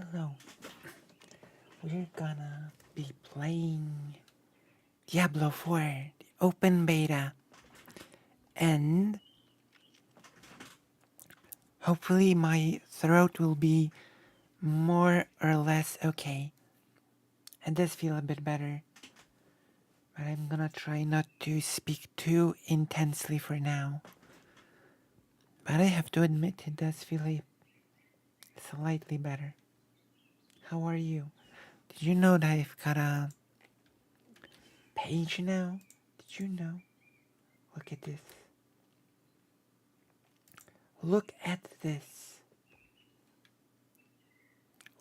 Hello. We're gonna be playing Diablo 4, the open beta, and hopefully my throat will be more or less okay. It does feel a bit better, but I'm gonna try not to speak too intensely for now. But I have to admit, it does feel slightly better. How are you? Did you know that I've got a page now? Did you know? Look at this. Look at this.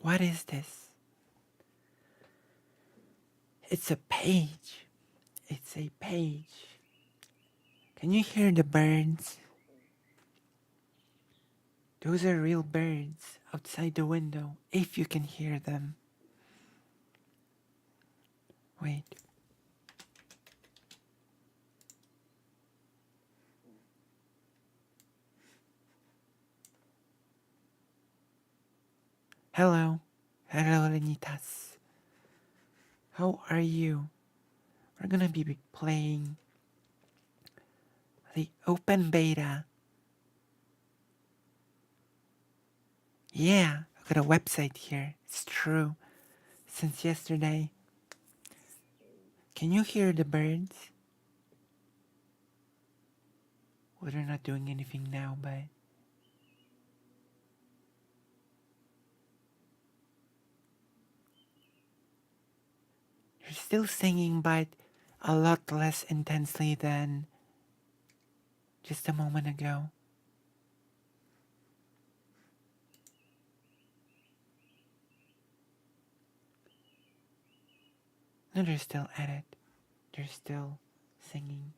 What is this? It's a page. It's a page. Can you hear the birds? Those are real birds outside the window, if you can hear them. Wait. Hello. Hello, Renitas. How are you? We're gonna be playing the open beta. Yeah, I've got a website here. It's true. Since yesterday. Can you hear the birds? Well, they're not doing anything now, but they're still singing, but a lot less intensely than just a moment ago. No, they're still at it. They're still singing.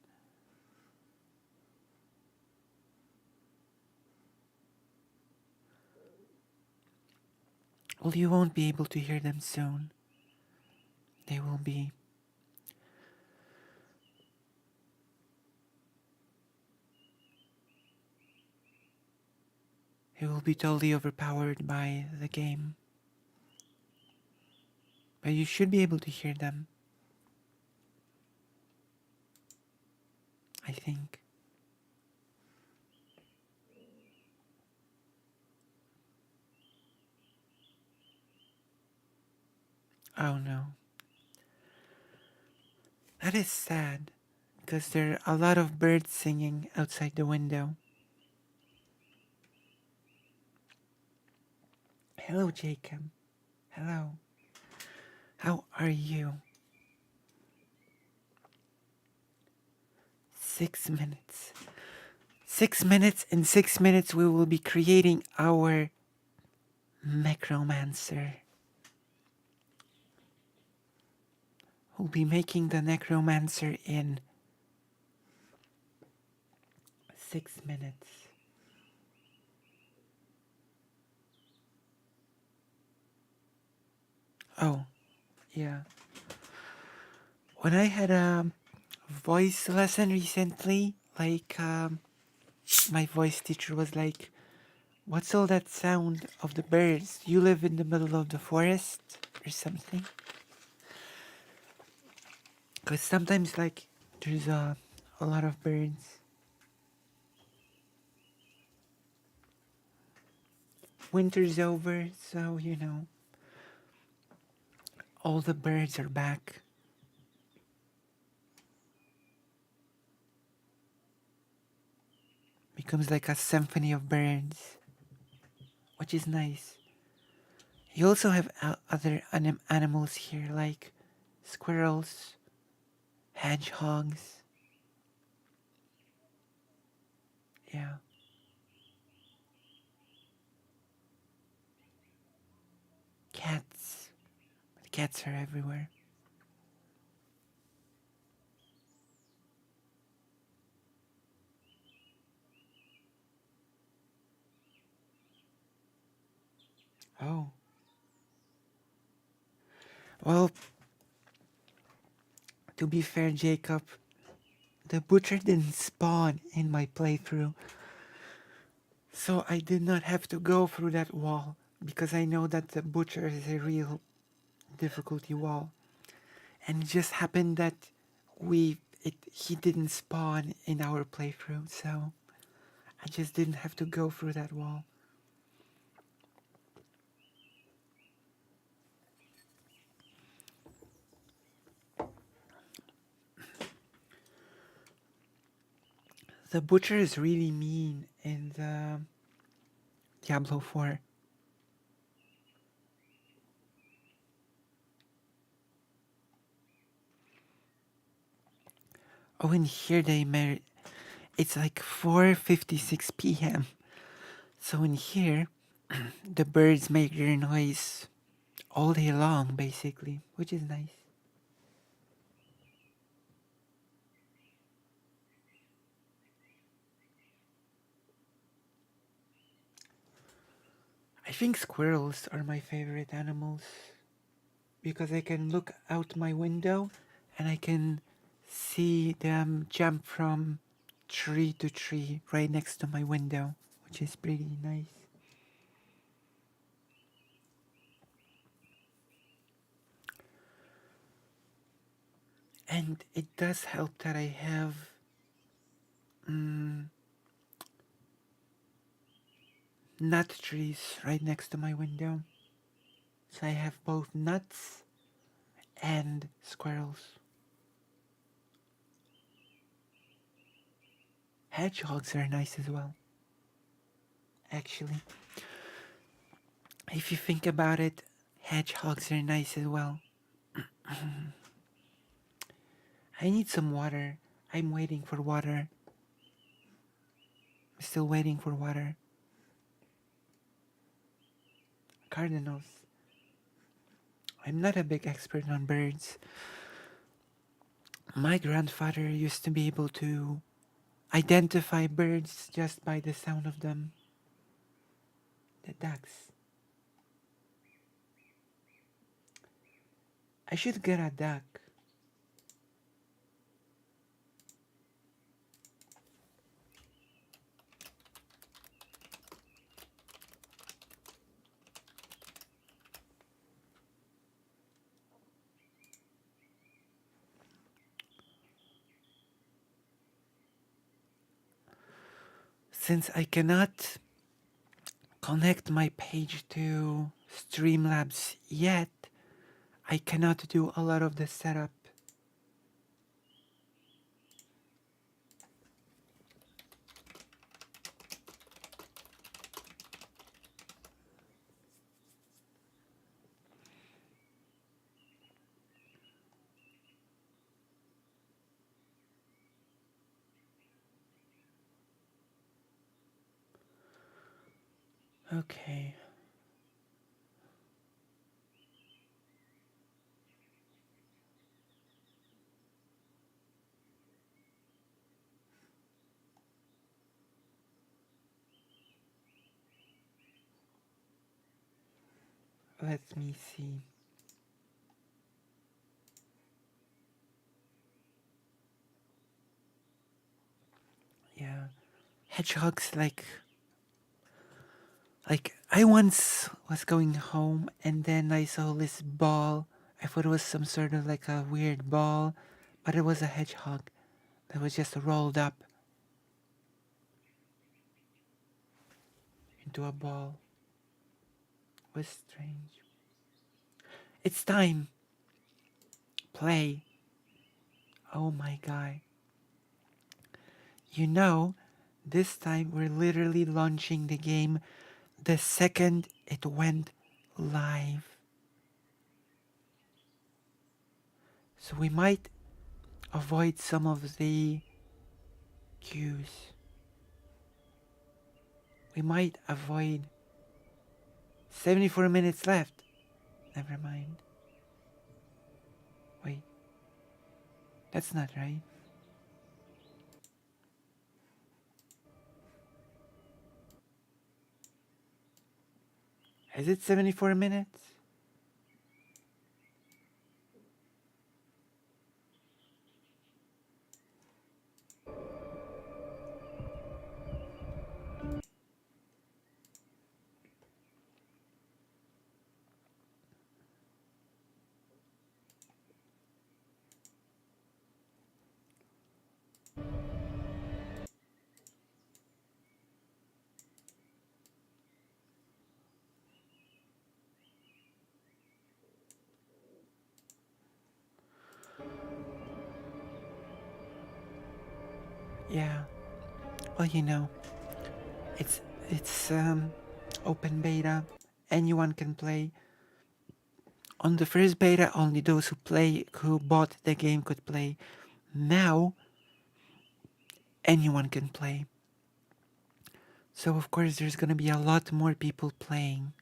Well, you won't be able to hear them soon. They will be. They will be totally overpowered by the game. But you should be able to hear them. I think. Oh no. That is sad. Because there are a lot of birds singing outside the window. Hello, Jacob. Hello. How are you? 6 minutes. 6 minutes. In 6 minutes, we will be creating our necromancer. We'll be making the necromancer in 6 minutes. Oh, yeah. When I had a voice lesson recently, my voice teacher was like, "What's all that sound of the birds? You live in the middle of the forest or something?" Because sometimes, there's a lot of birds. Winter's over, so, all the birds are back. Becomes like a symphony of birds, which is nice. You also have other animals here, like squirrels, hedgehogs. Yeah. Cats. But cats are everywhere. Oh. Well, to be fair, Jacob, the butcher didn't spawn in my playthrough. So I did not have to go through that wall. because I know that the butcher is a real difficulty wall. And it just happened that he didn't spawn in our playthrough, so I just didn't have to go through that wall. The butcher is really mean in the Diablo 4. Oh, and here it's like 4:56 p.m. So in here, the birds make their noise all day long, basically, which is nice. I think squirrels are my favorite animals because I can look out my window and I can see them jump from tree to tree right next to my window, which is pretty nice. And it does help that I have mm, nut trees right next to my window. So I have both nuts and squirrels. Hedgehogs are nice as well, actually. If you think about it, hedgehogs are nice as well. I need some water. I'm waiting for water. I'm still waiting for water. Cardinals. I'm not a big expert on birds. My grandfather used to be able to identify birds just by the sound of them. The ducks. I should get a duck. Since I cannot connect my page to Streamlabs yet, I cannot do a lot of the setup. Okay. Let me see. Yeah. Hedgehogs like I once was going home and then I saw this ball. I thought it was some sort of like a weird ball, but it was a hedgehog that was just rolled up into a ball. It was strange. It's time. Play. Oh my god. You know, this time we're literally launching the game the second it went live. So we might avoid some of the queues. We might avoid 74 minutes left. Never mind. Wait, that's not right. Is it 74 minutes? Yeah. Well, it's it's open beta. Anyone can play. On the first beta, only those who bought the game could play. Now, anyone can play. So of course, there's gonna be a lot more people playing.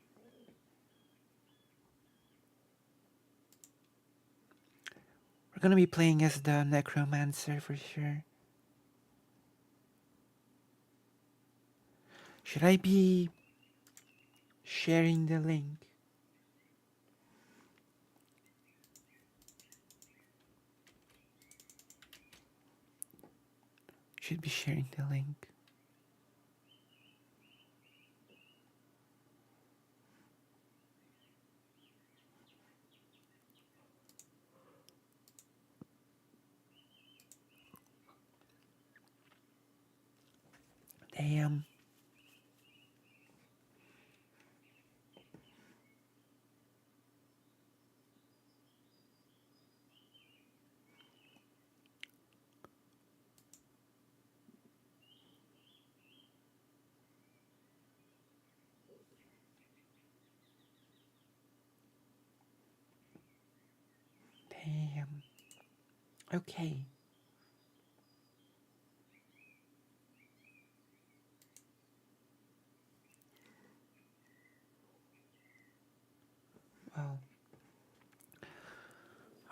We're gonna be playing as the necromancer for sure. Should I be sharing the link? Should be sharing the link. Damn. Damn. Okay. Well,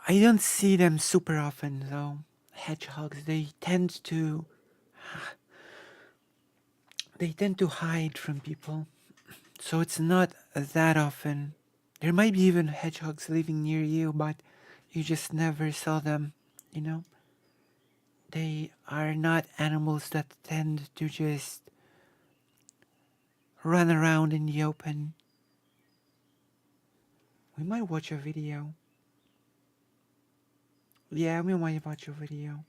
I don't see them super often though. Hedgehogs, they tend to hide from people. So it's not that often. There might be even hedgehogs living near you, but you just never saw them, you know? They are not animals that tend to just run around in the open. We might watch a video. Yeah, we might watch a video.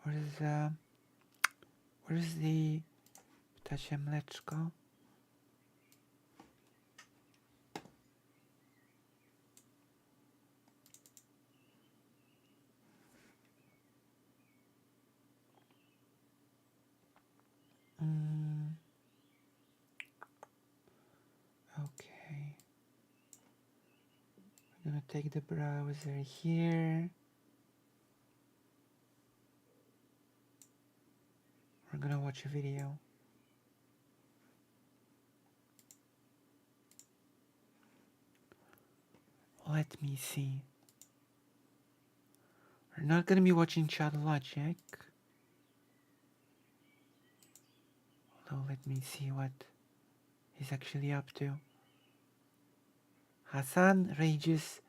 Where's the ptasie mleczko? Okay. I'm gonna take the browser here. We're gonna watch a video. Let me see. We're not gonna be watching Child Logic. Although let me see what he's actually up to. Hassan rages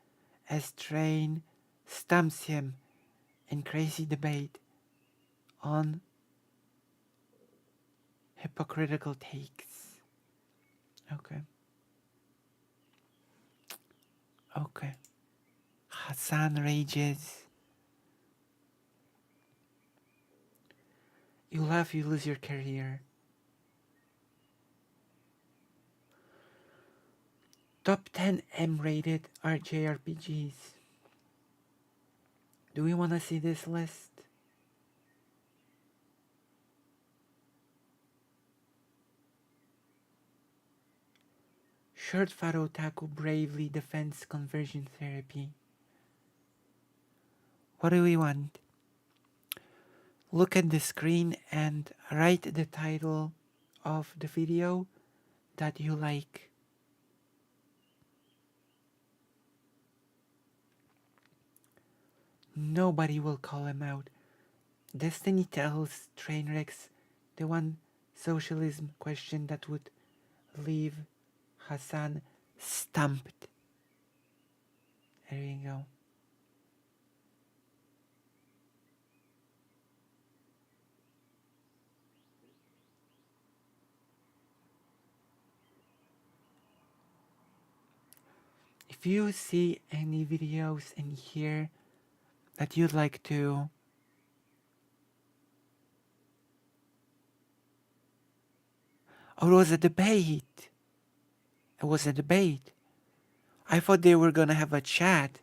as Train stumps him in crazy debate on hypocritical takes. Okay. Okay. Hassan rages. You laugh, you lose your career. Top 10 M-rated RJRPGs. Do we want to see this list? Short fat otaku bravely defends conversion therapy. What do we want? Look at the screen and write the title of the video that you like. Nobody will call him out. Destiny tells Trainwrecks the one socialism question that would leave Hassan stumped. There you go. If you see any videos in here that you'd like to oh, it was a debate. It was a debate. I thought they were gonna have a chat.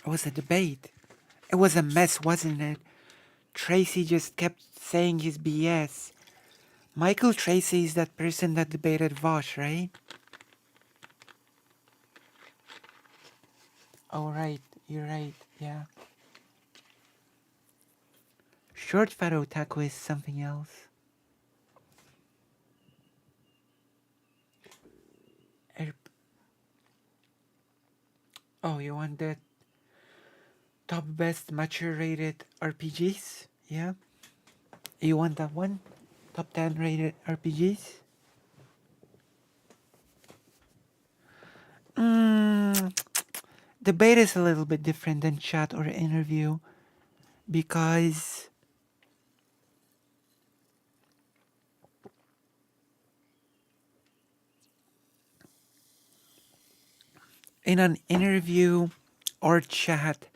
It was a debate. It was a mess, wasn't it? Tracy just kept saying his BS. Michael Tracy is that person that debated Vosh, right? Oh, right. You're right. Yeah. Short fat otaku is something else. Er- Oh, you want the top best mature rated RPGs? Yeah. You want that one? Top 10 rated RPGs? Mm, debate is a little bit different than chat or interview because in an interview or chat,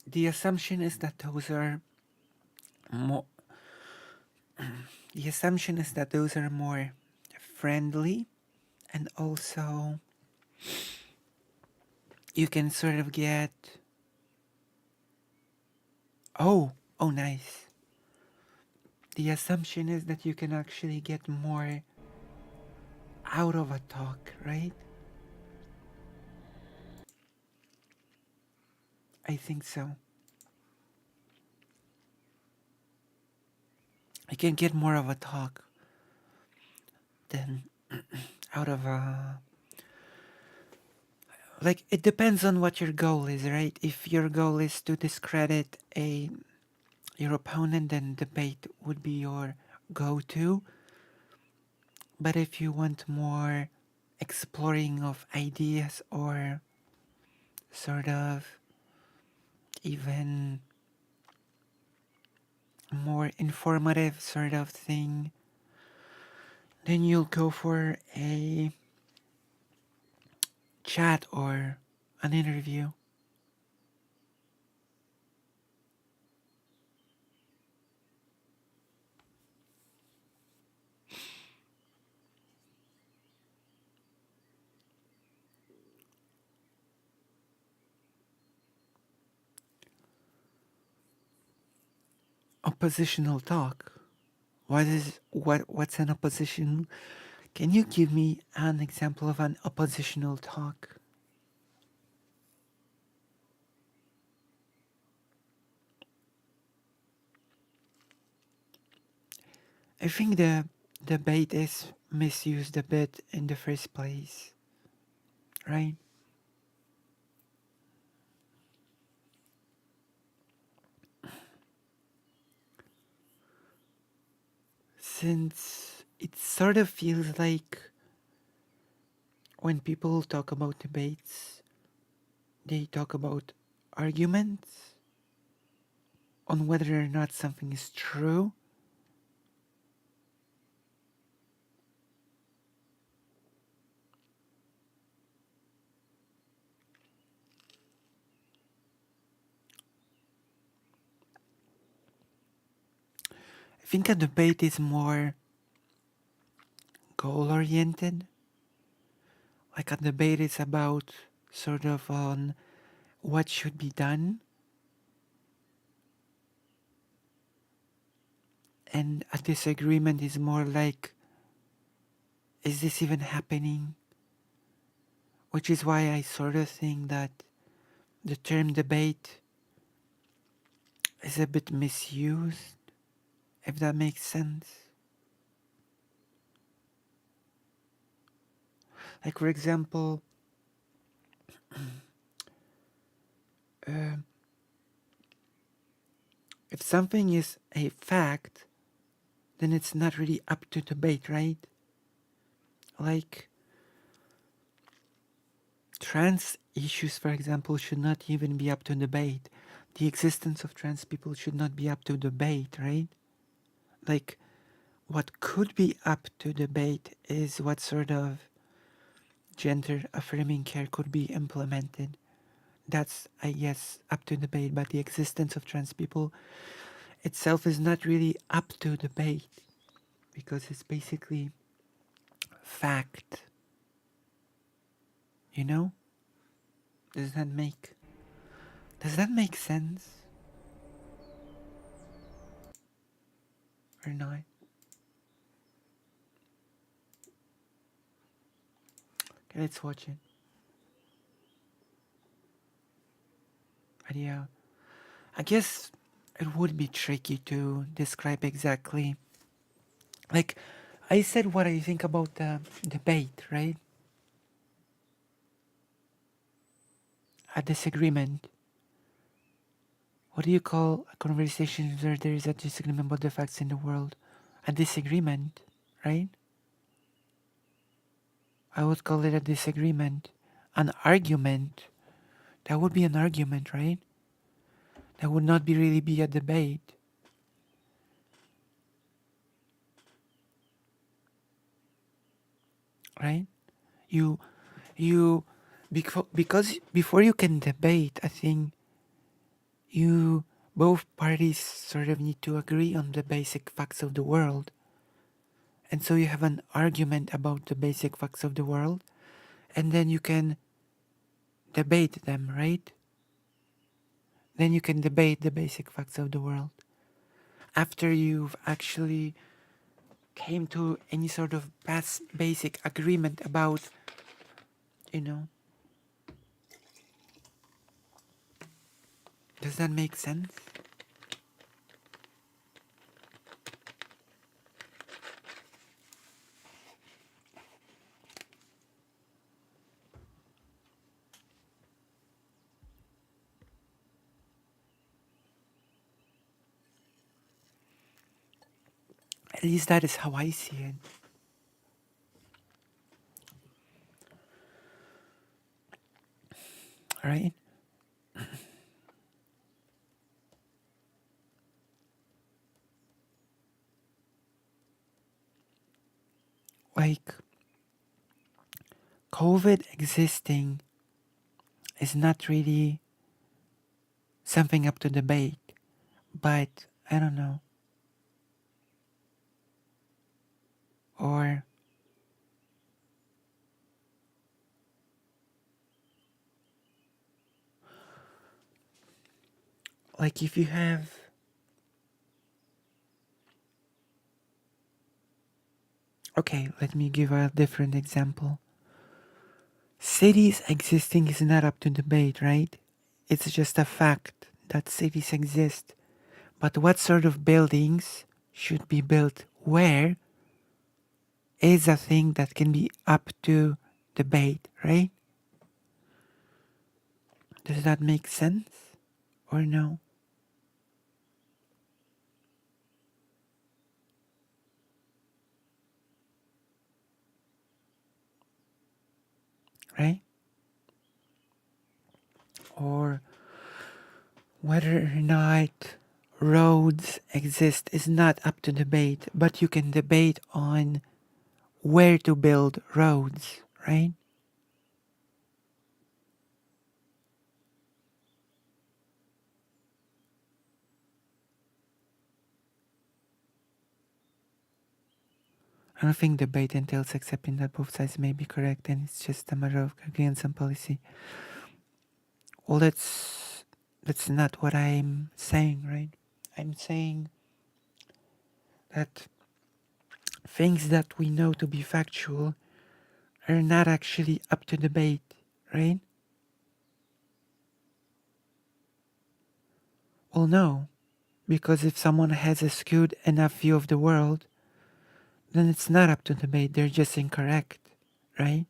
the assumption is that more those are more friendly, and also you can sort of get oh nice. The assumption is that you can actually get more out of a talk, right? I think so. I can get more of a talk than out of a, like, it depends on what your goal is, right? If your goal is to discredit a your opponent, then debate would be your go-to. But if you want more exploring of ideas or sort of even more informative sort of thing, then you'll go for a chat or an interview. Oppositional talk. What's an opposition? Can you give me an example of an oppositional talk? I think the debate is misused a bit in the first place, right? Since it sort of feels like when people talk about debates, they talk about arguments on whether or not something is true. I think a debate is more goal oriented. Like a debate is about sort of on what should be done, and a disagreement is more like, is this even happening? Which is why I sort of think that the term debate is a bit misused, if that makes sense. Like, for example, uh, if something is a fact, then it's not really up to debate, right? Like, trans issues, for example, should not even be up to debate. The existence of trans people should not be up to debate, right? Like, what could be up to debate is what sort of gender affirming care could be implemented. That's, I guess, up to debate, but the existence of trans people itself is not really up to debate because it's basically fact, you know? Does that make does that make sense or not? Okay, let's watch it. But yeah, I guess it would be tricky to describe exactly. Like, I said what I think about the debate, right? A disagreement. What do you call a conversation where there is a disagreement about the facts in the world? A disagreement, right? I would call it a disagreement. An argument. That would be an argument, right? That would not be really be a debate, right? You, you, because before you can debate, I think you both parties sort of need to agree on the basic facts of the world. And so you have an argument about the basic facts of the world, and then you can debate them, right? Then you can debate the basic facts of the world. After you've actually came to any sort of basic agreement about, you know, does that make sense? At least that is how I see it, right? Like, COVID existing is not really something up to debate, but I don't know. Or, like, if you have, okay, let me give a different example. Cities existing is not up to debate, right? It's just a fact that cities exist. But what sort of buildings should be built where is a thing that can be up to debate, right? Does that make sense or no? Right? Or whether or not roads exist is not up to debate, but you can debate on where to build roads, right? I don't think debate entails accepting that both sides may be correct and it's just a matter of agreeing on some policy. Well, that's not what I'm saying, right? I'm saying that things that we know to be factual are not actually up to debate, right? Well, no, because if someone has a skewed enough view of the world, then it's not up to debate, they're just incorrect, right?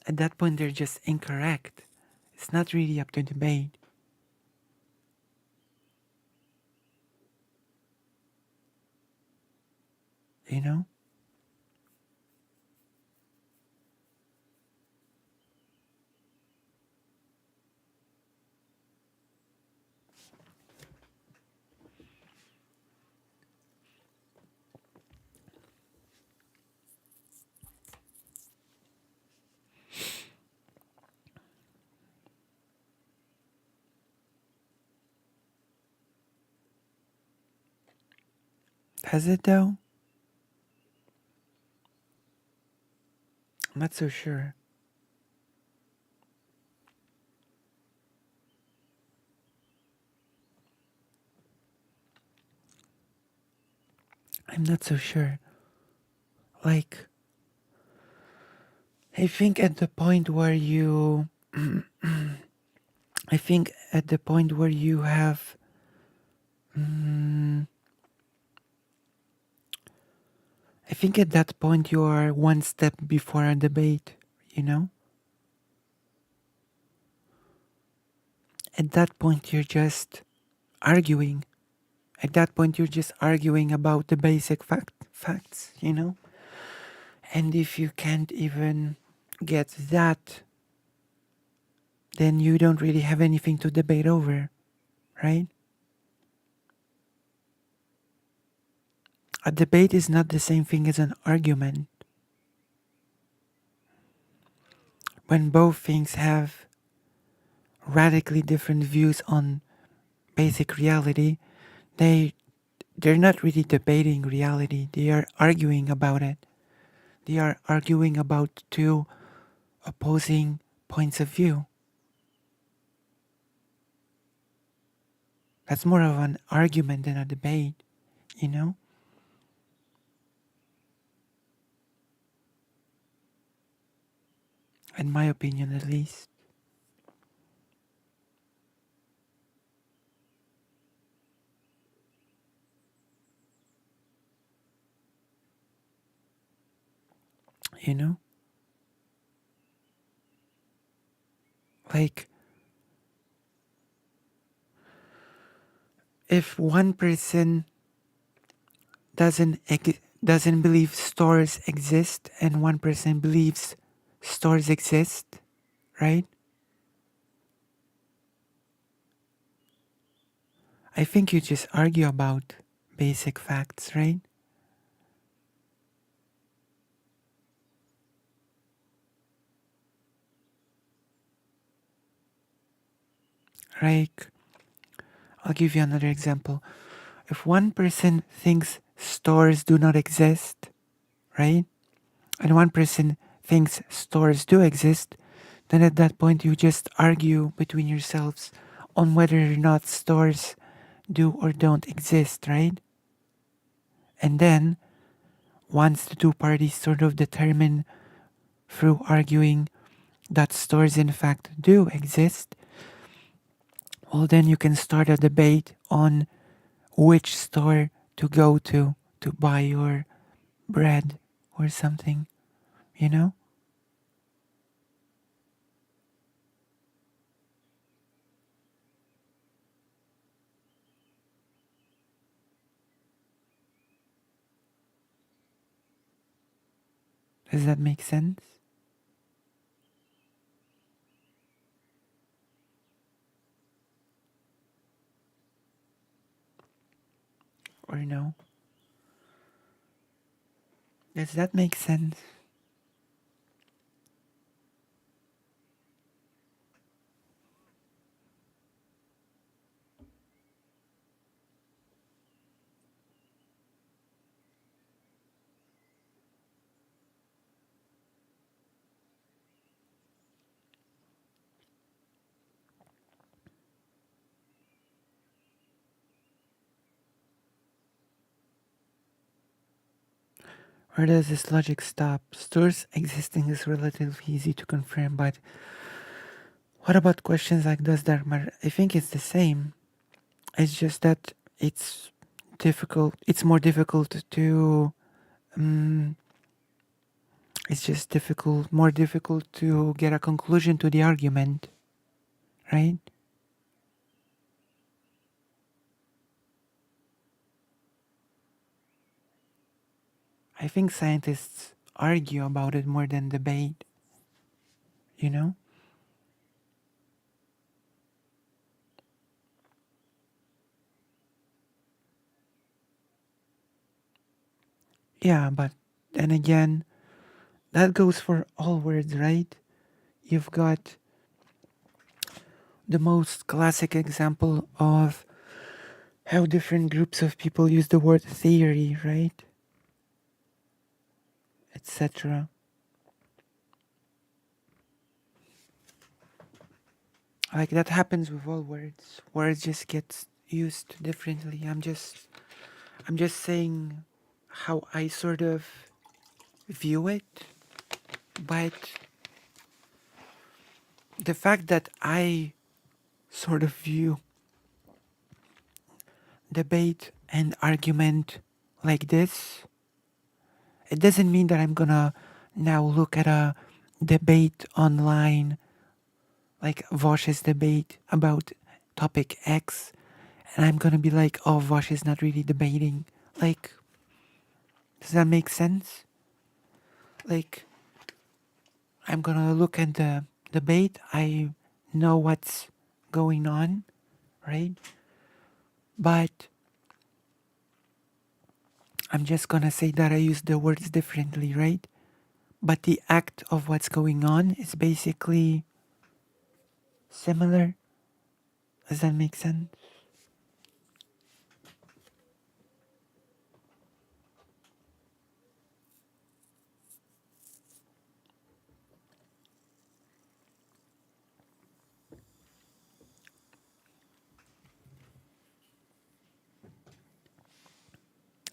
At that point, they're just incorrect. It's not really up to debate, you know? Has it though? I'm not so sure. I'm not so sure. Like, I think at the point where you. I think at the point where you have. Mm, I think at that point you are one step before a debate, you know? At that point you're just arguing. At that point you're just arguing about the basic facts, you know? And if you can't even get that, then you don't really have anything to debate over, right? A debate is not the same thing as an argument. When both things have radically different views on basic reality, they they're not really debating reality. They are arguing about it. They are arguing about two opposing points of view. That's more of an argument than a debate, you know? In my opinion, at least. You know? Like, if one person doesn't believe stores exist and one person believes stores exist, right? I think you just argue about basic facts, right? Like, I'll give you another example. If one person thinks stores do not exist, right? And one person thinks stores do exist, then at that point you just argue between yourselves on whether or not stores do or don't exist, right? And then once the two parties sort of determine through arguing that stores in fact do exist, well then you can start a debate on which store to go to buy your bread or something, you know? Does that make sense? Or no? Does that make sense? Where does this logic stop? Stores existing is relatively easy to confirm, but what about questions like does that matter? I think it's the same. It's just that it's difficult. It's more difficult to. Um, it's just more difficult to get a conclusion to the argument, right? I think scientists argue about it more than debate, you know? Yeah, but then again, that goes for all words, right? You've got the most classic example of how different groups of people use the word theory, right? Etc. Like that happens with all words. Words just get used differently. I'm just saying how I sort of view it, but the fact that I sort of view debate and argument like this, it doesn't mean that I'm gonna now look at a debate online, like Vosh's debate about topic X, and I'm gonna be like, oh, Vosh is not really debating. Like, does that make sense? Like, I'm gonna look at the debate, I know what's going on, right? But I'm just gonna say that I use the words differently, right? But the act of what's going on is basically similar. Does that make sense?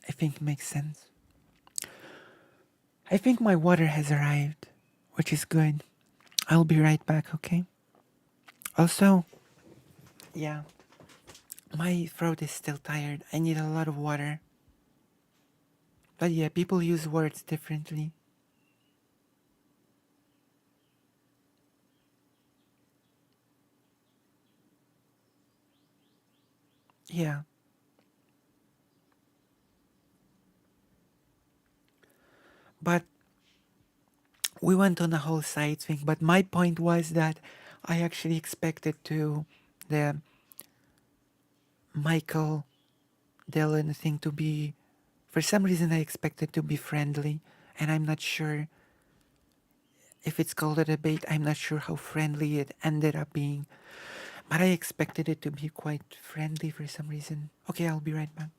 I think it makes sense. I think my water has arrived, which is good. I'll be right back, okay? Also, yeah, my throat is still tired. I need a lot of water. But yeah, people use words differently. Yeah. But we went on a whole side thing. But my point was that I actually expected to the Michael Dylan thing to be, for some reason, I expected to be friendly. And I'm not sure if it's called a debate. I'm not sure how friendly it ended up being. But I expected it to be quite friendly for some reason. Okay, I'll be right back.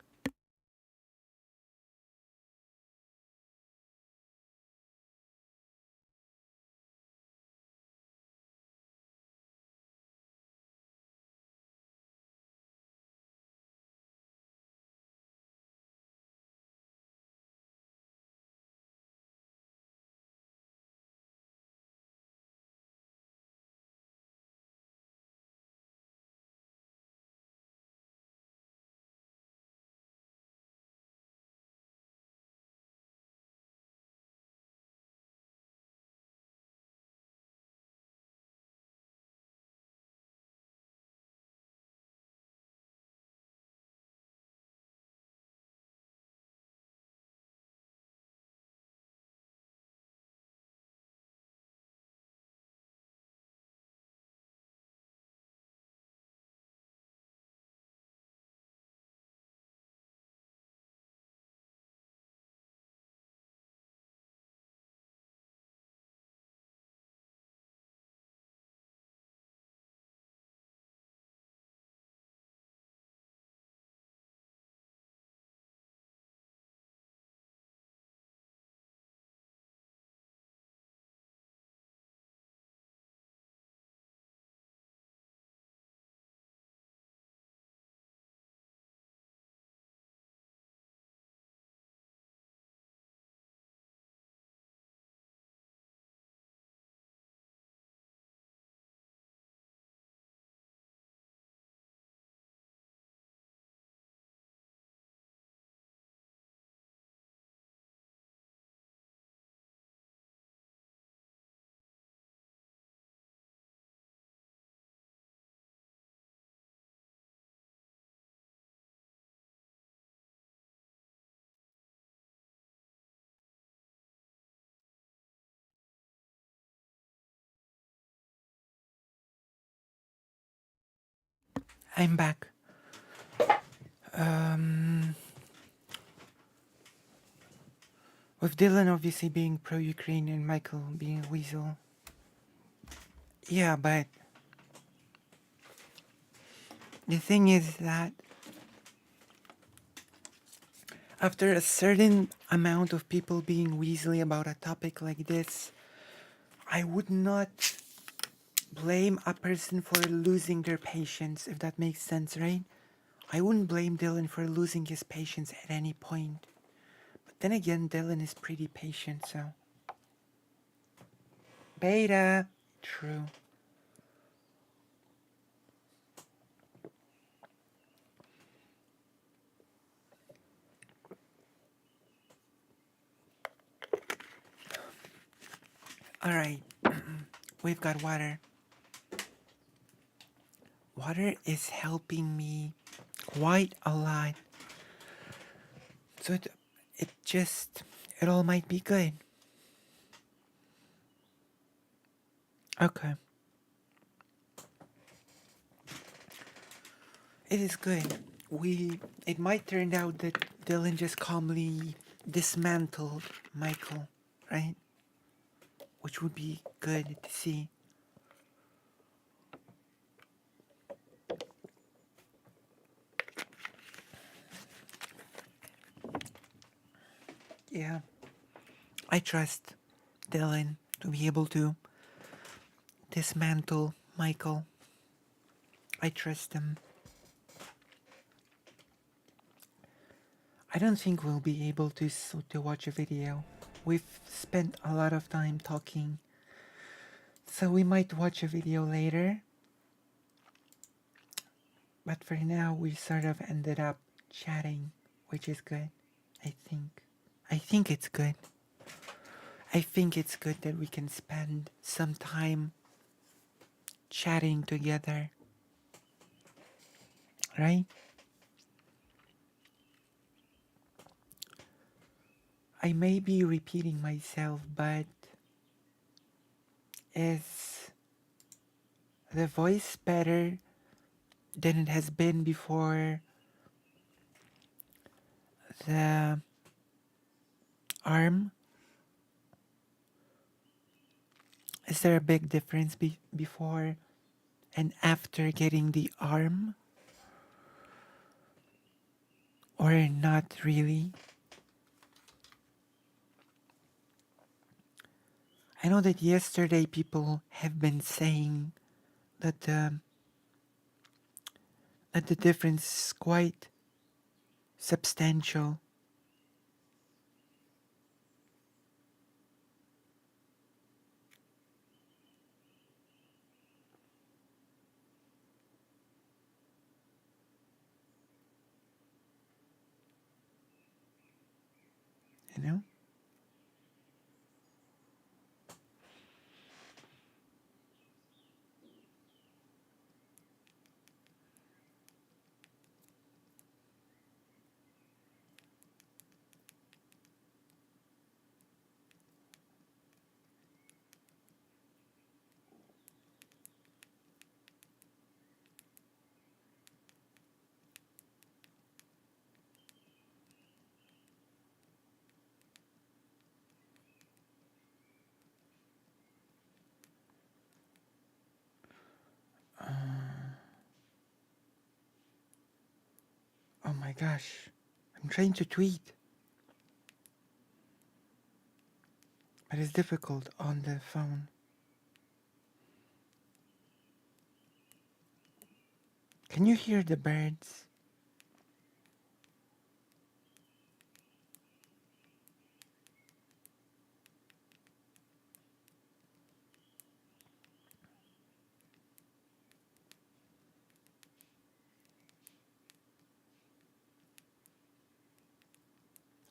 I'm back. Um, with Dylan obviously being pro-Ukraine and Michael being a weasel. Yeah, but the thing is that After a certain amount of people being weaselly about a topic like this, I would not blame a person for losing their patience, if that makes sense, right? I wouldn't blame Dylan for losing his patience at any point. But then again, Dylan is pretty patient, so. Beta! True. Alright, we've got water. Water is helping me quite a lot. So it all might be good. Okay. It is good. It might turn out that Dylan just calmly dismantled Michael, right? Which would be good to see. Yeah. I trust Dylan to be able to dismantle Michael. I trust him. I don't think we'll be able to watch a video. We've spent a lot of time talking, so we might watch a video later. But for now, we sort of ended up chatting, which is good. I think. I think it's good. I think it's good that we can spend some time chatting together, right? I may be repeating myself, but is the voice better than it has been before the arm? Is there a big difference before and after getting the arm? Or not really? I know that yesterday people have been saying that that the difference is quite substantial. You know? Oh my gosh. I'm trying to tweet, but it's difficult on the phone. Can you hear the birds?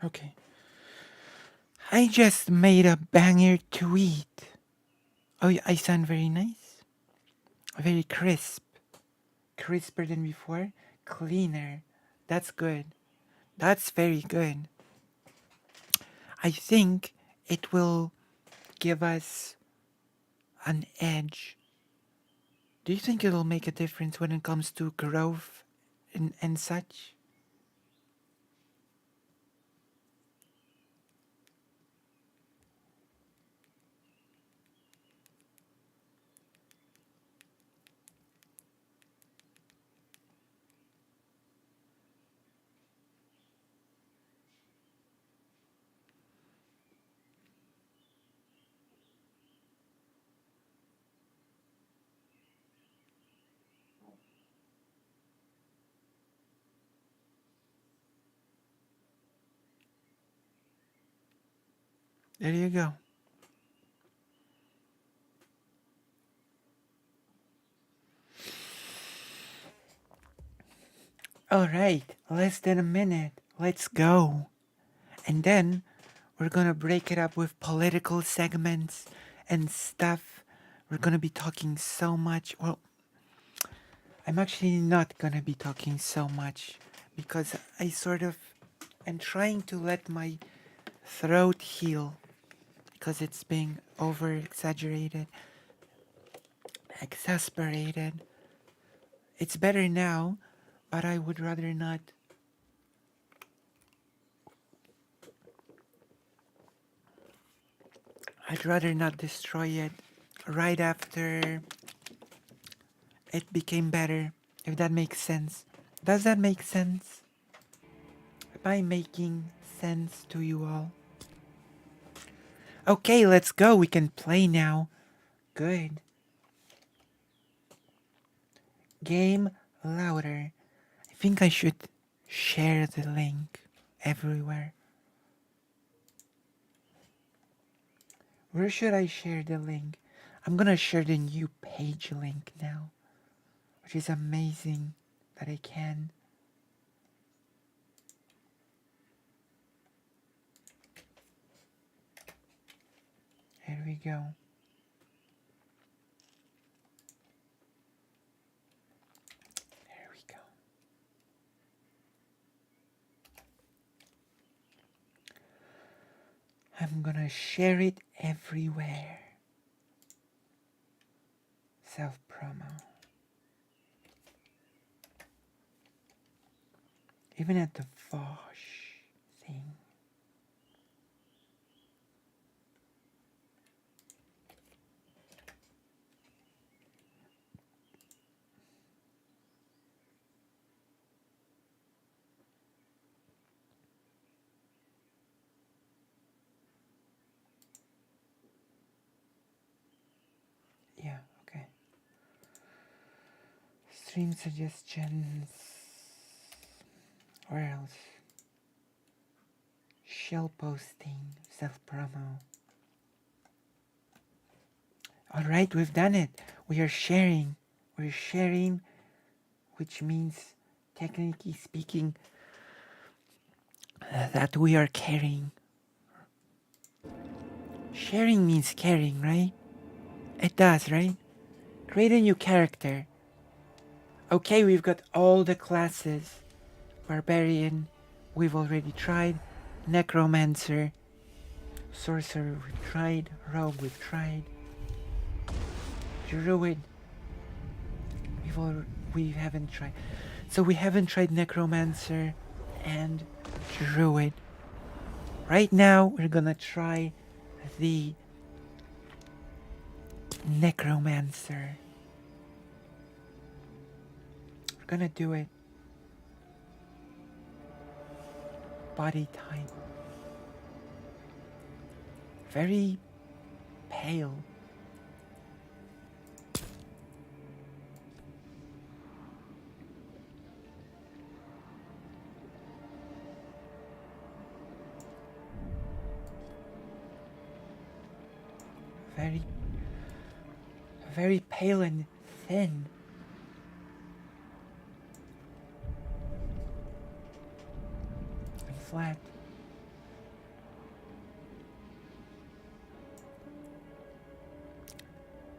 Okay. I just made a banger tweet. Oh, I sound very nice. Very crisp. Crisper than before. Cleaner. That's good. That's very good. I think it will give us an edge. Do you think it'll make a difference when it comes to growth and such? There you go. All right, less than a minute. Let's go. And then we're gonna break it up with political segments and stuff. We're gonna be talking so much. Well, I'm actually not gonna be talking so much because I sort of am trying to let my throat heal because it's being over exaggerated, exasperated. It's better now, but I would rather not. I'd rather not destroy it right after it became better, if that makes sense. Does that make sense? Am I making sense to you all? Okay, let's go. We can play now. Good. Game louder. I think I should share the link everywhere. Where should I share the link? I'm gonna share the new page link now, which is amazing that I can. Here we go. There we go. I'm gonna share it everywhere. Self promo. Even at the Vosh thing. Yeah, okay. Stream suggestions. Where else? Shell posting. Self promo. Alright, we've done it. We are sharing. We're sharing, which means, technically speaking, that we are caring. Sharing means caring, right? It does, right? Create a new character. Okay, we've got all the classes. Barbarian, we've already tried. Necromancer, Sorcerer, we've tried. Rogue, we've tried. Druid, we haven't tried. So we haven't tried Necromancer and Druid. Right now, we're gonna try the Necromancer. We're gonna do it. Body type. Very pale. Very, very pale and thin. And flat.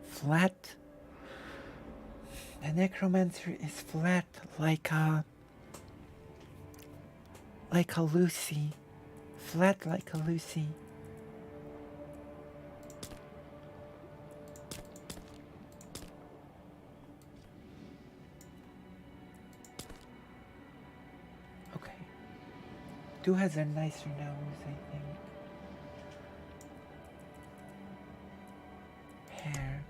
Flat. The Necromancer is flat like a Lucy. Flat like a Lucy. Okay. Du has a nicer nose, I think. Hair.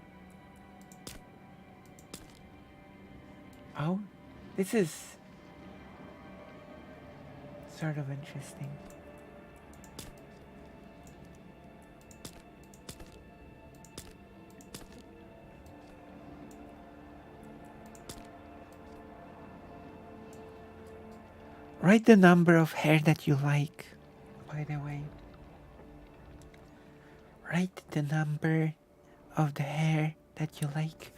Oh, this is sort of interesting. Write the number of hair that you like, by the way. Write the number of the hair that you like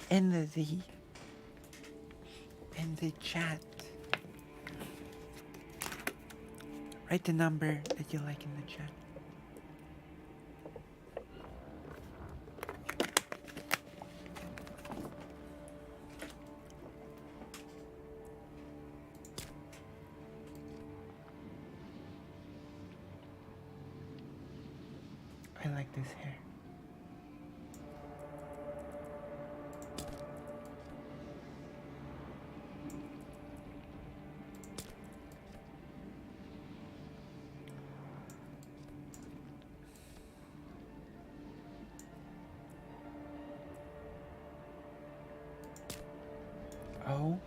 in the chat. Write the number that you like in the chat. I like this hair. Oh,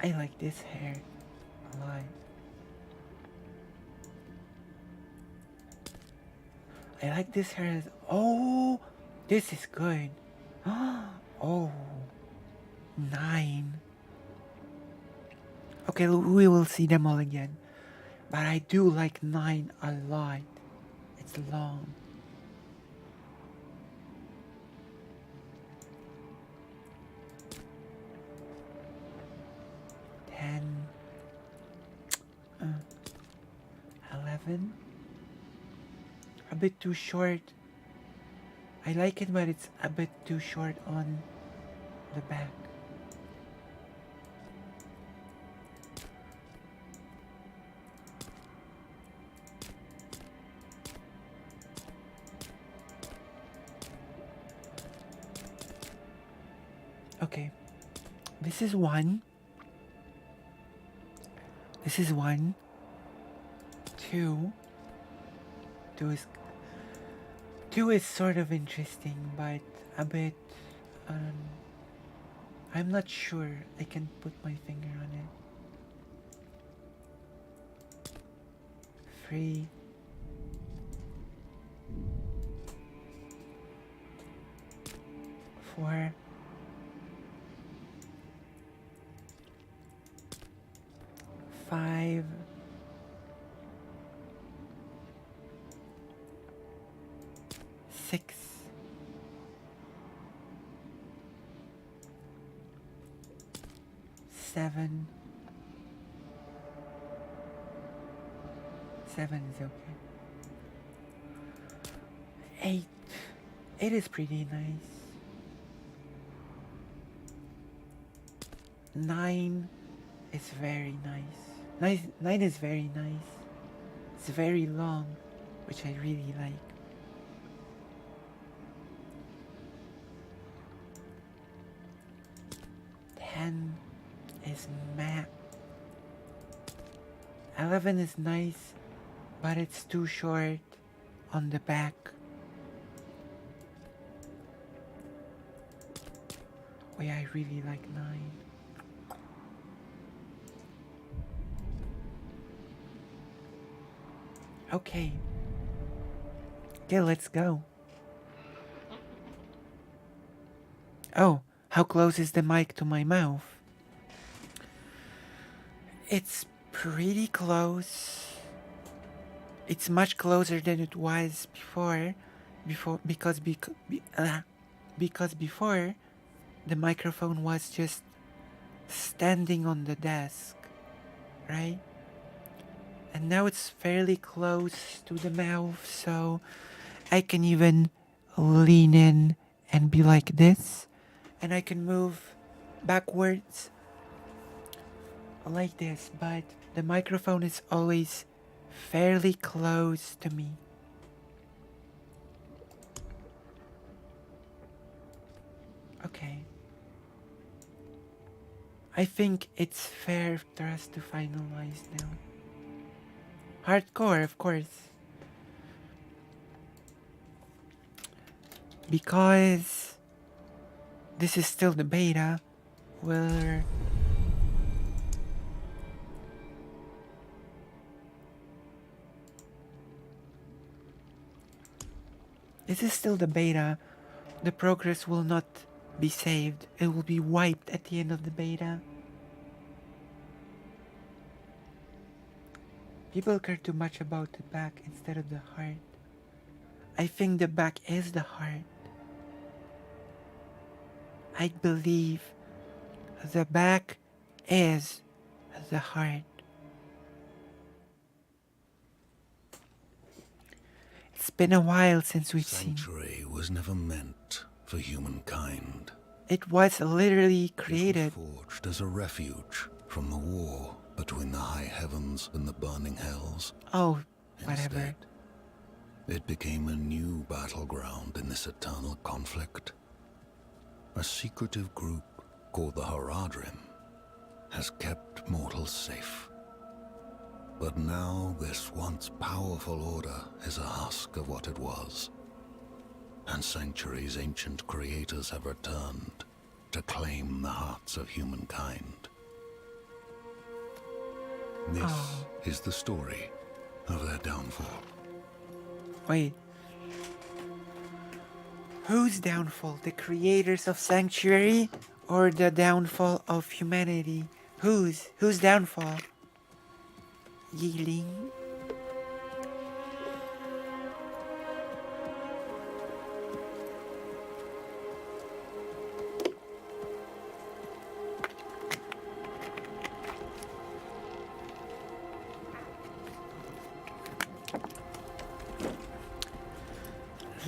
I like this hair a lot. I like this hair. Oh, this is good. Oh, 9. Okay, we will see them all again. But I do like 9 a lot. It's long. 10. 11. A bit too short. I like it, but it's a bit too short on the back. Okay, this is 1. This is 1. 2. 2 is sort of interesting, but a bit, I'm not sure I can put my finger on it. 3. 4. 5. 6. 7. 7 is okay. 8. It is pretty nice. 9 is very nice. 9 is very nice. It's very long, which I really like. 10 is meh. 11 is nice, but it's too short on the back. Oh yeah, I really like 9. Okay. Okay, let's go. Oh, how close is the mic to my mouth? It's pretty close. It's much closer than it was before. Because before the microphone was just standing on the desk, right? And now it's fairly close to the mouth, so I can even lean in and be like this, and I can move backwards like this, but the microphone is always fairly close to me. Okay. I think it's fair for us to finalize now. Hardcore, of course. Because this is still the beta, where this is still the beta, the progress will not be saved. It will be wiped at the end of the beta. People care too much about the back instead of the heart. I think the back is the heart. I believe the back is the heart. It's been a while since we've seen. Sanctuary was never meant for humankind. It was literally created. It was forged as a refuge from the war between the high heavens and the burning hells. Oh, whatever. Instead, it became a new battleground in this eternal conflict. A secretive group called the Haradrim has kept mortals safe. But now this once powerful order is a husk of what it was. And Sanctuary's ancient creators have returned to claim the hearts of humankind. This is the story of their downfall. Wait. Whose downfall? The creators of Sanctuary or the downfall of humanity? Whose downfall? Yiling?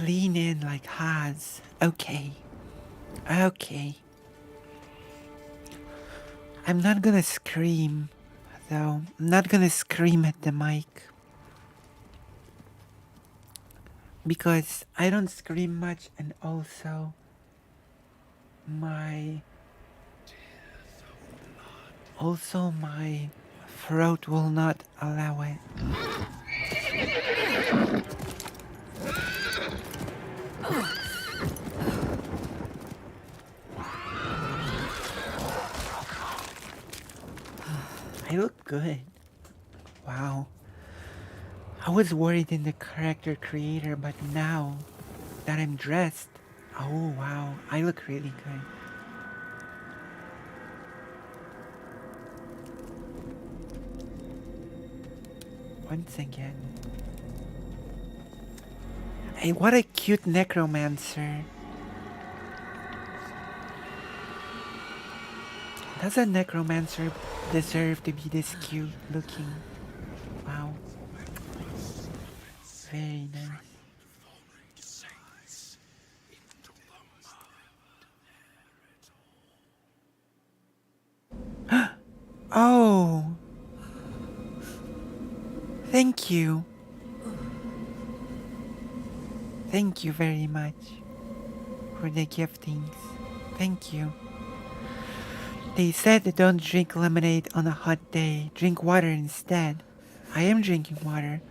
Lean in like Haz. Okay. Okay. I'm not gonna scream, though. I'm not gonna scream at the mic. Because I don't scream much, and also my throat will not allow it. I look good. Wow. I was worried in the character creator, but now that I'm dressed, oh wow, I look really good. Once again. Hey, what a cute necromancer. Does a necromancer deserve to be this cute looking? Wow. Very nice. Oh! Thank you. Thank you very much for the giftings. Thank you. They said don't drink lemonade on a hot day. Drink water instead. I am drinking water.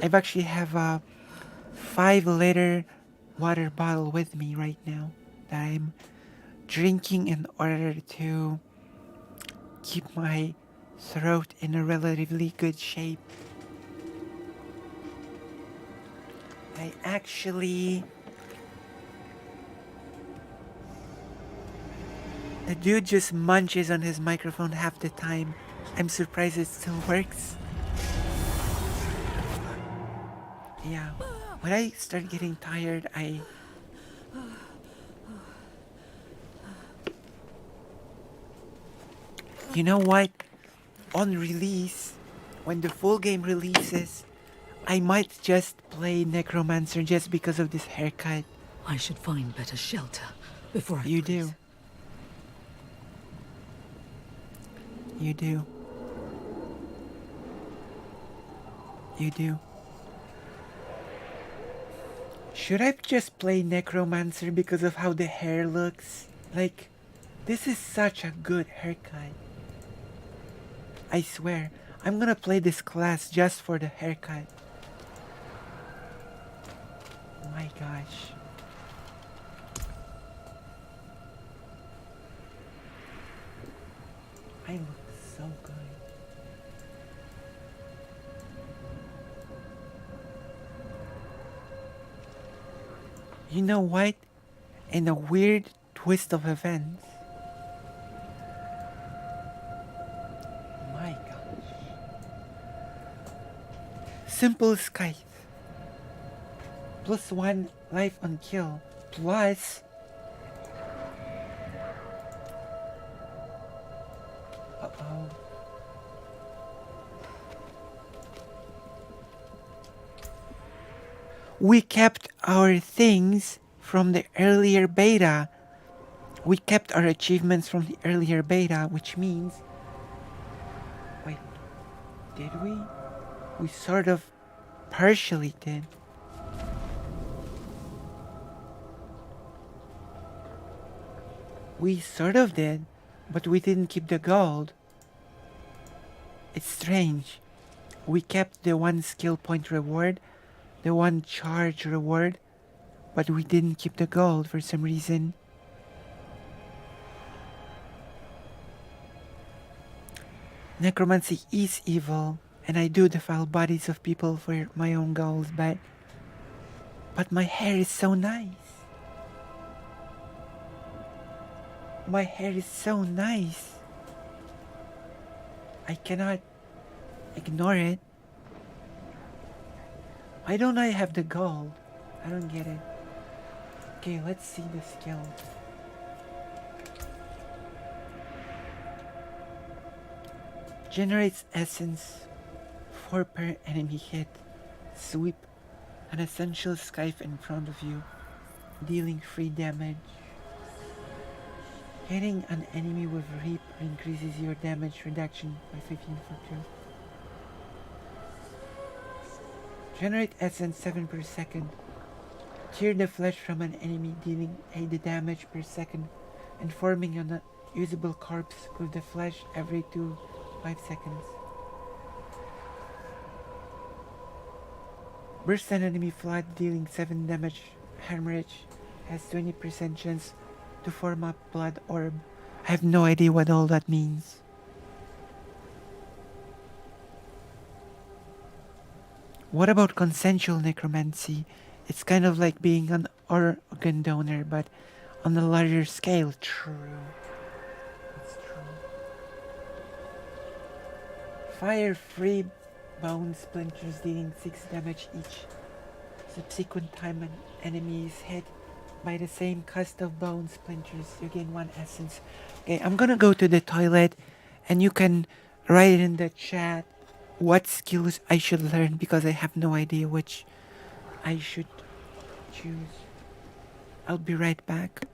I've actually have a 5-liter water bottle with me right now that I'm drinking in order to keep my throat in a relatively good shape. I actually... The dude just munches on his microphone half the time. I'm surprised it still works. Yeah, when I start getting tired, You know what? On release, when the full game releases, I might just play Necromancer just because of this haircut. I should find better shelter before I You freeze. do. You do. You do. Should I just play Necromancer because of how the hair looks? Like, this is such a good haircut. I swear, I'm gonna play this class just for the haircut. My gosh. I look so good. You know what? In a weird twist of events, my gosh. Simple Scythe. +1 life on kill. Plus... Uh-oh. We kept our things from the earlier beta. We kept our achievements from the earlier beta, which means... Wait, did we? We sort of partially did. We sort of did, but we didn't keep the gold. It's strange. We kept the 1 skill point reward, the 1 charge reward, but we didn't keep the gold for some reason. Necromancy is evil, and I do defile bodies of people for my own goals, but my hair is so nice. My hair is so nice. I cannot ignore it. Why don't I have the gold? I don't get it. Okay, let's see the skill. Generates essence 4 per enemy hit. Sweep an essential scythe in front of you, dealing 3 damage. Hitting an enemy with Reap increases your damage reduction by 15 for 2. Generate essence 7 per second. Tear the flesh from an enemy, dealing 8 damage per second, and forming an usable corpse with the flesh every 5 seconds. Burst an enemy flat, dealing 7 damage. Hemorrhage has 20% chance to form a blood orb. I have no idea what all that means. What about consensual necromancy? It's kind of like being an organ donor, but on a larger scale. True. It's true. Fire 3 bone splinters, dealing 6 damage each. Subsequent time an enemy is hit by the same cast of bone splinters, you gain 1 essence. Okay, I'm gonna go to the toilet, and you can write in the chat what skills I should learn, because I have no idea which I should choose. I'll be right back.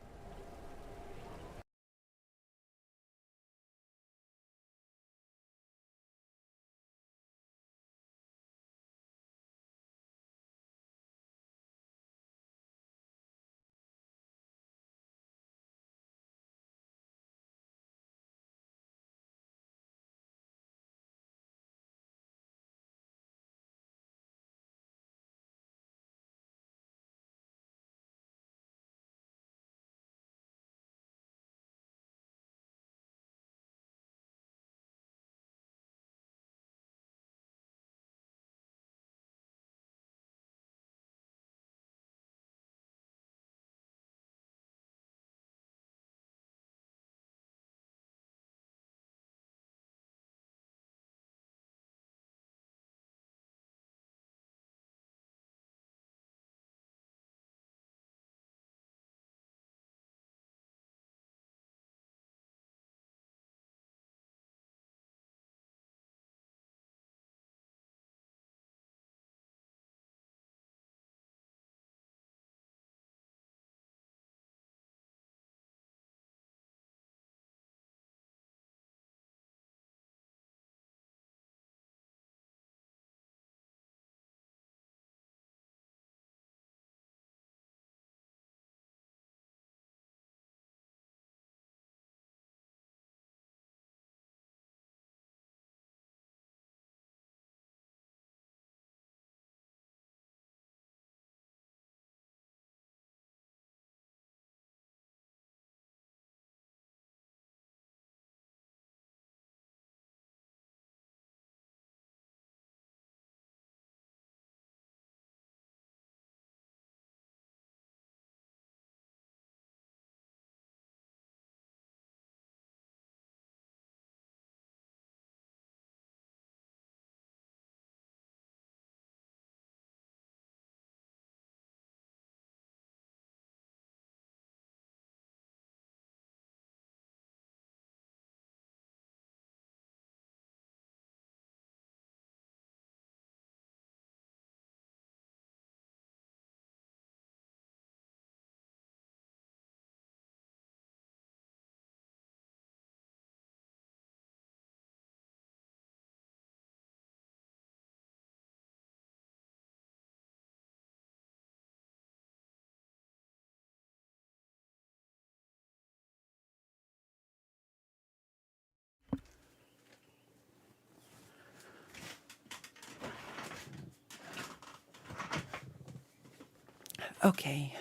Okay,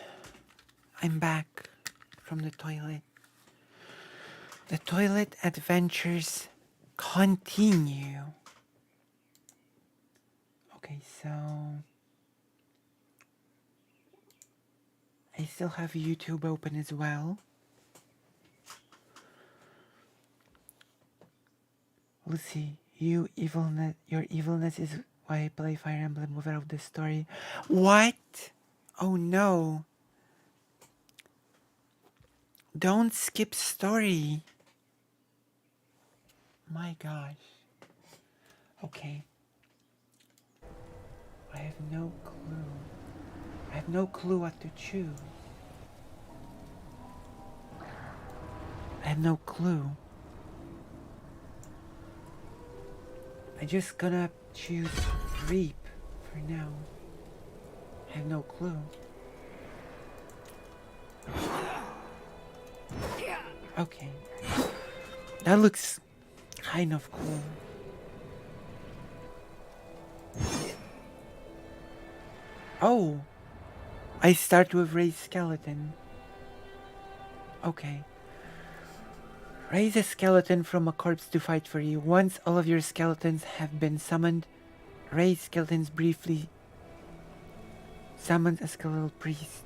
I'm back from the toilet. The toilet adventures continue. Okay, so I still have YouTube open as well. Lucy, your evilness is why I play Fire Emblem without the story. What? Oh no. Don't skip story. My gosh. Okay. I have no clue. I have no clue what to choose. I have no clue. I'm just gonna choose Reap for now. I have no clue. Okay. That looks kind of cool. Oh! I start with raised skeleton. Okay. Raise a skeleton from a corpse to fight for you. Once all of your skeletons have been summoned, raise skeletons briefly. Summon a skeletal priest.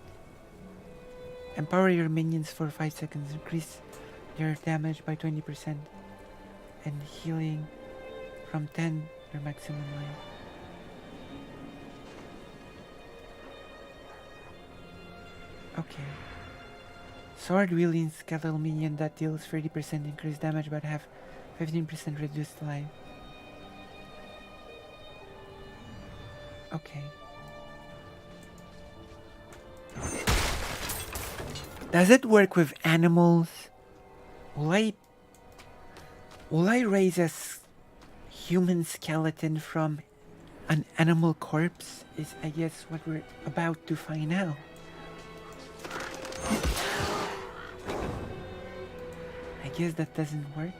Empower your minions for 5 seconds. Increase your damage by 20%. And healing from 10 your maximum life. Okay. Sword wielding skeletal minion that deals 30% increased damage but have 15% reduced life. Okay. Does it work with animals? Will I raise a human skeleton from an animal corpse? Is I guess what we're about to find out. I guess that doesn't work.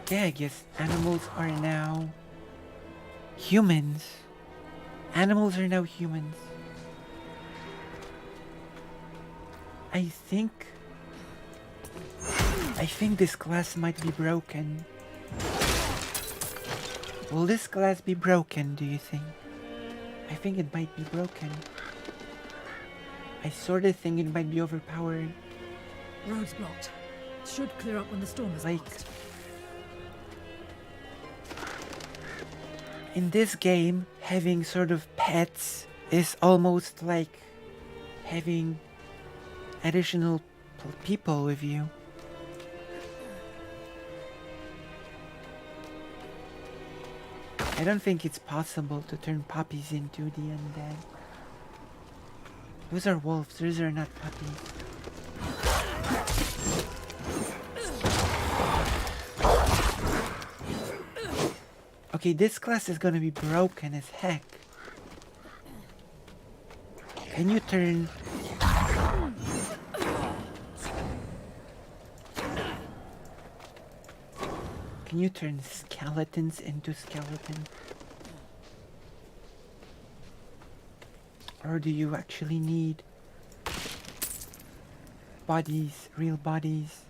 Okay, I guess animals are now humans. Animals are now humans. I think this glass might be broken. Will this glass be broken, do you think? I think it might be broken. I sort of think it might be overpowered. Road's blocked. Should clear up when the storm is passed. In this game, having sort of pets is almost like having additional people with you. I don't think it's possible to turn puppies into the undead. Those are wolves, those are not puppies. Okay, this class is gonna be broken as heck. Can you turn... Can you turn skeletons into skeletons? Or do you actually need bodies, real bodies?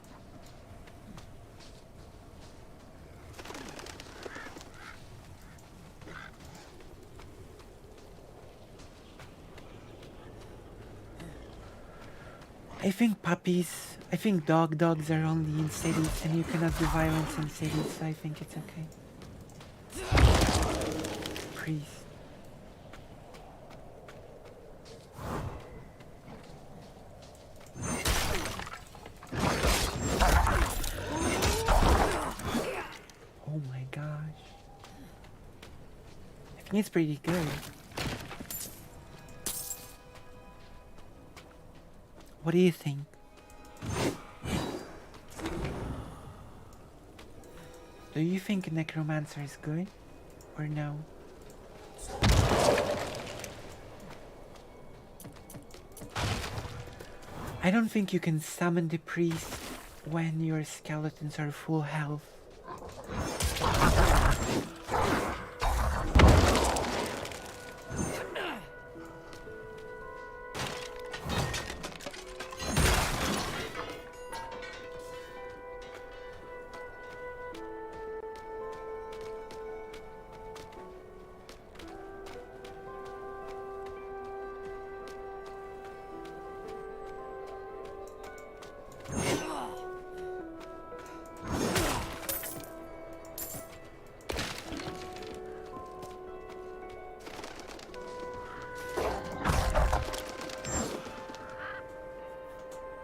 I think dogs are only in cities and you cannot do violence in cities, so I think it's okay. Priest. Oh my gosh. I think it's pretty good. What do you think? Do you think Necromancer is good? Or no? I don't think you can summon the priest when your skeletons are full health.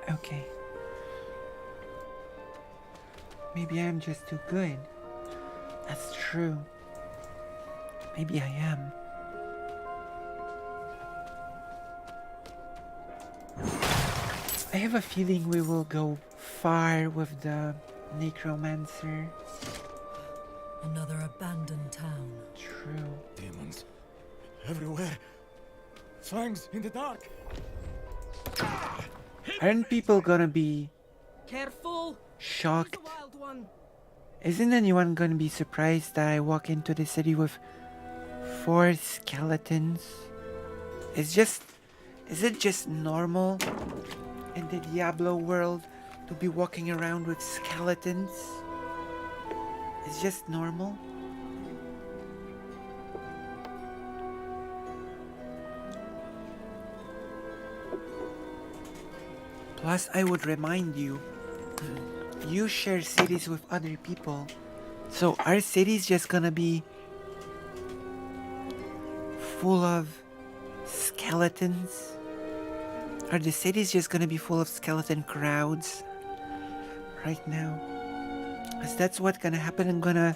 Okay. Maybe I'm just too good. That's true. Maybe I am. I have a feeling we will go far with the necromancer. Another abandoned town. True. Demons everywhere. Fangs in the dark. Aren't people gonna be Careful! shocked? He's a wild one. Isn't anyone gonna be surprised that I walk into the city with 4 skeletons? Is it just normal in the Diablo world to be walking around with skeletons? It's just normal? Plus, I would remind you, you share cities with other people. So our city's just gonna be full of skeletons? Or the city's just gonna be full of skeleton crowds right now? Cause that's what's gonna happen. I'm gonna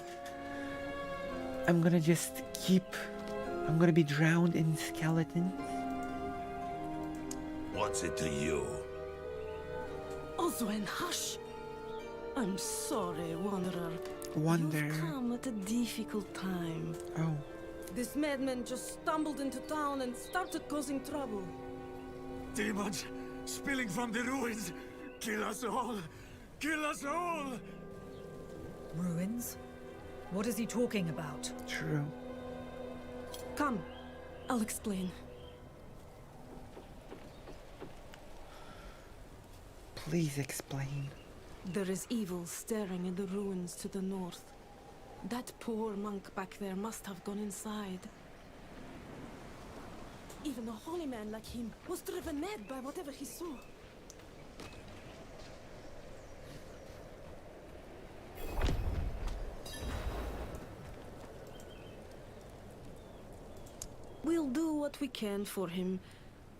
be drowned in skeletons. What's it to you? Oswen, hush! I'm sorry, Wanderer. Wonder. You've come at a difficult time. Oh, This madman just stumbled into town and started causing trouble. Demons spilling from the ruins. Kill us all. Kill us all. Ruins? What is he talking about? true. Come, I'll explain. Please explain. There is evil staring in the ruins to the north. That poor monk back there must have gone inside. Even a holy man like him was driven mad by whatever he saw. We'll do what we can for him.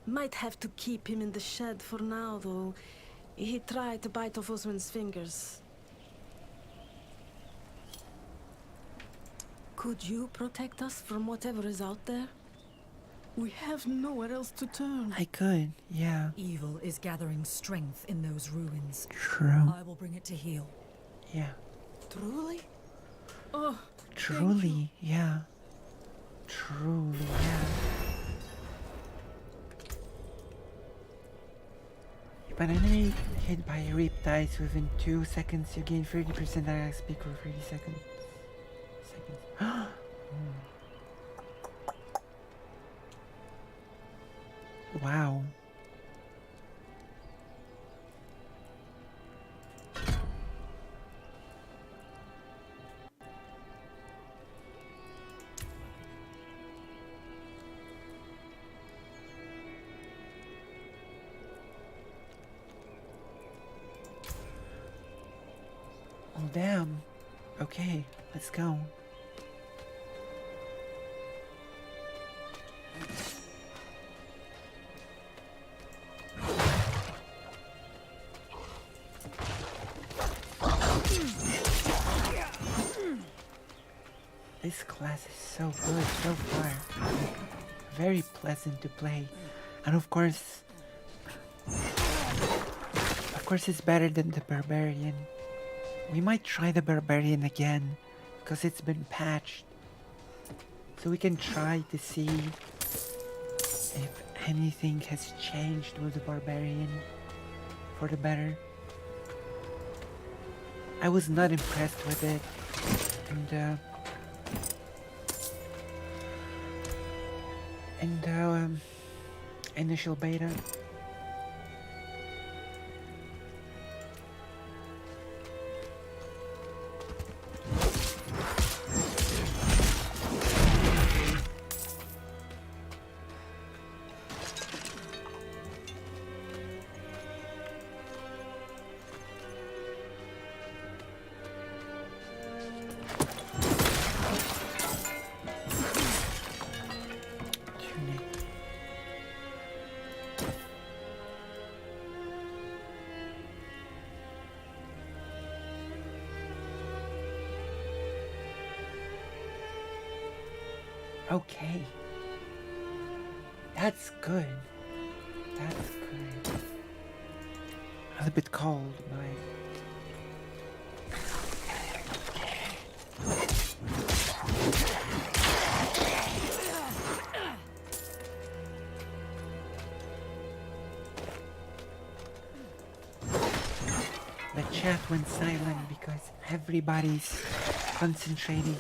Might have to keep him in the shed for now, though. He tried to bite off Osman's fingers. Could you protect us from whatever is out there? We have nowhere else to turn. I could, yeah. Evil is gathering strength in those ruins. True. I will bring it to heal. Yeah. Truly? Oh, Truly, yeah. Truly, yeah. If an enemy hit by a riptide within 2 seconds, you gain 30% XP for 30 seconds. Wow. Oh damn. Okay, let's go. This class is so good so far. Very pleasant to play. And of course it's better than the barbarian. We might try the barbarian again because it's been patched. So we can try to see if anything has changed with the barbarian for the better. I was not impressed with it in the initial beta. Tunic. Okay. That's good. That's good. A little bit cold, but the chat went silent because everybody's concentrating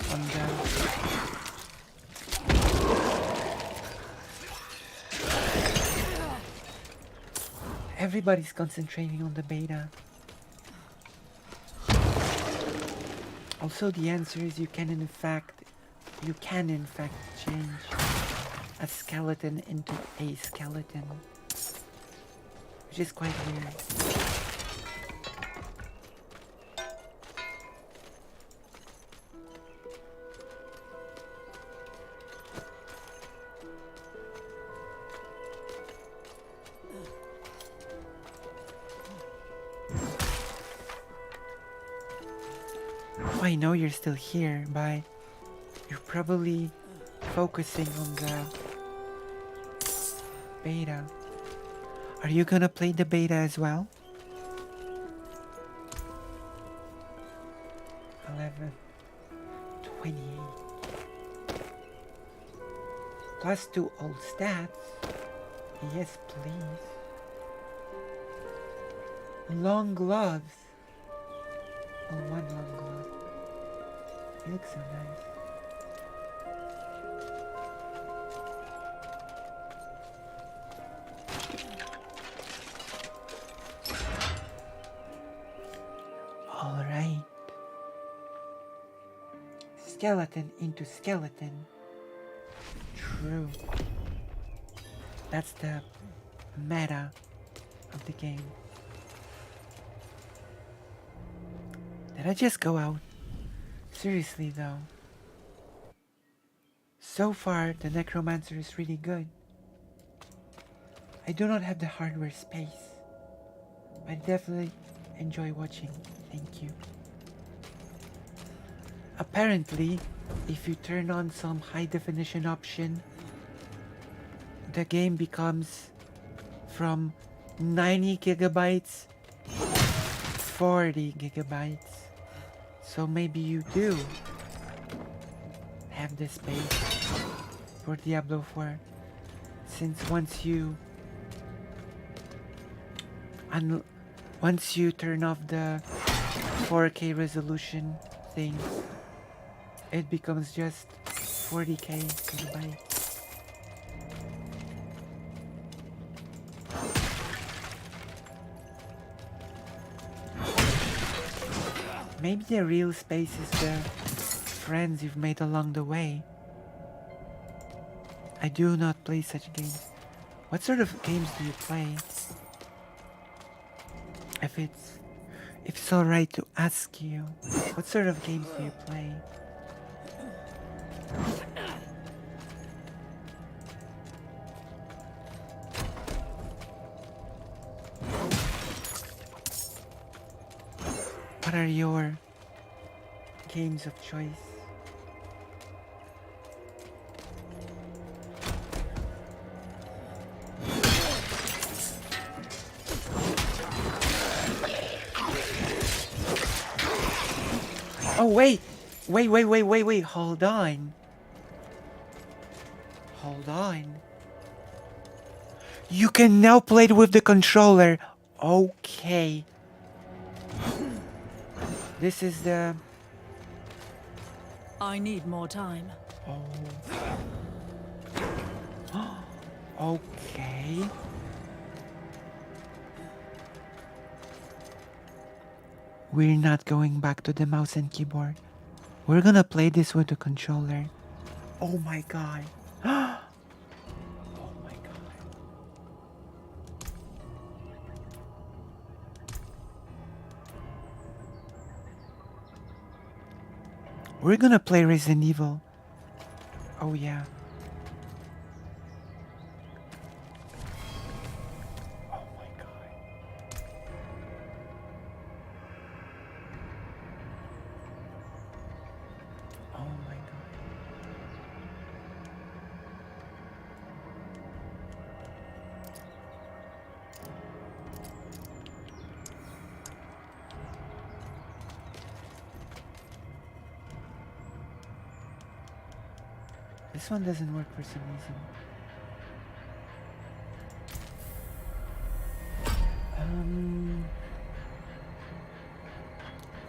on the beta. Also, the answer is you can in fact change a skeleton into a skeleton, which is quite weird. Oh, I know you're still here, but you're probably focusing on the beta. Are you gonna play the beta as well? 11, 28. Plus 2 old stats. Yes, please. Long gloves. Oh, one long glove. It looks so nice. Alright. Skeleton into skeleton. True. That's the meta of the game. Did I just go out? Seriously though. So far, the Necromancer is really good. I do not have the hardware space. I definitely enjoy watching. Thank you. Apparently, if you turn on some high definition option, the game becomes from 90 gigabytes 40 gigabytes. So maybe you do have the space for Diablo 4, since once you turn off the 4K resolution thing, it becomes just 40k gigabytes. Maybe the real space is the friends you've made along the way. I do not play such games. What sort of games do you play? If it's alright to ask you, what sort of games do you play? What are your games of choice? Oh wait, hold on. Hold on. You can now play it with the controller. Okay. This is the... I need more time. Oh. Okay. We're not going back to the mouse and keyboard. We're gonna play this with the controller. Oh my god. Oh my god. We're gonna play Resident Evil. Oh yeah. Oh my god. Oh my god. This one doesn't work for some reason.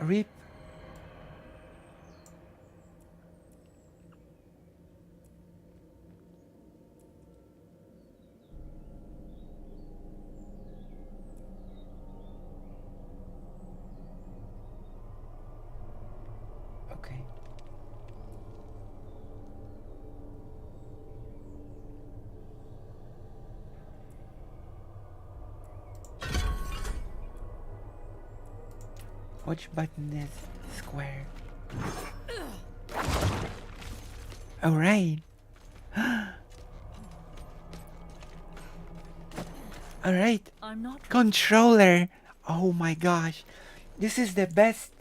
Rip. Okay. Which button is square? Alright. Alright. I'm not. Controller. Oh my gosh. This is the best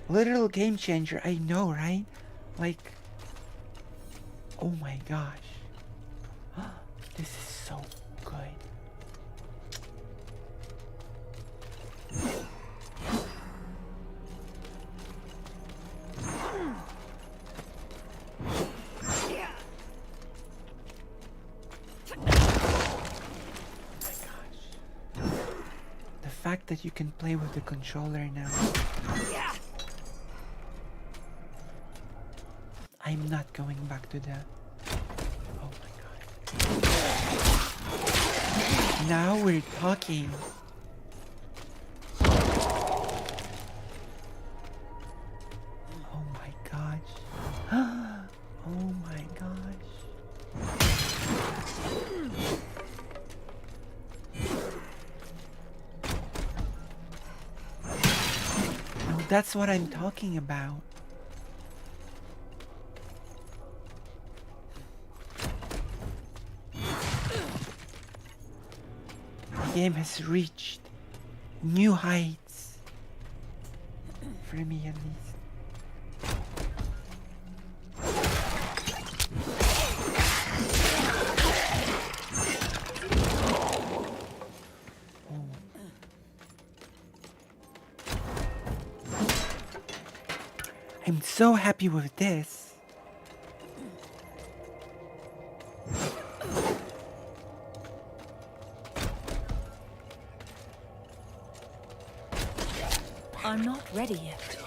literal game changer I know, right? Like, oh my gosh. This is so good. The fact that you can play with the controller now. I'm not going back to the... Oh my god. Now we're talking. Oh my gosh. Oh my gosh. No, that's what I'm talking about. The game has reached new heights. For me at least. I'm so happy with this. I'm not ready yet.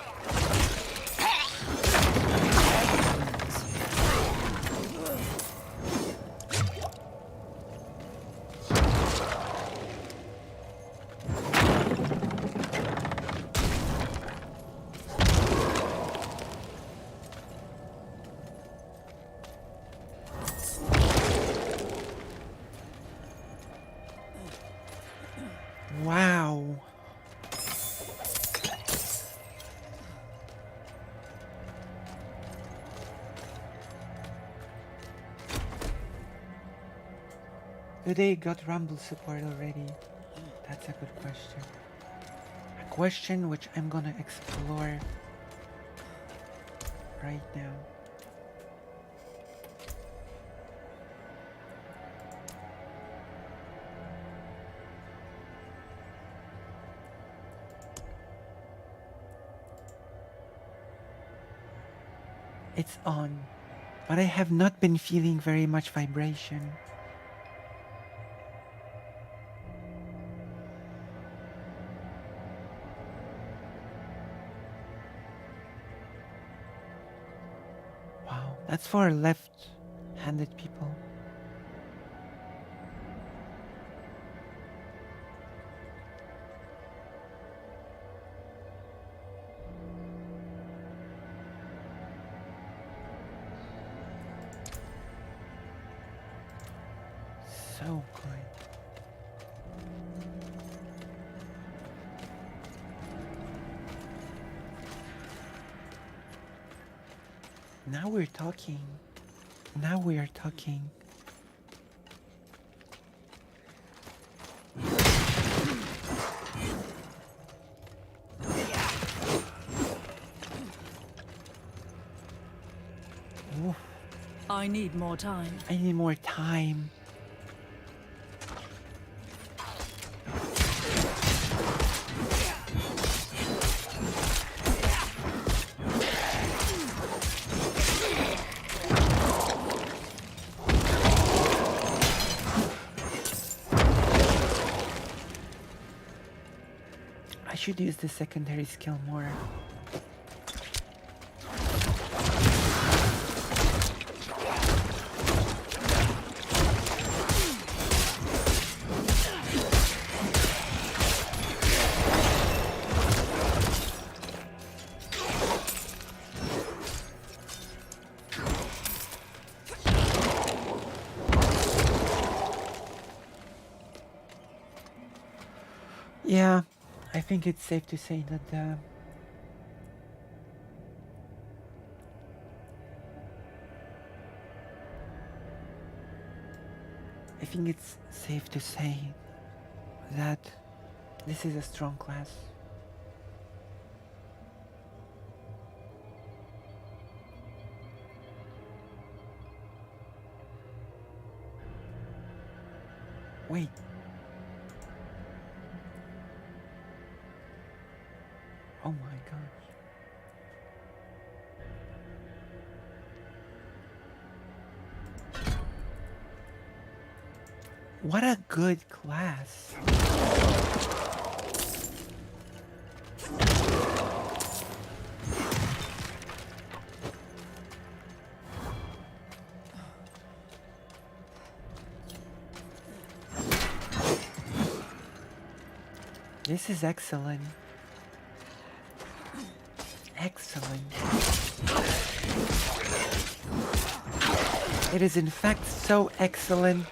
Wow. Do they got Rumble support already? That's a good question. A question which I'm gonna explore right now. It's on, but I have not been feeling very much vibration. That's for left-handed people. So good. Now we're talking. Now we are talking. Oof, I need more time. I need more time. I should use the secondary skill more. Yeah, I think it's safe to say that I think it's safe to say that this is a strong class. Wait. Oh my gosh. What a good class. This is excellent. Excellent. It is in fact so excellent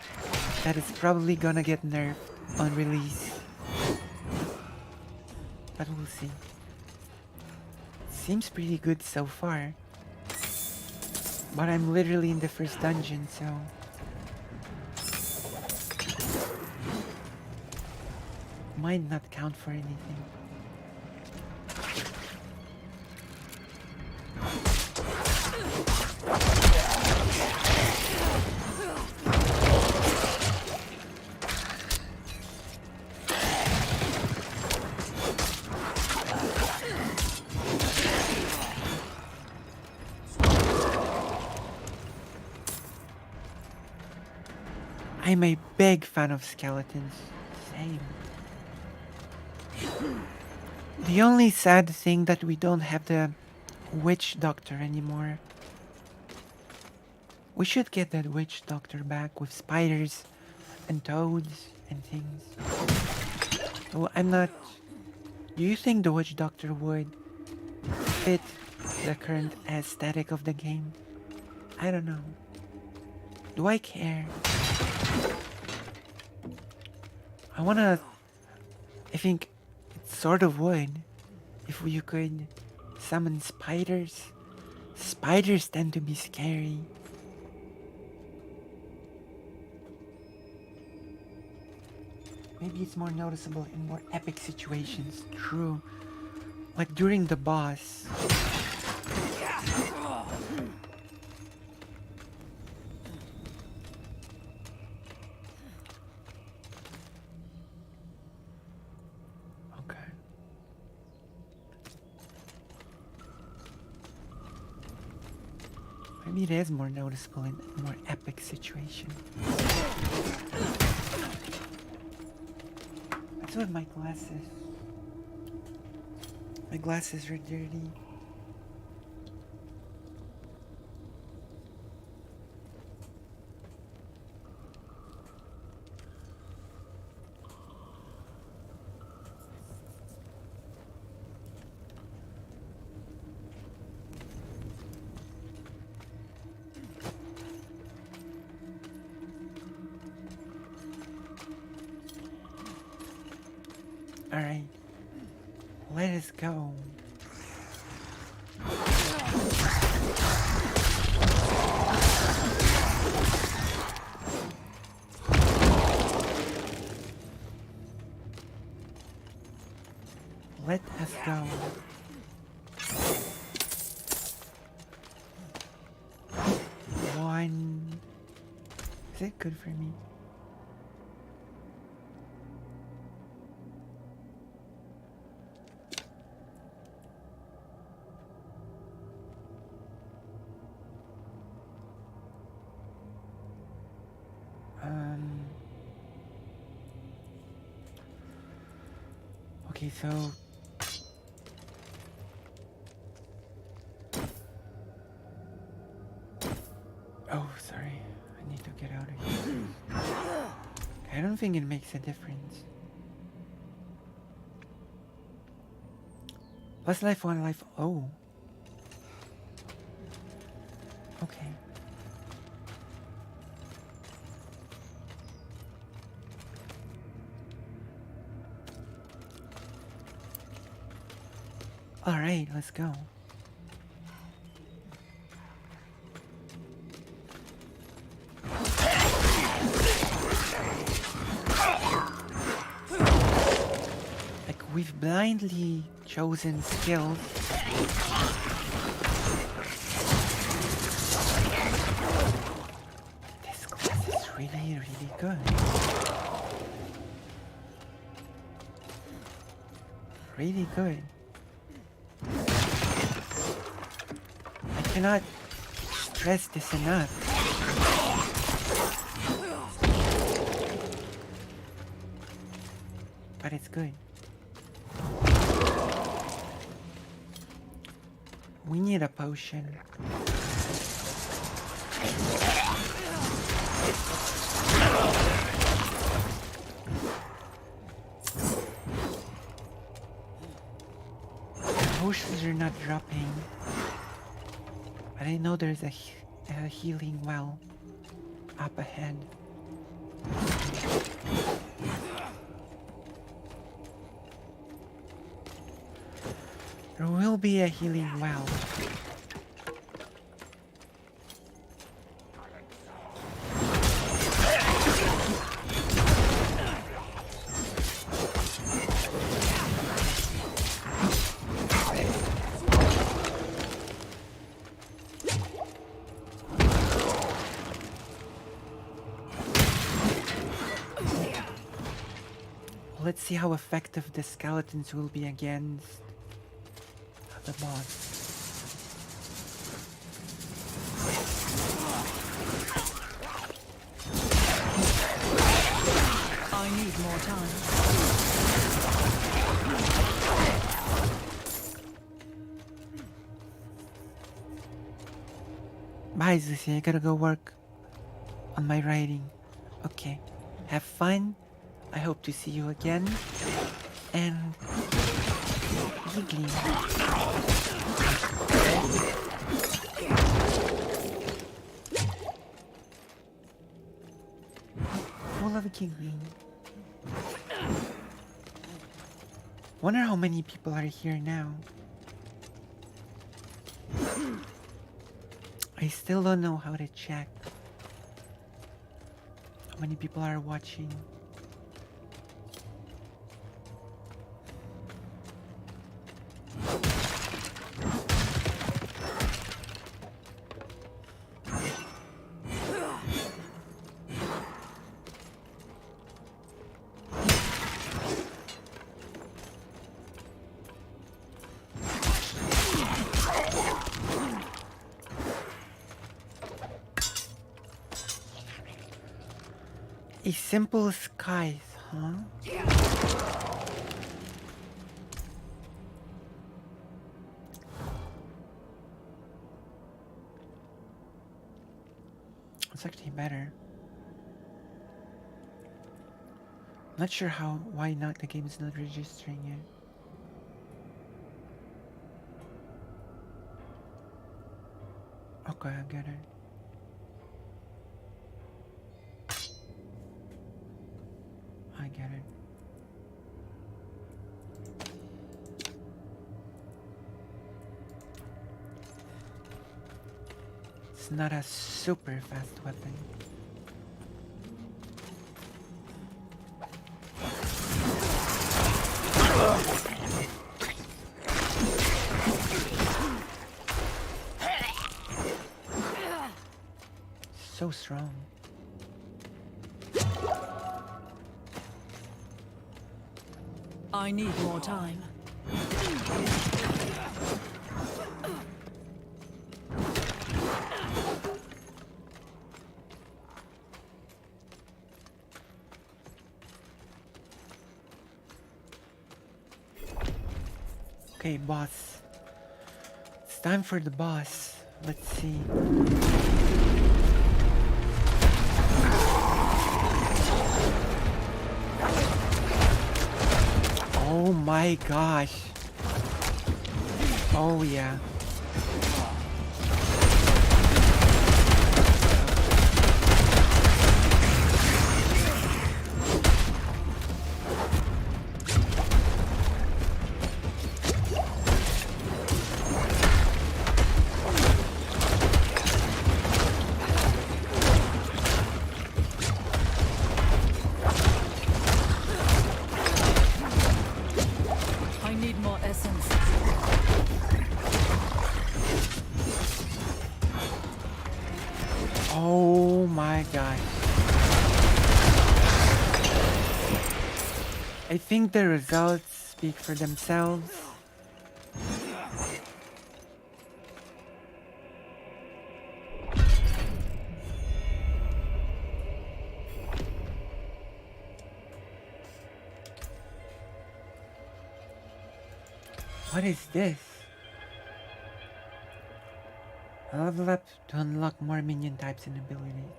that it's probably gonna get nerfed on release. But we'll see. Seems pretty good so far. But I'm literally in the first dungeon, so... might not count for anything. I'm a big fan of skeletons. Same. The only sad thing that we don't have the witch doctor anymore. We should get that witch doctor back with spiders and toads and things. Well, I'm not... Do you think the witch doctor would fit the current aesthetic of the game? I don't know. Do I care? I think it sort of would if you could summon spiders. Spiders tend to be scary. Maybe it's more noticeable in more epic situations. True. Like during the boss. Okay. Maybe it is more noticeable in more epic situations. What's with my glasses? My glasses are dirty. Alright, let us go. Let us go. One. Is it good for me? Okay, so oh, sorry. I need to get out of here. I don't think it makes a difference. Less life, one life. Oh. Okay. Alright, let's go. Like, we've blindly chosen skills. This class is really, really good. Really good. I cannot stress this enough. But it's good. We need a potion. Potions are not dropping. But I know there's a healing well up ahead. There will be a healing well. Let's see how effective the skeletons will be against the boss. I need more time. Bye, Zuzi. I gotta go work on my writing. Okay. Have fun. I hope to see you again. And giggling. Full of giggling. Wonder how many people are here now. I still don't know how to check how many people are watching. A simple skies, huh? It's actually better. Not sure why not the game is not registering it. Okay, I get it. I get it. it's not a super fast weapon. So strong. I need more time. Okay, boss. It's time for the boss. Let's see. Oh my gosh. Oh yeah. I need more essence. Oh my gosh. I think the results speak for themselves. What is this? Level up to unlock more minion types and abilities.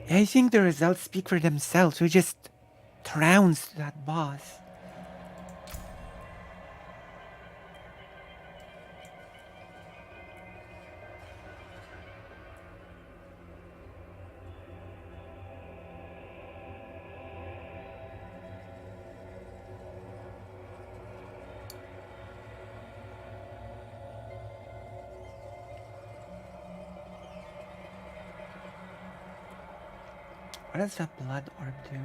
I think the results speak for themselves. We just trounced that boss. What does that blood orb do?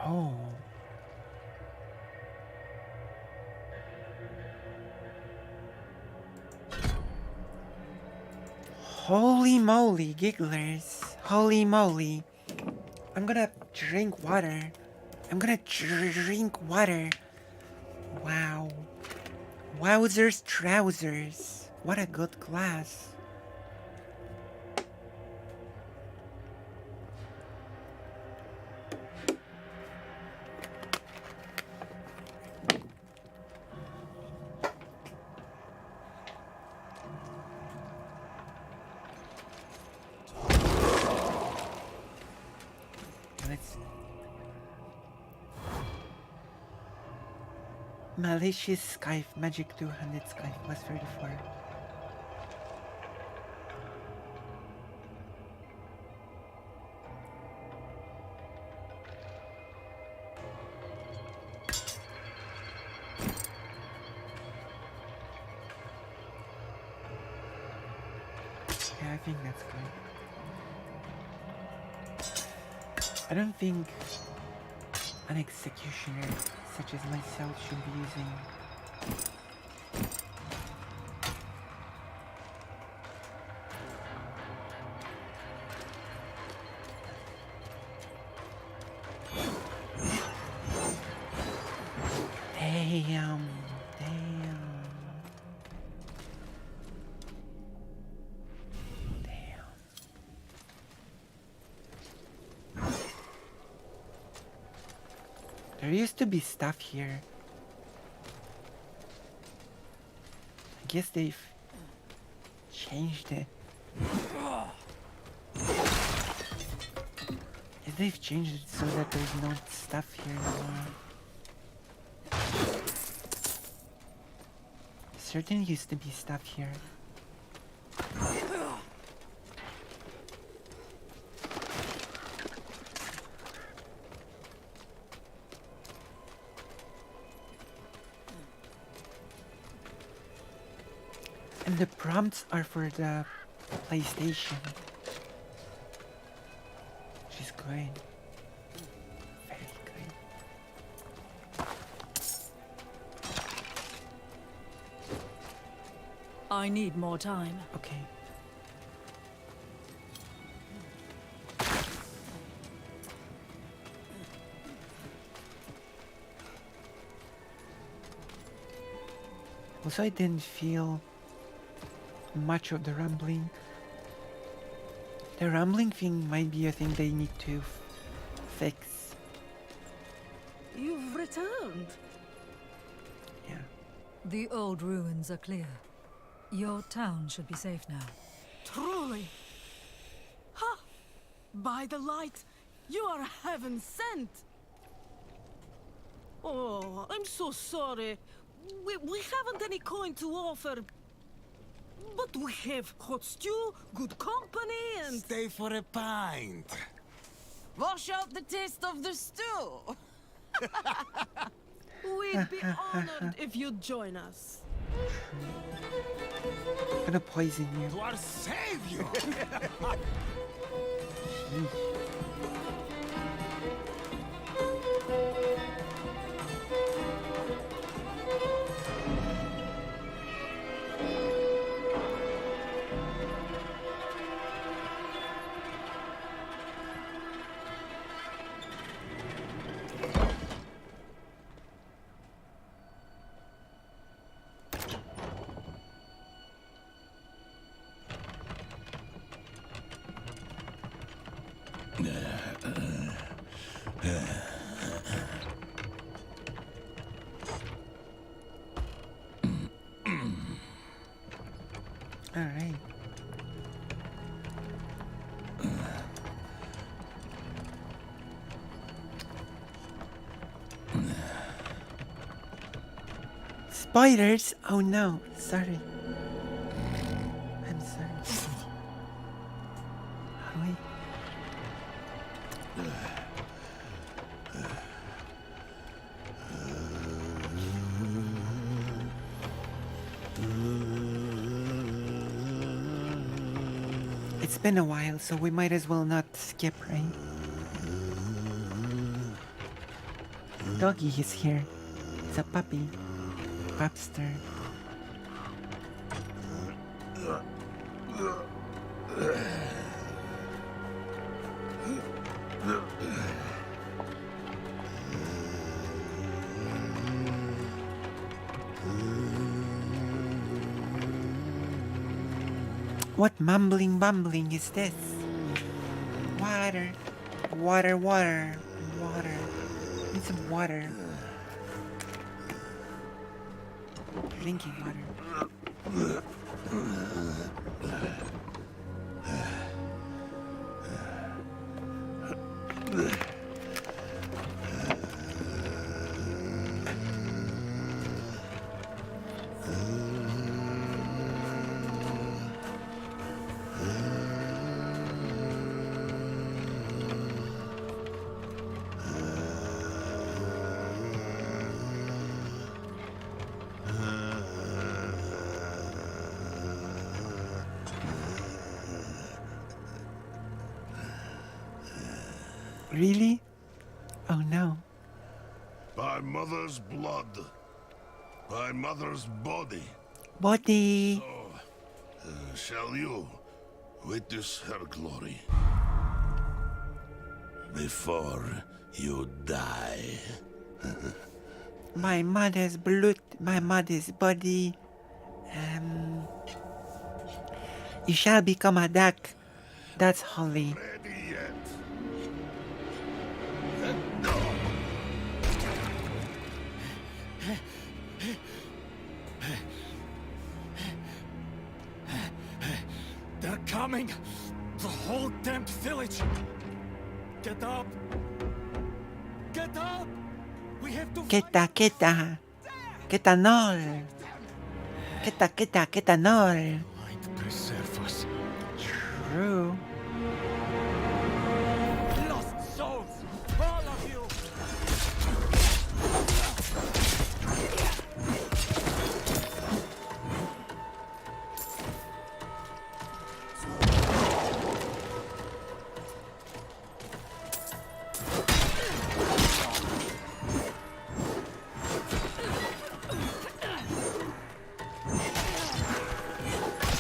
Oh. Holy moly, gigglers. Holy moly. I'm gonna drink water. I'm gonna drink water. Wow. Wowzers trousers. What a good class. Let's... Malicious Scythe, Magic 200 Scythe, plus 34. Yeah, I think that's good. I don't think an executioner such as myself should be using damn. There used to be stuff here. I guess they've changed it. Guess they've changed it so that there's no stuff here anymore. Certain used to be stuff here. And the prompts are for the PlayStation. Which is good. Very good. I need more time. Okay. Also, I didn't feel much of the rumbling. The rumbling thing might be a thing they need to fix. You've returned. Yeah. The old ruins are clear. Your town should be safe now. Truly. Ha! By the light, you are heaven sent. Oh, I'm so sorry. We haven't any coin to offer. But we have hot stew, good company, and... Stay for a pint. Wash out the taste of the stew. We'd be honored if you'd join us. I'm gonna poison you. To our savior! Alright. Spiders? Oh no, sorry. I'm sorry. How do I... It's been a while, so we might as well not skip, right? Doggy is here. It's a puppy. Popster. What mumbling bumbling is this? Water. Water, water, water. Need some water. Drinking water. Really? Oh no. By mother's blood, by mother's body, Body. shall you witness her glory before you die. My mother's blood, my mother's body. You shall become a duck. That's holy. Ready yet? coming! The whole damned village! Get up! Get up! We have to Queta. Ketanol. Ketanol. might preserve us. True. Lost souls! All of you!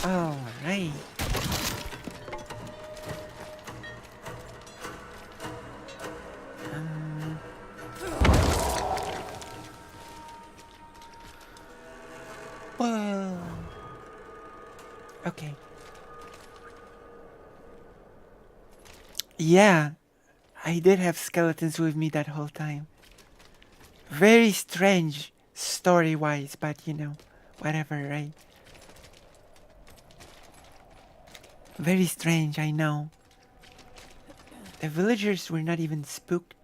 All right. Whoa. Okay. Yeah, I did have skeletons with me that whole time. Very strange story-wise, but you know, whatever, right? Very strange, I know. The villagers were not even spooked.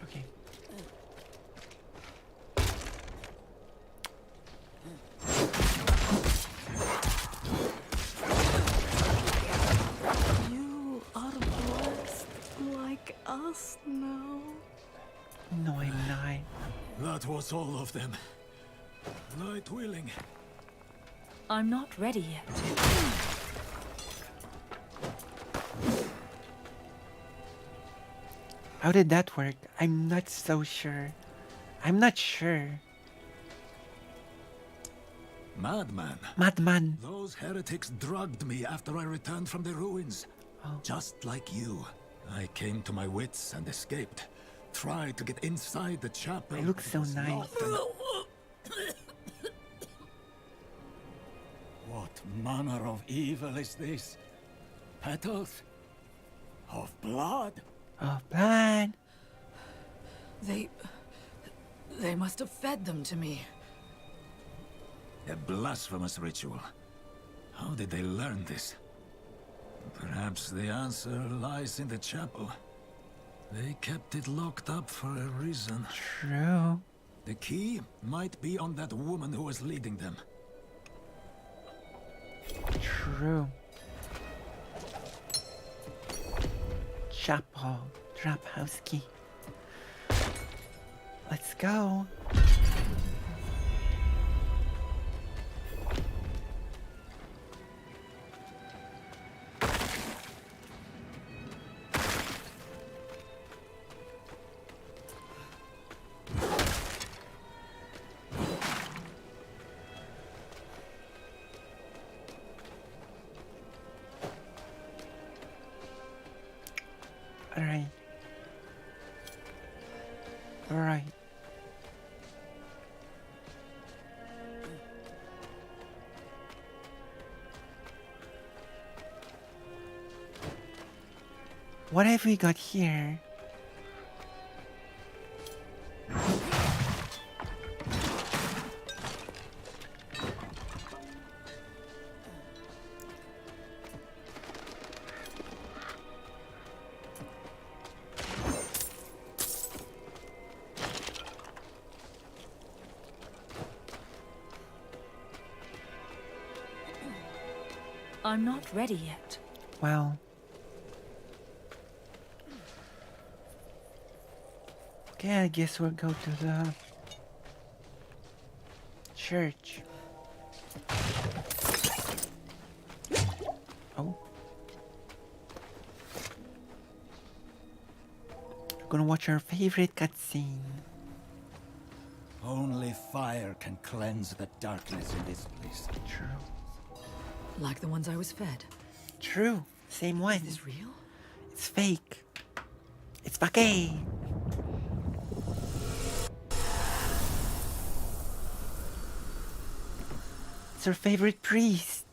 Okay. You are blessed like us now. No, I'm not. That was all of them. Light willing. I'm not ready yet. How did that work? I'm not so sure. I'm not sure. Madman. Madman. Those heretics drugged me after I returned from the ruins. Oh. Just like you. I came to my wits and escaped. Tried to get inside the chapel. I look so It was nice. locked and- What manner of evil is this? Petals? Of blood? Oh, blood. They must have fed them to me. A blasphemous ritual. How did they learn this? Perhaps the answer lies in the chapel. They kept it locked up for a reason. True. The key might be on that woman who was leading them. True. Chapel. Trap house key. Let's go. Alright. Alright. What have we got here? I'm not ready yet. Well. Okay, I guess we'll go to the church. Oh. We're gonna watch our favorite cutscene. Only fire can cleanse the darkness in this place. True. Like the ones I was fed. True. Same one. Is this real? It's fake. It's fake. It's our favorite priest.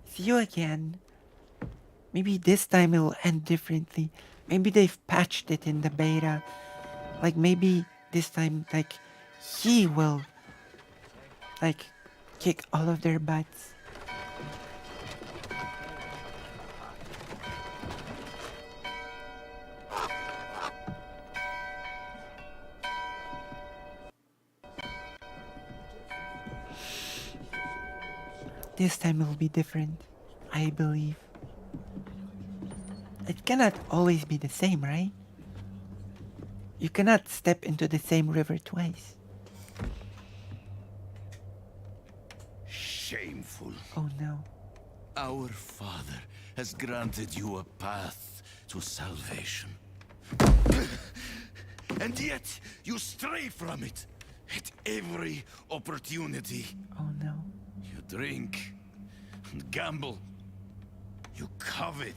It's you again. Maybe this time it'll end differently. Maybe they've patched it in the beta. Like maybe this time, like, he will, like, kick all of their butts. This time it'll be different, I believe. It cannot always be the same, right? You cannot step into the same river twice. Shameful. Oh no. Our Father has granted you a path to salvation. And yet, you stray from it at every opportunity. Oh no. You drink and gamble. You covet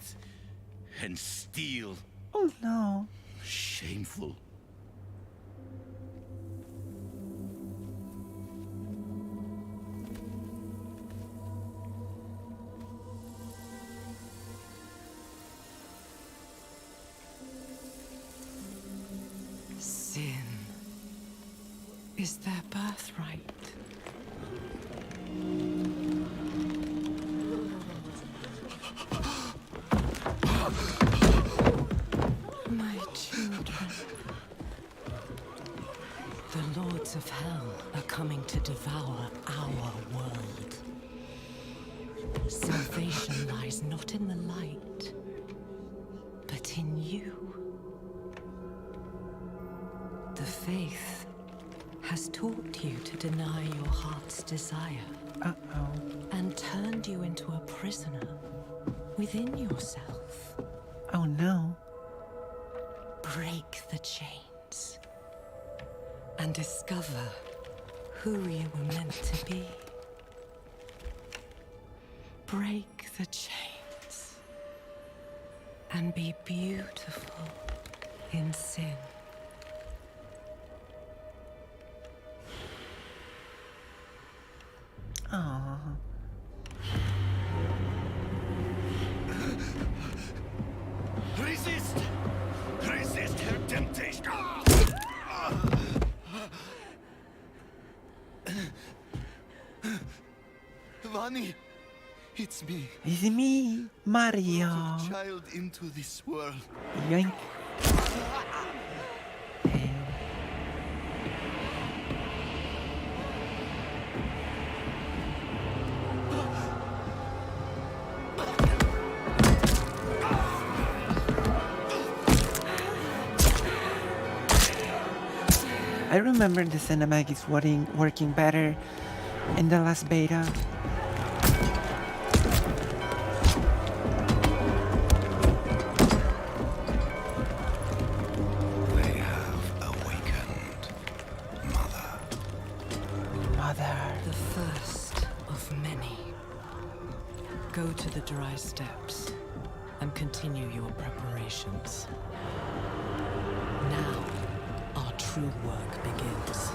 and steal. Oh no. Shameful. Sin is their birthright. My children. The lords of hell are coming to devour our world. Salvation lies not in the light, but in you. The faith has taught you to deny your heart's desire Uh-oh. and turned you into a prisoner within yourself. Oh no. Break the chains and discover who you were meant to be. Break the chains and be beautiful in sin. Aww. Resist! Resist her temptation! Vani, it's me. It's me, Mario. Child into this world. Yoink. I remember the cinematic is working better in the last beta. They have awakened, Mother. Mother. The first of many. Go to the dry steps and continue your preparations. Now, our true work begins.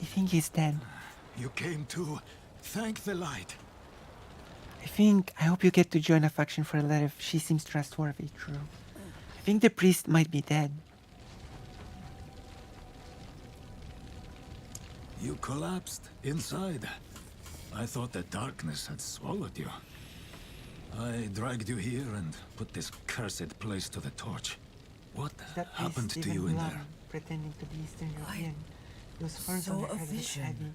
I think he's dead. You came to thank the light. I hope you get to join a faction for a letter if she seems trustworthy, true. I think the priest might be dead. You collapsed inside. I thought the darkness had swallowed you. I dragged you here and put this cursed place to the torch. What That happened priest to you in Blum, there? pretending to be Eastern European. He was formed saw on the a head of vision. Abby.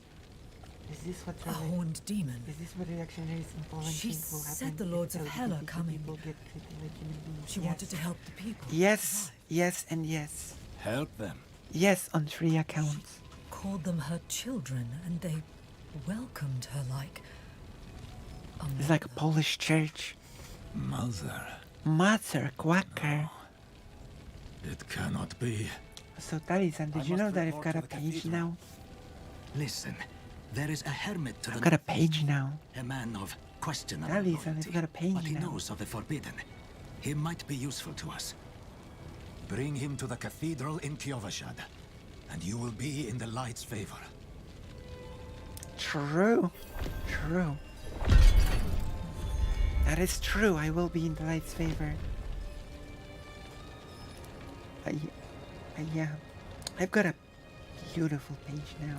Is this what A horned demon. Is this what reactionaries in Poland She think will happen? said the if Lords of Hell are LGBTQ coming. people get treated like human beings? She wanted to help the people. Yes, yes, and yes. Help them. Yes, on 3 accounts. Called them her children, and they welcomed her like a It's like a mother. Polish church. Mother, Mother Quacker. it cannot be. So, Talizan, did you know that I've got a page now? Listen, there is a hermit to I've the got a page now. a man of questionable Talizan, loyalty, I've got a page but he now. knows of the forbidden. He might be useful to us. Bring him to the cathedral in Kyovashad, and you will be in the light's favor. True. True. That is true. I will be in the light's favor. Yeah. I've got a beautiful page now.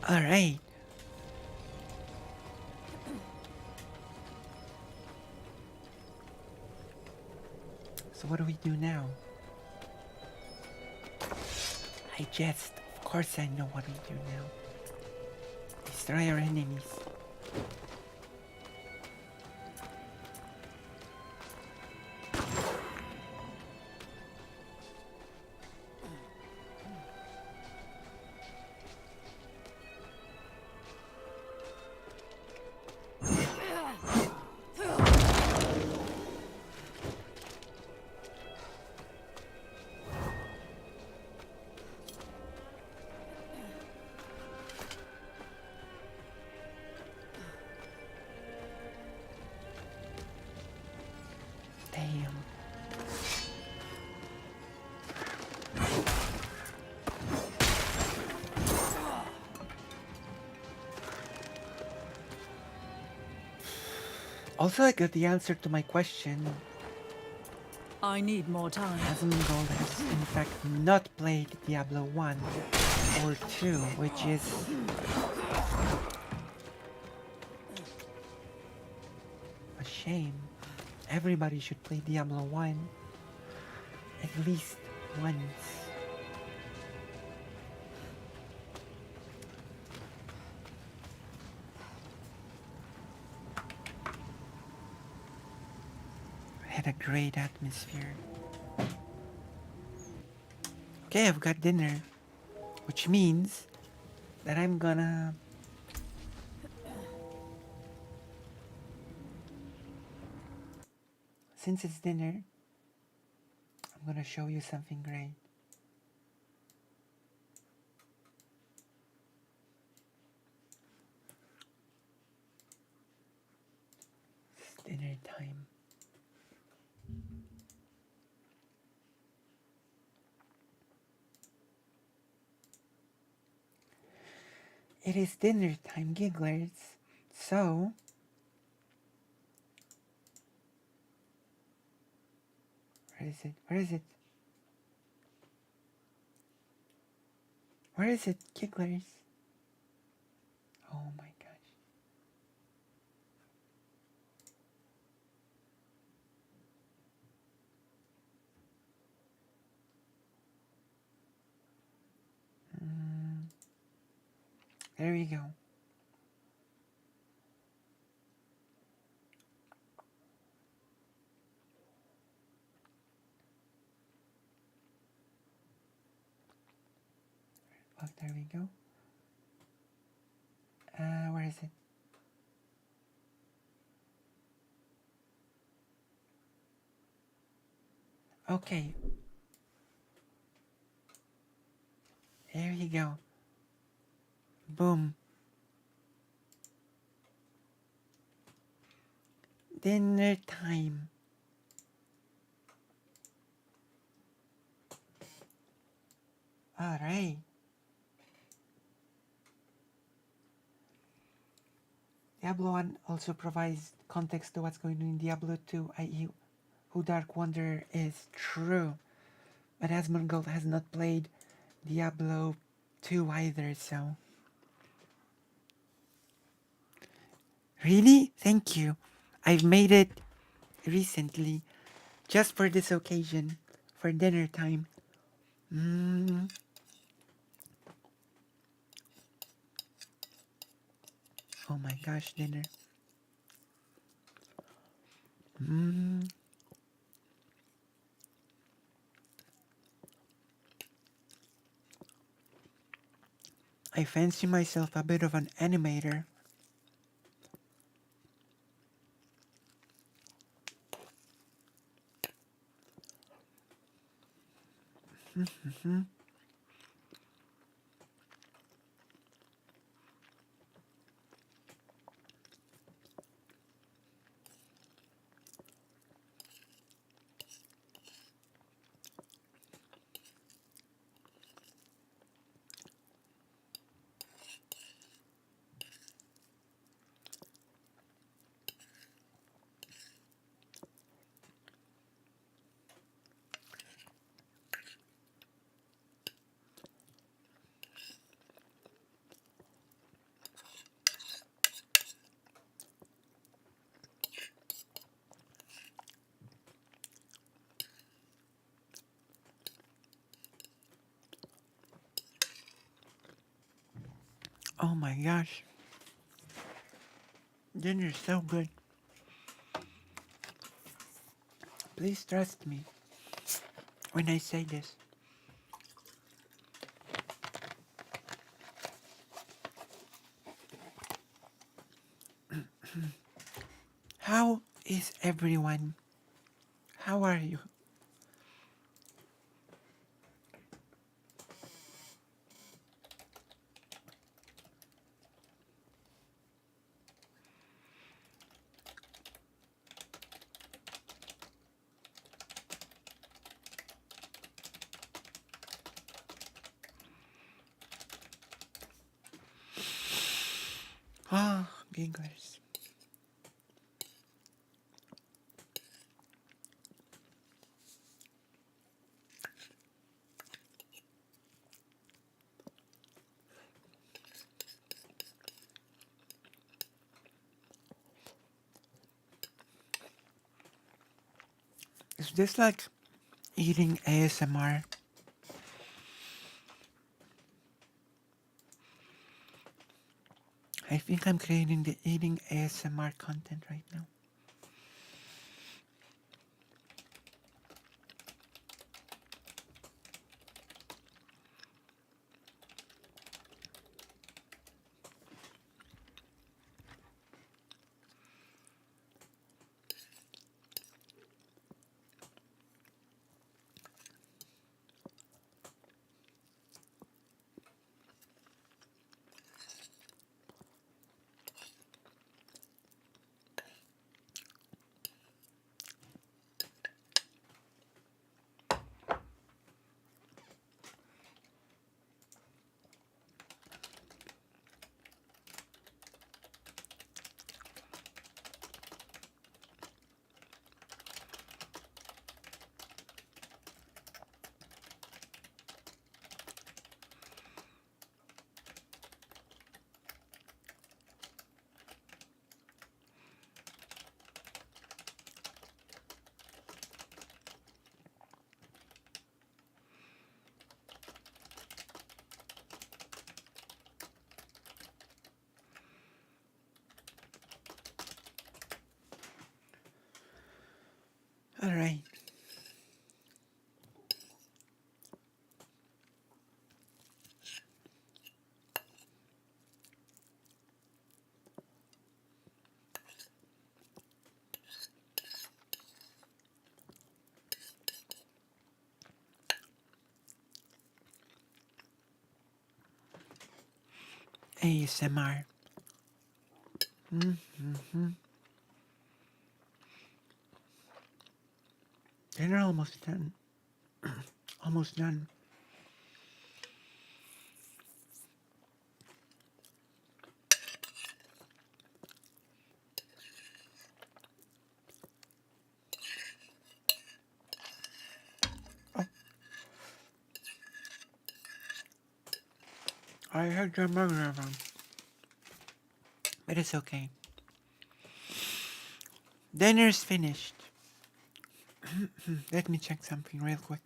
All right. So what do we do now? Of course I know what we do now. Destroy our enemies. Damn. Also, I got the answer to my question. I need more time. Asmongold has in fact not played Diablo 1 or 2, which is a shame. Everybody should play Diablo 1 at least once. Had a great atmosphere. Okay, I've got dinner, which means that I'm gonna since it's dinner, I'm gonna show you something great. It's dinner time. It is dinner time, gigglers. So, where is it? Where is it? Where is it, gigglers? Oh my gosh. There we go. Oh, there we go. Where is it? Okay. There you go. Boom. Dinner time. Alright. Diablo 1 also provides context to what's going on in Diablo 2, i.e. who Dark Wanderer is. True. But Asmongold has not played Diablo 2 either, so... Really? Thank you. I've made it recently, just for this occasion, for dinner time. Oh my gosh, dinner. I fancy myself a bit of an animator. Oh my gosh. Dinner's so good. Please trust me when I say this. How is everyone? How are you? Ah, gigglers. Is this like eating ASMR? I think I'm creating the eating ASMR content right now. Alright. ASMR. Dinner almost done. Almost done. I had the burger wrong. But it's okay. Dinner's finished. Let me check something real quick.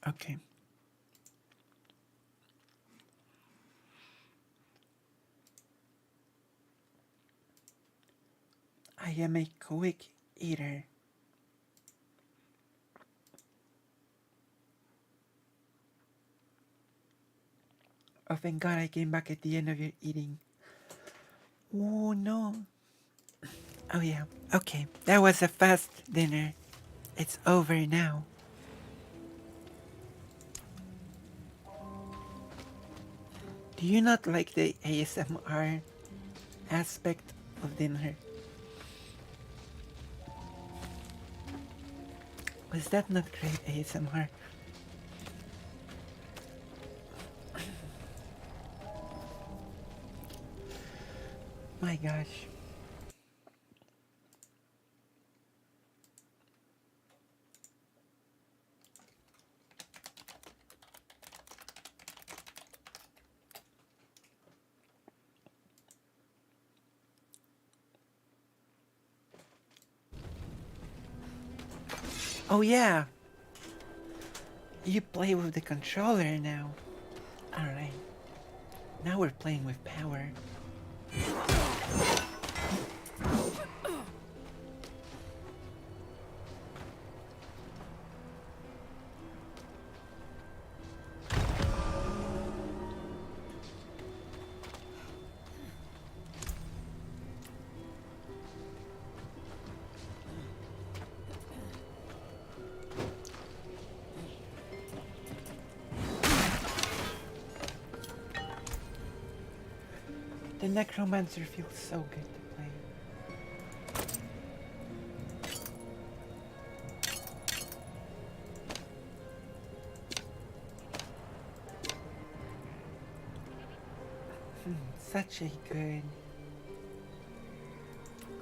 Okay. I am a quick eater. Oh, thank God I came back at the end of your eating. Oh, no. Oh, yeah. Okay, that was a fast dinner. It's over now. Do you not like the ASMR aspect of dinner? Was that not great ASMR? My gosh. Oh yeah, you play with the controller now. Alright, now we're playing with power. The Necromancer feels so good to play. Such a good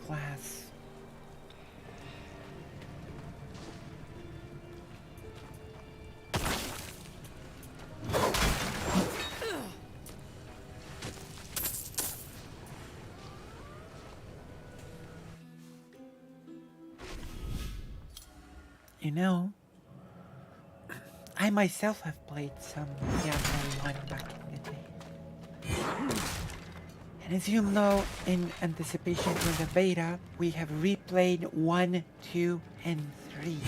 class. You know, I myself have played some Diablo 1 back in the day. And as you know, in anticipation for the beta, we have replayed 1, 2, and 3.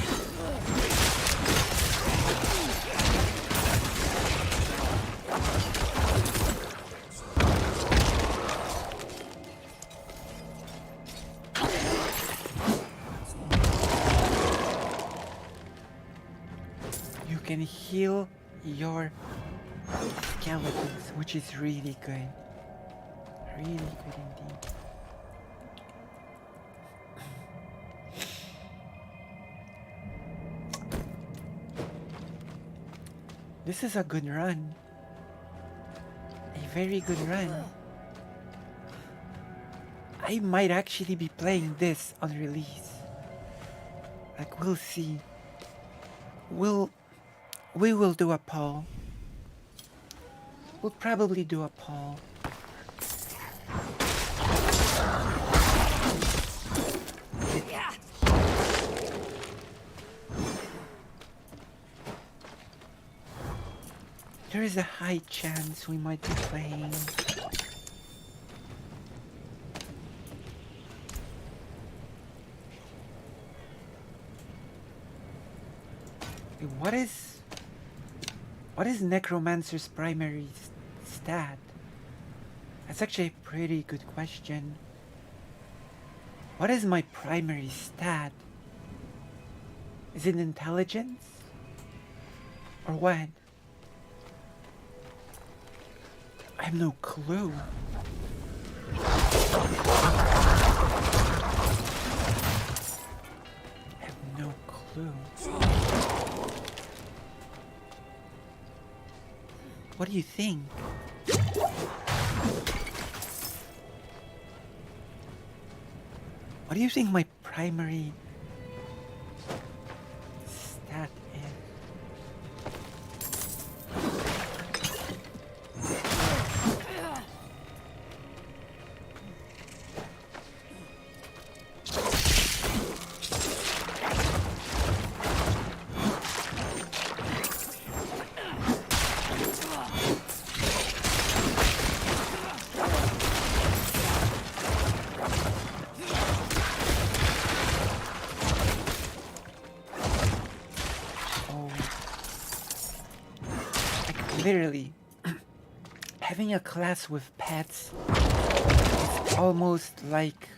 You can heal your skeletons, which is really good. Really good indeed. This is a good run. A very good run. I might actually be playing this on release. Like, we'll see. We will do a poll. We'll probably do a poll. There is a high chance we might be playing. What is Necromancer's primary stat? That's actually a pretty good question. What is my primary stat? Is it intelligence? Or what? I have no clue. I have no clue. What do you think? What do you think my primary stat is? literally, having a class with pets is almost like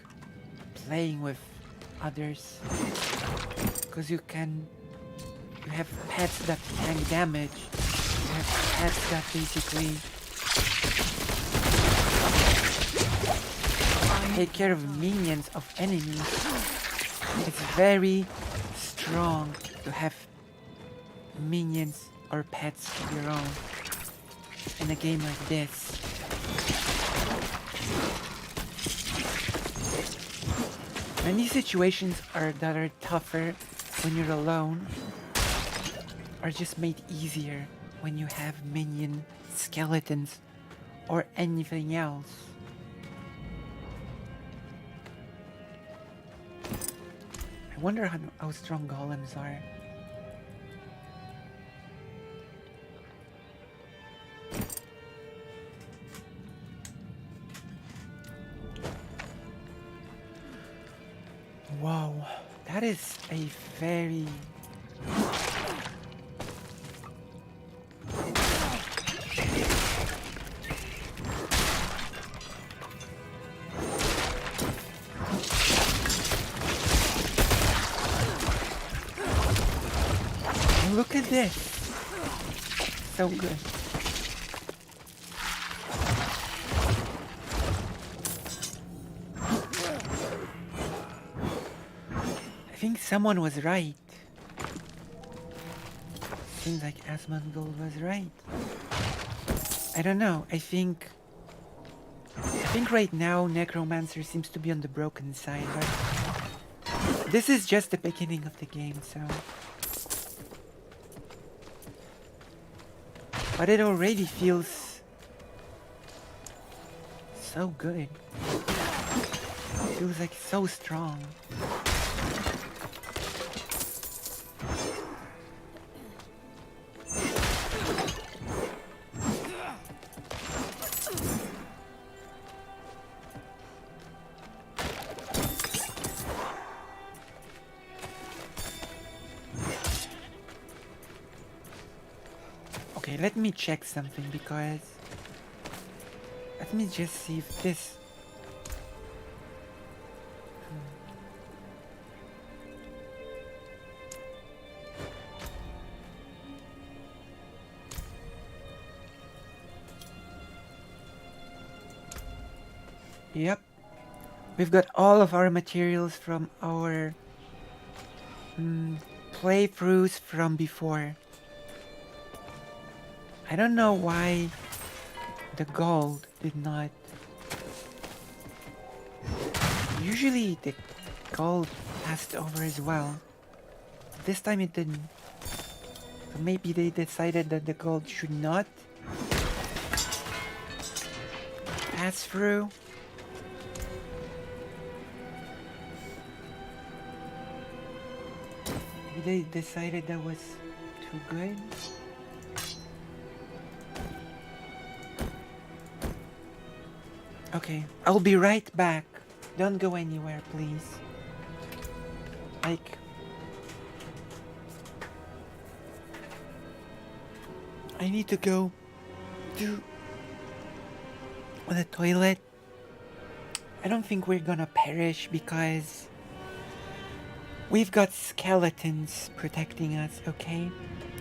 playing with others. Because you have pets that tank damage. You have pets that basically take care of minions of enemies. It's very strong to have minions or pets of your own in a game like this. Many situations that are tougher when you're alone are just made easier when you have minion skeletons or anything else. I wonder how strong golems are. Wow, that is a very... Look at this. So good. I think someone was right. Seems like Asmongold was right. I don't know. I think right now Necromancer seems to be on the broken side, but this is just the beginning of the game, so... But it already feels so good. Feels like so strong. Okay, let me check something because... Let me just see if this... Yep. We've got all of our materials from our playthroughs from before. I don't know why the gold did not... Usually the gold passed over as well. This time it didn't. So maybe they decided that the gold should not pass through. Maybe they decided that was too good. Okay, I'll be right back. Don't go anywhere, please. Like... I need to go to the toilet. I don't think we're gonna perish because we've got skeletons protecting us, okay?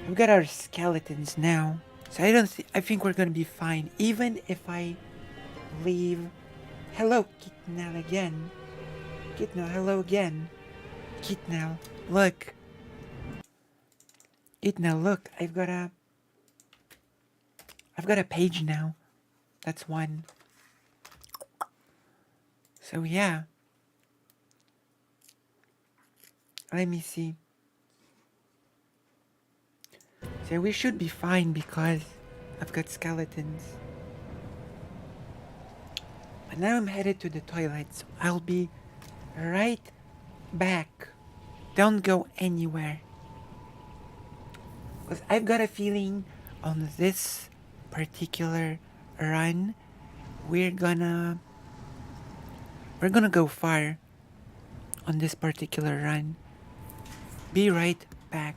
We've got our skeletons now. So I think we're gonna be fine. Even if I leave... Hello, Kitnell again. Kitnell, hello again. Kitnell, look. Kitnell, look. I've got a page now. That's one. So yeah. Let me see. So we should be fine because I've got skeletons. But now I'm headed to the toilet, so I'll be right back. Don't go anywhere. Because I've got a feeling on this particular run, we're gonna go far on this particular run. Be right back.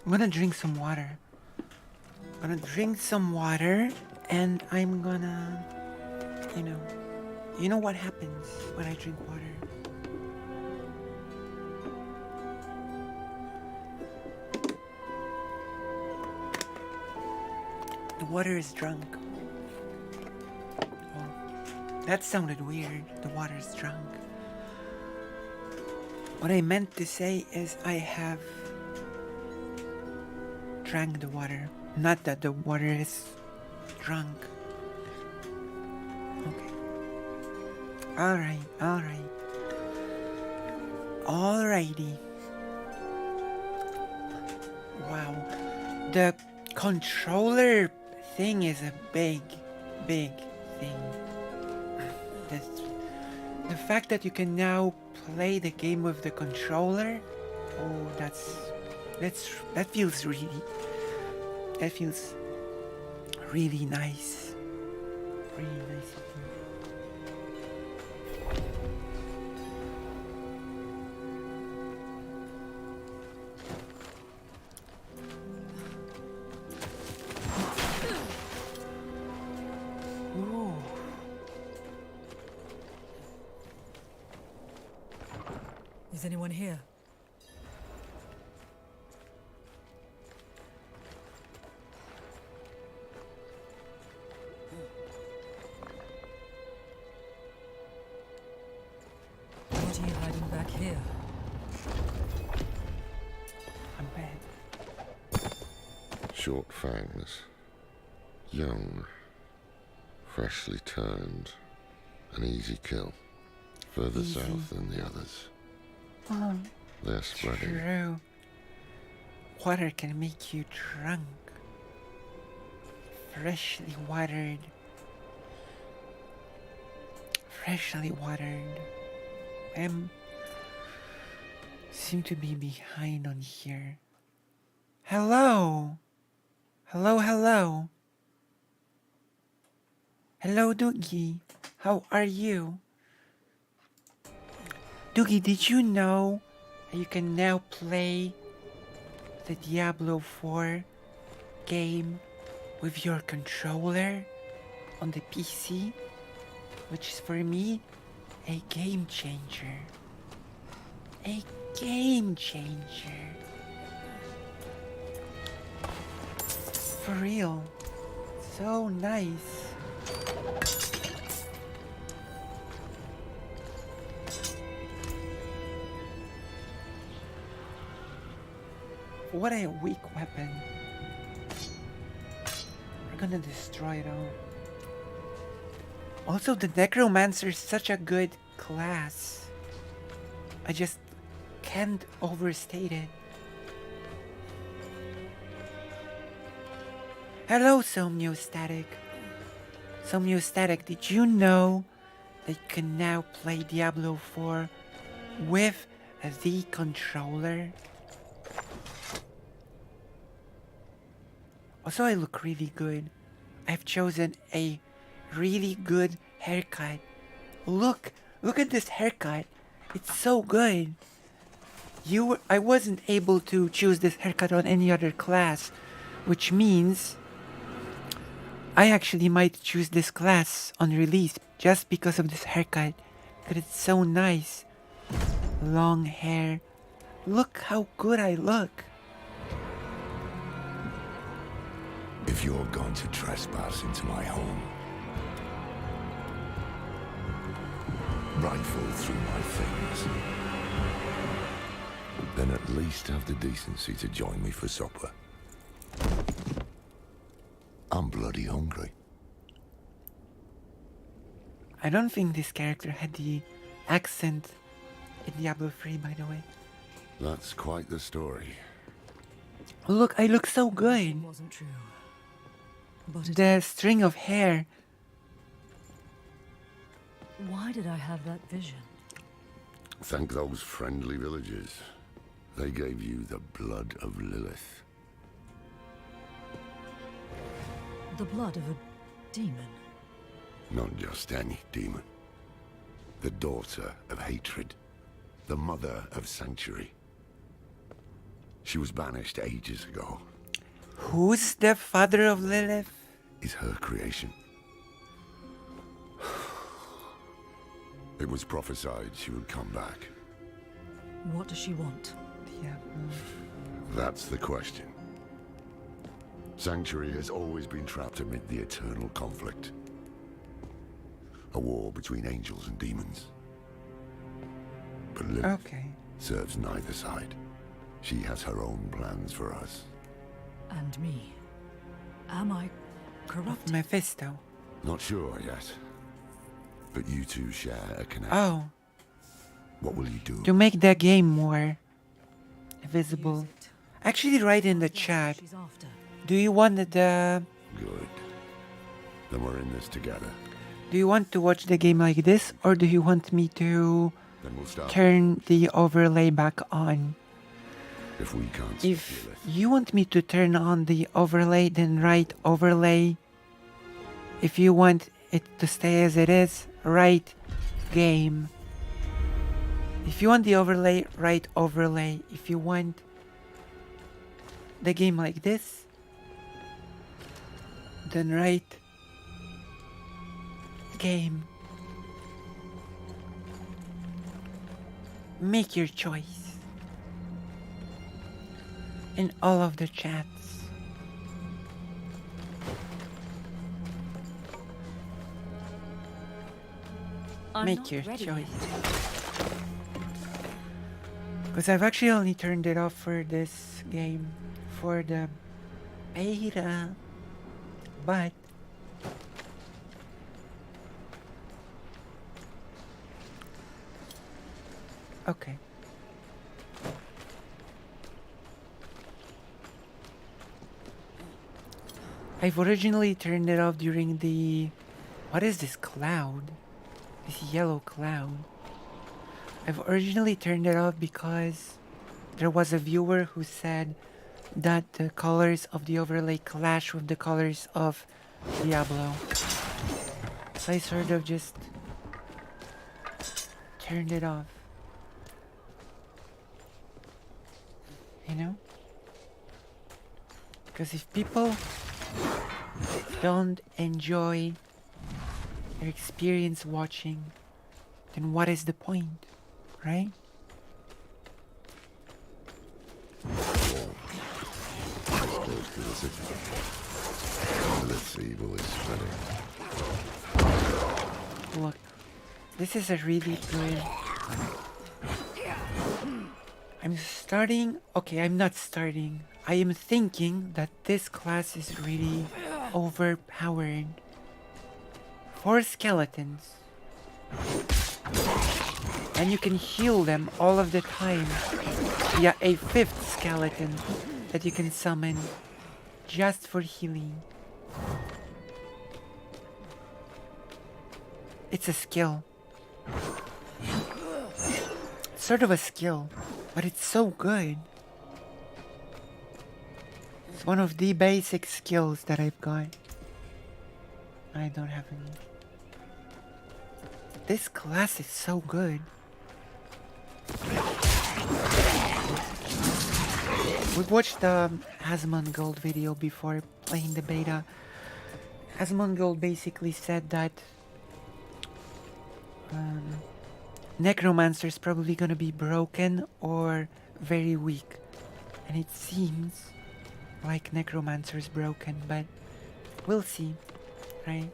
I'm gonna drink some water. And I'm gonna, you know what happens when I drink water. The water is drunk. Oh, that sounded weird. The water is drunk. What I meant to say is I have drank the water. Not that the water is drunk. Okay. Alright. Alrighty. Wow. The controller thing is a big thing. The fact that you can now play the game with the controller, oh, that feels really nice. Really nice. Ooh. Is anyone here? What are you hiding back here? I'm bad. Short fangs, young, freshly turned, an easy kill, further Easy. south than the others. Oh, They're spreading. true. Water can make you drunk. Freshly watered. Seem to be behind on here. Hello, Hello, Doogie. How are you? Doogie, did you know that you can now play the Diablo 4 game with your controller on the PC? Which is for me a game changer. A game changer. For real. So nice. What a weak weapon. We're gonna destroy it all. Also, the Necromancer is such a good class. I just can't overstate it. Hello, Somniostatic. Somniostatic, did you know that you can now play Diablo 4 with the controller? Also, I look really good. I've chosen a really good haircut. Look at this haircut. It's so good. I wasn't able to choose this haircut on any other class, which means I actually might choose this class on release just because of this haircut. Because it's so nice. Long hair. Look how good I look. If you're going to trespass into my home, rifle through my things, then at least have the decency to join me for supper. I'm bloody hungry. I don't think this character had the accent in Diablo 3, by the way. That's quite the story. Oh, look, I look so good. It wasn't true. But The string of hair. why did I have that vision? Thank those friendly villagers. They gave you the blood of Lilith. The blood of a demon. Not just any demon. The daughter of hatred. The mother of sanctuary. She was banished ages ago. Who's the father of Lilith? Is her creation. It was prophesied she would come back. What does she want? Diablo. That's the question. Sanctuary has always been trapped amid the eternal conflict. A war between angels and demons. But Lilith serves neither side. She has her own plans for us. And me. Am I corrupt? Mephisto. Not sure yet. But you two share a connection. Oh. What will you do? To make the game more visible. Actually, write in the chat. Do you want the... Good. Then we're in this together. Do you want to watch the game like this? Or do you want me to turn the overlay back on? If we can't If you want me to turn on the overlay, then write overlay. If you want it to stay as it is, write game. If you want the overlay, write overlay. If you want the game like this, then write game. Make your choice. In all of the chats. Make your choice. Because I've actually only turned it off for this game, for the beta, but okay. I've originally turned it off during the... What is this cloud? This yellow cloud. I've originally turned it off because there was a viewer who said that the colors of the overlay clash with the colors of Diablo. So I sort of just turned it off. You know? Because if people don't enjoy their experience watching, then what is the point, right? Look, this is a really good... I'm not starting. I am thinking that this class is really overpowered. 4 skeletons. And you can heal them all of the time. Yeah, a 5th skeleton that you can summon just for healing. It's a skill. It's sort of a skill, but it's so good. It's one of the basic skills that I've got. I don't have any. This class is so good. We've watched the Asmongold video before playing the beta. Asmongold basically said that Necromancer is probably gonna be broken or very weak. And it seems like Necromancer is broken, but we'll see, right?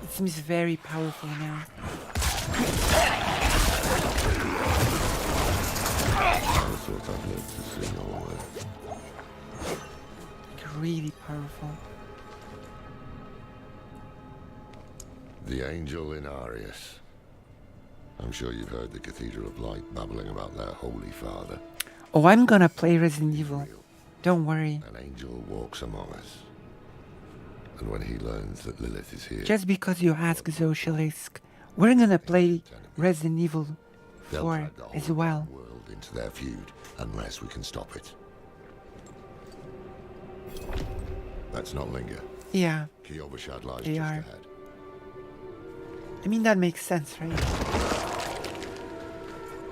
It seems very powerful now. Like really powerful. The angel in Arius. I'm sure you've heard the Cathedral of Light babbling about their Holy Father. Oh, I'm gonna play Resident Evil. Don't worry. An angel walks among us. And when he learns that Lilith is here... Just because you ask Zoshilisk, we're gonna play Resident Evil 4 as well. ...world into their feud, unless we can stop it. Let's not linger. Yeah. Kiyovershad lies They just are. ahead. I mean, that makes sense, right?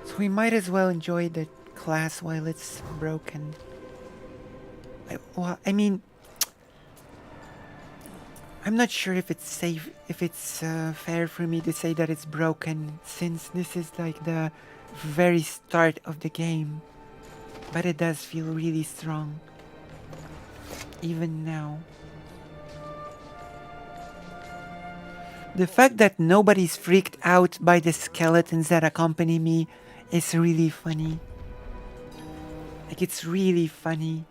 So we might as well enjoy the class while it's broken. I mean, I'm not sure if it's safe, if it's fair for me to say that it's broken, since this is like the very start of the game. But it does feel really strong, even now. The fact that nobody's freaked out by the skeletons that accompany me is really funny. Like, it's really funny.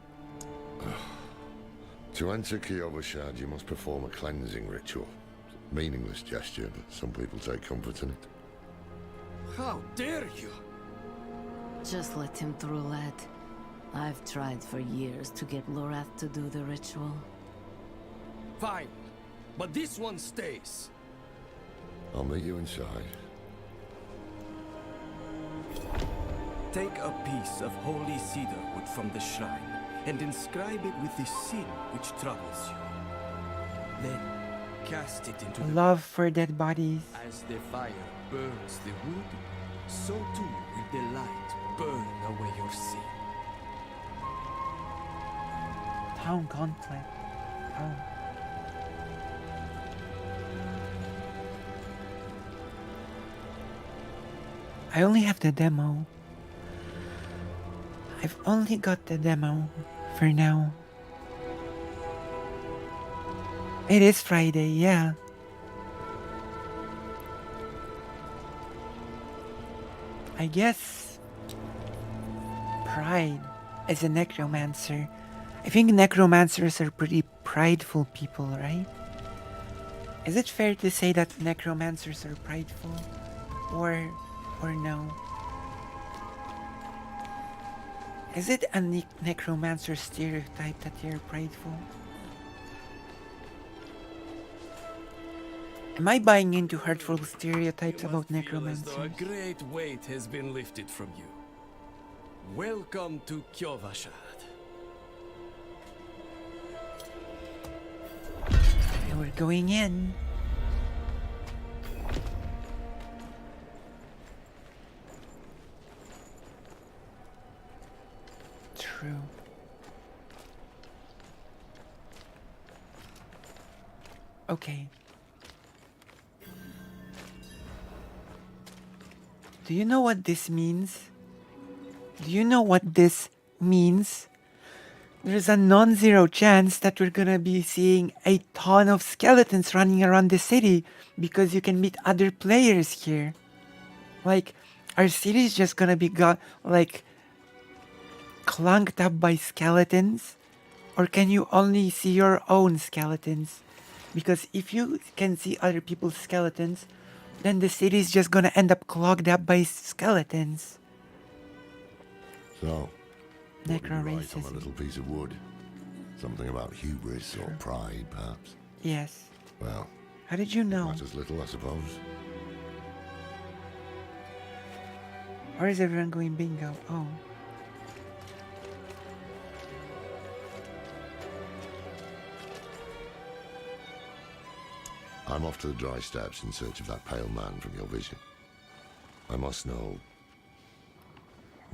To enter Kiyoba-shad, you must perform a cleansing ritual. Meaningless gesture, but some people take comfort in it. How dare you! Just let him through, lad. I've tried for years to get Lorath to do the ritual. Fine, but this one stays. I'll meet you inside. Take a piece of holy cedar wood from the shrine and inscribe it with the sin which troubles you. Then cast it into the love for dead bodies. As the fire burns the wood, so too will the light burn away your sin. Town conflict. Oh. I only have the demo. I've only got the demo for now. It is Friday, yeah. I guess pride as a necromancer. I think necromancers are pretty prideful people, right? Is it fair to say that necromancers are prideful? Or no? Is it a necromancer stereotype that they're prideful? Am I buying into hurtful stereotypes about necromancers? A great weight has been lifted from you. Welcome to Kiyoba-shad. We're going in. True. Okay. Do you know what this means? Do you know what this means? There's a non-zero chance that we're gonna be seeing a ton of skeletons running around the city because you can meet other players here. Like, our city is just gonna be clunked up by skeletons? Or can you only see your own skeletons? Because if you can see other people's skeletons, then the city is just gonna end up clogged up by skeletons. So, necro-racism. on a little piece of wood. Something about hubris or pride, perhaps. Yes. Well, how did you know? Matters little, I suppose. Or is everyone going bingo? Oh. I'm off to the dry steps in search of that pale man from your vision. I must know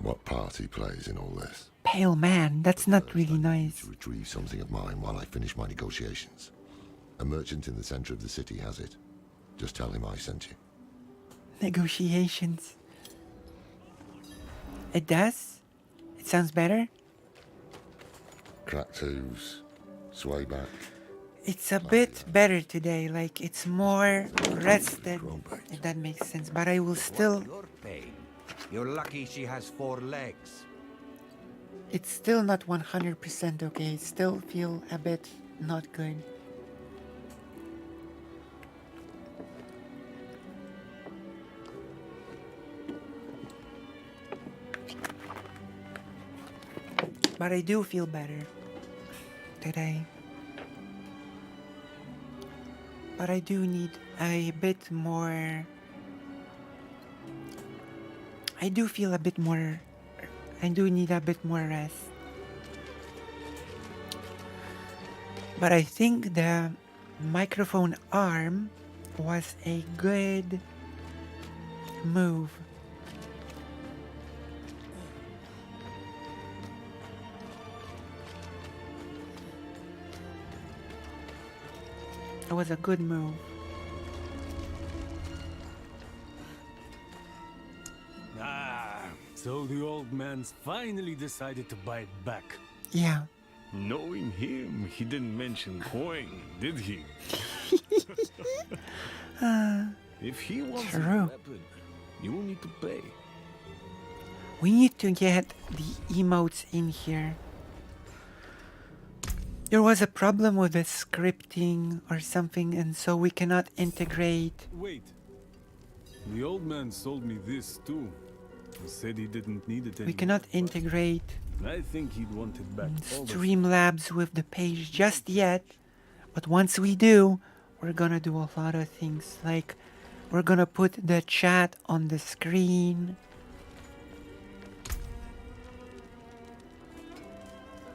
what part he plays in all this. Pale man, that's not really nice. To retrieve something of mine while I finish my negotiations. A merchant in the center of the city has it. Just tell him I sent you. Negotiations. It does? It sounds better? Cracked hooves, sway back. It's a bit better today, like it's more rested, if that makes sense, but I will still... Your pain. You're lucky she has 4 legs. It's still not 100% okay, still feel a bit not good. But I do feel better today. But I do need a bit more... I do feel a bit more... I do need a bit more rest. But I think the microphone arm was a good move. That was a good move. Ah, so the old man's finally decided to buy it back. Yeah. Knowing him, he didn't mention coin, did he? If he wants a weapon, you will need to pay. We need to get the emotes in here. There was a problem with the scripting or something, and so we cannot integrate. Wait. The old man sold me this too. He said he didn't need it anymore. We cannot integrate I think he'd want it back. Streamlabs with the page just yet, but once we do, we're gonna do a lot of things, like we're gonna put the chat on the screen,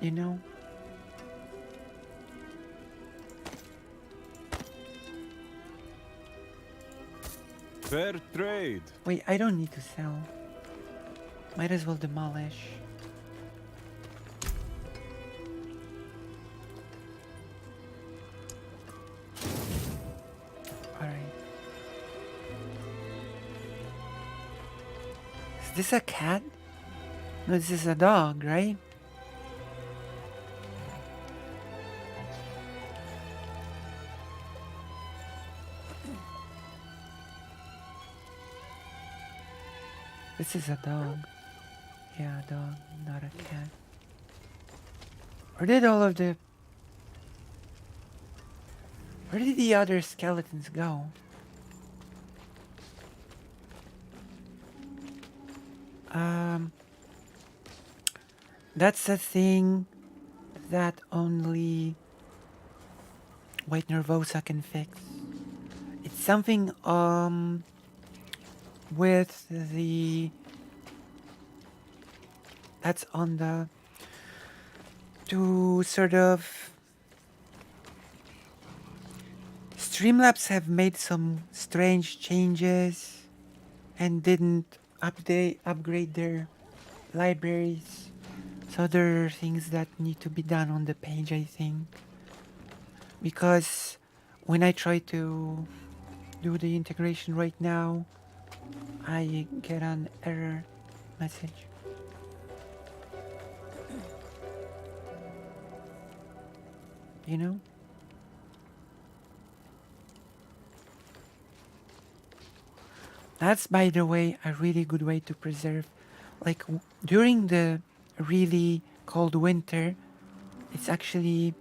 you know. Fair trade. Wait, I don't need to sell. Might as well demolish. Alright. Is this a cat? No, this is a dog, right? This is a dog. Yeah, a dog, not a cat. Where did all of the... Where did the other skeletons go? That's a thing that only White Nervosa can fix. It's something, with the... That's on the... To sort of... Streamlabs have made some strange changes and didn't upgrade their libraries. So there are things that need to be done on the page, I think. Because when I try to do the integration right now, I get an error message. You know? That's, by the way, a really good way to preserve. Like, during the really cold winter, it's actually,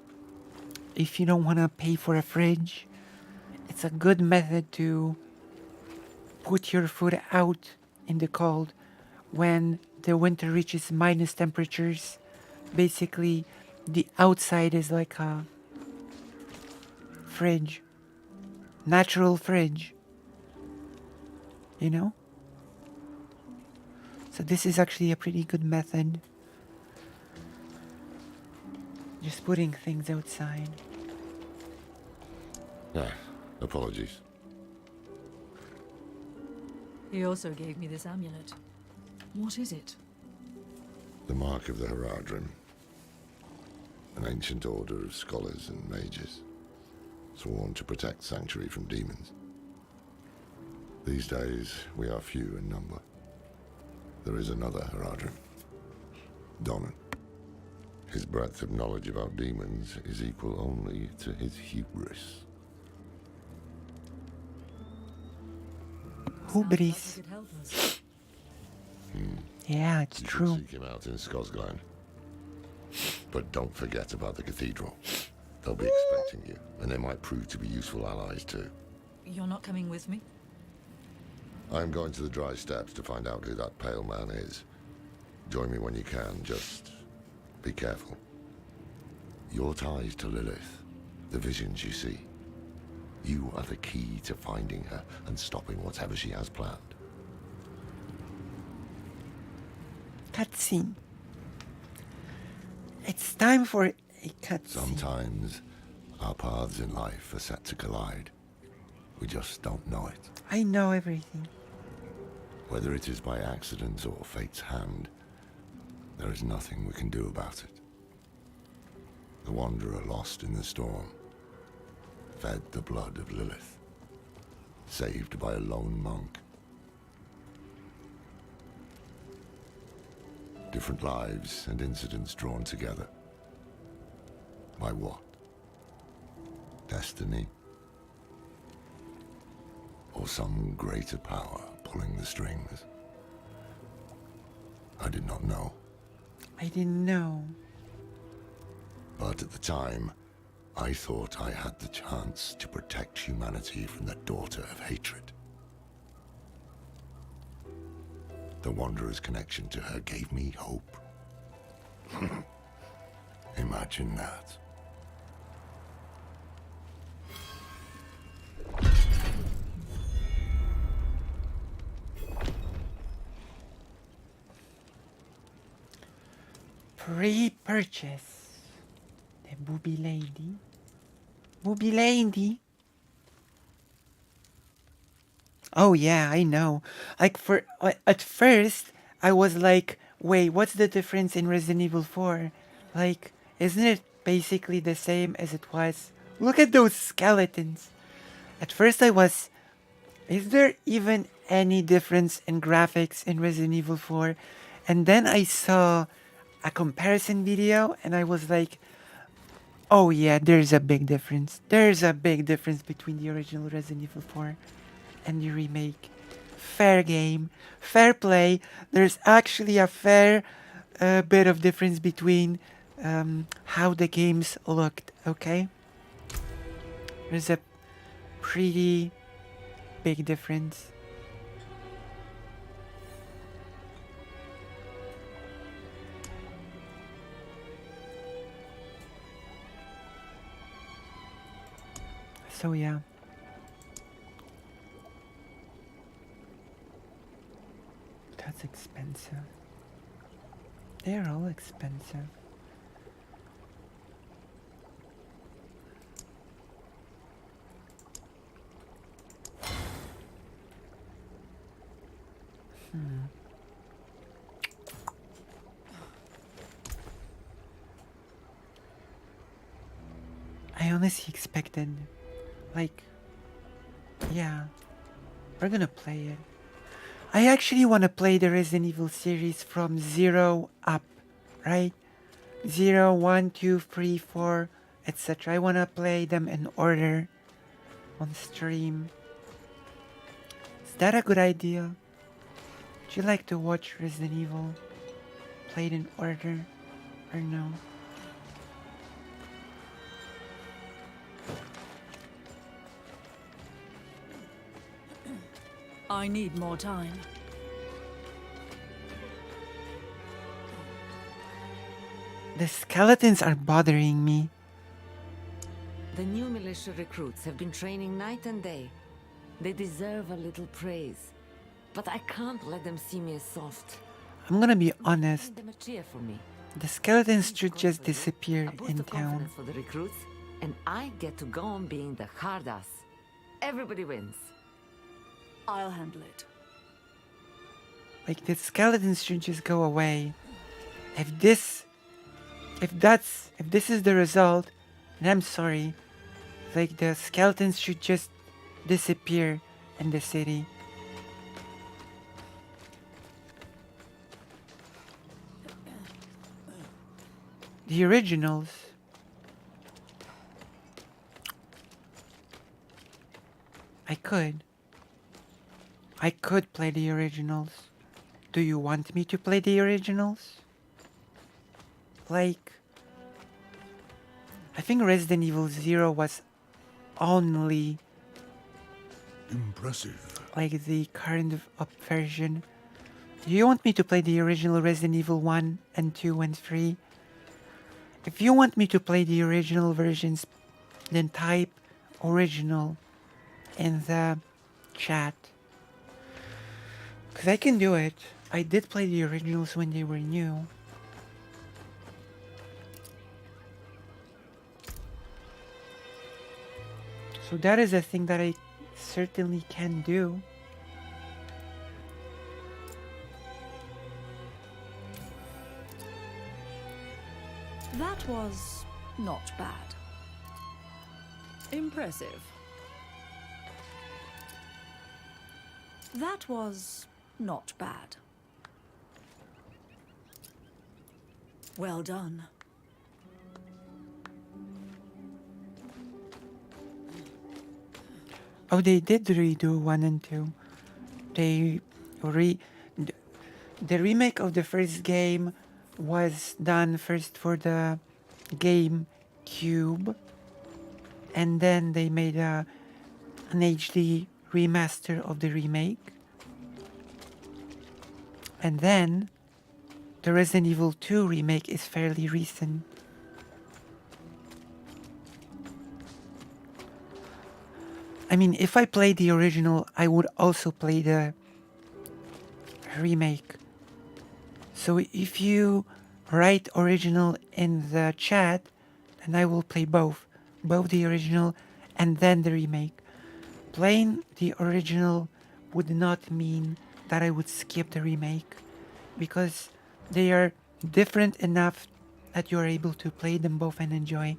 if you don't want to pay for a fridge, it's a good method to put your food out in the cold when the winter reaches minus temperatures. Basically, the outside is like a fridge, natural fridge. You know? So this is actually a pretty good method. Just putting things outside. Ah, apologies. He also gave me this amulet. What is it? The mark of the Haradrim. An ancient order of scholars and mages, sworn to protect Sanctuary from demons. These days, we are few in number. There is another Haradrim, Donan. His breadth of knowledge about demons is equal only to his hubris. Hubris. Yeah, it's true. Seek him out in Skosglen. But don't forget about the cathedral. They'll be expecting you, and they might prove to be useful allies too. You're not coming with me? I'm going to the dry steppes to find out who that pale man is. Join me when you can, just be careful. Your ties to Lilith, the visions you see. You are the key to finding her and stopping whatever she has planned. Cutscene. It's time for a cutscene. Sometimes our paths in life are set to collide. We just don't know it. I know everything. Whether it is by accident or fate's hand, there is nothing we can do about it. The wanderer lost in the storm. fed the blood of Lilith, saved by a lone monk. Different lives and incidents drawn together. By what? Destiny? Or some greater power pulling the strings? I did not know. I didn't know. But at the time, I thought I had the chance to protect humanity from the daughter of hatred. The Wanderer's connection to her gave me hope. Imagine that. Pre-purchase. The booby lady. Booby lady. Oh yeah, I know. Like at first, I was like, wait, what's the difference in Resident Evil 4? Like, isn't it basically the same as it was? Look at those skeletons. At first I was, is there even any difference in graphics in Resident Evil 4? And then I saw a comparison video and I was like, oh yeah, there's a big difference. There's a big difference between the original Resident Evil 4 and the remake. Fair game, fair play. There's actually a fair bit of difference between how the games looked, okay? There's a pretty big difference. So yeah. That's expensive. They're all expensive. I honestly expected, like, yeah, we're gonna play it. I actually want to play the Resident Evil series from 0 up, right? 0, 1, 2, 3, 4, etc. I want to play them in order on stream. Is that a good idea? Would you like to watch Resident Evil played in order or no? I need more time. The skeletons are bothering me. The new militia recruits have been training night and day. They deserve a little praise. But I can't let them see me as soft. I'm gonna be honest. Them a cheer for me. The skeletons should just disappear in town. For the recruits, and I get to go on being the hard ass. Everybody wins. I'll handle it. Like, the skeletons should just go away. If this is the result, then I'm sorry. Like, the skeletons should just disappear in the city. The originals. I could play the originals. Do you want me to play the originals? Like, I think Resident Evil 0 was only impressive. Like the current up version. Do you want me to play the original Resident Evil 1 and 2 and 3? If you want me to play the original versions, then type original in the chat. Because I can do it. I did play the originals when they were new. So that is a thing that I certainly can do. That was not bad. Impressive. That was not bad. Well done. Oh, they did redo 1 and 2. They the remake of the first game was done first for the GameCube, and then they made an HD remaster of the remake, and then the Resident Evil 2 remake is fairly recent. I mean, if I played the original, I would also play the remake. So if you write original in the chat, then I will play both the original and then the remake. Playing the original would not mean that I would skip the remake, because they are different enough that you're able to play them both and enjoy.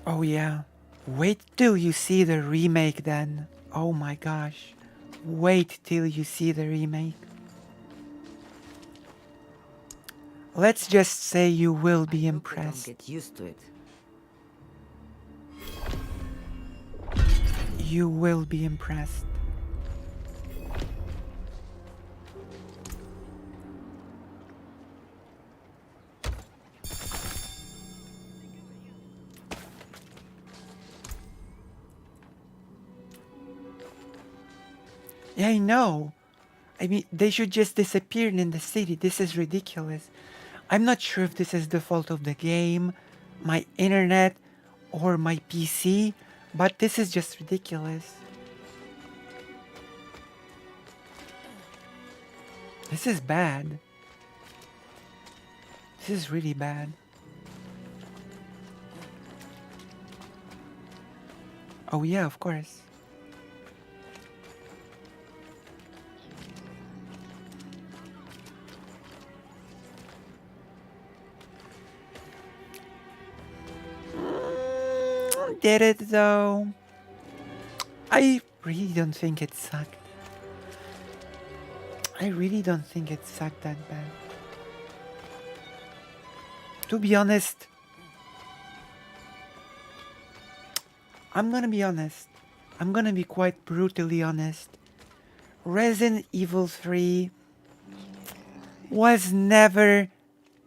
Oh yeah, wait till you see the remake then. Oh my gosh, wait till you see the remake. Let's just say you will be impressed. Get used to it. You will be impressed. Yeah, I know. I mean, they should just disappear in the city. This is ridiculous. I'm not sure if this is the fault of the game, my internet, or my PC, but this is just ridiculous. This is bad. This is really bad. Oh yeah, of course. Did it though? I really don't think it sucked. I really don't think it sucked that bad. To be honest, I'm gonna be honest. I'm gonna be quite brutally honest. Resident Evil 3 was never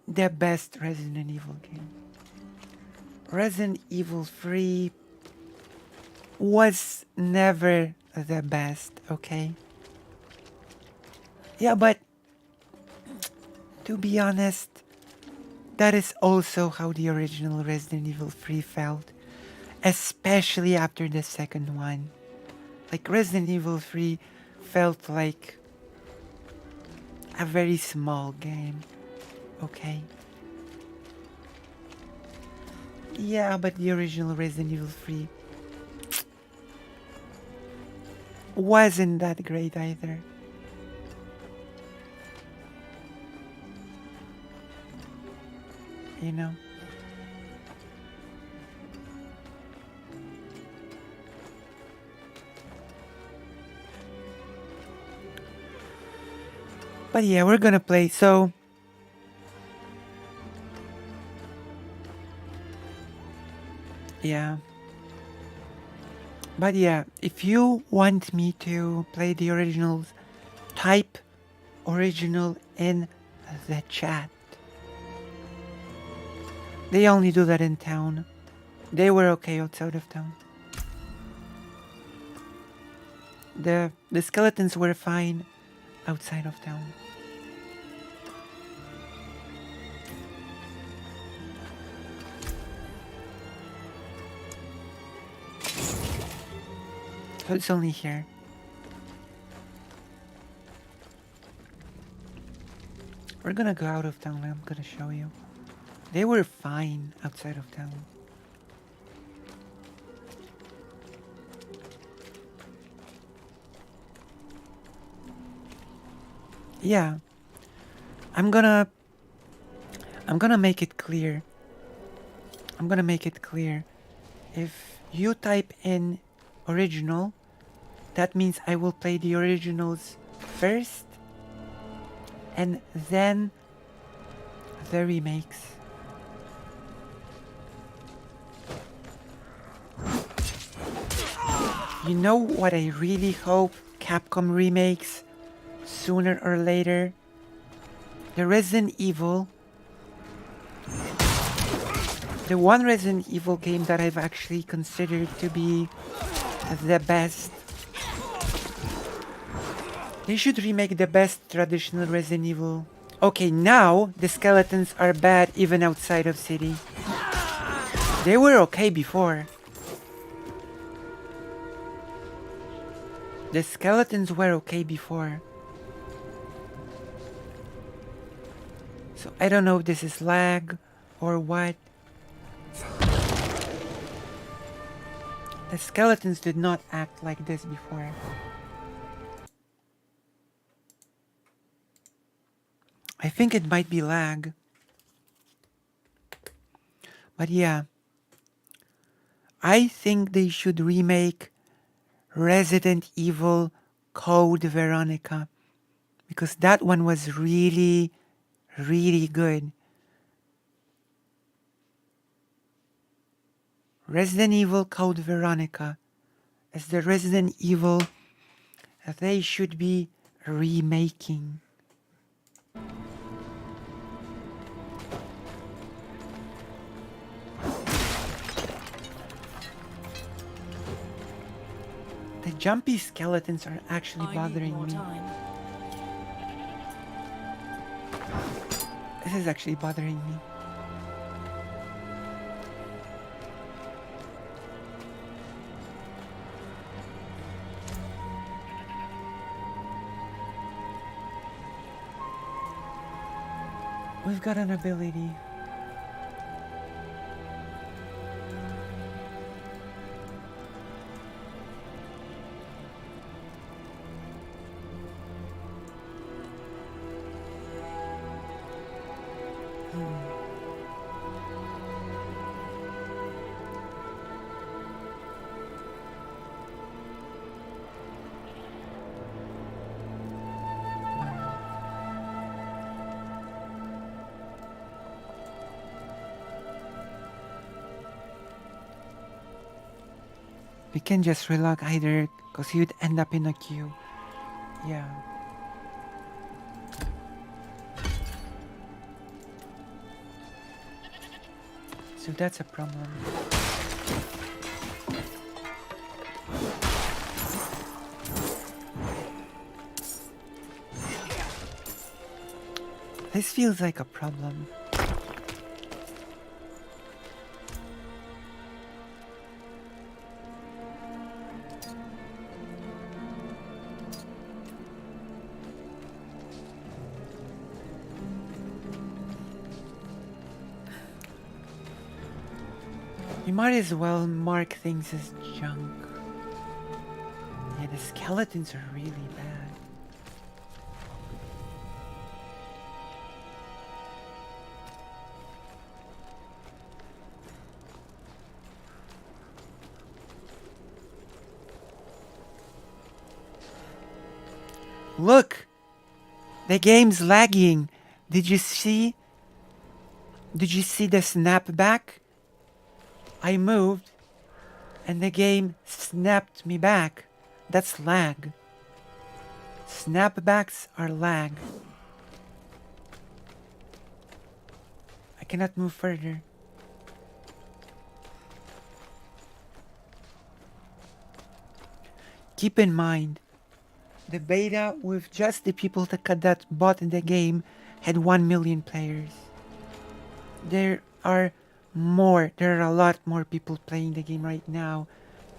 the best Resident Evil game. Resident Evil 3 was never the best, okay? Yeah, but to be honest, that is also how the original Resident Evil 3 felt, especially after the second one. Like, Resident Evil 3 felt like a very small game, okay? Yeah, but the original Resident Evil 3 wasn't that great either. You know? But yeah, we're gonna play, so... Yeah. But yeah, if you want me to play the originals, type original in the chat. They only do that in town. They were okay outside of town. The skeletons were fine outside of town. So it's only here. We're gonna go out of town. I'm gonna show you. They were fine outside of town. yeah, I'm gonna make it clear. I'm gonna make it clear. If you type in original, that means I will play the originals first and then the remakes. You know what I really hope Capcom remakes sooner or later? The Resident Evil. The one Resident Evil game that I've actually considered to be the best. They should remake the best traditional Resident Evil. Okay, now the skeletons are bad even outside of city. They were okay before. The skeletons were okay before. So I don't know if this is lag or what. The skeletons did not act like this before. I think it might be lag. But yeah. I think they should remake Resident Evil Code Veronica. Because that one was really, really good. Resident Evil Code Veronica is the Resident Evil that they should be remaking. The jumpy skeletons are actually bothering me. This is actually bothering me. We've got an ability. We can just relog either, because you'd end up in a queue. Yeah. So that's a problem. This feels like a problem. You might as well mark things as junk. Yeah, the skeletons are really bad. Look! The game's lagging. Did you see? Did you see the snapback? I moved and the game snapped me back. That's lag. Snapbacks are lag. I cannot move further. Keep in mind, the beta with just the people that bought the game had 1 million players. There are a lot more people playing the game right now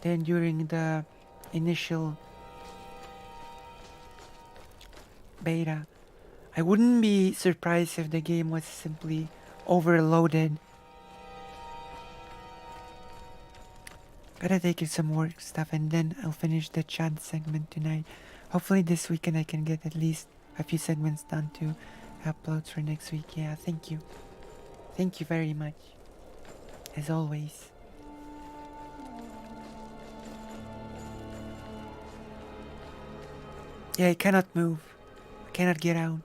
than during the initial beta. I wouldn't be surprised if the game was simply overloaded. Gotta take some work stuff and then I'll finish the chat segment tonight. Hopefully this weekend I can get at least a few segments done to upload for next week. Yeah, thank you. Thank you very much. As always. Yeah, I cannot move. I cannot get out.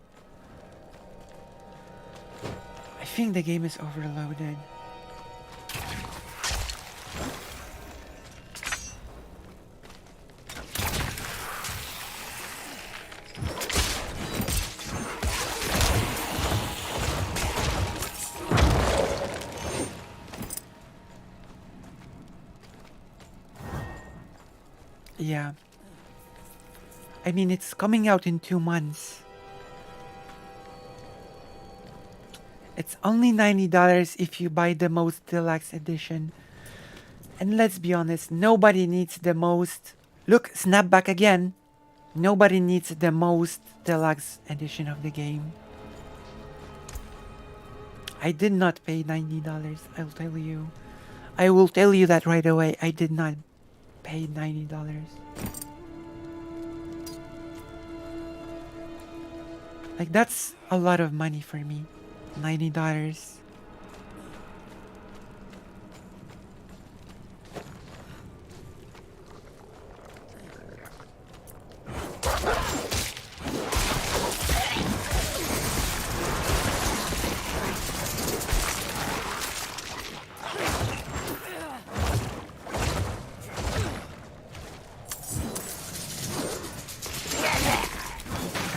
I think the game is overloaded. Yeah. I mean, it's coming out in 2 months. It's only $90 if you buy the most deluxe edition. And let's be honest, nobody needs the most... Look, snap back again. Nobody needs the most deluxe edition of the game. I did not pay $90, I'll tell you. I will tell you that right away. I did not pay $90. Like, that's a lot of money for me. $90.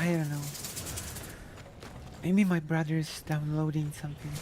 I don't know. Maybe my brother's downloading something.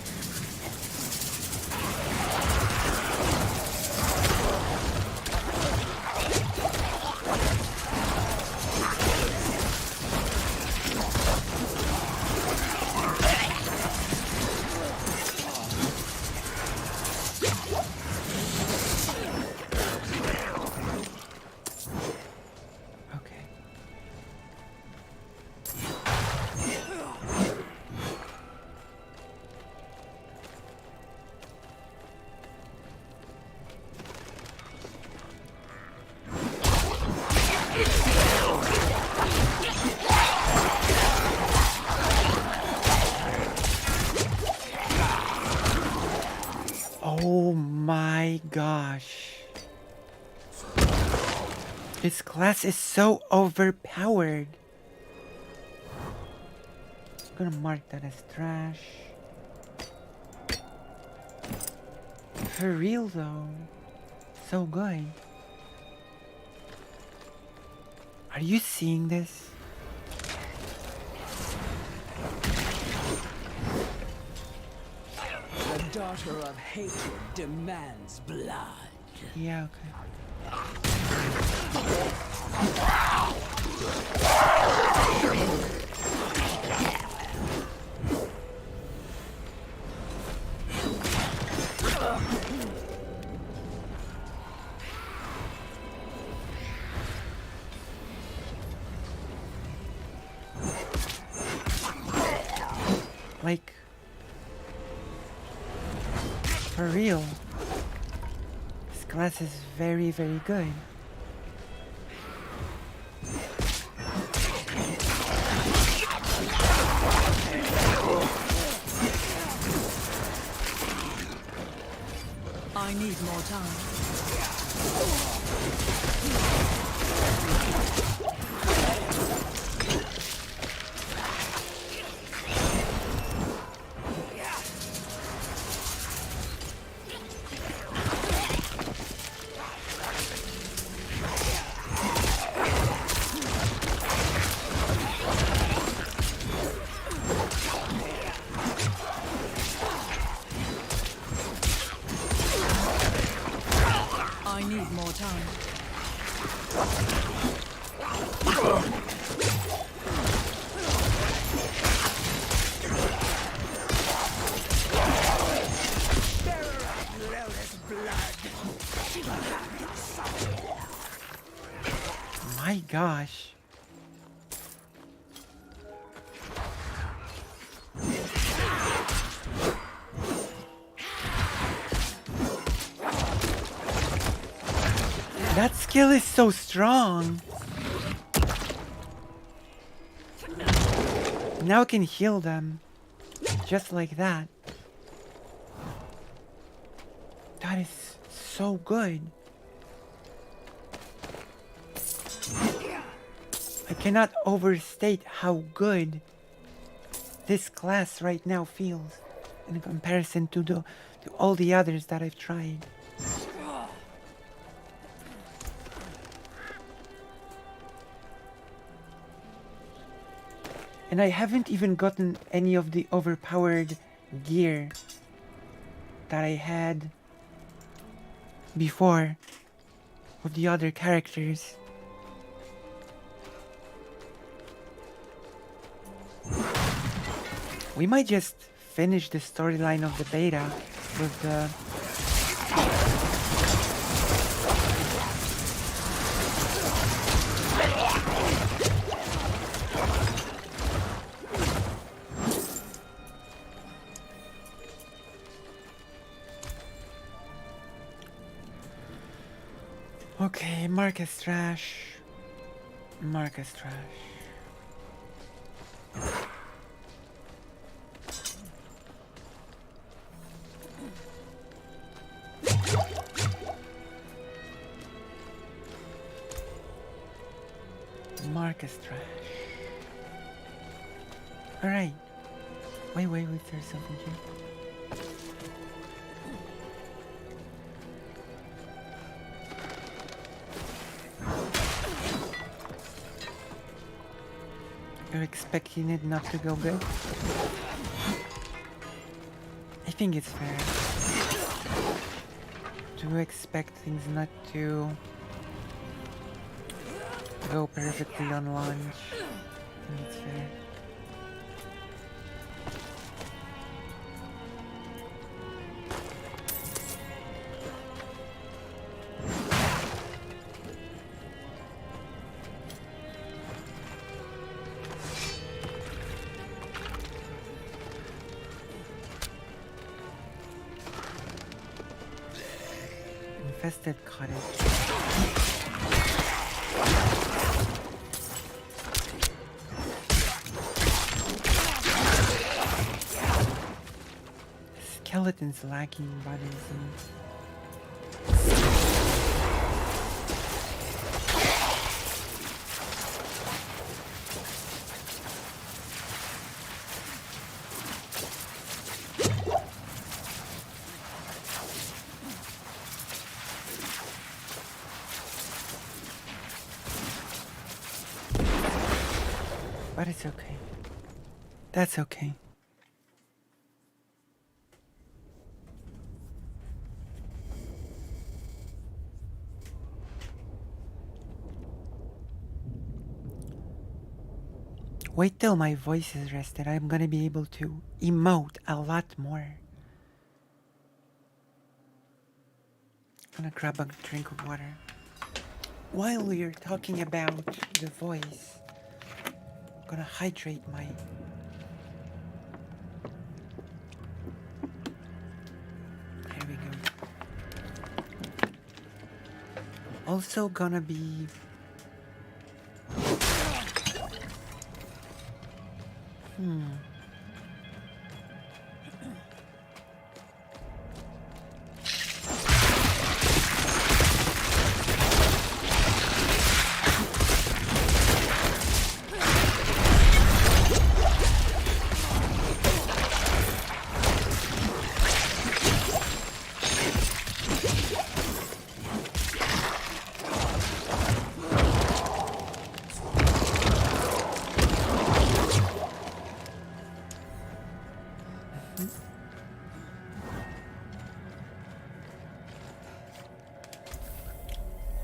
Oh my gosh. This class is so overpowered. I'm gonna mark that as trash. For real though. So good. Are you seeing this? The daughter of hatred demands blood. Yeah, okay. Like, for real, this class is very, very good. I need more time. I need more time. My gosh. That skill is so strong. Now I can heal them. Just like that. That is so good. I cannot overstate how good this class right now feels in comparison to all the others that I've tried. And I haven't even gotten any of the overpowered gear that I had before with the other characters. We might just finish the storyline of the beta with the okay, Marcus trash. Marcus trash. Marcus trash. Alright. Wait, there's something here. You're expecting it not to go good? I think it's fair to expect things not to go perfectly on launch. I think it's fair. Infested cottage. Skeleton's lacking bothersome. But it's okay. That's okay. Wait till my voice is rested. I'm gonna be able to emote a lot more. I'm gonna grab a drink of water. While we're talking about the voice, I'm gonna hydrate my... There we go. Also gonna be...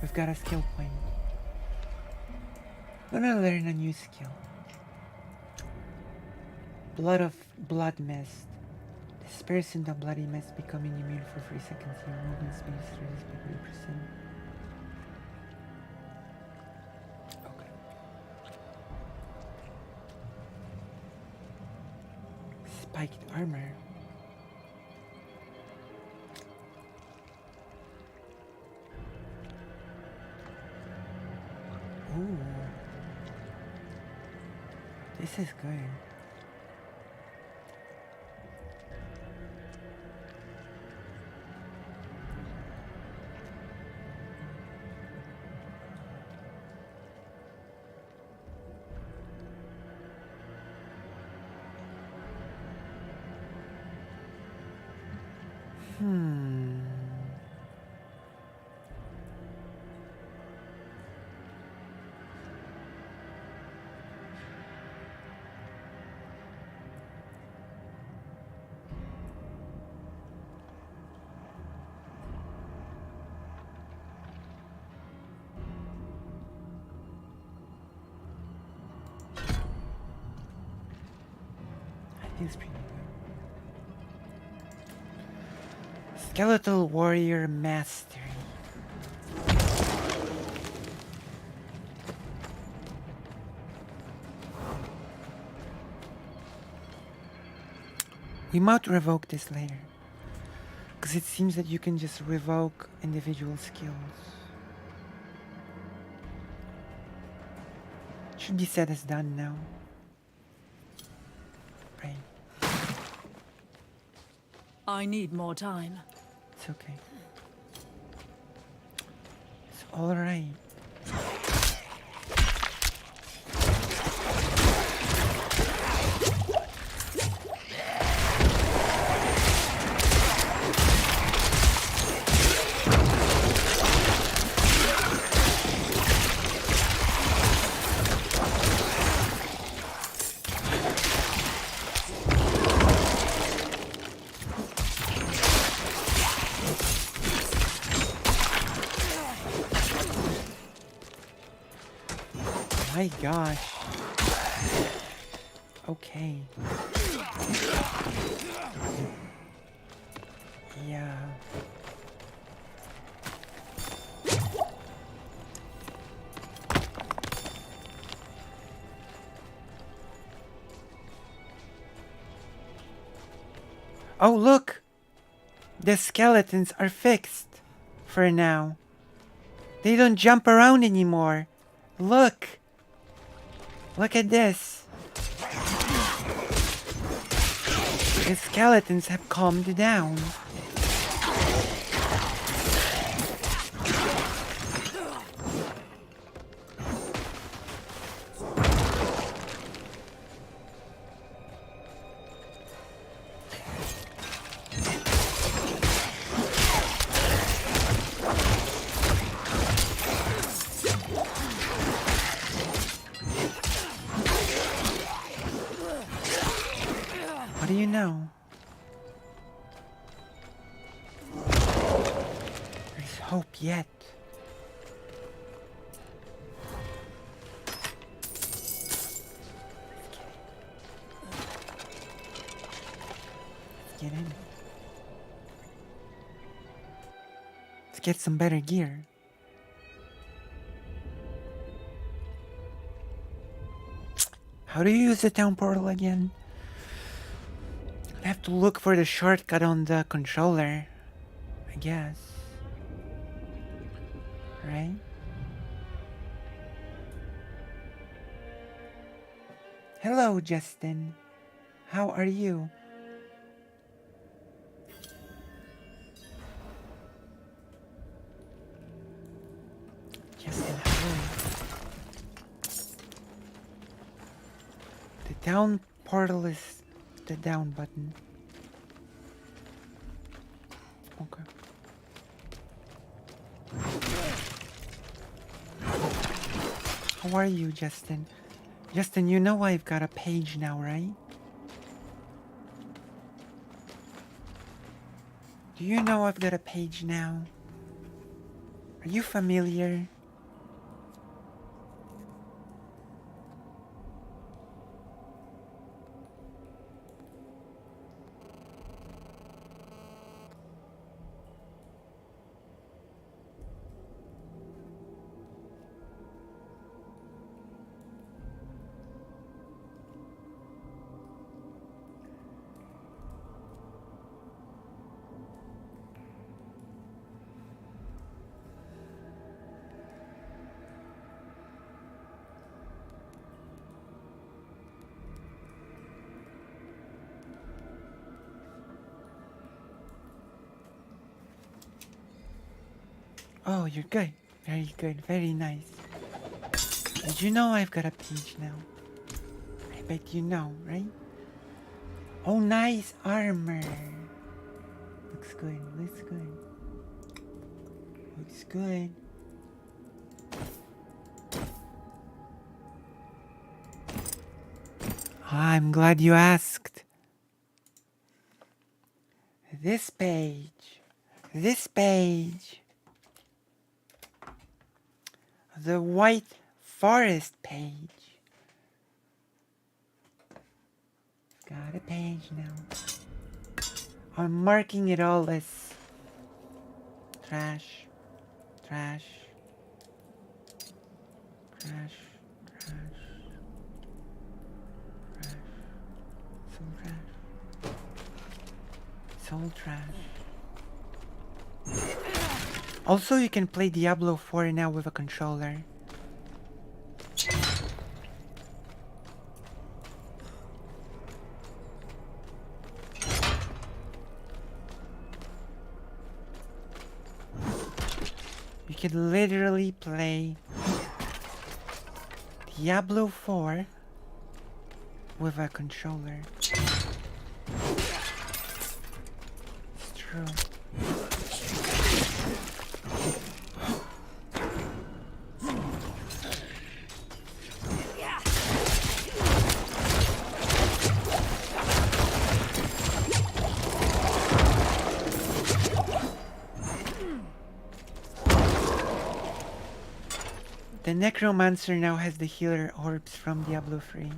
We've got a skill point. I'm gonna learn a new skill. Blood mist. Dispersing the bloody mist, becoming immune for 3 seconds. Your movement speed is reduced by 3%. Okay. Spiked armor. Ooh. This is good. Feels pretty good. Skeletal Warrior Mastery. We might revoke this later, because it seems that you can just revoke individual skills. Should be said as done now. Right. I need more time. It's okay. It's alright. My gosh. Okay. Yeah. Oh, look! The skeletons are fixed for now. They don't jump around anymore. Look! Look at this. The skeletons have calmed down. What do you know? There's hope yet. Let's get in. Let's get some better gear. How do you use the town portal again? I have to look for the shortcut on the controller, I guess. Right? Hello, Justin. How are you? Justin, hello. The down portal is the down button. Okay. How are you, Justin? Justin, you know I've got a page now, right? Do you know I've got a page now? Are you familiar? Oh, you're good. Very good. Very nice. Did you know I've got a page now? I bet you know, right? Oh, nice armor. Looks looks good. Looks good. Looks good. I'm glad you asked. This page. This page. The White Forest page. Got a page now. I'm marking it all as trash. Trash. Trash. Trash. Trash. It's all trash. It's all trash. Also, you can play Diablo 4 now with a controller. You can literally play Diablo 4 with a controller. It's true. The Necromancer now has the healer orbs from Diablo 3.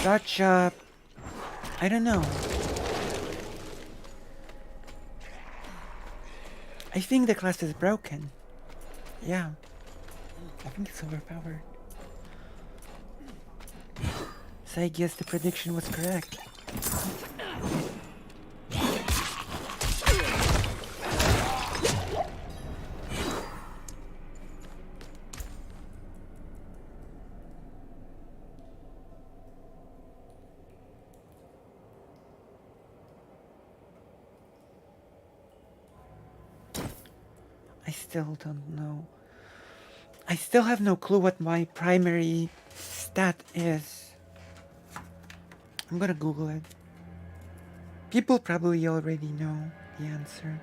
Such a... I don't know. I think the class is broken. Yeah. I think it's overpowered. So I guess the prediction was correct. I still don't know. I still have no clue what my primary stat is. I'm gonna Google it. People probably already know the answer.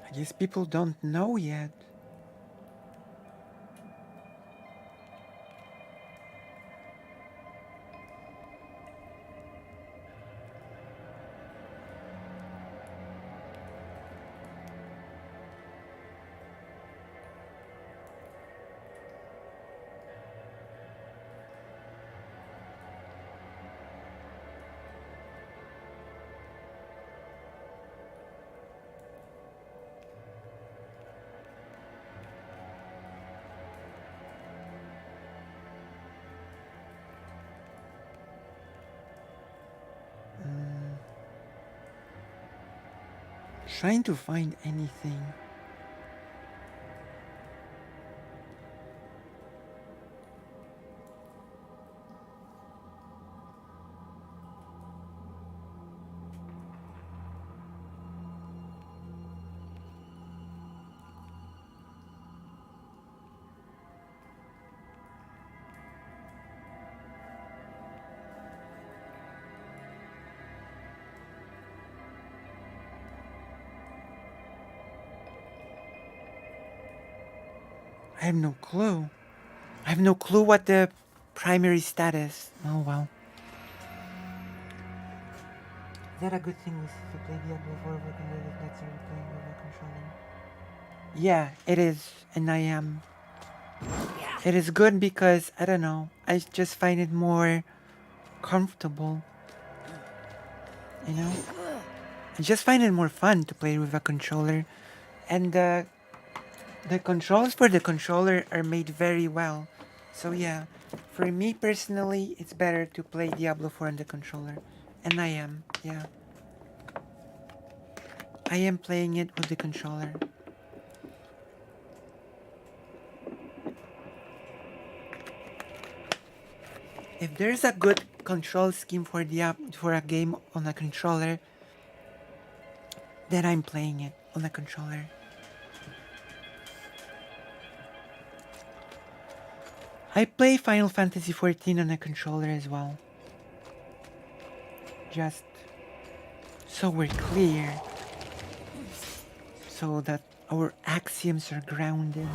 I guess people don't know yet. Trying to find anything. I have no clue. I have no clue what the primary status. Oh well. Is that a good thing if you play Diablo4 with the let's are playing with a controller? Yeah, it is, and I am. It is good because I don't know. I just find it more comfortable. You know, I just find it more fun to play with a controller, and the controls for the controller are made very well. So yeah, for me personally, it's better to play Diablo 4 on the controller, and I am. Yeah, I am playing it with the controller. If there's a good control scheme for for a game on a controller, then I'm playing it on a controller. I play Final Fantasy XIV on a controller as well. Just so we're clear. So that our axioms are grounded.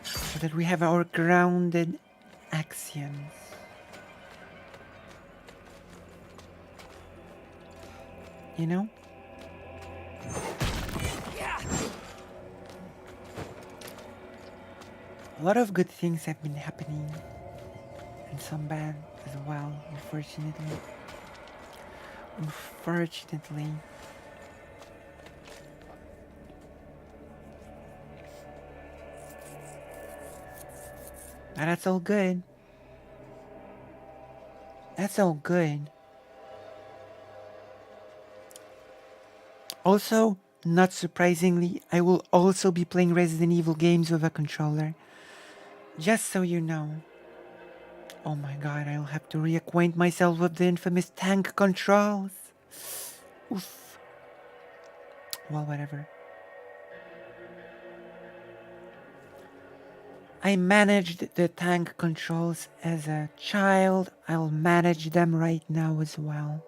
So that we have our grounded axioms. You know? A lot of good things have been happening. And some bad as well, unfortunately. Unfortunately. But that's all good. That's all good. Also, not surprisingly, I will also be playing Resident Evil games with a controller. Just so you know. Oh my god, I'll have to reacquaint myself with the infamous tank controls. Oof. Well, whatever. I managed the tank controls as a child. I'll manage them right now as well.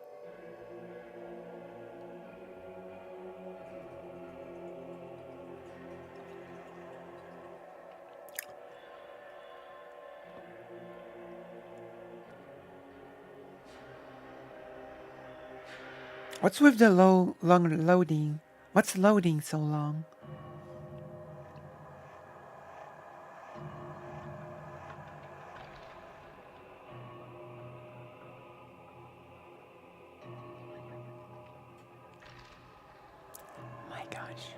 What's with the long loading? What's loading so long? My gosh.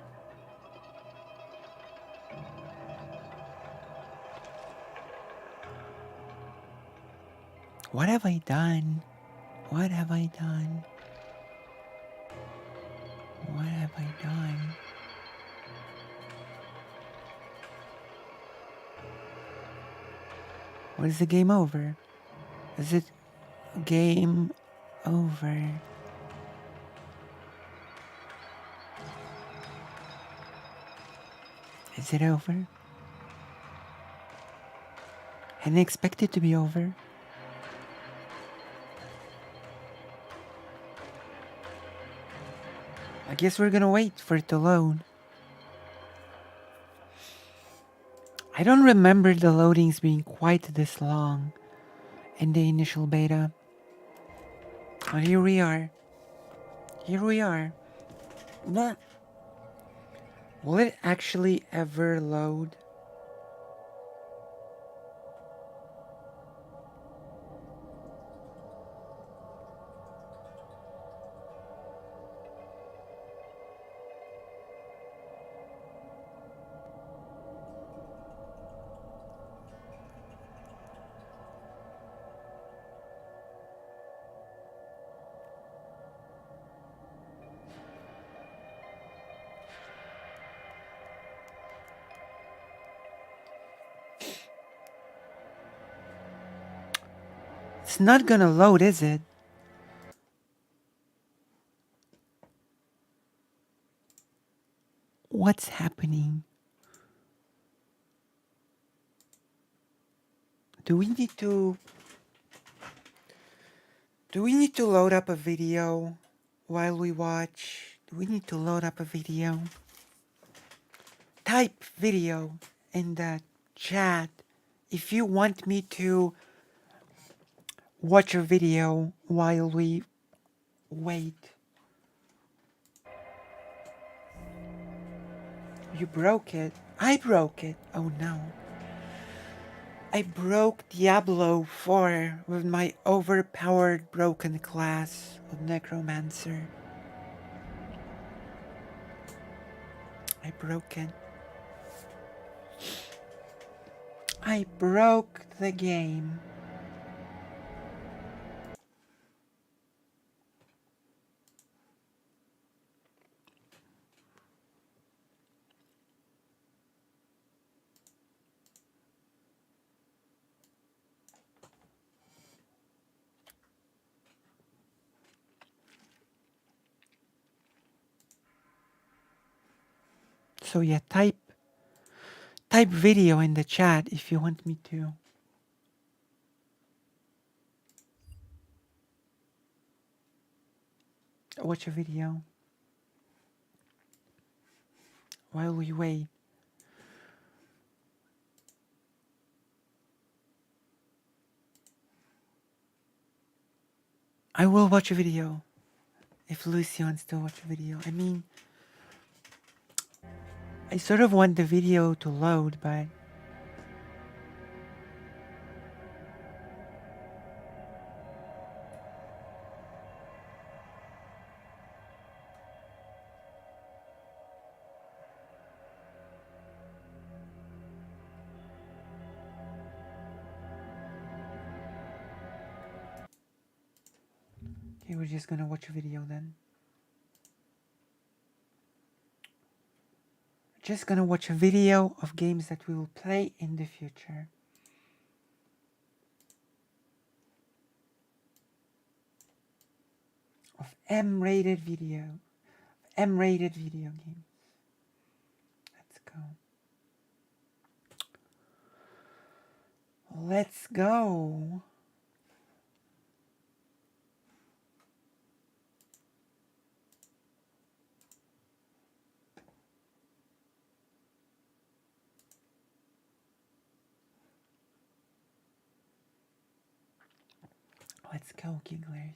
What have I done? What have I done? What have I done? What is the game over? Is it game over? Is it over? I didn't expect it to be over. I guess we're gonna wait for it to load. I don't remember the loadings being quite this long in the initial beta. But here we are. Here we are. What? Will it actually ever load? It's not gonna load, is it? What's happening? Do we need to load up a video while we watch? Do we need to load up a video? type video in the chat if you want me to watch a video while we wait. You broke it. I broke it. Oh no. I broke Diablo4 with my overpowered broken class of Necromancer. I broke it. I broke the game. So yeah, type video in the chat if you want me to. Watch a video while we wait. I will watch a video if Lucy wants to watch a video. I mean, I sort of want the video to load, but okay, we're just gonna watch a video then. Just gonna watch a video of games that we will play in the future. Of M-rated video games. Let's go. Let's go. Let's go, gigglers.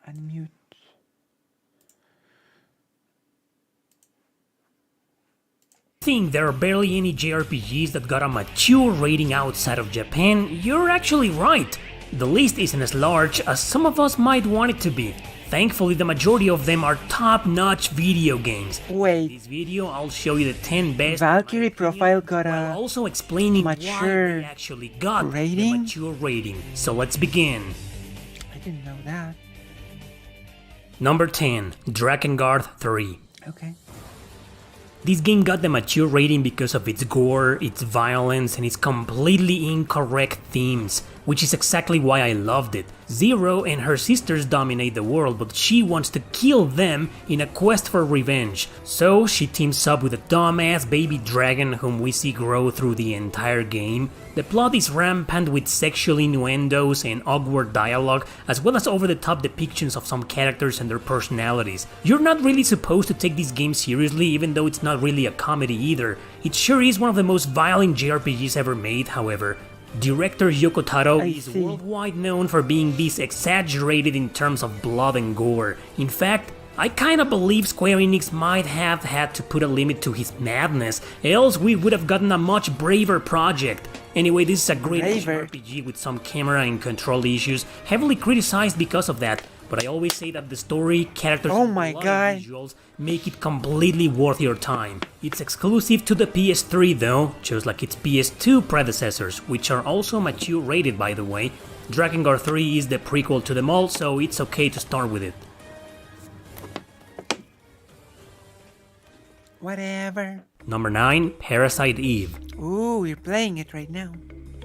Unmute. Think there are barely any JRPGs that got a mature rating outside of Japan, you're actually right. The list isn't as large as some of us might want it to be. Thankfully, the majority of them are top-notch video games. Wait. In this video, I'll show you the 10 best Valkyrie profile got a while also explaining mature why they actually got rating? the mature rating. So let's begin. I didn't know that. Number 10, Drakengard 3. Okay. This game got the mature rating because of its gore, its violence, and its completely incorrect themes, which is exactly why I loved it. Zero and her sisters dominate the world, but she wants to kill them in a quest for revenge. So she teams up with a dumbass baby dragon whom we see grow through the entire game. The plot is rampant with sexual innuendos and awkward dialogue, as well as over-the-top depictions of some characters and their personalities. You're not really supposed to take this game seriously, even though it's not really a comedy either. It sure is one of the most violent JRPGs ever made, however. Director Yoko Taro is worldwide known for being this exaggerated in terms of blood and gore. In fact, I kinda believe Square Enix might have had to put a limit to his madness, else we would have gotten a much braver project. Anyway, this is a great RPG with some camera and control issues, heavily criticized because of that, but I always say that the story, characters, and visuals make it completely worth your time. It's exclusive to the PS3 though, just like its PS2 predecessors, which are also mature rated by the way. Drakengard 3 is the prequel to them all, so it's okay to start with it. Whatever. Number 9, Parasite Eve. Ooh, we're playing it right now.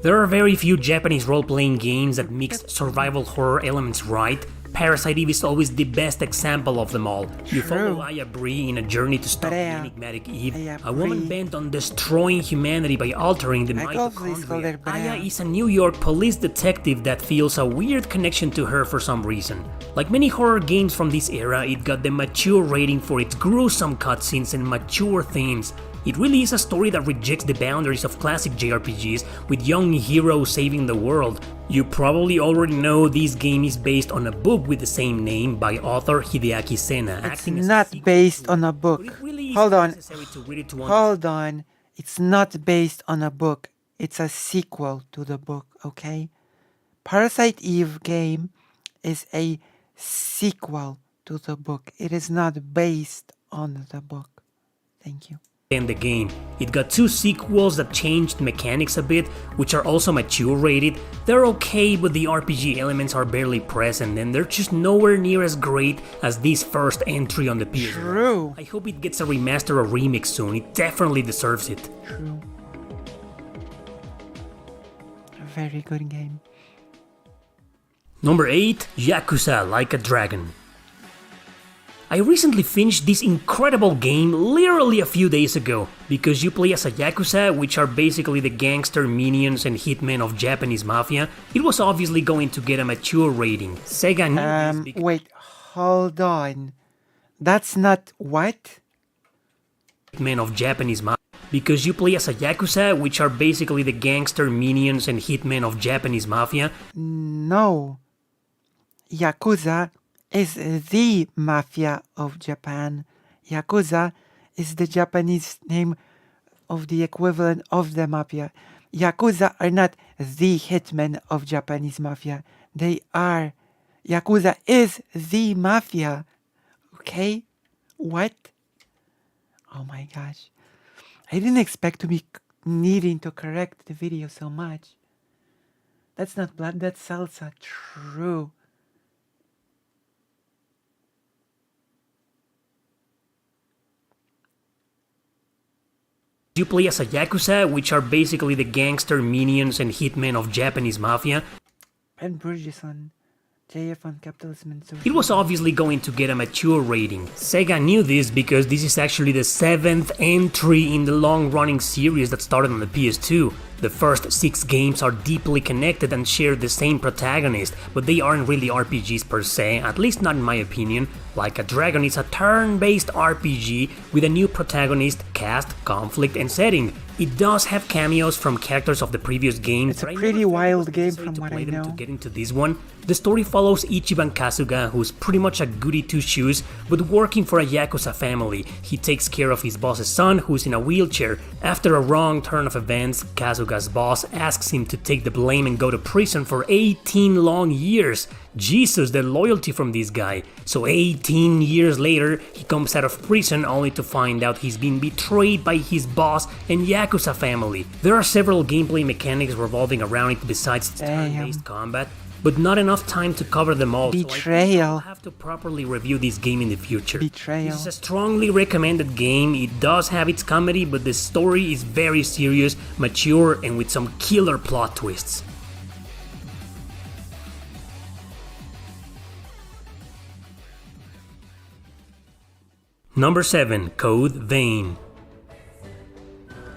There are very few Japanese role-playing games that mix survival horror elements right. Parasite Eve is always the best example of them all. You follow Aya Bree in a journey to stop the enigmatic Eve, a woman bent on destroying humanity by altering the mitochondria. Aya is a New York police detective that feels a weird connection to her for some reason. Like many horror games from this era, it got the mature rating for its gruesome cutscenes and mature themes. It really is a story that rejects the boundaries of classic JRPGs, with young heroes saving the world. You probably already know this game is based on a book with the same name by author Hideaki Sena. It's not based on a book. Hold on. Hold on. It's not based on a book. It's a sequel to the book, okay? Parasite Eve game is a sequel to the book. It is not based on the book. Thank you. In the game. It got 2 sequels that changed mechanics a bit, which are also mature rated. They're okay, but the RPG elements are barely present and they're just nowhere near as great as this first entry on the PS. True. I hope it gets a remaster or remix soon. It definitely deserves it. True. A very good game. Number 8, Yakuza Like a Dragon. I recently finished this incredible game literally a few days ago, because you play as a Yakuza, which are basically the gangster minions and hitmen of Japanese mafia. It was obviously going to get a mature rating. Sega knew this wait, hold on. That's not what? Hitmen of Japanese mafia. Because you play as a Yakuza, which are basically the gangster minions and hitmen of Japanese mafia. No. Yakuza is the mafia of Japan. Yakuza is the Japanese name of the equivalent of the mafia. Yakuza are not the hitmen of Japanese mafia. They are. Yakuza is the mafia. Okay? What? Oh my gosh. I didn't expect to be needing to correct the video so much. That's not blood, that's salsa. True. You play as a Yakuza, which are basically the gangster minions and hitmen of Japanese mafia. Ben Burgess on JF on Capitalism and Social. It was obviously going to get a mature rating. Sega knew this because this is actually the 7th entry in the long-running series that started on the PS2. The first 6 games are deeply connected and share the same protagonist, but they aren't really RPGs per se, at least not in my opinion. Like a Dragon is a turn-based RPG with a new protagonist, cast, conflict, and setting. It does have cameos from characters of the previous games. It's a pretty wild game from what I know. To get into this one, the story follows Ichiban Kasuga, who's pretty much a goody two-shoes, but working for a Yakuza family. He takes care of his boss's son, who's in a wheelchair. After a wrong turn of events, Kasuga's boss asks him to take the blame and go to prison for 18 long years. Jesus, the loyalty from this guy. So 18 years later, he comes out of prison only to find out he's been betrayed by his boss and Yakuza family. There are several gameplay mechanics revolving around it besides its turn-based combat, but not enough time to cover them all. Betrayal. So I will have to properly review this game in the future. Betrayal. This is a strongly recommended game. It does have its comedy, but the story is very serious, mature, and with some killer plot twists. Number 7, Code Vein.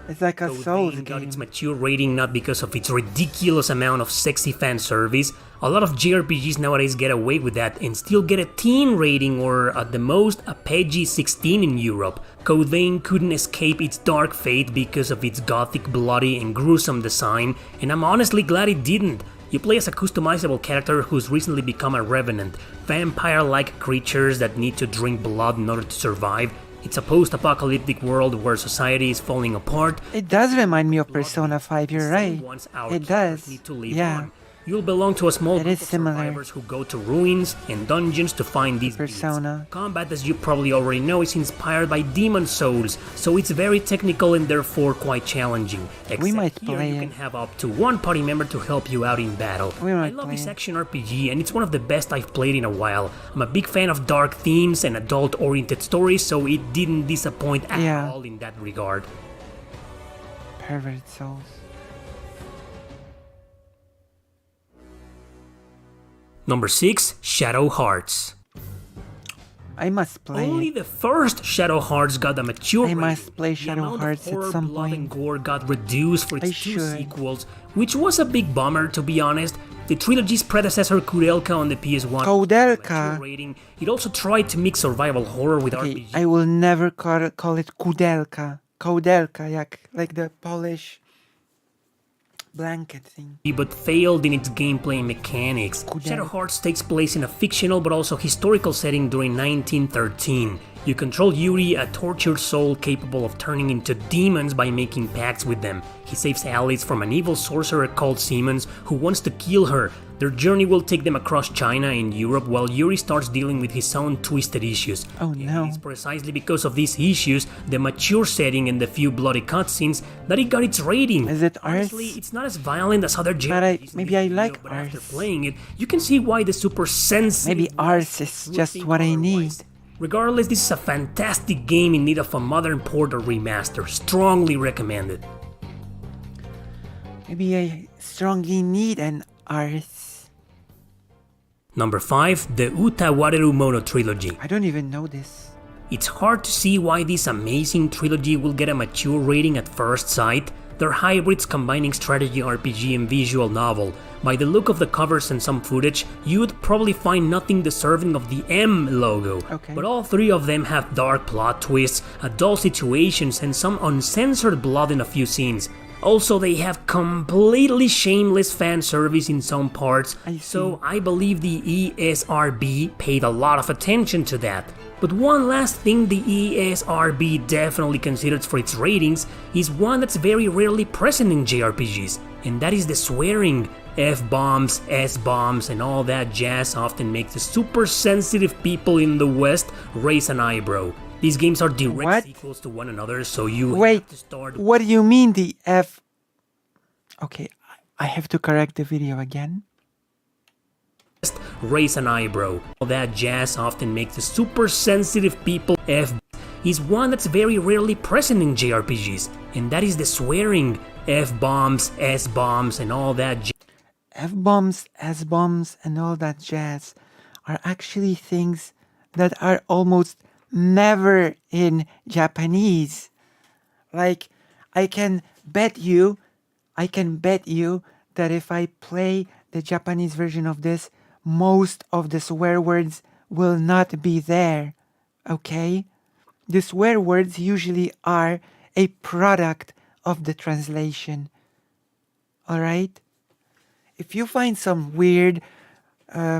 It's like a Souls game. Got its mature rating not because of its ridiculous amount of sexy fan service. A lot of JRPGs nowadays get away with that and still get a teen rating or at the most a PG-16 in Europe. Code Vein couldn't escape its dark fate because of its gothic, bloody and gruesome design, and I'm honestly glad it didn't. You play as a customizable character who's recently become a revenant, vampire-like creatures that need to drink blood in order to survive. It's a post-apocalyptic world where society is falling apart. It does remind me of Persona 5, you're right. It does. Yeah. You'll belong to a small group of survivors who go to ruins and dungeons to find these Persona. beasts. Combat, as you probably already know, is inspired by Demon Souls, so it's very technical and therefore quite challenging. We might here play you can have up to one party member to help you out in battle. I love this action RPG and it's one of the best I've played in a while. I'm a big fan of dark themes and adult-oriented stories, so it didn't disappoint at all in that regard. Perverted Souls. Number 6, Shadow Hearts. I must play Only it. the first Shadow Hearts got a mature I rating. must play Shadow Hearts at some blood, and point. gore got reduced for its I 2 should. sequels, which was a big bummer, to be honest. The trilogy's predecessor, Kudelka, on the PS1, Kudelka. rating. It also tried to mix survival horror with Okay, RPG. I will never call it Kudelka. Kudelka, like the Polish blanket thing. But failed in its gameplay mechanics. Shadow Hearts takes place in a fictional but also historical setting during 1913. You control Yuri, a tortured soul capable of turning into demons by making pacts with them. He saves Alice from an evil sorcerer called Siemens who wants to kill her. Their journey will take them across China and Europe while Yuri starts dealing with his own twisted issues. Oh no. It's precisely because of these issues, the mature setting and the few bloody cutscenes, that it got its rating. Is it Honestly, ours? it's not as violent as other But maybe I like but ours. after playing it, you can see why the super sensitive... Maybe ours is just what I need. Regardless, this is a fantastic game in need of a modern port or remaster. Strongly recommended. Maybe I strongly need an ours. Number 5, the Utawareru Mono Trilogy. I don't even know this. It's hard to see why this amazing trilogy will get a mature rating at first sight. They're hybrids combining strategy, RPG, and visual novel. By the look of the covers and some footage, you'd probably find nothing deserving of the M logo. Okay. But all 3 of them have dark plot twists, adult situations, and some uncensored blood in a few scenes. Also, they have completely shameless fan service in some parts, so I believe the ESRB paid a lot of attention to that. But one last thing the ESRB definitely considers for its ratings is one that's very rarely present in JRPGs, and that is the swearing. F-bombs, S-bombs, and all that jazz often make the super sensitive people in the West raise an eyebrow. These games are direct sequels to one another, so you have to start... What do you mean the F... Okay, I have to correct the video again. Raise an eyebrow. All that jazz often makes the super sensitive people... F is one that's very rarely present in JRPGs, and that is the swearing. F-bombs, S-bombs, and all that F-bombs, S-bombs, and all that jazz are actually things that are almost never in Japanese. Like, I can bet you that if I play the Japanese version of this, most of the swear words will not be there, okay? The swear words usually are a product of the translation, alright? If you find some weird,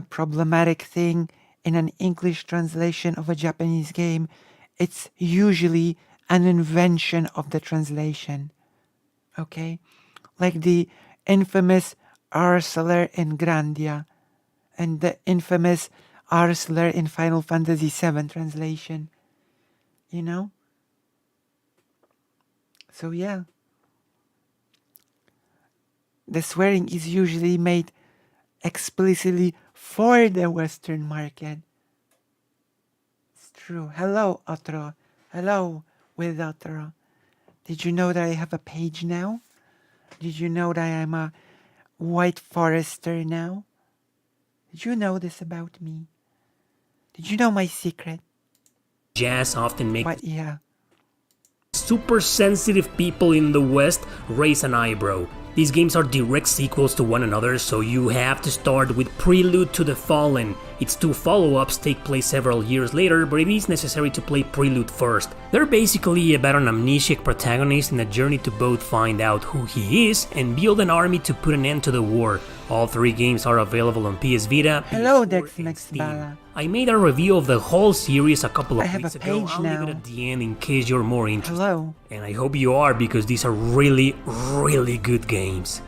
problematic thing in an English translation of a Japanese game, it's usually an invention of the translation, okay? Like the infamous Arcelor in Grandia and the infamous Arcelor in Final Fantasy VII translation, you know? So yeah. The swearing is usually made explicitly for the Western market. It's true. Hello, Otro. Hello, with Otro. Did you know that I have a page now? Did you know that I am a white forester now? Did you know this about me? Did you know my secret? jazz often make... What? Yeah. Super sensitive people in the West raise an eyebrow. These games are direct sequels to one another, so you have to start with Prelude to the Fallen. Its 2 follow-ups take place several years later, but it is necessary to play Prelude first. They're basically about an amnesiac protagonist in a journey to both find out who he is and build an army to put an end to the war. All 3 games are available on PS Vita. Hello, Dex Next Bala. I made a review of the whole series a couple of weeks ago. Page I'll now. leave it at the end in case you're more interested. Hello. And I hope you are, because these are really, really good games.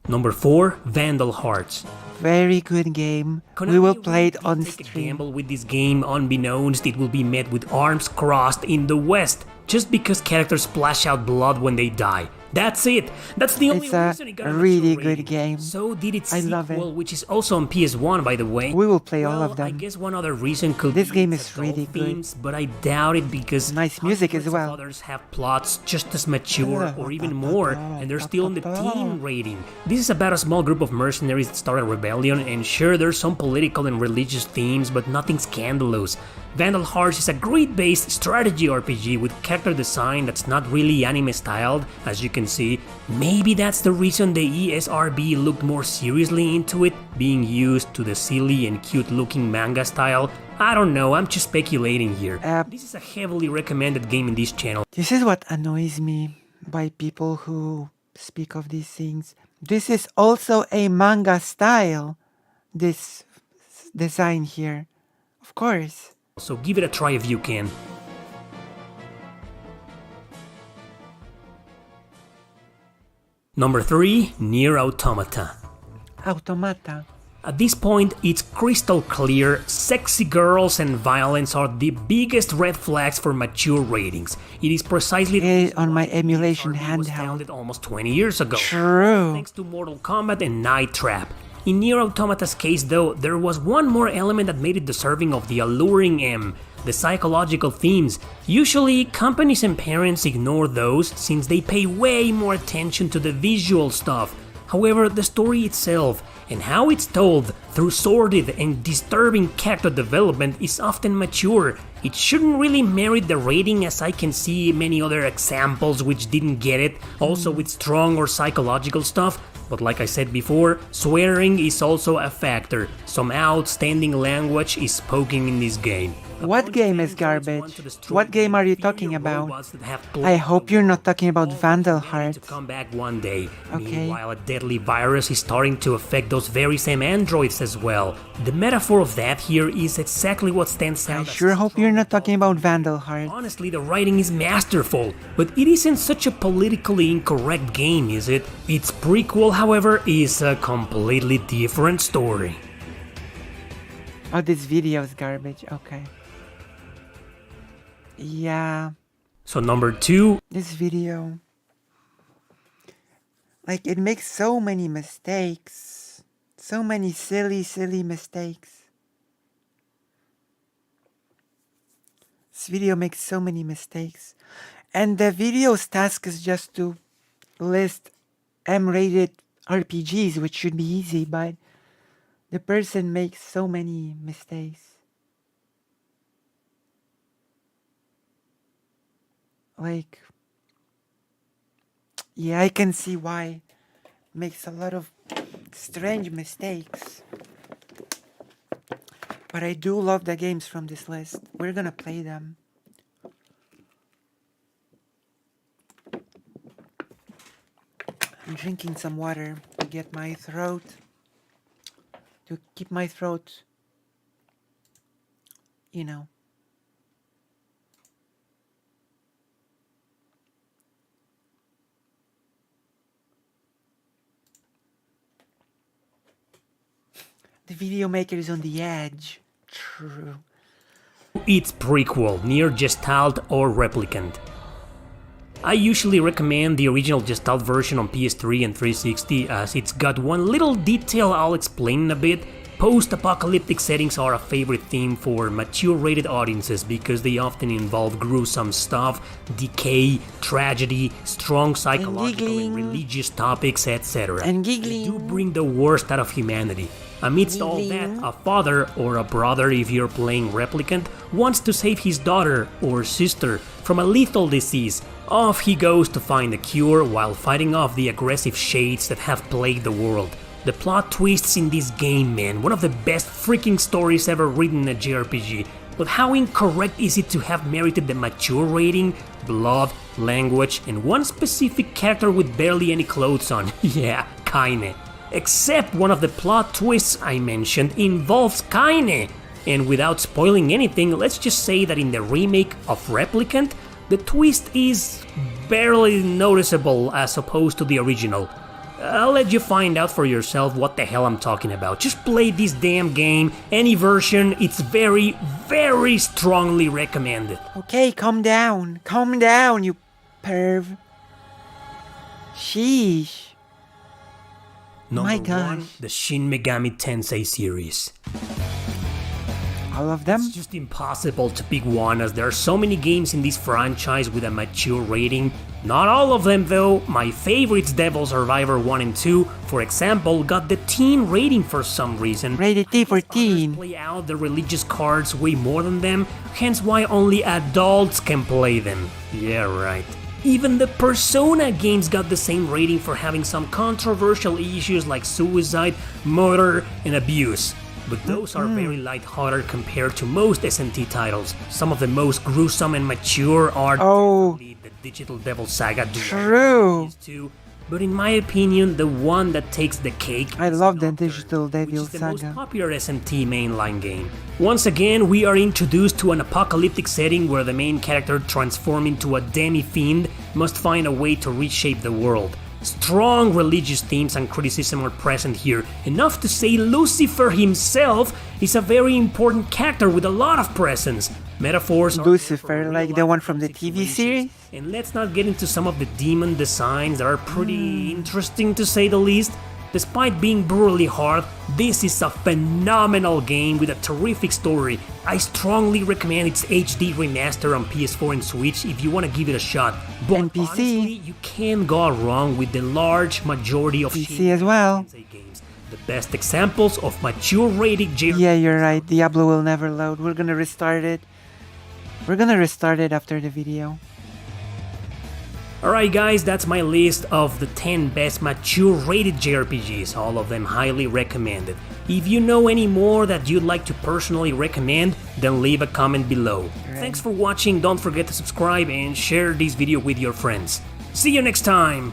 Number 4, Vandal Hearts. Very good game. We will play it on Take a stream. gamble with this game, unbeknownst it will be met with arms crossed in the West, just because characters splash out blood when they die. That's it. That's the only reason it got a really mature good rating. game. So did its I sequel, love it. which is also on PS1, by the way. We will play all of them. I guess one other reason could This be game its is adult really good. themes, but I doubt it because nice music as well. Of others have plots just as mature or even more, and they're still in the teen rating. This is about a small group of mercenaries that start a rebellion, and sure, there's some political and religious themes, but nothing scandalous. Vandal Hearts is a grid-based strategy RPG with character design that's not really anime-styled, as you can see. Maybe that's the reason the ESRB looked more seriously into it, being used to the silly and cute-looking manga style. I don't know, I'm just speculating here. This is a heavily recommended game in this channel. This is what annoys me by people who speak of these things. This is also a manga style, this design here. Of course. So give it a try if you can. Number 3, Nier Automata. Automata. At this point, it's crystal clear, sexy girls and violence are the biggest red flags for mature ratings. It is precisely on my emulation handheld. Was founded almost 20 years ago. True. Thanks to Mortal Kombat and Night Trap. In Nier Automata's case though, there was one more element that made it deserving of the alluring M, the psychological themes. Usually, companies and parents ignore those since they pay way more attention to the visual stuff. However, the story itself, and how it's told through sordid and disturbing character development is often mature. It shouldn't really merit the rating, as I can see many other examples which didn't get it, also with strong or psychological stuff. But like I said before, swearing is also a factor. Some outstanding language is spoken in this game. What game is garbage? What game are you talking about? I hope you're not talking about Vandal Hearts. To come back one day. Okay. Meanwhile, a deadly virus is starting to affect those very same androids as well. The metaphor of that here is exactly what stands out. I sure hope you're not talking about Vandal Hearts. Honestly, the writing is masterful, but it isn't such a politically incorrect game, is it? Its prequel, however, is a completely different story. Oh, this video is garbage. Okay. Yeah. So number 2. This video. Like, it makes so many mistakes. So many silly mistakes. This video makes so many mistakes. And the video's task is just to list M-rated RPGs, which should be easy, but the person makes so many mistakes. Like, yeah, I can see why it makes a lot of strange mistakes. But I do love the games from this list. We're gonna play them. I'm drinking some water to get my throat, to keep my throat, you know. The video maker is on the edge. True. Its prequel, Nier Gestalt or Replicant. I usually recommend the original Gestalt version on PS3 and 360 as it's got one little detail I'll explain in a bit. Post-apocalyptic settings are a favorite theme for mature-rated audiences because they often involve gruesome stuff, decay, tragedy, strong psychological and religious topics, etc. And giggling. They do bring the worst out of humanity. Amidst all that, a father, or a brother if you're playing Replicant, wants to save his daughter or sister from a lethal disease. Off he goes to find a cure while fighting off the aggressive shades that have plagued the world. The plot twists in this game, man, one of the best freaking stories ever written in a JRPG. But how incorrect is it to have merited the mature rating? Blood, language, and one specific character with barely any clothes on. Yeah, Kaine. Except one of the plot twists I mentioned involves Kaine. And without spoiling anything, let's just say that in the remake of Replicant, the twist is barely noticeable as opposed to the original. I'll let you find out for yourself what the hell I'm talking about. Just play this damn game, any version, it's very, very strongly recommended. Okay, calm down, you perv. Sheesh. Number My gosh. 1, the Shin Megami Tensei series. All of them? It's just impossible to pick one, as there are so many games in this franchise with a mature rating. Not all of them though. My favorites, Devil Survivor 1 and 2, for example, got the teen rating for some reason. Rated T for teen. Play out the religious cards way more than them, hence why only adults can play them. Yeah, right. Even the Persona games got the same rating for having some controversial issues like suicide, murder, and abuse. But those are very light-hearted compared to most SNT titles. Some of the most gruesome and mature are definitely the Digital Devil Saga. True. But in my opinion, the one that takes the cake I love the Digital Devil is the most Saga. popular SNT mainline game. Once again, we are introduced to an apocalyptic setting where the main character, transformed into a demi-fiend, must find a way to reshape the world. Strong religious themes and criticism are present here, enough to say Lucifer himself is a very important character with a lot of presence. Metaphors are Lucifer, like the one from the TV series? And let's not get into some of the demon designs that are pretty interesting to say the least. Despite being brutally hard, this is a phenomenal game with a terrific story. I strongly recommend its HD remaster on PS4 and Switch if you want to give it a shot. But and PC. Honestly, you can't go wrong with the large majority of PC as well. games. The best examples of mature rated JRPGs. Yeah, you're right. Diablo will never load. We're gonna restart it. We're gonna restart it after the video. Alright guys, that's my list of the 10 best mature rated JRPGs, all of them highly recommended. If you know any more that you'd like to personally recommend, then leave a comment below. Right. Thanks for watching, don't forget to subscribe and share this video with your friends. See you next time!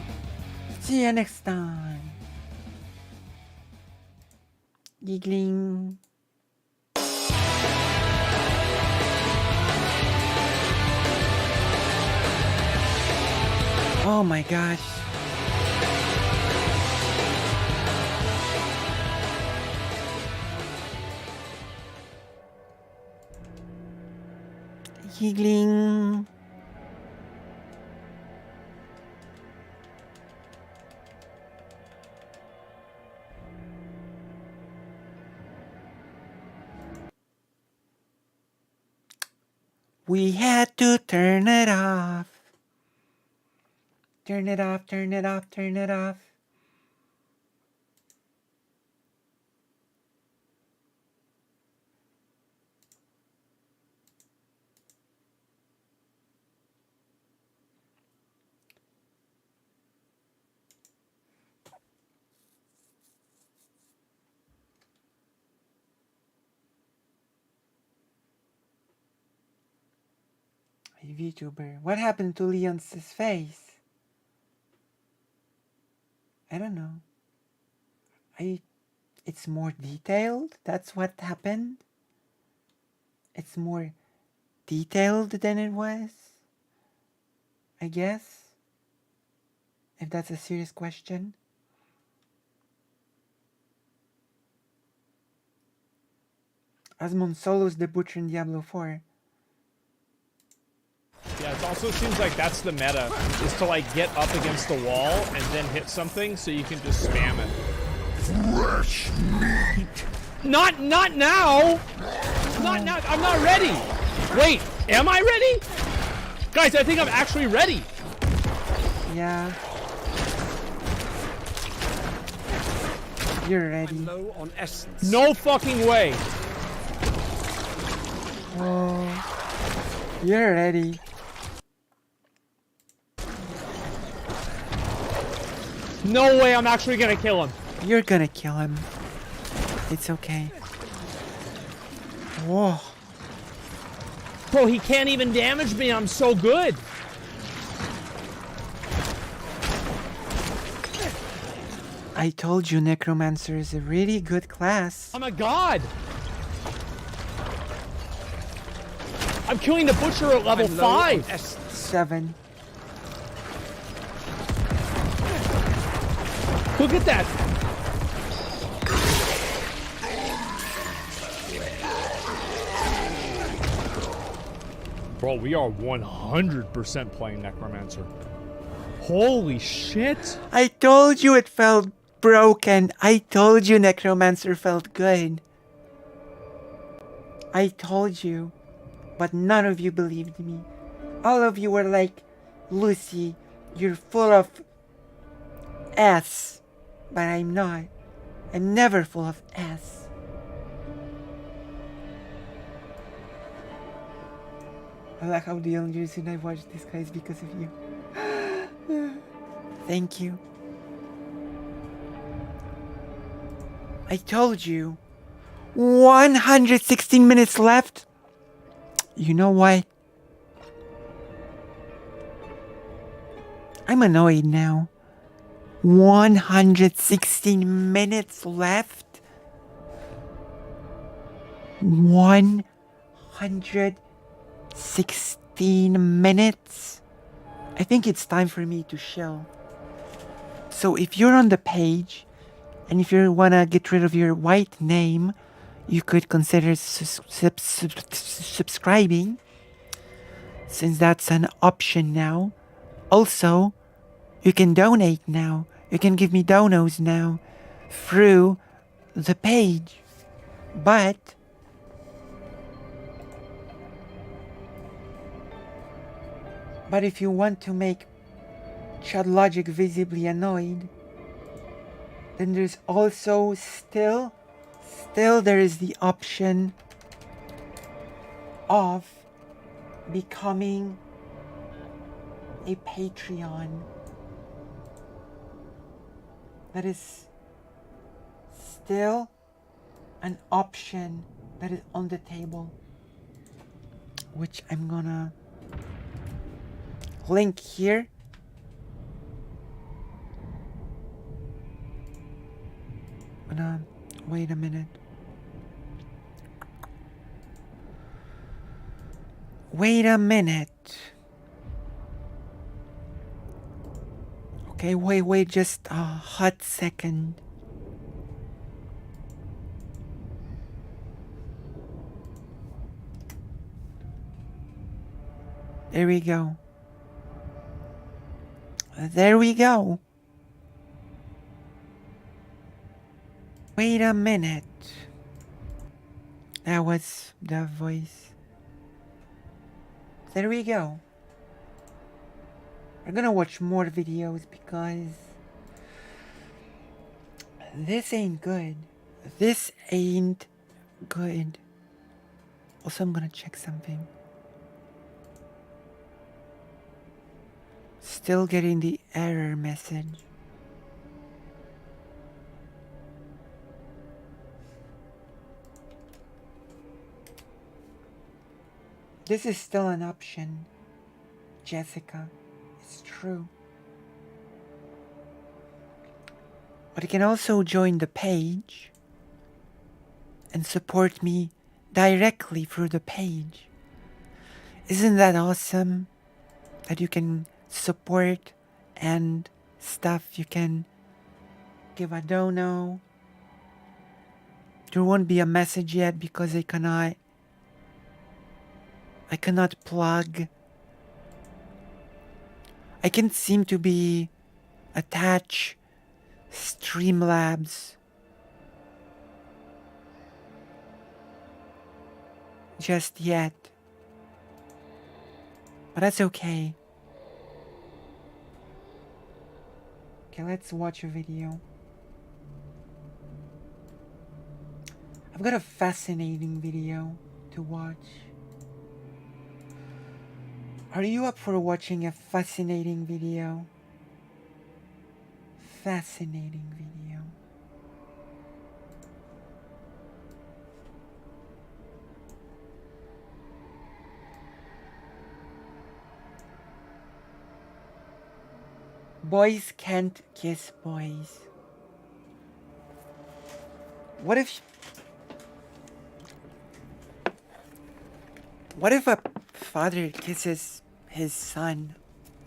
See you next time. Giggling. Oh my gosh. Giggling. We had to turn it off. Turn it off, turn it off, turn it off. Hey VTuber, what happened to Leon's face? I don't know. It's more detailed? That's what happened? It's more detailed than it was? I guess? If that's a serious question. Asmon solos the Butcher in Diablo 4. Yeah, it also seems like that's the meta, is to like get up against the wall and then hit something so you can just spam it. Fresh meat. Not now! Not now, I'm not ready! Wait, am I ready? Guys, I think I'm actually ready! Yeah. You're ready. Low on essence. No fucking way! Oh. You're ready. No way I'm actually gonna kill him. You're gonna kill him. It's okay. Whoa. Bro, he can't even damage me. I'm so good. I told you Necromancer is a really good class. I'm a god. I'm killing the Butcher at level 5. 7. Look at that. Bro, we are 100% playing Necromancer. Holy shit! I told you it felt broken. I told you Necromancer felt good. I told you. But none of you believed me. All of you were like, Lucy, you're full of S. But I'm not. I'm never full of S. I like how the only reason I watched this guy is because of you. Thank you. I told you. 116 minutes left. You know what? I'm annoyed now. 116 minutes left. 116 minutes. I think it's time for me to chill. So if you're on the page, and if you wanna get rid of your white name, you could consider subscribing, since that's an option now. Also, you can donate now. You can give me donos now through the page. But if you want to make Chad Logic visibly annoyed, then there's also still there is the option of becoming a Patreon. That is still an option that is on the table, which I'm gonna link here. Wait a minute. Wait a minute. Okay, wait just a hot second. There we go. There we go. Wait a minute. That was the voice. There we go. We're gonna watch more videos because this ain't good. This ain't good. Also, I'm gonna check something. Still getting the error message. This is still an option, Jessica. It's true. But you can also join the page and support me directly through the page. Isn't that awesome? That you can support and stuff. You can give a dono. There won't be a message yet because I cannot plug. I can't seem to be attached Streamlabs just yet. But that's okay. Okay, let's watch a video. I've got a fascinating video to watch. Are you up for watching a fascinating video? Fascinating video. Boys can't kiss boys. What if a father kisses his son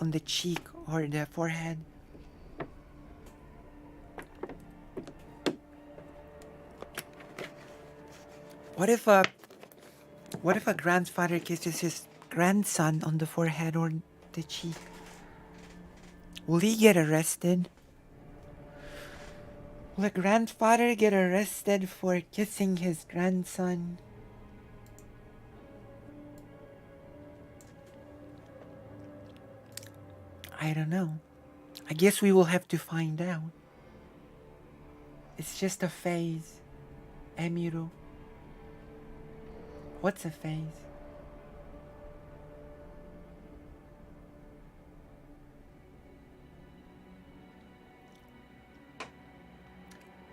on the cheek or the forehead? What if a grandfather kisses his grandson on the forehead or the cheek? Will he get arrested? Will a grandfather get arrested for kissing his grandson? I don't know. I guess we will have to find out. It's just a phase. Emiro. What's a phase?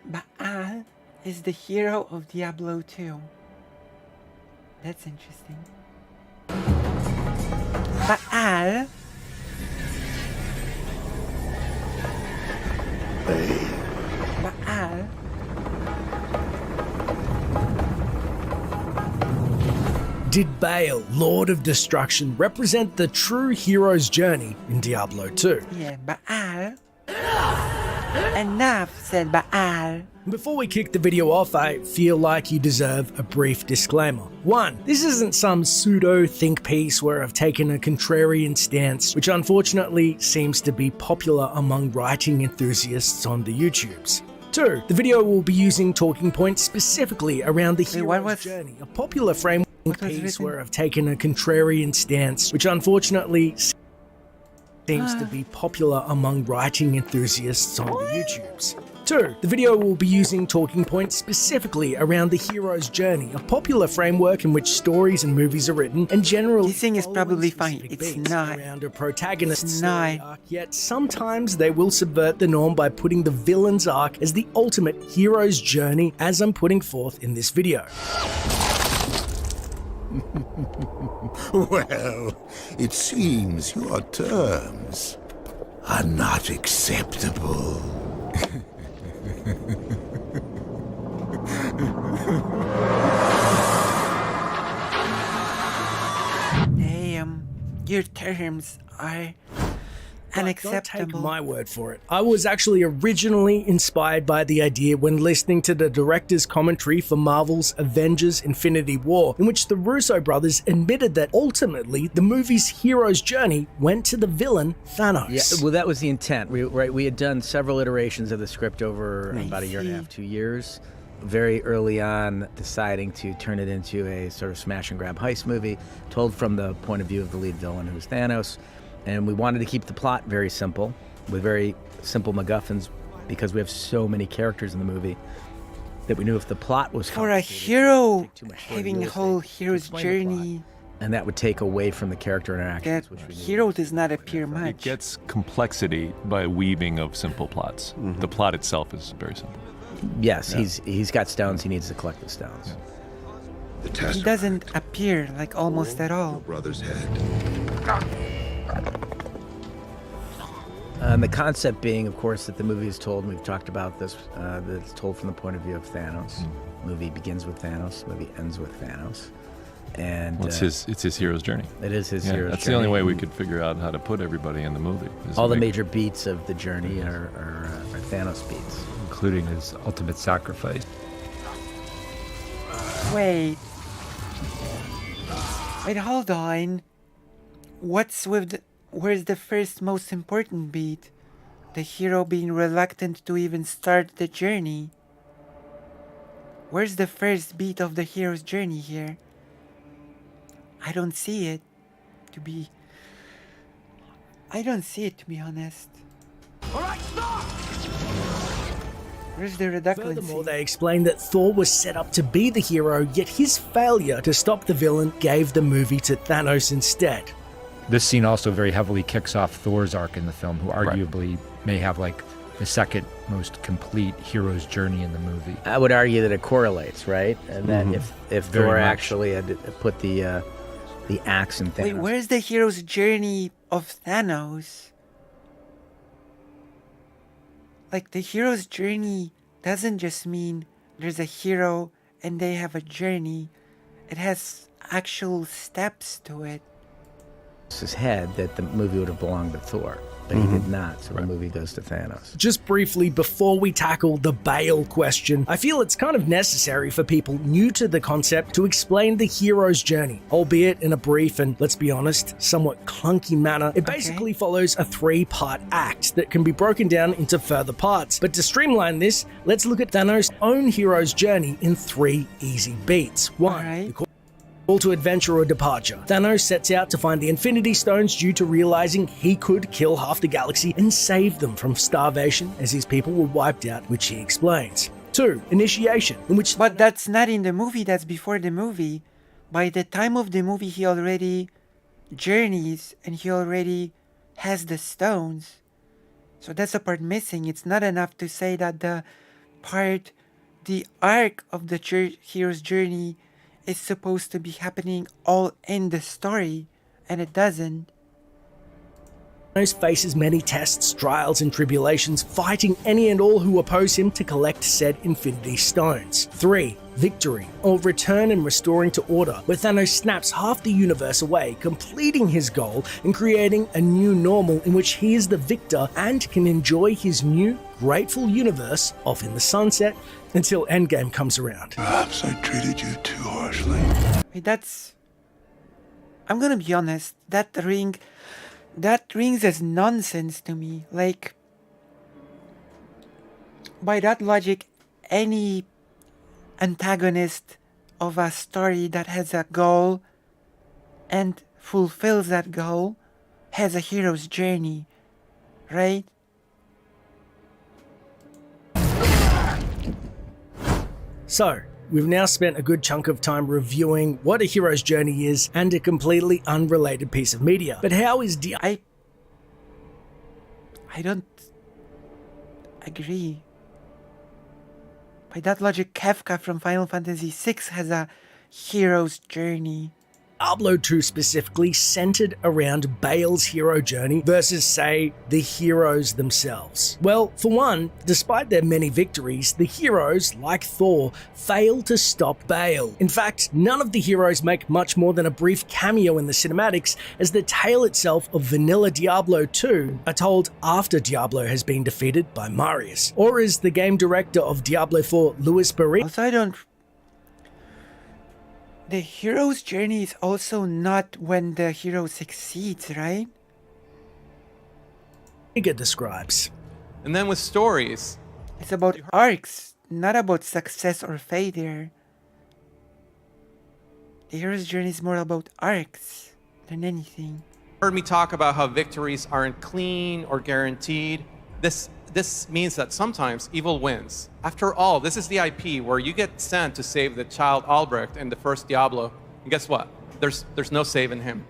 Baal is the hero of Diablo 2. That's interesting. Baal. Baal. Did Baal, Lord of Destruction, represent the true hero's journey in Diablo 2? Yeah, Baal. Enough, said Baal. Before we kick the video off, I feel like you deserve a brief disclaimer. 1. This isn't some pseudo-think piece where I've taken a contrarian stance, which unfortunately seems to be popular among writing enthusiasts on the YouTubes. 2. The video will be using talking points specifically around the hero's journey, a popular framework piece where I've taken a contrarian stance, which unfortunately seems to be popular among writing enthusiasts on the YouTubes. 2. The video will be using talking points specifically around the hero's journey, a popular framework in which stories and movies are written, and generally this thing is probably fine. It's not. Around a protagonist's story arc, yet sometimes they will subvert the norm by putting the villain's arc as the ultimate hero's journey, as I'm putting forth in this video. Well, it seems your terms are not acceptable. Hey, your terms are unacceptable. Don't take my word for it. I was actually originally inspired by the idea when listening to the director's commentary for Marvel's Avengers Infinity War, in which the Russo brothers admitted that ultimately the movie's hero's journey went to the villain Thanos. Yeah, well, that was the intent. We had done several iterations of the script over about a year and a half, 2 years. Very early on, deciding to turn it into a sort of smash and grab heist movie, told from the point of view of the lead villain, who's Thanos. And we wanted to keep the plot very simple, with very simple MacGuffins, because we have so many characters in the movie that we knew if the plot was for a hero having a whole hero's journey, and that would take away from the character interactions. That hero does not appear much. It gets complexity by weaving of simple plots. Mm-hmm. The plot itself is very simple. Yes, yeah. He's got stones. He needs to collect the stones. Yeah. He doesn't appear like almost at all. Brother's head. And the concept being, of course, that the movie is told, and we've talked about this, that it's told from the point of view of Thanos. Movie begins with Thanos, movie ends with Thanos. And well, it's his hero's journey. It is his hero's journey. That's the only way we could figure out how to put everybody in the movie. All the major beats of the journey are Thanos beats. Including his ultimate sacrifice. Wait, hold on. Where's the first most important beat? The hero being reluctant to even start the journey. Where's the first beat of the hero's journey here? I don't see it, to be honest. Alright, stop! Where's the reluctancy? Furthermore, they explained that Thor was set up to be the hero, yet his failure to stop the villain gave the movie to Thanos instead. This scene also very heavily kicks off Thor's arc in the film, who arguably may have like the second most complete hero's journey in the movie. I would argue that it correlates, right? And then if Thor actually had put the axe in Thanos. Wait, where's the hero's journey of Thanos? Like, the hero's journey doesn't just mean there's a hero and they have a journey. It has actual steps to it. His head that the movie would have belonged to Thor. but he did not, so the movie goes to Thanos. Just briefly, before we tackle the Bale question, I feel it's kind of necessary for people new to the concept to explain the hero's journey, albeit in a brief and, let's be honest, somewhat clunky manner. It basically follows a 3-part act that can be broken down into further parts. But to streamline this, let's look at Thanos' own hero's journey in 3 easy beats. 1. The call to adventure or departure. Thanos sets out to find the Infinity Stones due to realizing he could kill half the galaxy and save them from starvation as his people were wiped out, which he explains. 2. Initiation, in which... But that's not in the movie, that's before the movie. By the time of the movie, he already journeys and he already has the stones. So that's the part missing. It's not enough to say that the arc of the hero's journey is supposed to be happening all in the story, and it doesn't. Thanos faces many tests, trials, and tribulations, fighting any and all who oppose him to collect said Infinity Stones. 3. Victory, or return and restoring to order, where Thanos snaps half the universe away, completing his goal and creating a new normal in which he is the victor and can enjoy his new, grateful universe off in the sunset until Endgame comes around. Perhaps I treated you too harshly. I'm gonna be honest, that rings as nonsense to me. Like, by that logic, any antagonist of a story that has a goal and fulfills that goal has a hero's journey, right? So, we've now spent a good chunk of time reviewing what a hero's journey is and a completely unrelated piece of media. But how is I don't agree. By that logic, Kefka from Final Fantasy VI has a hero's journey. Diablo 2 specifically centered around Bale's hero journey versus, say, the heroes themselves. Well, for one, despite their many victories, the heroes, like Thor, fail to stop Bale. In fact, none of the heroes make much more than a brief cameo in the cinematics, as the tale itself of vanilla Diablo 2 are told after Diablo has been defeated by Marius. Or as the game director of Diablo4, Luis Barrera... Also, the hero's journey is also not when the hero succeeds, right? Describes. And then with stories, it's about arcs, not about success or failure. The hero's journey is more about arcs than anything. Heard me talk about how victories aren't clean or guaranteed. This means that sometimes evil wins. After all, this is the IP where you get sent to save the child Albrecht in the first Diablo, and guess what? There's no saving him.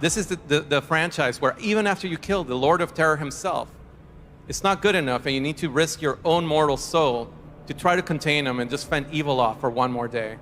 This is the franchise where even after you kill the Lord of Terror himself, it's not good enough, and you need to risk your own mortal soul to try to contain him and just fend evil off for one more day.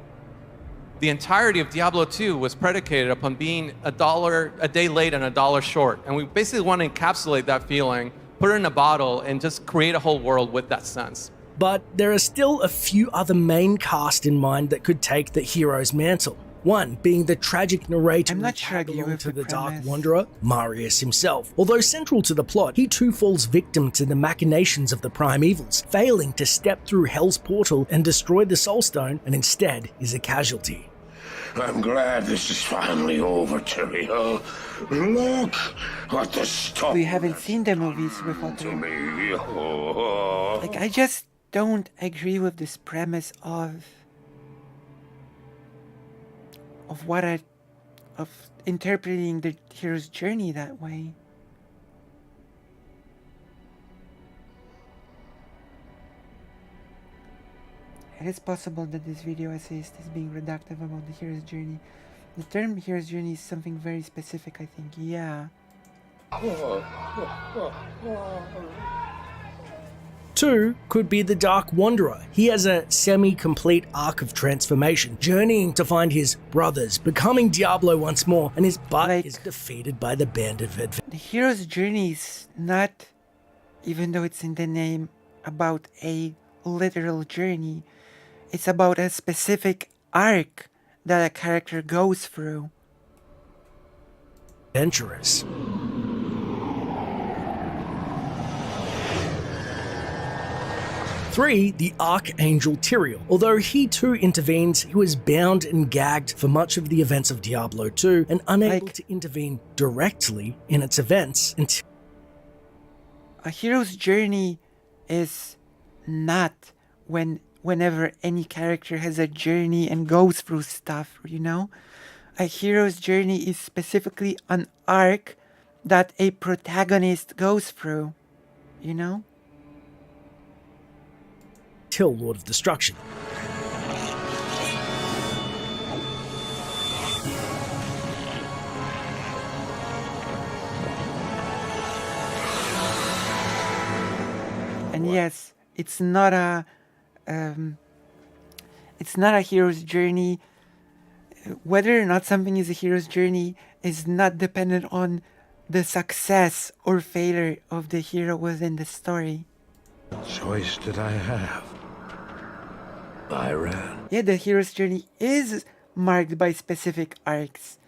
The entirety of Diablo 2 was predicated upon being a day late and $1 short, and we basically want to encapsulate that feeling, put it in a bottle, and just create a whole world with that sense. But there are still a few other main cast in mind that could take the hero's mantle. One being the tragic narrator to the Dark Wanderer, Marius himself. Although central to the plot, he too falls victim to the machinations of the Prime Evils, failing to step through Hell's portal and destroy the Soul Stone, and instead is a casualty. I'm glad this is finally over, Tyrael. Look what the stuff. We haven't seen the movies with Otto. Like, I just don't agree with this premise of interpreting the hero's journey that way. It is possible that this video essayist is being reductive about the hero's journey. The term hero's journey is something very specific, I think. Yeah. 2 could be the Dark Wanderer. He has a semi-complete arc of transformation, journeying to find his brothers, becoming Diablo once more, and his butt is defeated by the Band of Adventure. The hero's journey is not, even though it's in the name, about a literal journey. It's about a specific arc that a character goes through. Adventurous. 3. The Archangel Tyrael. Although he too intervenes, he was bound and gagged for much of the events of Diablo 2 and unable to intervene directly in its events until... A hero's journey is not whenever any character has a journey and goes through stuff, you know? A hero's journey is specifically an arc that a protagonist goes through, you know? Till Lord of Destruction. And yes, it's not a hero's journey. Whether or not something is a hero's journey is not dependent on the success or failure of the hero within the story. Choice did I have? I ran. Yeah, the hero's journey is marked by specific arcs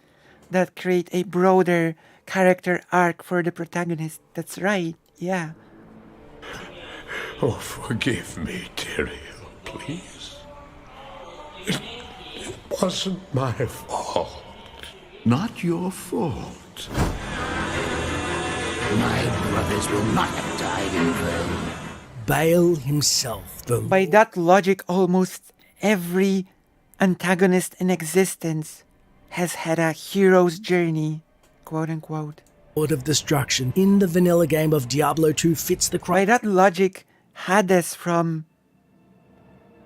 that create a broader character arc for the protagonist. That's right, yeah. Oh, forgive me, Tyrael, please. It wasn't my fault. Not your fault. My brothers will not have died in vain. Baal himself, By that logic, almost every antagonist in existence has had a hero's journey, quote unquote. Lord of Destruction in the vanilla game of Diablo 2 fits the By that logic, Hades from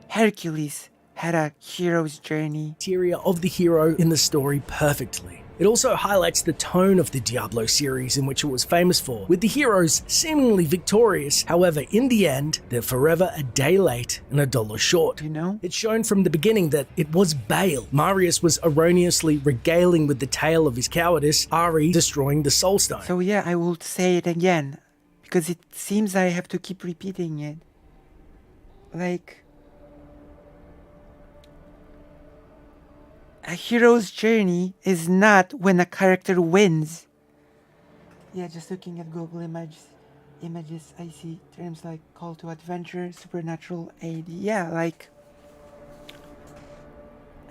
Hercules had a hero's journey. Criteria of the hero in the story perfectly. It also highlights the tone of the Diablo series in which it was famous for, with the heroes seemingly victorious. However, in the end, they're forever a day late and $1 short. You know? It's shown from the beginning that it was Baal. Marius was erroneously regaling with the tale of his cowardice, Ari destroying the Soul Stone. So yeah, I will say it again, because it seems I have to keep repeating it. Like, a hero's journey is not when a character wins. Yeah, just looking at Google images, I see terms like call to adventure, supernatural aid. Yeah, like,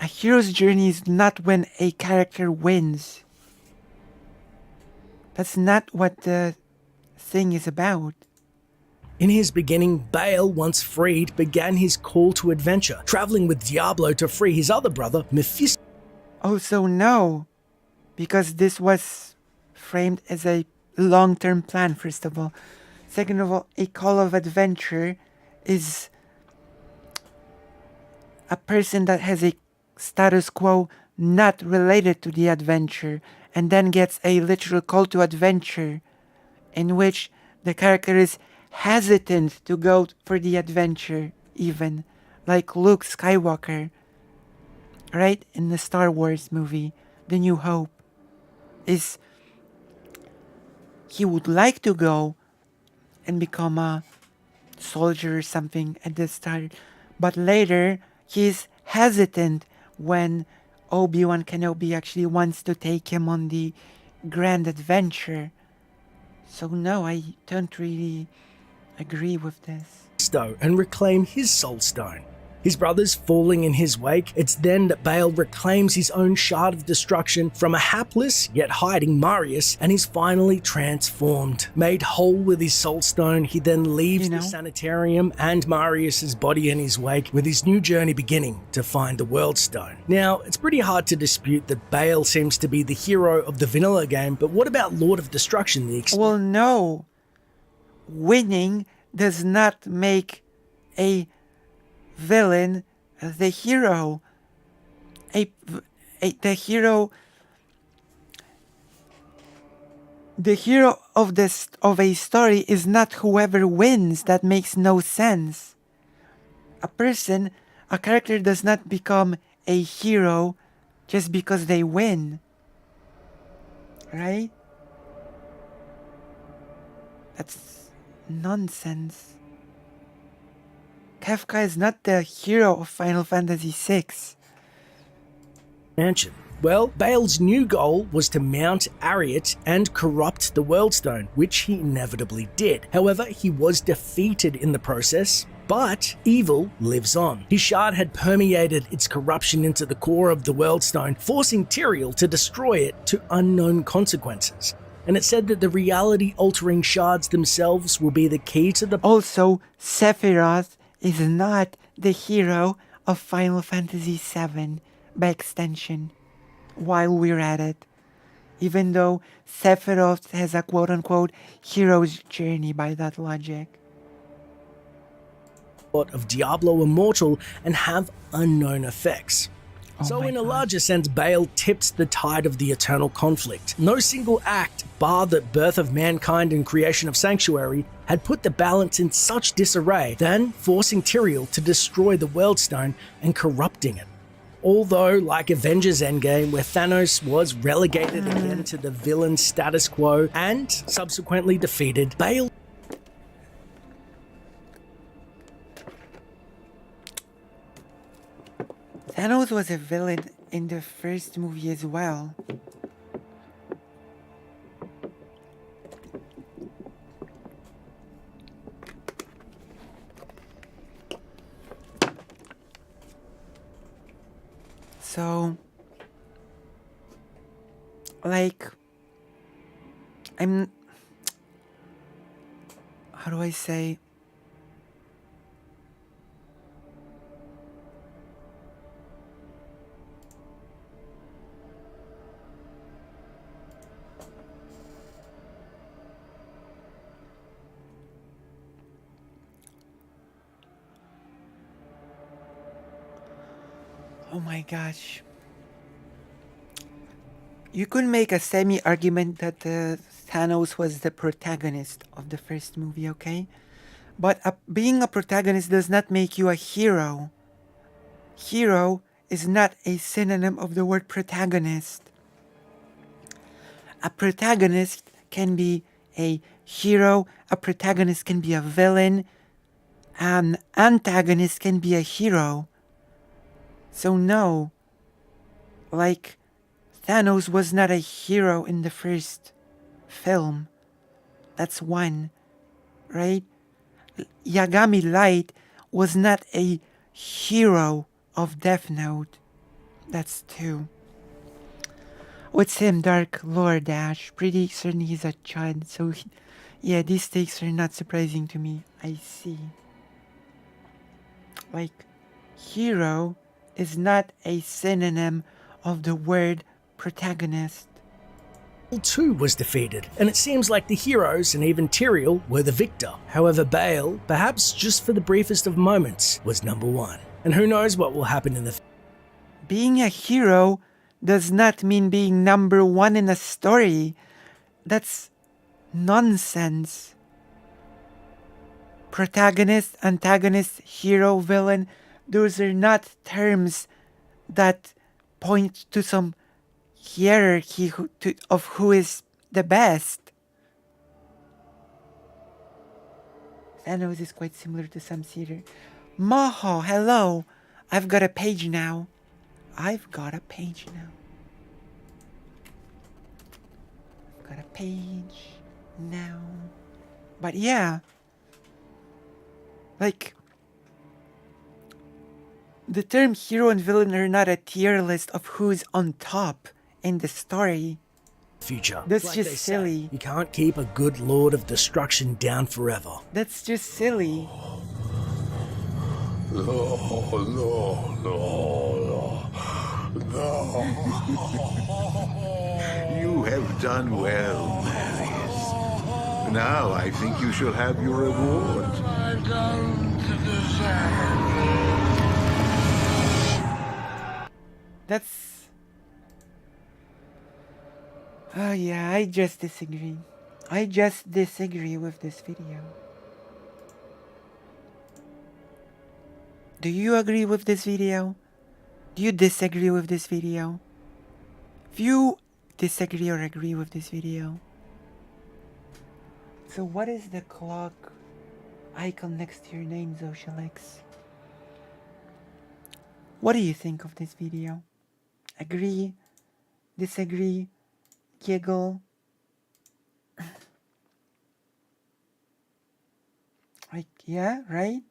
a hero's journey is not when a character wins. That's not what the thing is about. In his beginning, Baal, once freed, began his call to adventure, traveling with Diablo to free his other brother, Mephisto. Also, no, because this was framed as a long-term plan, first of all. Second of all, a call of adventure is a person that has a status quo not related to the adventure and then gets a literal call to adventure in which the character is hesitant to go for the adventure, even like Luke Skywalker, right, in the Star Wars movie The New Hope. Is he would like to go and become a soldier or something at the start, but later he's hesitant when Obi-Wan Kenobi actually wants to take him on the grand adventure. So no, I don't really agree with this. And reclaim his Soul Stone. His brothers falling in his wake, it's then that Baal reclaims his own shard of destruction from a hapless yet hiding Marius and is finally transformed. Made whole with his Soul Stone, he then leaves the sanitarium and Marius's body in his wake, with his new journey beginning to find the World Stone. Now, it's pretty hard to dispute that Baal seems to be the hero of the vanilla game, but what about Lord of Destruction? Well, no. Winning does not make a villain the hero. The hero of a story is not whoever wins. That makes no sense. A character does not become a hero just because they win, right? That's nonsense. Kafka is not the hero of Final Fantasy VI. Mansion. Well, Baal's new goal was to mount Ariat and corrupt the World Stone, which he inevitably did. However, he was defeated in the process But evil lives on. His shard had permeated its corruption into the core of the Worldstone, forcing Tyrael to destroy it to unknown consequences. And it said that the reality-altering shards themselves will be the key to the... Also, Sephiroth is not the hero of Final Fantasy VII by extension, while we're at it. Even though Sephiroth has a quote-unquote hero's journey by that logic. Of Diablo Immortal and have unknown effects. So in a larger sense, Baal tipped the tide of the eternal conflict. No single act, bar the birth of mankind and creation of Sanctuary, had put the balance in such disarray, than forcing Tyrael to destroy the Worldstone and corrupting it. Although, like Avengers Endgame, where Thanos was relegated again to the villain status quo and subsequently defeated, Baal... Thanos was a villain in the first movie as well. So, like, how do I say? Oh my gosh. You could make a semi-argument that Thanos was the protagonist of the first movie, okay? But being a protagonist does not make you a hero. Hero is not a synonym of the word protagonist. A protagonist can be a hero, a protagonist can be a villain, an antagonist can be a hero. So no, like, Thanos was not a hero in the first film. That's one, right? Yagami Light was not a hero of Death Note. That's two. What's him, Dark Lord Dash? Pretty certain he's a Chud, so yeah, these stakes are not surprising to me. I see. Like, hero is not a synonym of the word protagonist. 2 was defeated, and it seems like the heroes and even Tyrael were the victor. However, Baal, perhaps just for the briefest of moments, was number 1. And who knows what will happen in the... Being a hero does not mean being number 1 in a story. That's nonsense. Protagonist, antagonist, hero, villain, those are not terms that point to some hierarchy of who is the best. Thanos is quite similar to some theater. Maho, hello. I've got a page now. I've got a page now. I've got a page now. But yeah. Like, the term hero and villain are not a tier list of who's on top in the story. Future. That's like just silly. You can't keep a good Lord of Destruction down forever. That's just silly. You have done well, Marius. Now I think you shall have your reward. I've done to deserve. That's... Oh yeah, I just disagree. I just disagree with this video. Do you agree with this video? Do you disagree with this video? If you disagree or agree with this video, so what is the clock icon next to your name, Zoshalex? What do you think of this video? Agree? Disagree? Giggle? Like, yeah, right?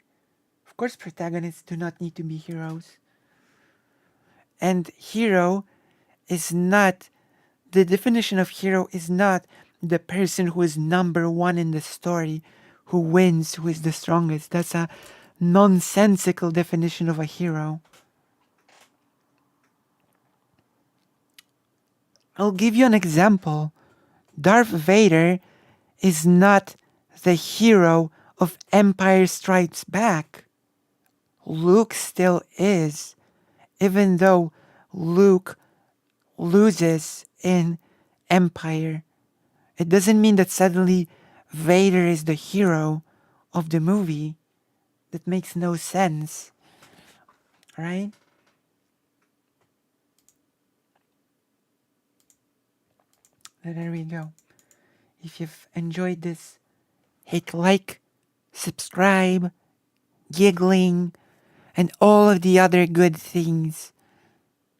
course, protagonists do not need to be heroes. And hero is not, the definition of hero is not the person who is number one in the story, who wins, who is the strongest. That's a nonsensical definition of a hero. I'll give you an example. Darth Vader is not the hero of Empire Strikes Back. Luke still is, even though Luke loses in Empire. It doesn't mean that suddenly Vader is the hero of the movie. That makes no sense. Right? There we go. If you've enjoyed this, hit like, subscribe, giggling, and all of the other good things.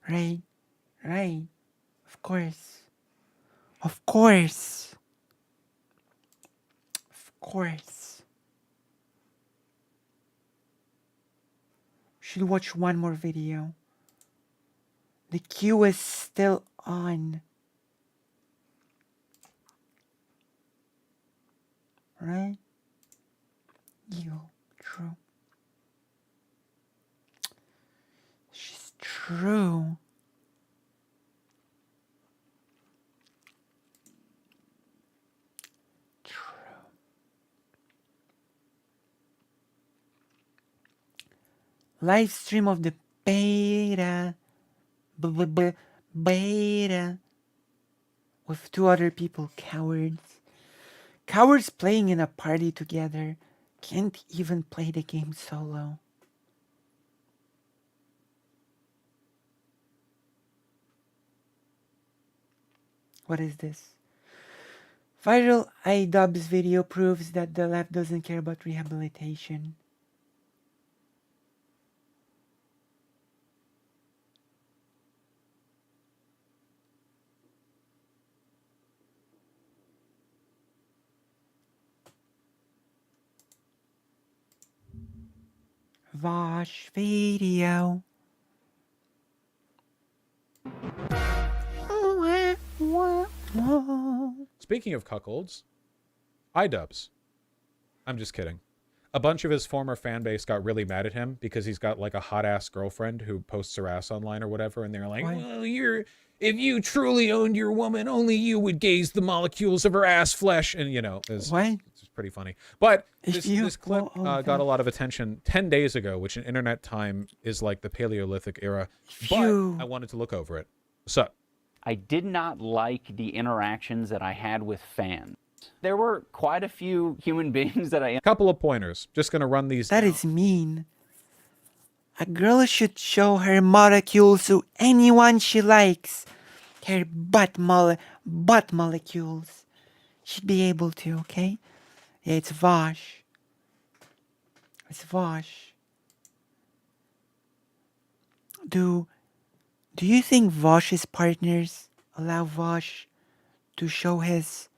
Right? Right. Of course. Of course. Of course. Should watch one more video. The queue is still on. Right? True. She's true. Live stream of the beta. Beta. With 2 other people, cowards. Cowards playing in a party together can't even play the game solo. What is this? Viral iDubbbz video proves that the left doesn't care about rehabilitation. Vosh video. Speaking of cuckolds, iDubbbz. I'm just kidding. A bunch of his former fan base got really mad at him because he's got like a hot ass girlfriend who posts her ass online or whatever, and they're like, well, if you truly owned your woman, only you would gaze the molecules of her ass flesh. And you know, it's pretty funny. But this clip got a lot of attention 10 days ago, which in internet time is like the Paleolithic era. But I wanted to look over it. So I did not like the interactions that I had with fans. There were quite a few human beings that I... Couple of pointers. Just going to run these down. That is mean. A girl should show her molecules to anyone she likes. Her butt molecules. Should be able to, okay? Yeah, it's Vosh. It's Vosh. Do you think Vosh's partners allow Vosh to show his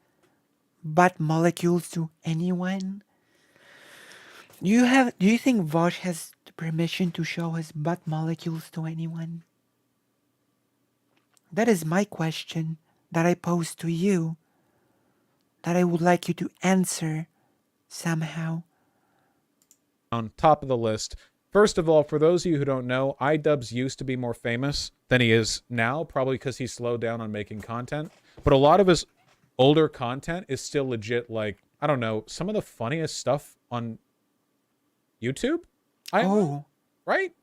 butt molecules to anyone? Do you think Vosh has the permission to show his butt molecules to anyone? That is my question that I pose to you, that I would like you to answer somehow. On top of the list, first of all, for those of you who don't know, iDubbbz used to be more famous than he is now, probably because he slowed down on making content. But a lot of his older content is still legit, like, I don't know, some of the funniest stuff on YouTube? Right?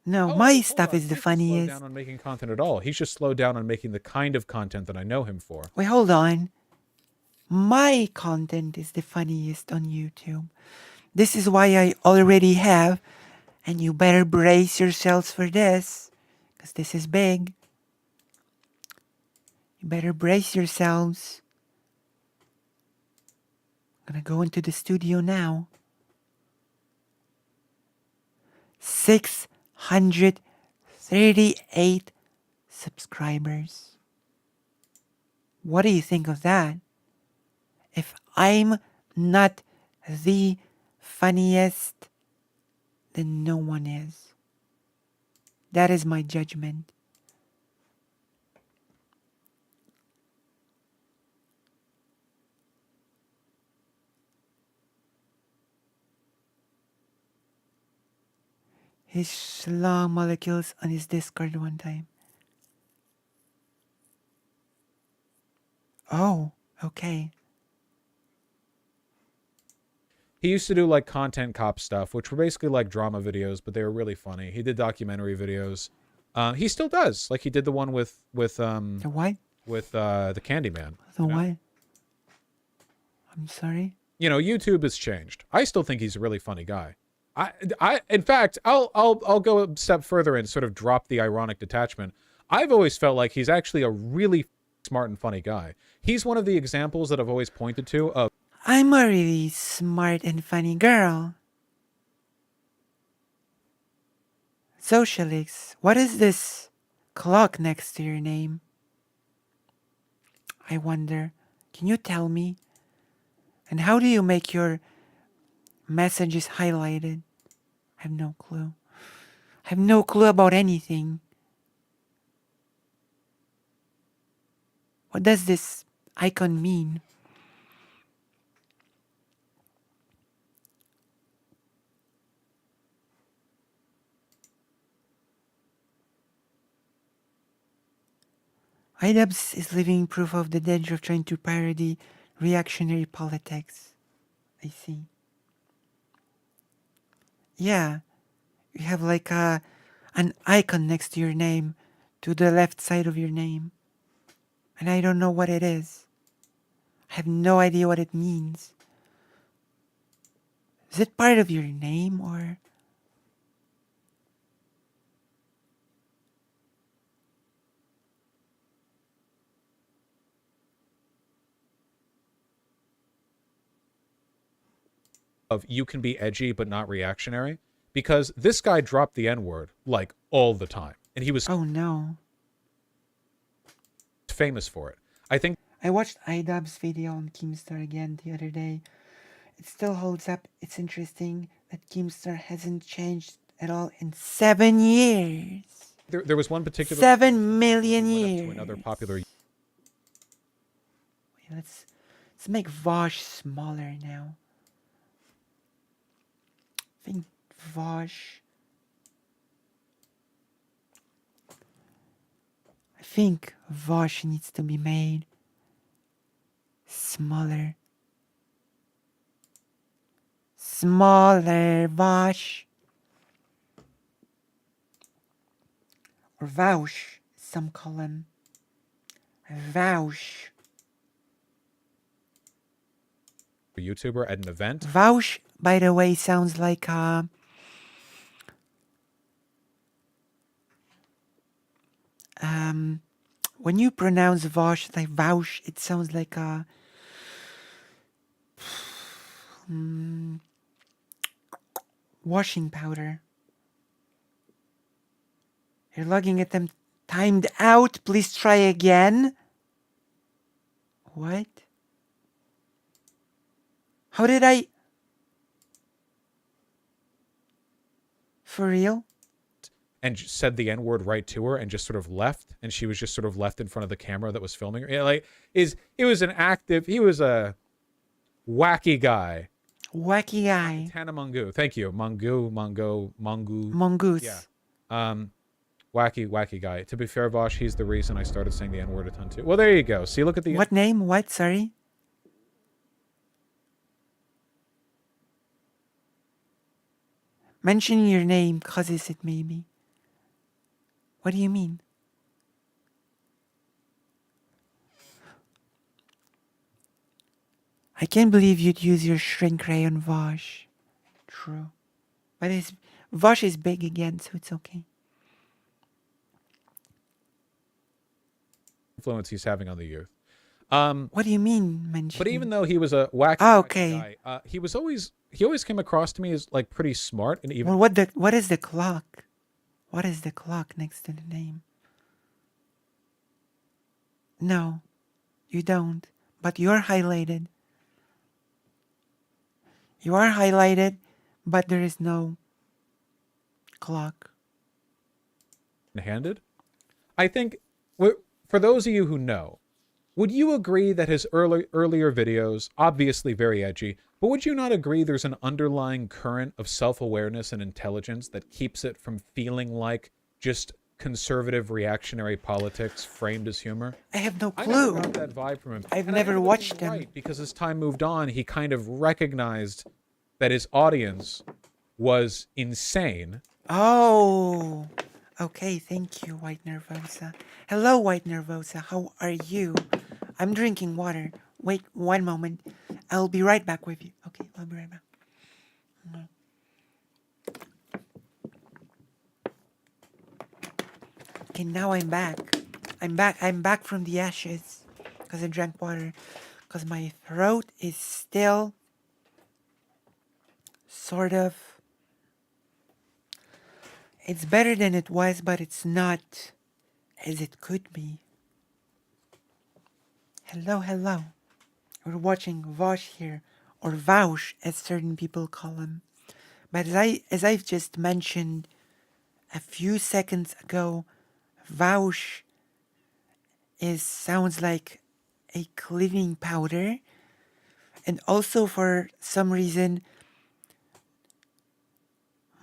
No, my stuff is the funniest. Slowed down on making content at all. He's just slowed down on making the kind of content that I know him for. Wait, hold on. My content is the funniest on YouTube. This is why I already have, and you better brace yourselves for this, because this is big. You better brace yourselves. I'm gonna go into the studio now. 638 subscribers. What do you think of that? If I'm not the funniest, then no one is. That is my judgment. He slung molecules on his Discord one time. Oh, okay. He used to do like content cop stuff, which were basically like drama videos, but they were really funny. He did documentary videos. He still does. Like he did the one with the what? With the Candyman. The what? I'm sorry. You know, YouTube has changed. I still think he's a really funny guy. In fact, I'll go a step further and sort of drop the ironic detachment. I've always felt like he's actually a really smart and funny guy. He's one of the examples that I've always pointed to of I'm a really smart and funny girl. Socialix, what is this clock next to your name? I wonder, can you tell me? And how do you make your messages highlighted? I have no clue. I have no clue about anything. What does this icon mean? IDubbbz is living proof of the danger of trying to parody reactionary politics. I see. Yeah, you have like an icon next to your name, to the left side of your name. And I don't know what it is. I have no idea what it means. Is it part of your name or... of you can be edgy but not reactionary, because this guy dropped the N-word like all the time, and he was oh no famous for it. I think I watched IDubbbz video on Keemstar again the other day. It still holds up. It's interesting that Keemstar hasn't changed at all in 7 years. There was one particular 7 million years. To another popular. Wait, let's make Vosh smaller now. I think Vosh. I think Vosh needs to be made smaller. Smaller Vosh. Or Vaush, some call him. Vaush. A YouTuber at an event. Vaush, by the way, sounds like when you pronounce Vosh like Vaush, it sounds like washing powder. You're logging at them timed out. Please try again. What? How did I? For real? And said the N-word right to her and just sort of left, and she was just sort of left in front of the camera that was filming her. Yeah, like it was he was a wacky guy. Wacky guy. Tana Mungu. Thank you. Mongoose. Mongoose. Yeah. Wacky guy. To be fair, Vosh, he's the reason I started saying the N-word a ton too. Well, there you go. See, look at the... What name? What? Sorry? Mentioning your name causes it, maybe. What do you mean? I can't believe you'd use your shrink ray on Vosh. True. But Vosh is big again, so it's okay. Influence he's having on the youth. What do you mean, mentioning? But even though he was a wacky, okay. guy, he always came across to me as like pretty smart and even. Well, what is the clock? What is the clock next to the name? No, you don't. But you're highlighted. You are highlighted, but there is no clock. Handed? I think, for those of you who know, would you agree that his earlier videos, obviously very edgy, but would you not agree there's an underlying current of self-awareness and intelligence that keeps it from feeling like just conservative reactionary politics framed as humor? I have no I clue. never got that vibe from him. I've And never watched him. right, because as time moved on, he kind of recognized that his audience was insane. Oh, okay. Thank you, White Nervosa. Hello, White Nervosa. How are you? I'm drinking water. Wait 1 moment. I'll be right back with you. Okay, I'll be right back. Okay, now I'm back. I'm back from the ashes because I drank water. Because my throat is still sort of. It's better than it was, but it's not as it could be. Hello, hello. We're watching Vosh here, or Vaush, as certain people call him. But as I've just mentioned a few seconds ago, Vaush sounds like a cleaning powder, and also for some reason,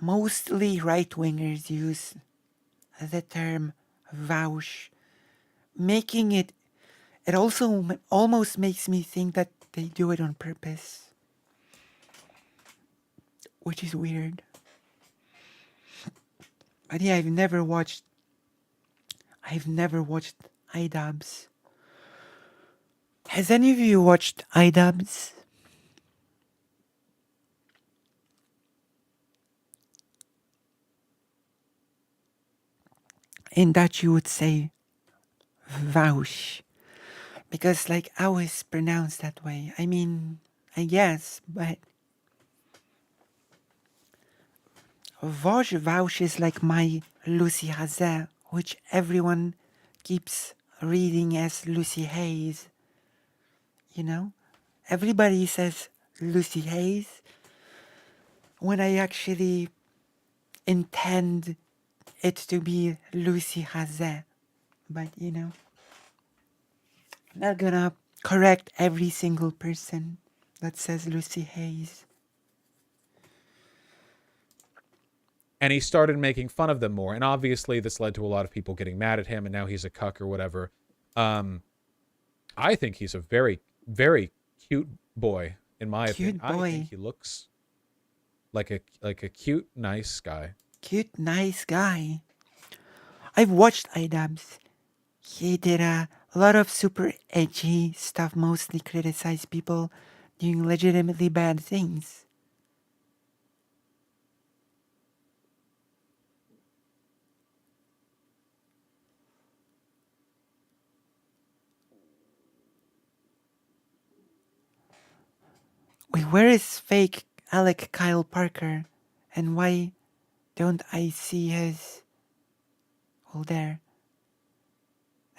mostly right-wingers use the term Vaush, making it also almost makes me think that they do it on purpose, which is weird. But yeah, I've never watched iDubbbz. Has any of you watched iDubbbz? In Dutch you would say Vaush. Because like I was pronounced that way. I mean, I guess, but Vaush is like my Lucy Hazet, which everyone keeps reading as Lucy Hayes. You know? Everybody says Lucy Hayes when I actually intend it to be Lucy Hazet. But you know, I'm not gonna correct every single person that says Lucy Hayes. And he started making fun of them more. And obviously this led to a lot of people getting mad at him, and now he's a cuck or whatever. I think he's a very, very cute boy, in my opinion. Cute boy. I think he looks like a cute, nice guy. Cute, nice guy. I've watched iDubbbz. He did a lot of super edgy stuff, mostly criticize people doing legitimately bad things. Wait, where is fake Alec Kyle Parker? And why don't I see his... Oh, there.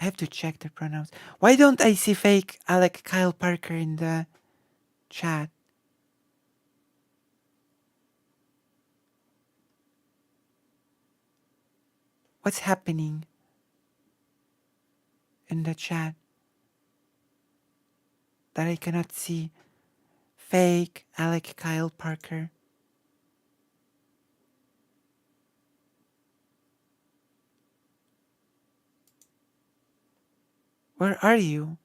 I have to check the pronouns. Why don't I see fake Alec Kyle Parker in the chat? What's happening in the chat that I cannot see fake Alec Kyle Parker? Where are you?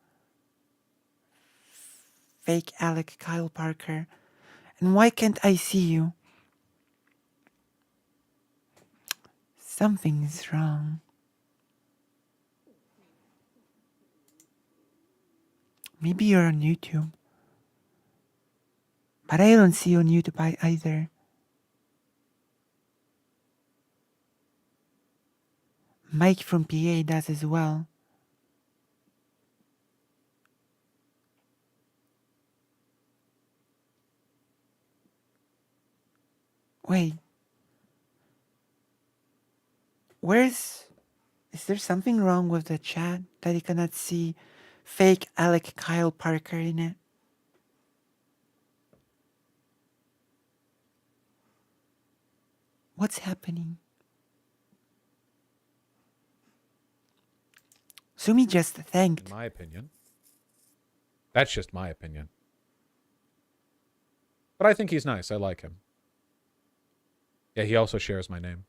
Fake Alec Kyle Parker. And why can't I see you? Something's wrong. Maybe you're on YouTube. But I don't see you on YouTube either. Mike from PA does as well. Wait. Is there something wrong with the chat that you cannot see fake Alec Kyle Parker in it? What's happening? Sumi just thanked. In my opinion. That's just my opinion. But I think he's nice. I like him. Yeah, he also shares my name.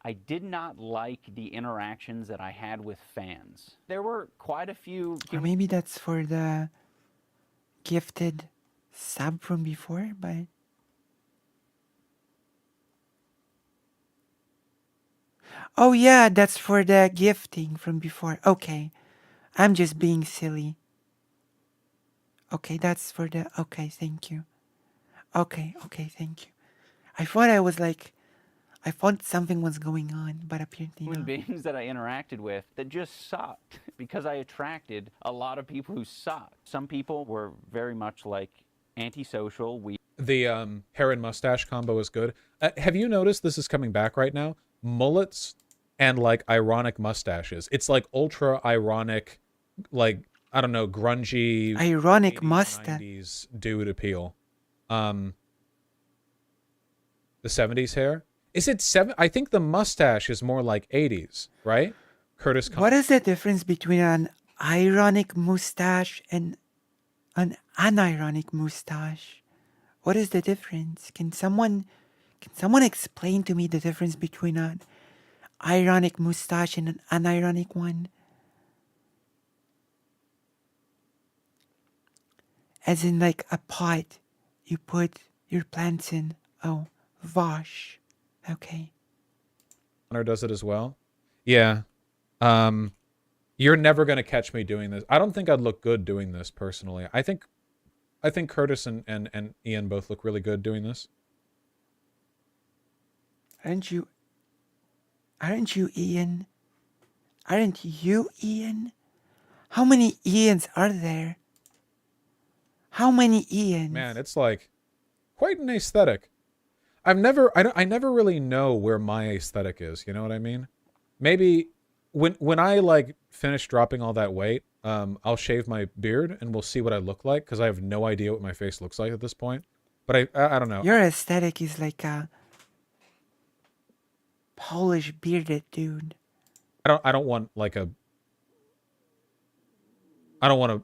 I did not like the interactions that I had with fans. There were quite a few... Or maybe that's for the gifted sub from before, but... Oh yeah, that's for the gifting from before. Okay. I'm just being silly. Okay, that's for the... Okay, thank you. Okay, thank you. I thought I was like... I thought something was going on, but apparently human not. beings that I interacted with that just sucked because I attracted a lot of people who sucked. Some people were very much like antisocial. The hair and mustache combo is good. Have you noticed this is coming back right now? Mullets and like ironic mustaches. It's like ultra ironic, like I don't know, grungy ironic mustache 90s dude appeal. The 70s hair. Is it I think the mustache is more like 80s, right? Curtis. What is the difference between an ironic mustache and an unironic mustache? What is the difference? Can someone explain to me the difference between an ironic mustache and an unironic one? As in like a pot you put your plants in. Oh, Vosh. Okay. Connor does it as well. Yeah. You're never going to catch me doing this. I don't think I'd look good doing this personally. I think Curtis and Ian both look really good doing this. Aren't you, Ian? Aren't you, Ian? How many Ians are there? How many Ians? Man, it's like quite an aesthetic. I never really know where my aesthetic is. You know what I mean? Maybe when I like finish dropping all that weight, I'll shave my beard and we'll see what I look like because I have no idea what my face looks like at this point. But I don't know. Your aesthetic is like a Polish bearded dude. I don't want like a. I don't want to.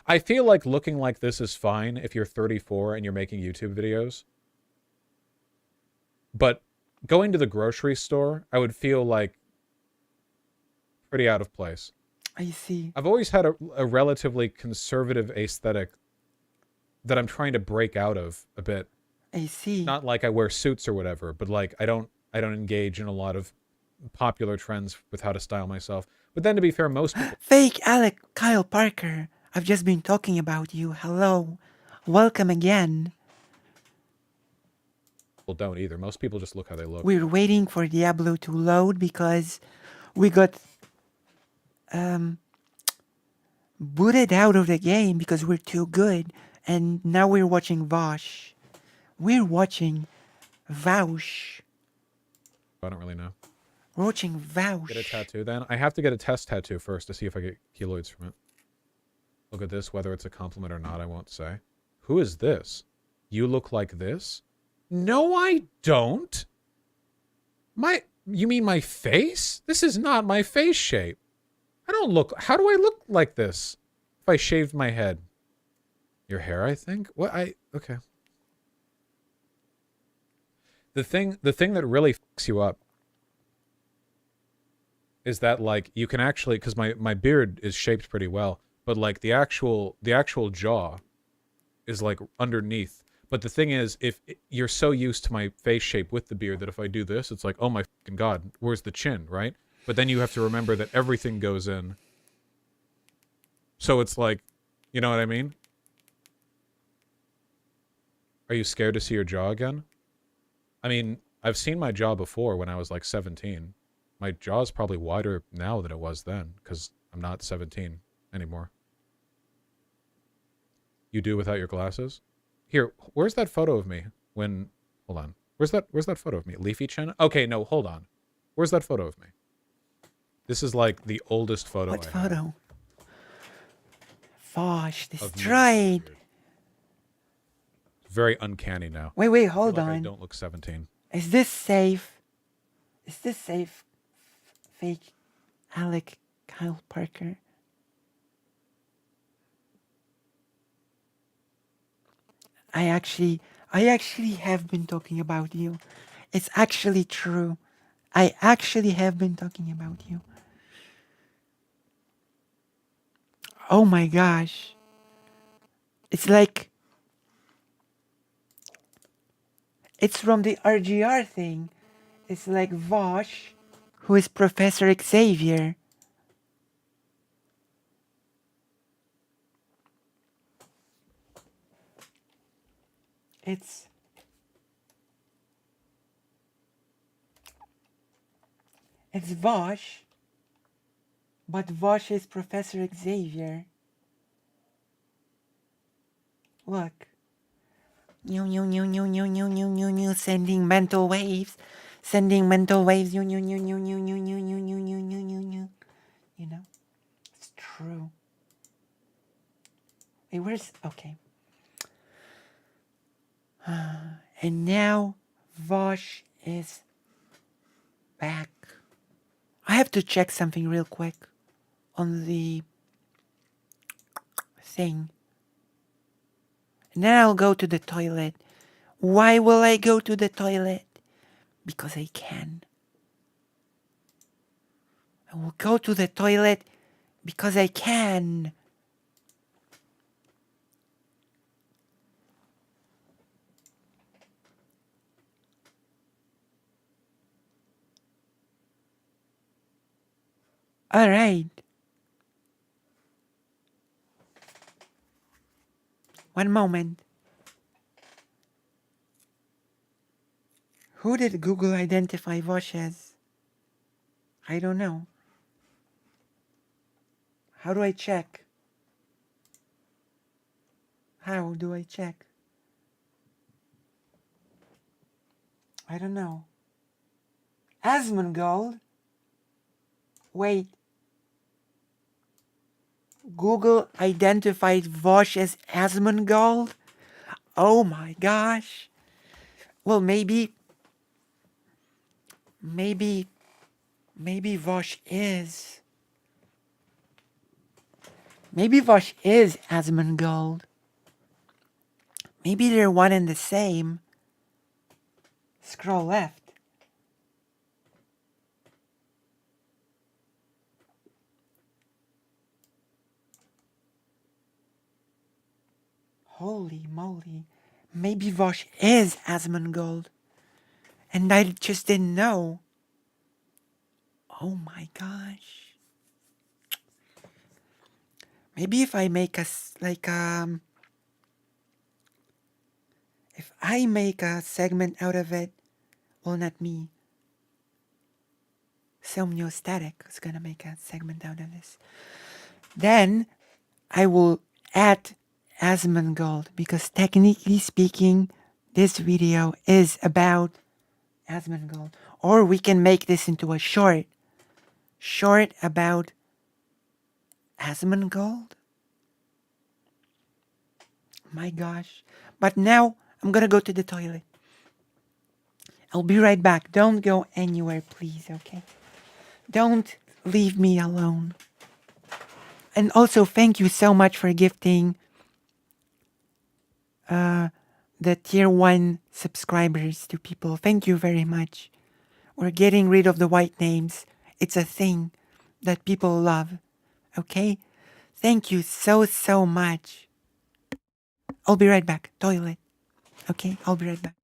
I feel like looking like this is fine if you're 34 and you're making YouTube videos. But going to the grocery store, I would feel like pretty out of place. I see. I've always had a relatively conservative aesthetic that I'm trying to break out of a bit. I see. Not like I wear suits or whatever, but like I don't engage in a lot of popular trends with how to style myself. But then to be fair, most people... Fake Alec Kyle Parker. I've just been talking about you. Hello. Welcome again. People don't either. Most people just look how they look. We're waiting for Diablo to load because we got booted out of the game because we're too good. And now we're watching Vosh. We're watching Vaush. I don't really know. We're watching Vaush. Get a tattoo then? I have to get a test tattoo first to see if I get keloids from it. Look at this. Whether it's a compliment or not, I won't say. Who is this? You look like this? No, I don't. You mean my face? This is not my face shape. I don't look... How do I look like this? If I shaved my head. Your hair, I think? What? Okay. The thing that really fucks you up is that, like, you can actually... Because my beard is shaped pretty well. But, like, the actual jaw is, like, underneath. But the thing is, if you're so used to my face shape with the beard that if I do this, it's like, oh my fucking God, where's the chin, right? But then you have to remember that everything goes in. So it's like, you know what I mean? Are you scared to see your jaw again? I mean, I've seen my jaw before when I was like 17. My jaw's probably wider now than it was then, because I'm not 17 anymore. You do without your glasses? Here, where's that photo of me when... Hold on. Where's that photo of me? Leafy chin? Okay, no, hold on. Where's that photo of me? This is like the oldest photo What I photo? Vosh, Of me. destroyed. Very uncanny now. Wait, hold I feel like on. I don't look 17. Is this safe? Is this safe? fake Alec Kyle Parker. I actually have been talking about you. It's actually true. I actually have been talking about you. Oh my gosh. It's like it's from the RGR thing. It's like Vosh, who is Professor Xavier. It's Vosh, but Vosh is Professor Xavier. Look. Sending mental waves. Sending mental waves. You know? It's true. Wait, where's okay. And now Vosh is back. I have to check something real quick on the thing. And then I'll go to the toilet. Why will I go to the toilet? Because I can. I will go to the toilet because I can. All right. One moment. Who did Google identify Vosh as? I don't know. How do I check? How do I check? I don't know. Asmongold? Wait. Google identified Vosh as Asmongold? Oh my gosh. Well, maybe Vosh is. Maybe Vosh is Asmongold. Maybe they're one and the same. Scroll left. Holy moly. Maybe Vosh is Asmongold. And I just didn't know. Oh my gosh. Maybe if I make if I make a segment out of it, well, not me. Somniostatic is gonna make a segment out of this. Then I will add Asmongold because technically speaking, this video is about Asmongold. Or we can make this into a short about Asmongold. My gosh. But now I'm gonna go to the toilet. I'll be right back. Don't go anywhere, please, okay? Don't leave me alone. And also, thank you so much for gifting the tier 1 subscribers to people. Thank you very much. We're getting rid of the white names. It's a thing that people love. Okay? Thank you so much. I'll be right back. Toilet. Okay? I'll be right back.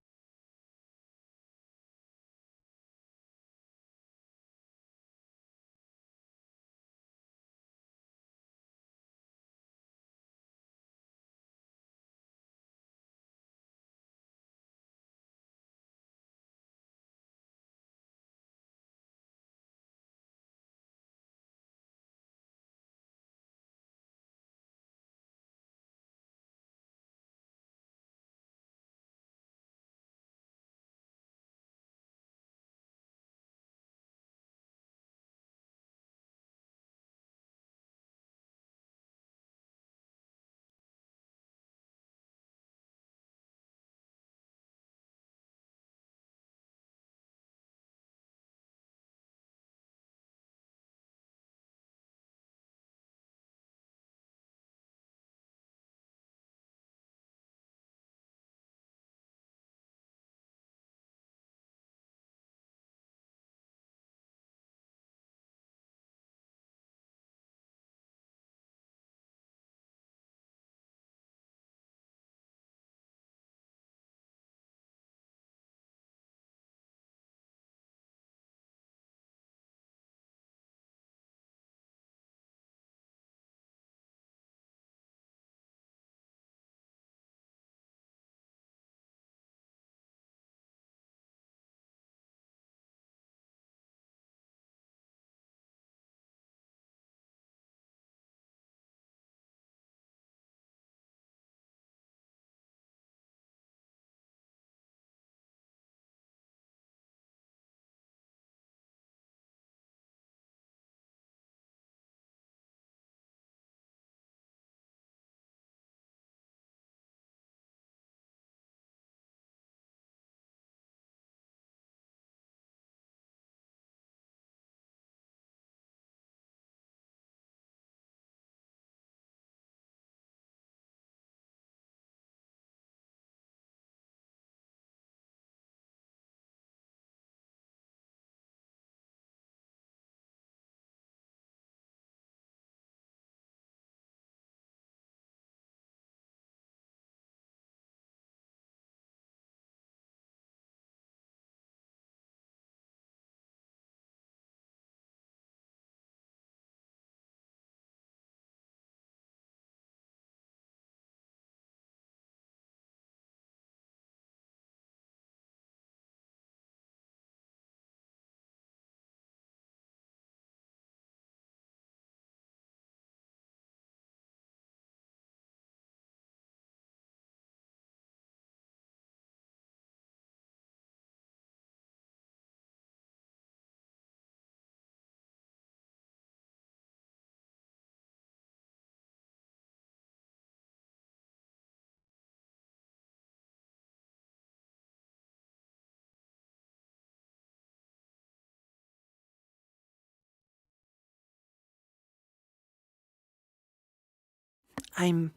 I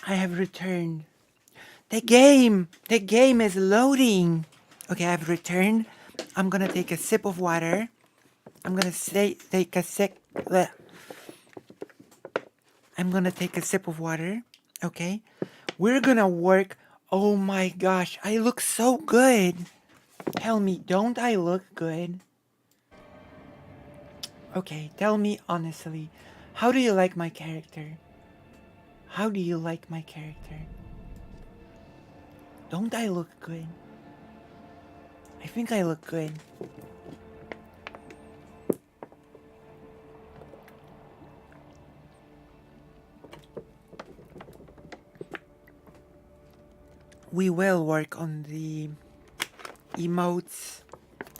have returned. The game is loading. Okay, I've returned. I'm gonna take a sip of water. I'm gonna take a sip. I'm gonna take a sip of water. Okay, we're gonna work. Oh my gosh, I look so good. Tell me, don't I look good? Okay, tell me honestly, how do you like my character? How do you like my character? Don't I look good? I think I look good. We will work on the emotes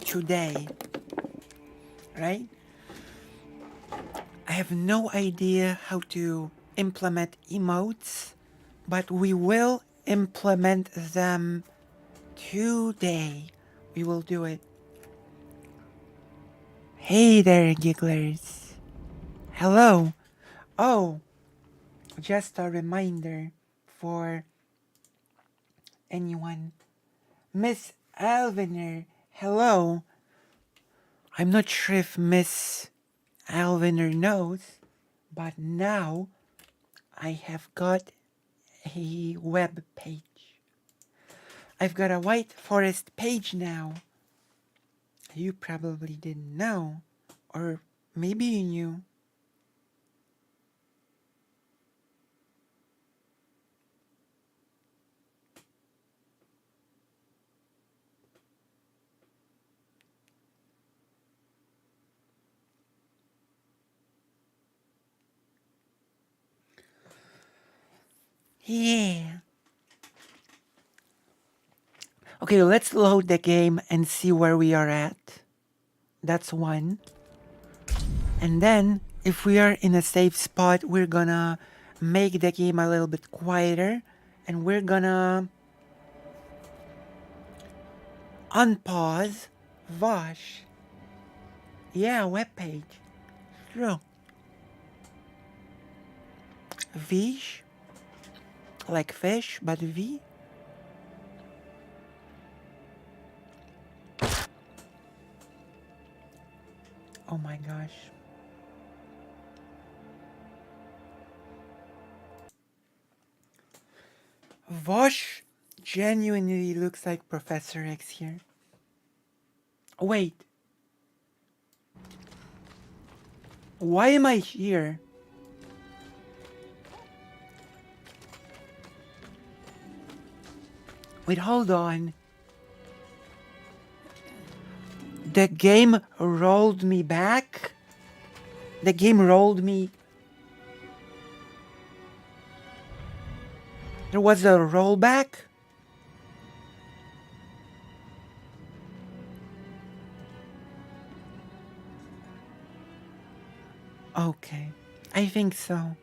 today, right? I have no idea how to implement emotes, but we will implement them today. We will do it. Hey there, gigglers. Hello. Oh, just a reminder for anyone. Miss Alviner, hello. I'm not sure if Miss Alviner knows, but now I have got a web page. I've got a White Forest page now. You probably didn't know, or maybe you knew. Yeah. Okay, let's load the game and see where we are at. That's one. And then, if we are in a safe spot, we're gonna make the game a little bit quieter. And we're gonna unpause Vosh. Yeah, webpage. True. Vish. Like fish, but V. Oh my gosh. Vosh genuinely looks like Professor X here. Wait. Why am I here? Wait, hold on. The game rolled me back? The game rolled me. There was a rollback? Okay. I think so.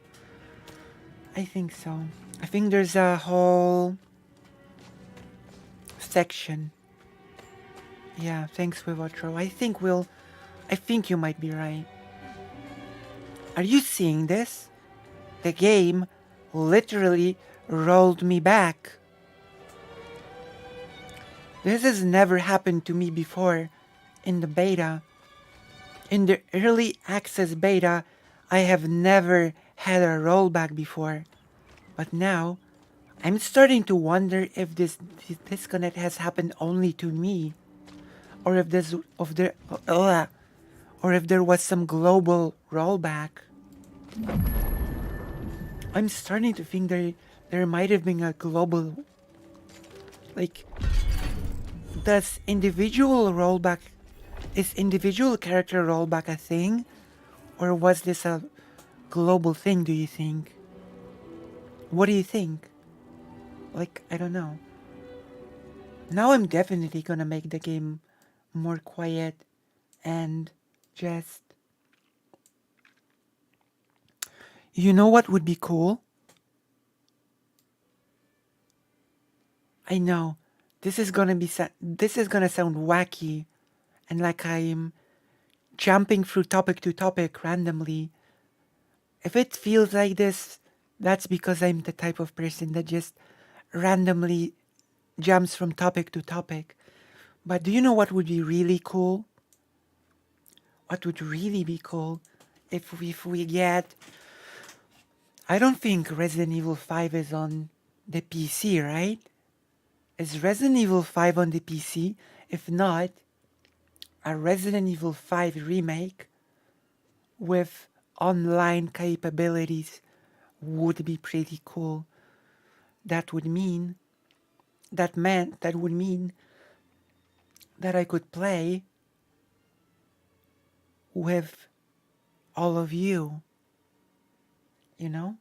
I think so. I think there's a whole section. Yeah, thanks, Wivatro. I think you might be right. Are you seeing this? The game literally rolled me back. This has never happened to me before in the beta. In the early access beta, I have never had a rollback before. But now, I'm starting to wonder if this disconnect has happened only to me, or if or if there was some global rollback. I'm starting to think there might have been a global, like, does individual rollback, is individual character rollback a thing, or was this a global thing, do you think? What do you think? Like, I don't know. Now I'm definitely gonna make the game more quiet and just... You know what would be cool? I know. This is gonna sound wacky and like I'm jumping through topic to topic randomly. If it feels like this, That's because I'm the type of person that just randomly jumps from topic to topic. But do you know what would be really cool? What would really be cool if we get... I don't think Resident Evil 5 is on the PC, right? Is Resident Evil 5 on the PC? If not, a Resident Evil 5 remake with online capabilities would be pretty cool. That would mean that I could play with all of you. You know?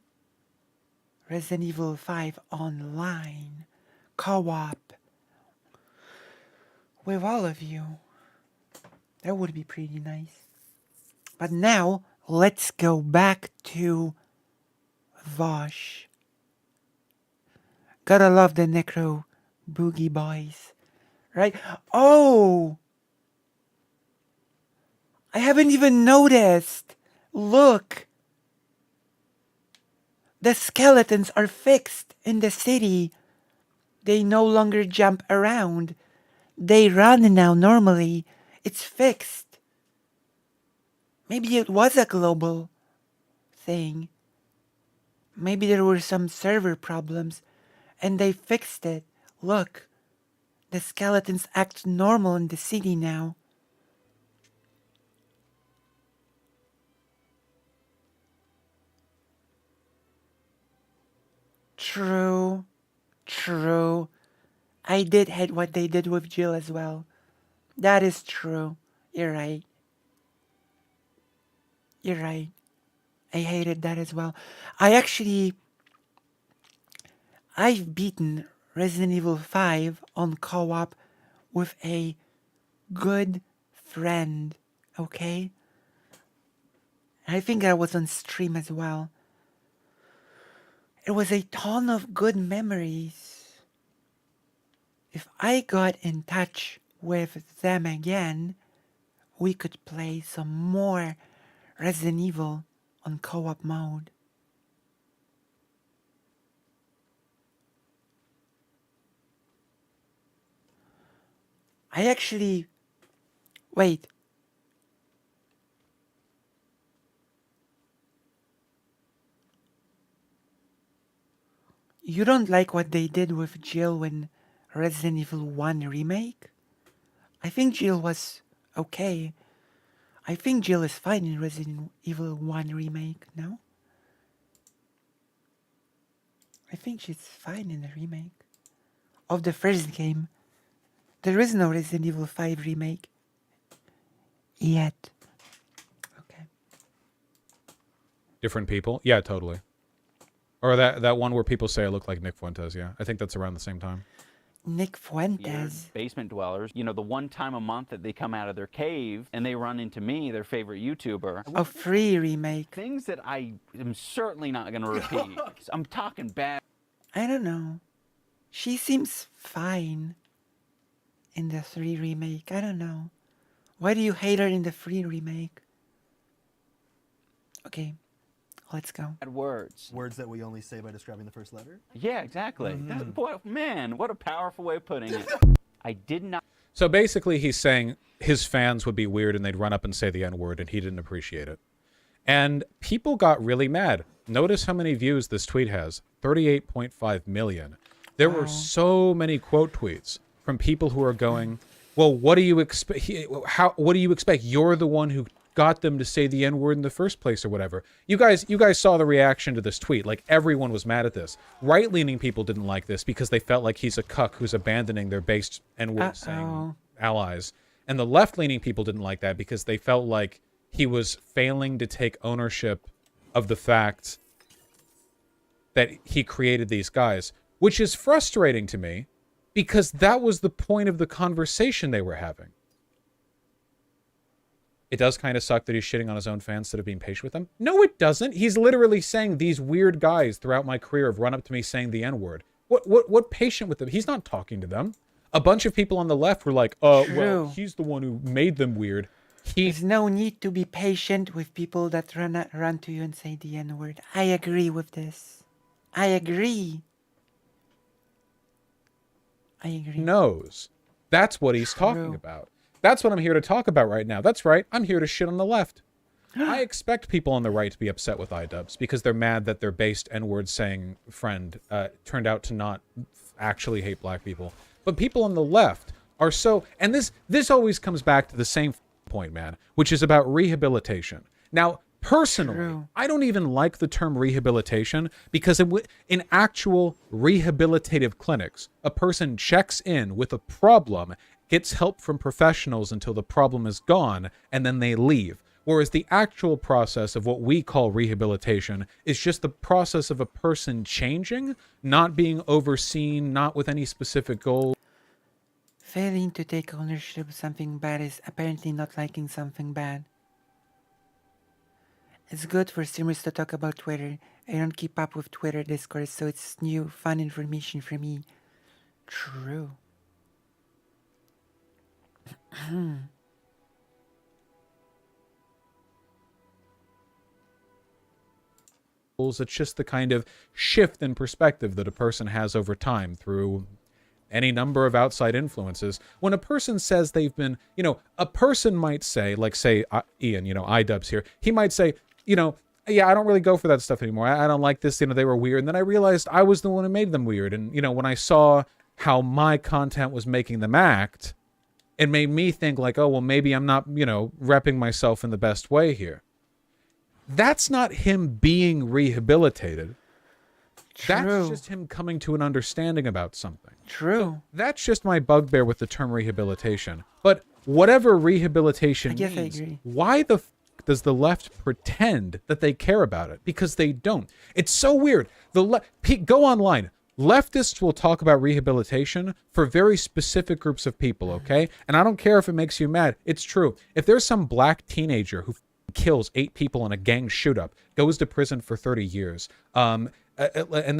Resident Evil 5 online co-op with all of you. That would be pretty nice. But now let's go back to Vosh. Gotta love the Necro Boogie Boys. Right? Oh! I haven't even noticed. Look. The skeletons are fixed in the city. They no longer jump around. They run now normally. It's fixed. Maybe it was a global thing. Maybe there were some server problems and they fixed it. Look, the skeletons act normal in the city now. True. True. I did hate what they did with Jill as well. That is true. You're right. You're right. I hated that as well. I've beaten Resident Evil 5 on co-op with a good friend, okay? I think I was on stream as well. It was a ton of good memories. If I got in touch with them again, we could play some more Resident Evil on co-op mode. Wait. You don't like what they did with Jill in Resident Evil 1 remake? I think Jill was okay. I think Jill is fine in Resident Evil 1 remake, no? I think she's fine in the remake of the first game. There is no Resident Evil 5 remake yet. Okay. Different people? Yeah, totally. Or that one where people say I look like Nick Fuentes, yeah. I think that's around the same time. Nick Fuentes. Basement dwellers, you know, the one time a month that they come out of their cave and they run into me, their favorite YouTuber. A free remake. Things that I am certainly not going to repeat. I'm talking bad. I don't know. She seems fine in the 3 remake. I don't know. Why do you hate her in the 3 remake? Okay, let's go. Words. Words that we only say by describing the first letter? Yeah, exactly. Boy, man, what a powerful way of putting it. I did not. So basically he's saying his fans would be weird and they'd run up and say the N-word and he didn't appreciate it. And people got really mad. Notice how many views this tweet has. 38.5 million. There were so many quote tweets from people who are going, well, what do you expect? What do you expect? You're the one who got them to say the N-word in the first place or whatever. You guys saw the reaction to this tweet. Like, everyone was mad at this. Right-leaning people didn't like this because they felt like he's a cuck who's abandoning their based N-word saying allies. And the left-leaning people didn't like that because they felt like he was failing to take ownership of the fact that he created these guys, which is frustrating to me because that was the point of the conversation they were having. It does kind of suck that he's shitting on his own fans instead of being patient with them. No, it doesn't. He's literally saying these weird guys throughout my career have run up to me saying the N-word. What patient with them? He's not talking to them. A bunch of people on the left were like, well, he's the one who made them weird. There's no need to be patient with people that run to you and say the N-word. I agree with this. I agree. Knows. That's what he's talking about. That's what I'm here to talk about right now. That's right. I'm here to shit on the left. I expect people on the right to be upset with iDubbbz because they're mad that their based N-word saying friend turned out to not actually hate black people. But people on the left are so... And this always comes back to the same point, man, which is about rehabilitation. Now, personally, I don't even like the term rehabilitation because in actual rehabilitative clinics, a person checks in with a problem, gets help from professionals until the problem is gone, and then they leave. Whereas the actual process of what we call rehabilitation is just the process of a person changing, not being overseen, not with any specific goal. Failing to take ownership of something bad is apparently not liking something bad. It's good for streamers to talk about Twitter. I don't keep up with Twitter discourse, so it's new, fun information for me. True. It's just the kind of shift in perspective that a person has over time through any number of outside influences. When a person says they've been, a person might say, like say Ian, iDubbbz here, he might say, yeah, I don't really go for that stuff anymore. I don't like this, they were weird. And then I realized I was the one who made them weird. And, when I saw how my content was making them act, it made me think like, oh, well, maybe I'm not, repping myself in the best way here. That's not him being rehabilitated. True. That's just him coming to an understanding about something. True. So that's just my bugbear with the term rehabilitation. But whatever rehabilitation means, I agree. why the does the left pretend that they care about it? Because they don't. It's so weird. Go online. Leftists will talk about rehabilitation for very specific groups of people, okay? And I don't care if it makes you mad. It's true. If there's some black teenager who kills 8 people in a gang shoot-up, goes to prison for 30 years, and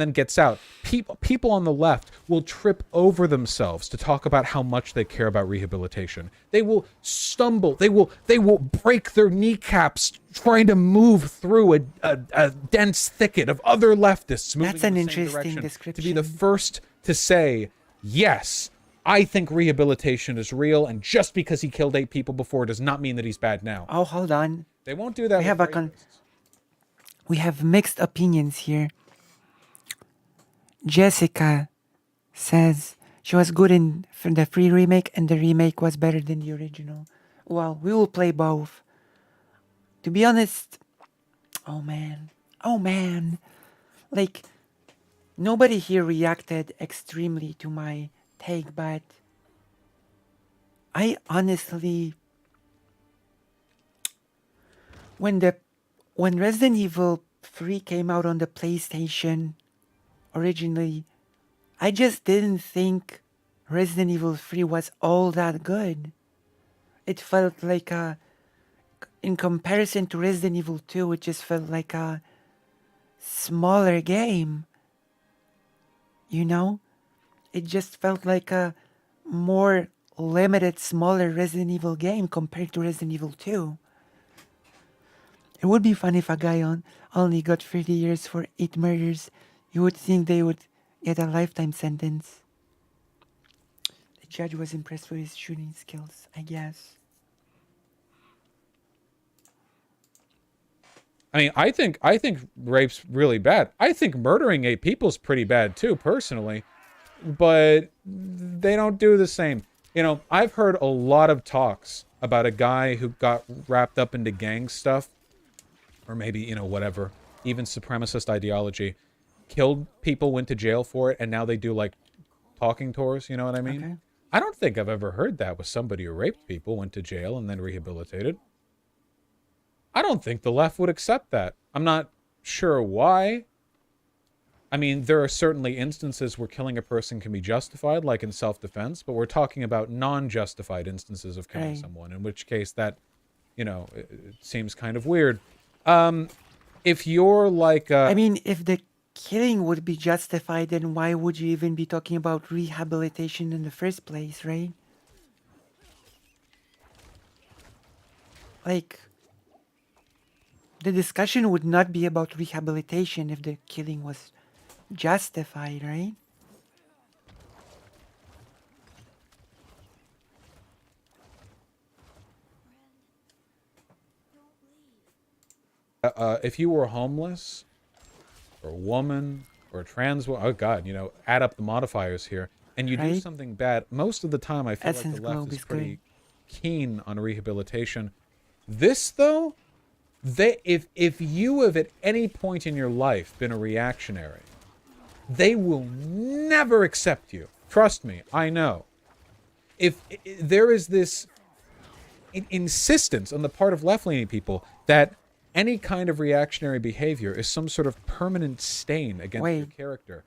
then gets out, people on the left will trip over themselves to talk about how much they care about rehabilitation. They will stumble. They will break their kneecaps trying to move through a dense thicket of other leftists moving That's an in the same interesting direction description. to be the first to say, yes, I think rehabilitation is real, and just because he killed 8 people before does not mean that he's bad now. Oh, hold on. They won't do that. We have mixed opinions here. Jessica says she was good in the free remake and the remake was better than the original. Well, we will play both. To be honest, oh man. Like, nobody here reacted extremely to my take, but I honestly, when Resident Evil 3 came out on the PlayStation originally, I just didn't think Resident Evil 3 was all that good. It felt like in comparison to Resident Evil 2, it just felt like a smaller game. It just felt like a more limited, smaller Resident Evil game compared to Resident Evil 2. It would be fun if a guy only got 30 years for 8 murders. You would think they would get a lifetime sentence. The judge was impressed with his shooting skills, I guess. I mean, I think rape's really bad. I think murdering 8 people is pretty bad too, personally. But they don't do the same. I've heard a lot of talks about a guy who got wrapped up into gang stuff, or maybe, whatever, even supremacist ideology, killed people, went to jail for it, and now they do, like, talking tours, you know what I mean? Okay. I don't think I've ever heard that with somebody who raped people, went to jail, and then rehabilitated. I don't think the left would accept that. I'm not sure why. I mean, there are certainly instances where killing a person can be justified, like in self-defense, but we're talking about non-justified instances of killing someone, in which case that, it seems kind of weird. If you're like... I mean, if the killing would be justified, then why would you even be talking about rehabilitation in the first place, right? Like, the discussion would not be about rehabilitation if the killing was justified, right? If you were homeless, or a woman, or a trans woman, oh god, you know, add up the modifiers here, and you do Right? something bad, most of the time I feel like Essence the left Globe is is pretty good. keen on rehabilitation. This, though, if you have at any point in your life been a reactionary, they will never accept you. Trust me, I know. If there is this insistence on the part of left-leaning people that any kind of reactionary behavior is some sort of permanent stain against your character.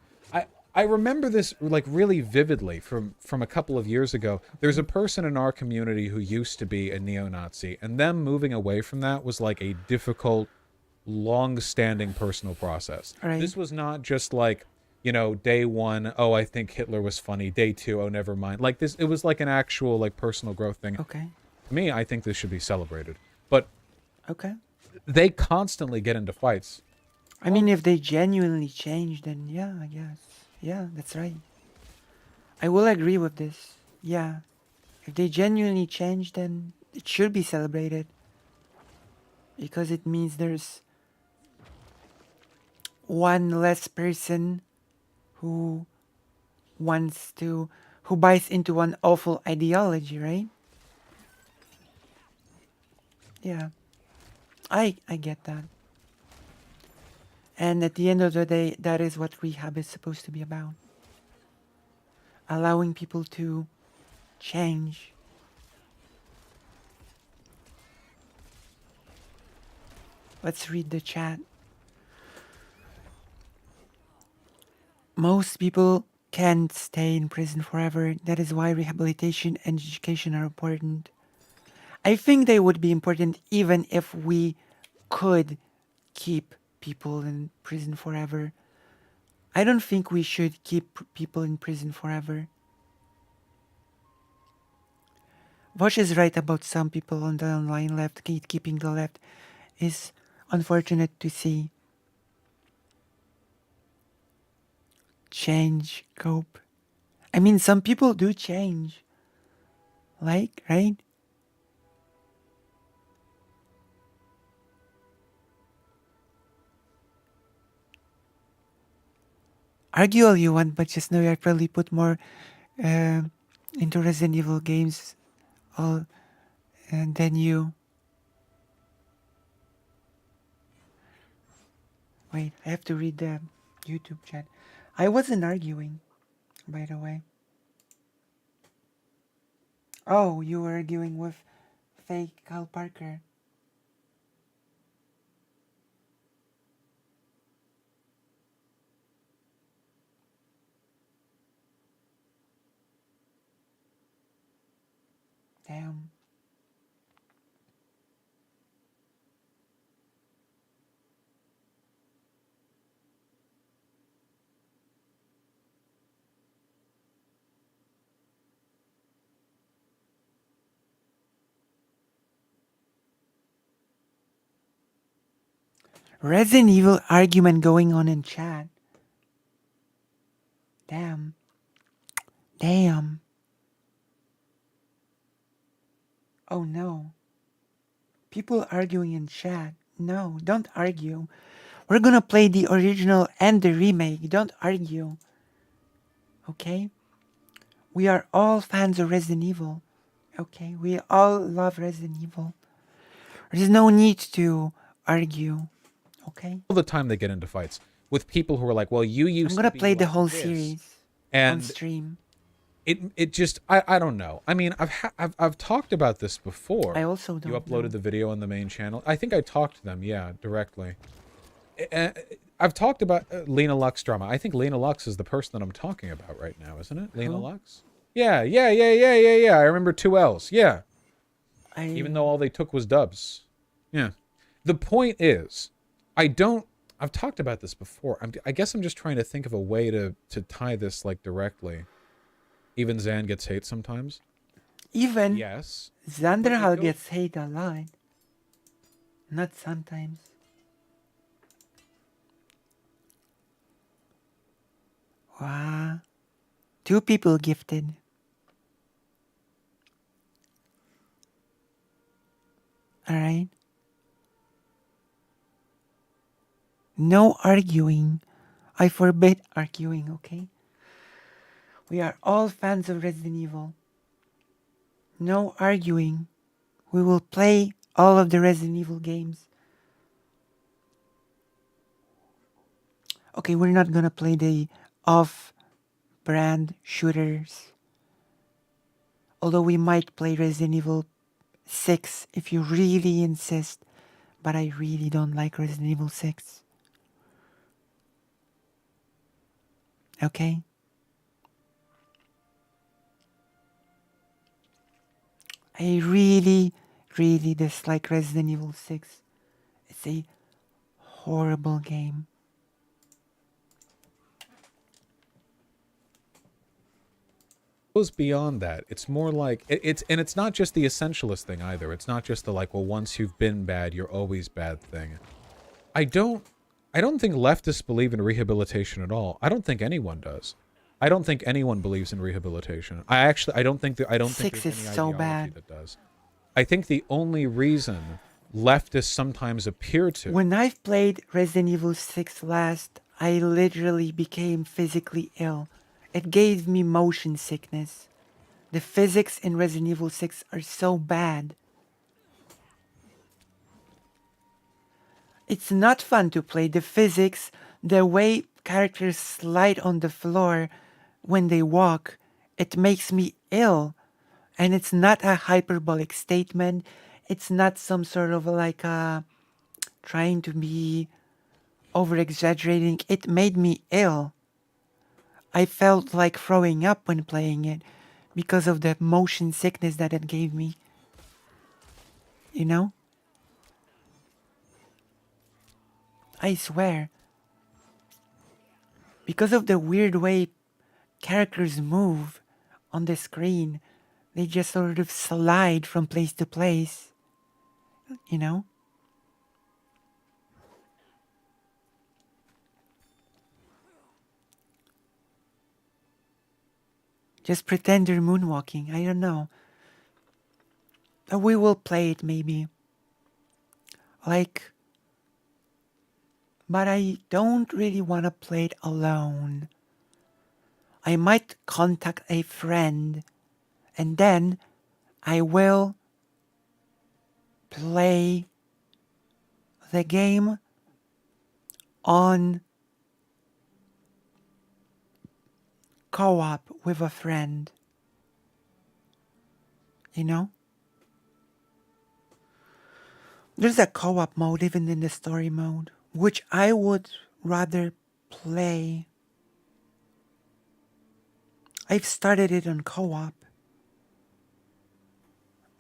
I remember this like really vividly from a couple of years ago. There's a person in our community who used to be a neo-Nazi, and them moving away from that was like a difficult, long-standing personal process. Right. This was not just like, you know, day one, oh, I think Hitler was funny. Day two, oh, never mind. Like this, it was like an actual like personal growth thing. Okay. To me, I think this should be celebrated. But okay, they constantly get into fights. I mean, if they genuinely change, then yeah, I guess. Yeah, that's right. I will agree with this. Yeah. If they genuinely change, then it should be celebrated. Because it means there's one less person who who buys into one awful ideology, right? Yeah. I get that. And at the end of the day, that is what rehab is supposed to be about. Allowing people to change. Let's read the chat. Most people can't stay in prison forever. That is why rehabilitation and education are important. I think they would be important even if we could keep people in prison forever. I don't think we should keep people in prison forever. Vosh is right about some people on the online left. Gatekeeping the left is unfortunate to see. Change, cope. I mean, some people do change. Like, right? Argue all you want, but just know I probably put more into Resident Evil games than you. Wait, I have to read the YouTube chat. I wasn't arguing, by the way. Oh, you were arguing with fake Kyle Parker. Damn. Resident Evil argument going on in chat. Damn. Damn. Oh no. People arguing in chat. No, don't argue. We're gonna play the original and the remake. Don't argue. Okay? We are all fans of Resident Evil. Okay? We all love Resident Evil. There's no need to argue. Okay? All the time they get into fights with people who are like, well, you used I'm gonna to be play the like whole this. series And on stream. It just I don't know. I mean, I've talked about this before. I also don't You uploaded know. the video on the main channel. I think I talked to them, yeah, directly. I've talked about Lena Lux drama. I think Lena Lux is the person that I'm talking about right now, isn't it? Lena Who? Lux? Yeah. I remember 2 L's. Yeah. Even though all they took was dubs. Yeah. The point is, I've talked about this before. I guess I'm just trying to think of a way to tie this like directly. Even Zan gets hate sometimes. Even yes, Zanderhal gets hate a lot. Not sometimes. Wow. 2 people gifted. Alright. No arguing. I forbid arguing, okay? We are all fans of Resident Evil. No arguing. We will play all of the Resident Evil games. Okay, we're not gonna play the off-brand shooters. Although we might play Resident Evil 6 if you really insist. But I really don't like Resident Evil 6. Okay? I really, really dislike Resident Evil 6. It's a horrible game. Goes beyond that. It's more like it's not just the essentialist thing either. It's not just the like, well, once you've been bad, you're always bad thing. I don't think leftists believe in rehabilitation at all. I don't think anyone does. I don't think anyone believes in rehabilitation. I don't think there's any so bad. that does. I think the only reason leftists sometimes appear to. When I've played Resident Evil 6 last, I literally became physically ill. It gave me motion sickness. The physics in Resident Evil 6 are so bad. It's not fun to play. The physics, the way characters slide on the floor when they walk, it makes me ill. And it's not a hyperbolic statement. It's not some sort of like trying to be over-exaggerating. It made me ill. I felt like throwing up when playing it because of the motion sickness that it gave me. You know? I swear. Because of the weird way characters move on the screen, they just sort of slide from place to place. You know? Just pretend you're moonwalking. I don't know. We will play it maybe. Like, but I don't really want to play it alone. I might contact a friend and then I will play the game on co-op with a friend. You know? There's a co-op mode even in the story mode, which I would rather play. I've started it on co-op.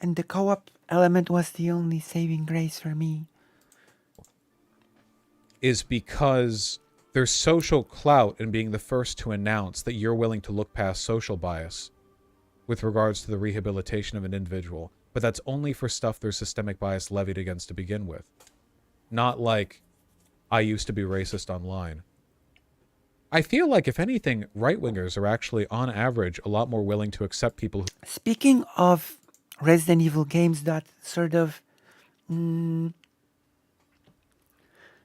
And the co-op element was the only saving grace for me. Is because there's social clout in being the first to announce that you're willing to look past social bias with regards to the rehabilitation of an individual. But that's only for stuff there's systemic bias levied against to begin with. Not like, I used to be racist online. I feel like, if anything, right-wingers are actually, on average, a lot more willing to accept people who... Speaking of Resident Evil games that sort of...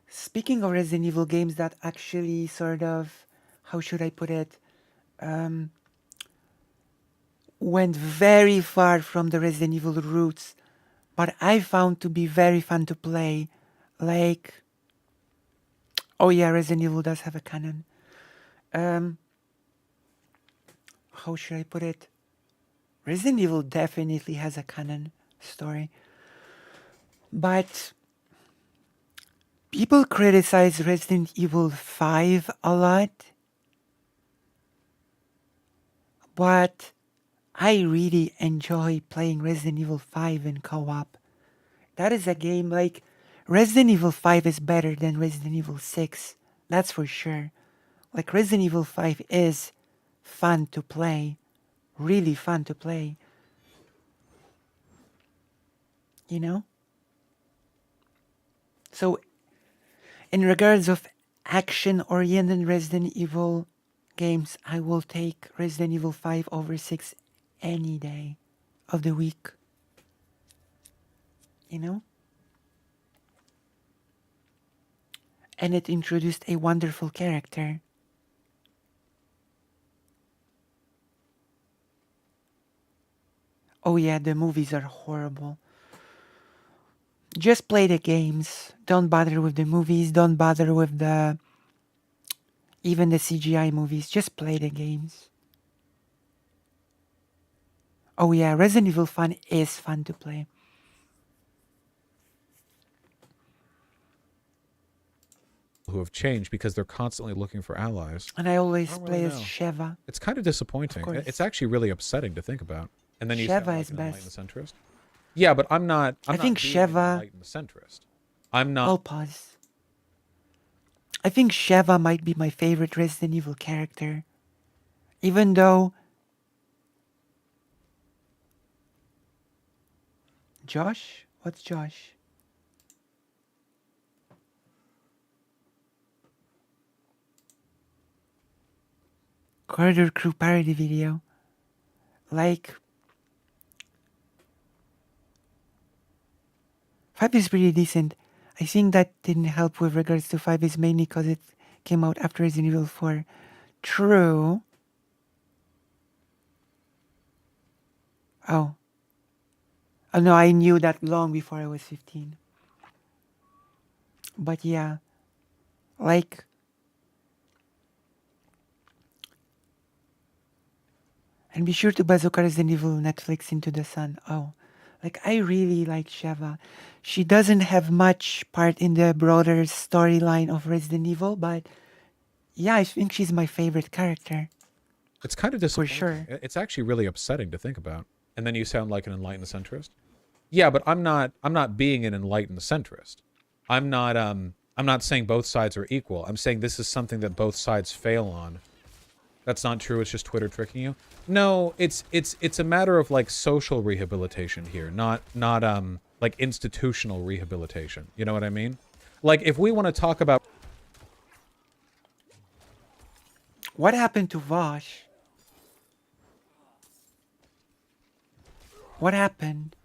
Speaking of Resident Evil games that actually sort of... How should I put it? Went very far from the Resident Evil roots, but I found to be very fun to play. Like... Oh yeah, Resident Evil does have a canon. How should I put it? Resident Evil definitely has a canon story. But people criticize Resident Evil 5 a lot. But I really enjoy playing Resident Evil 5 in co-op. That is a game like... Resident Evil 5 is better than Resident Evil 6. That's for sure. Like, Resident Evil 5 is fun to play. Really fun to play. You know? So, in regards of action-oriented Resident Evil games, I will take Resident Evil 5 over 6 any day of the week. You know? And it introduced a wonderful character. Oh yeah, the movies are horrible. Just play the games. Don't bother with the movies. Don't bother with even the CGI movies. Just play the games. Oh yeah, Resident Evil fun is fun to play. Who have changed because they're constantly looking for allies. And I always don't play really as know. Sheva. It's kind of disappointing. Of course. It's actually really upsetting to think about. And then you Sheva sound like is an best. enlightened centrist. Yeah, but I'm not. I think being Sheva. an enlightened centrist. I'm not. I'll pause. I think Sheva might be my favorite Resident Evil character. Even though Josh? What's Josh? Corridor Crew parody video. Like 5 is pretty decent. I think that didn't help with regards to 5 is mainly because it came out after Resident Evil 4. True. Oh. Oh no, I knew that long before I was 15. But yeah. Like and be sure to bazooka Resident Evil Netflix Into the Sun. Oh. Like I really like Sheva. She doesn't have much part in the broader storyline of Resident Evil, but yeah, I think she's my favorite character. It's kind of disappointing. For sure. It's actually really upsetting to think about. And then you sound like an enlightened centrist. Yeah, but I'm not being an enlightened centrist. I'm not saying both sides are equal. I'm saying this is something that both sides fail on. That's not true. It's just Twitter tricking you. No, it's a matter of like social rehabilitation here, not like institutional rehabilitation. You know what I mean? Like if we want to talk about what happened to Vosh? What happened?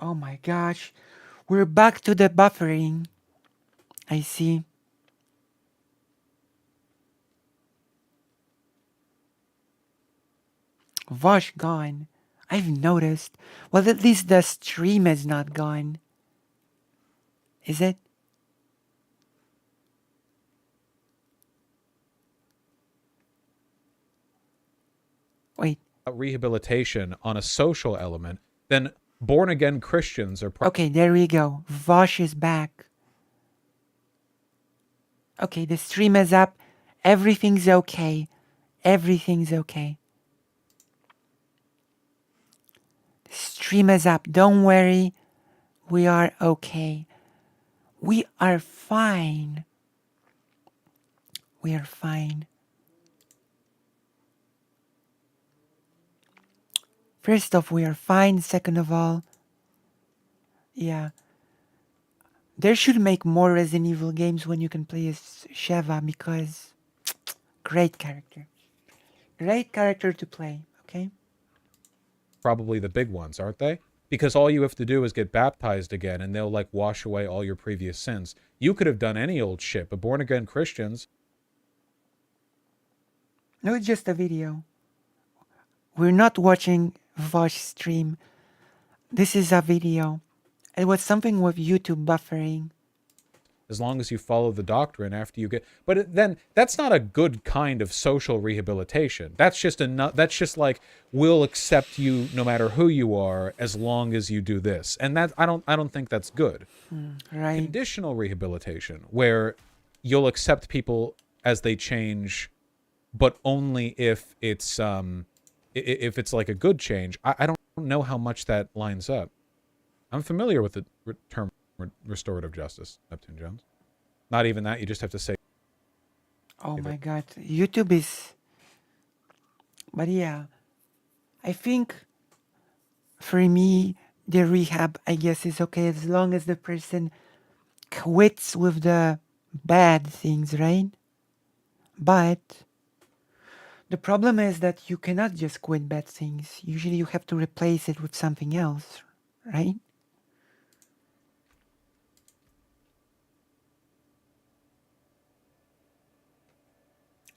Oh my gosh. We're back to the buffering. I see. Vosh gone. I've noticed. Well, at least the stream is not gone. Is it? Wait. Rehabilitation on a social element, then born-again Christians are... Okay, there we go. Vosh is back. Okay, the stream is up. Everything's okay. Everything's okay. The stream is up. Don't worry. We are okay. We are fine. We are fine. First off, we are fine. Second of all, yeah. There should make more Resident Evil games when you can play as Sheva because great character. Great character to play, okay? Probably the big ones, aren't they? Because all you have to do is get baptized again and they'll like wash away all your previous sins. You could have done any old shit, but born-again Christians... No, it's just a video. We're not watching Vosh stream. This is a video. It was something with YouTube buffering. As long as you follow the doctrine after you get... But then, that's not a good kind of social rehabilitation. That's just like, we'll accept you no matter who you are as long as you do this. And that I don't think that's good. Right. Conditional rehabilitation, where you'll accept people as they change, but only if it's like a good change. I don't know how much that lines up. I'm familiar with the term restorative justice, Neptune Jones. Not even that, you just have to say... Oh my god, YouTube is... But yeah, I think for me, the rehab, I guess, is okay as long as the person quits with the bad things, right? But the problem is that you cannot just quit bad things. Usually you have to replace it with something else, right?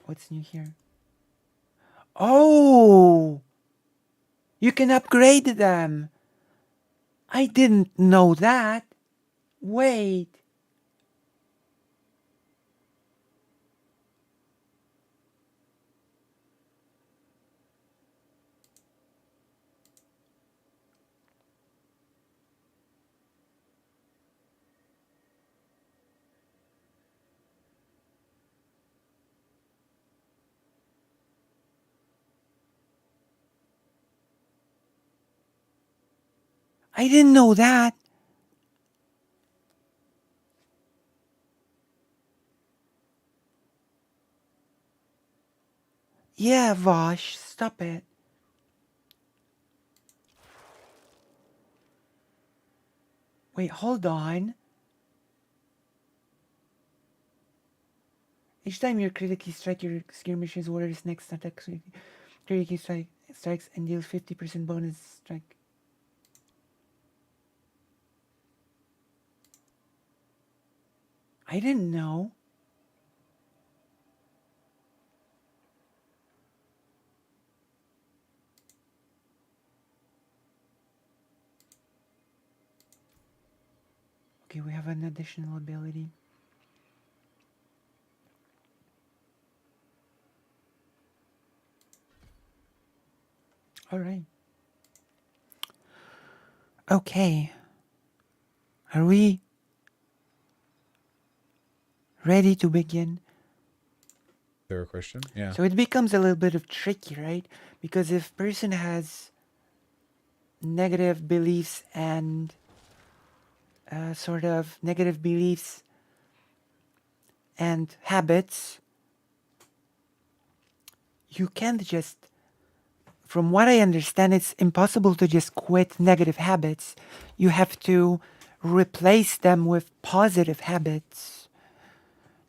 What's new here? Oh! You can upgrade them! I didn't know that. Wait. I didn't know that. Yeah, Vosh, stop it. Wait, hold on. Each time you critically strike, your skirmisher's warrior's next attack critically strikes and deals 50% bonus strike. I didn't know. Okay, we have an additional ability. Alright. Okay. Are we ready to begin? They're a Christian? Yeah. So it becomes a little bit of tricky, right? Because if person has negative beliefs and sort of negative beliefs and habits, you can't just, from what I understand, it's impossible to just quit negative habits. You have to replace them with positive habits.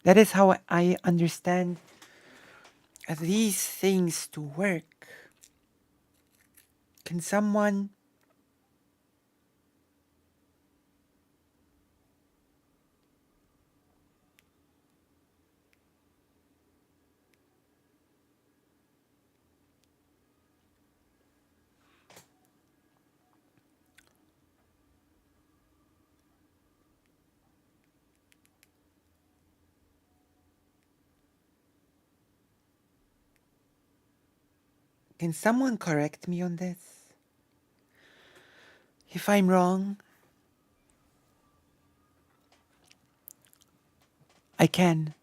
That is how I understand these things to work. Can someone correct me on this? If I'm wrong, I can.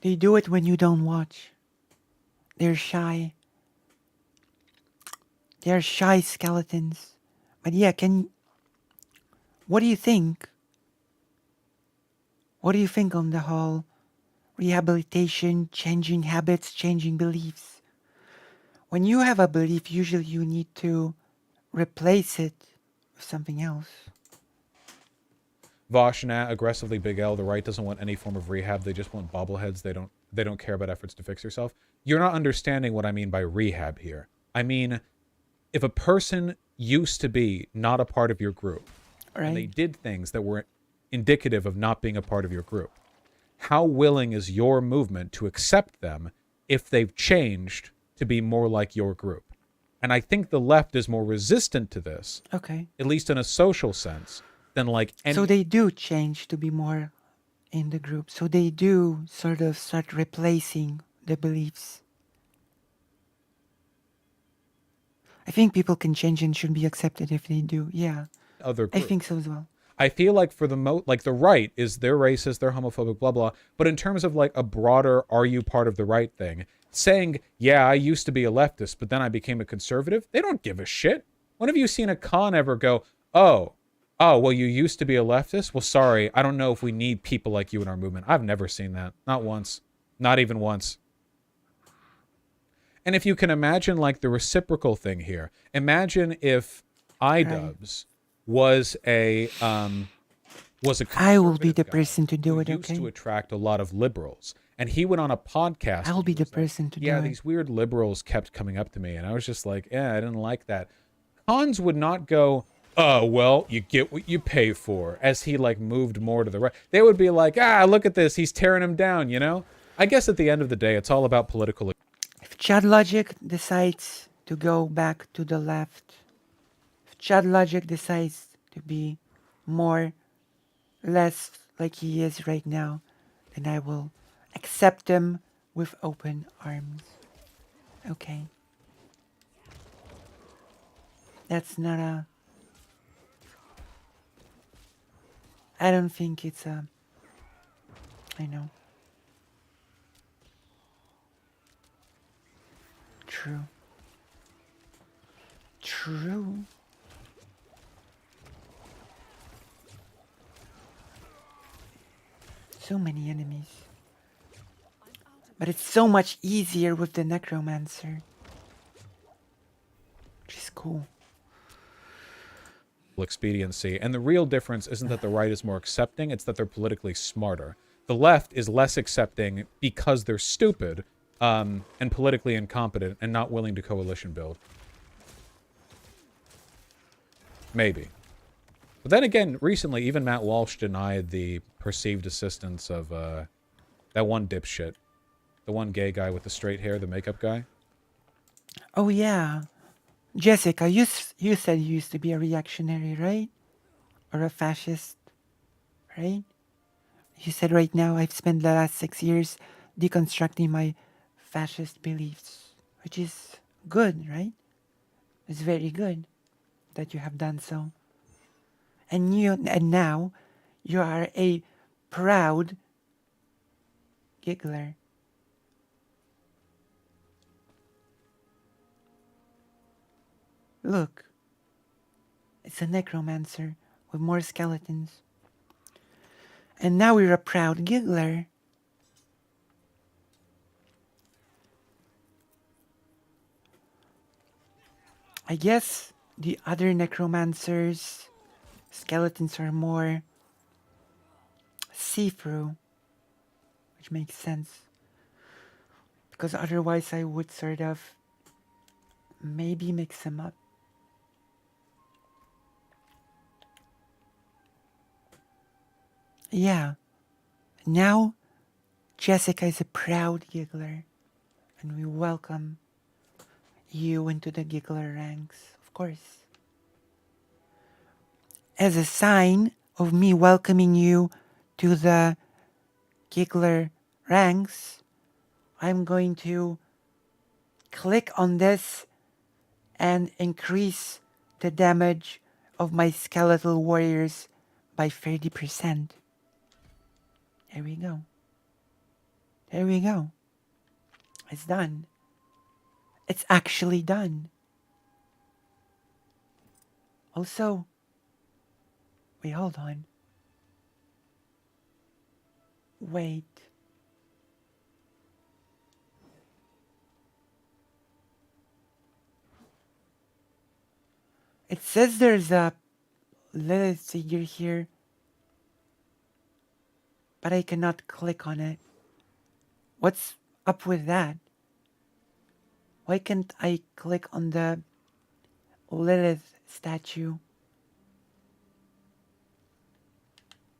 They do it when you don't watch. They're shy. They're shy skeletons. But yeah, what do you think? What do you think on the whole rehabilitation, changing habits, changing beliefs? When you have a belief, usually you need to replace it with something else. Voshna, aggressively Big L, the right doesn't want any form of rehab, they just want bobbleheads. They don't care about efforts to fix yourself. You're not understanding what I mean by rehab here. I mean, if a person used to be not a part of your group, right, and they did things that were indicative of not being a part of your group, how willing is your movement to accept them if they've changed to be more like your group? And I think the left is more resistant to this, okay, at least in a social sense, than like any... So they do change to be more in the group. So they do sort of start replacing the beliefs. I think people can change and should be accepted if they do. Yeah. Other I group. think so as well. I feel like for the like the right is they're racist, they're homophobic, blah, blah. But in terms of like a broader, are you part of the right thing, saying, yeah, I used to be a leftist, but then I became a conservative, they don't give a shit. When have you seen a con ever go, oh, well, you used to be a leftist? Well, sorry, I don't know if we need people like you in our movement. I've never seen that. Not once. Not even once. And if you can imagine like the reciprocal thing here, imagine if iDubbbz was a was a I will be the guy person to do who it, used okay? to attract a lot of liberals. And he went on a podcast. I'll be the person to do it. Yeah, these weird liberals kept coming up to me, and I was just like, yeah, I didn't like that. Hans would not go, oh, well, you get what you pay for, as he, like, moved more to the right. They would be like, ah, look at this, he's tearing him down, you know? I guess at the end of the day, it's all about political... If Chad Logic decides to go back to the left, if Chad Logic decides to be less like he is right now, then I will accept him with open arms. Okay. That's not a... I don't think it's a... I know. True. True. So many enemies. But it's so much easier with the Necromancer. Which is cool. Expediency. And the real difference isn't that the right is more accepting, it's that they're politically smarter. The left is less accepting because they're stupid and politically incompetent and not willing to coalition build. Maybe. But then again, recently, even Matt Walsh denied the perceived assistance of that one dipshit. The one gay guy with the straight hair, the makeup guy. Oh, yeah. Jessica, you said you used to be a reactionary, right? Or a fascist, right? You said right now I've spent the last 6 years deconstructing my fascist beliefs, which is good, right? It's very good that you have done so. And now you are a proud giggler. Look, it's a necromancer with more skeletons. And now we're a proud giggler. I guess the other necromancers' skeletons are more see-through, which makes sense. Because otherwise I would sort of maybe mix them up. Yeah. Now, Jessica is a proud giggler, and we welcome you into the giggler ranks, of course. As a sign of me welcoming you to the giggler ranks, I'm going to click on this and increase the damage of my skeletal warriors by 30%. There we go. There we go. It's done. It's actually done. Also, wait, hold on. Wait. It says there's a little figure here, but I cannot click on it. What's up with that? Why can't I click on the Lilith statue?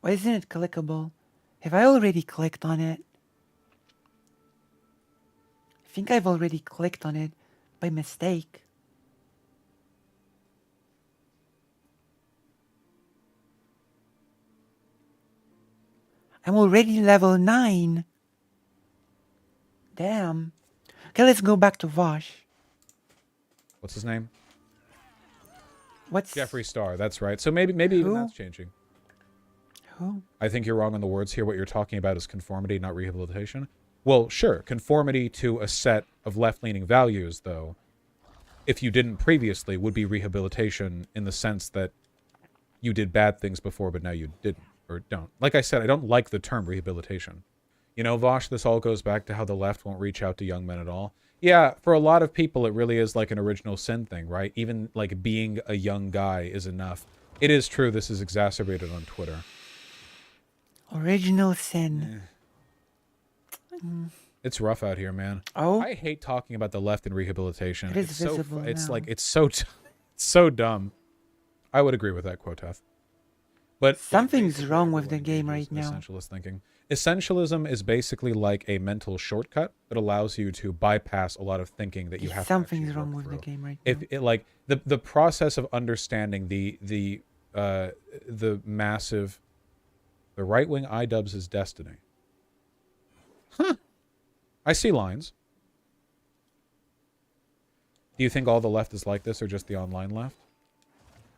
Why isn't it clickable? Have I already clicked on it? I think I've already clicked on it by mistake. I'm already level 9. Damn. Okay, let's go back to Vosh. What's his name? What's Jeffree Star? That's right. So maybe even that's changing. Who? I think you're wrong on the words here. What you're talking about is conformity, not rehabilitation. Well, sure, conformity to a set of left-leaning values, though, if you didn't previously, would be rehabilitation in the sense that you did bad things before, but now you didn't, or don't. Like I said, I don't like the term rehabilitation. You know, Vosh, this all goes back to how the left won't reach out to young men at all. Yeah, for a lot of people, it really is like an original sin thing, right? Even, like, being a young guy is enough. It is true this is exacerbated on Twitter. Original sin. It's rough out here, man. Oh, I hate talking about the left in rehabilitation. it is It's visible so it's now. like it's so dumb. I would agree with that, Quoteth. But Something's wrong with the game right now. Essentialist thinking. Essentialism is basically like a mental shortcut that allows you to bypass a lot of thinking that you have. Something's wrong with the game right now. If it, like the process of understanding the massive, the right wing idubs is destiny. Huh. I see lines. Do you think all the left is like this, or just the online left?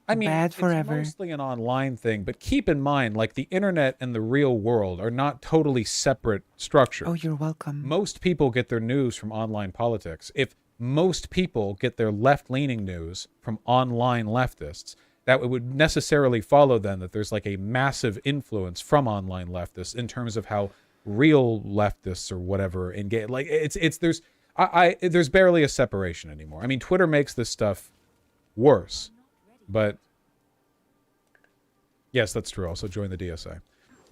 I mean, Bad forever. It's mostly an online thing, but keep in mind, like, the internet and the real world are not totally separate structures. Oh, you're welcome. Most people get their news from online politics. If most people get their left-leaning news from online leftists, that would necessarily follow then that there's like a massive influence from online leftists in terms of how real leftists or whatever engage. Like, there's barely a separation anymore. I mean, Twitter makes this stuff worse. But yes, that's true. Also join the DSA.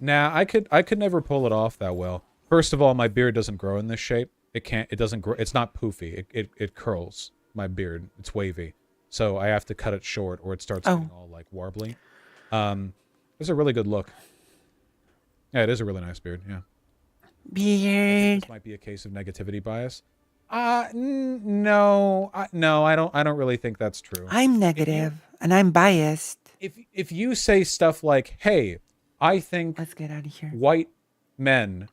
Nah, I could never pull it off that well. First of all, my beard doesn't grow in this shape. It doesn't grow. It's not poofy. It curls. My beard. It's wavy. So I have to cut it short or it starts getting all like warbly. It's a really good look. Yeah, it is a really nice beard. Yeah. Beard. This might be a case of negativity bias. No, I don't really think that's true. I'm negative and I'm biased. If you say stuff like, "Hey, I think let's get out of here. White men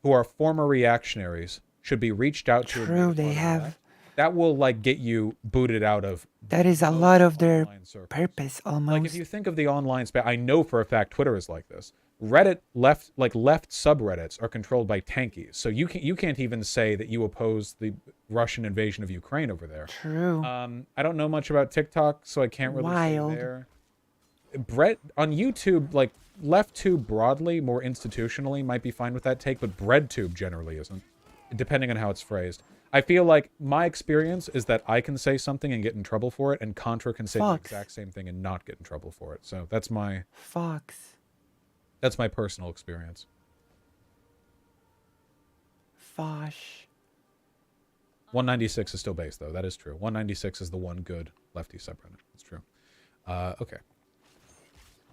who are former reactionaries should be reached out to." True, they have. That will like get you booted out of. That is a lot of their purpose, almost. Like if you think of the online space, I know for a fact Twitter is like this. Reddit left subreddits are controlled by tankies, so you can't even say that you oppose the Russian invasion of Ukraine over there. True. I don't know much about TikTok, so I can't really say there. On YouTube, like LeftTube broadly, more institutionally, might be fine with that take, but BreadTube generally isn't, depending on how it's phrased. I feel like my experience is that I can say something and get in trouble for it, and Contra can say the exact same thing and not get in trouble for it. So that's my That's my personal experience. Fosh. 196 is still base, though. That is true. 196 is the one good lefty subreddit. It's true. Okay.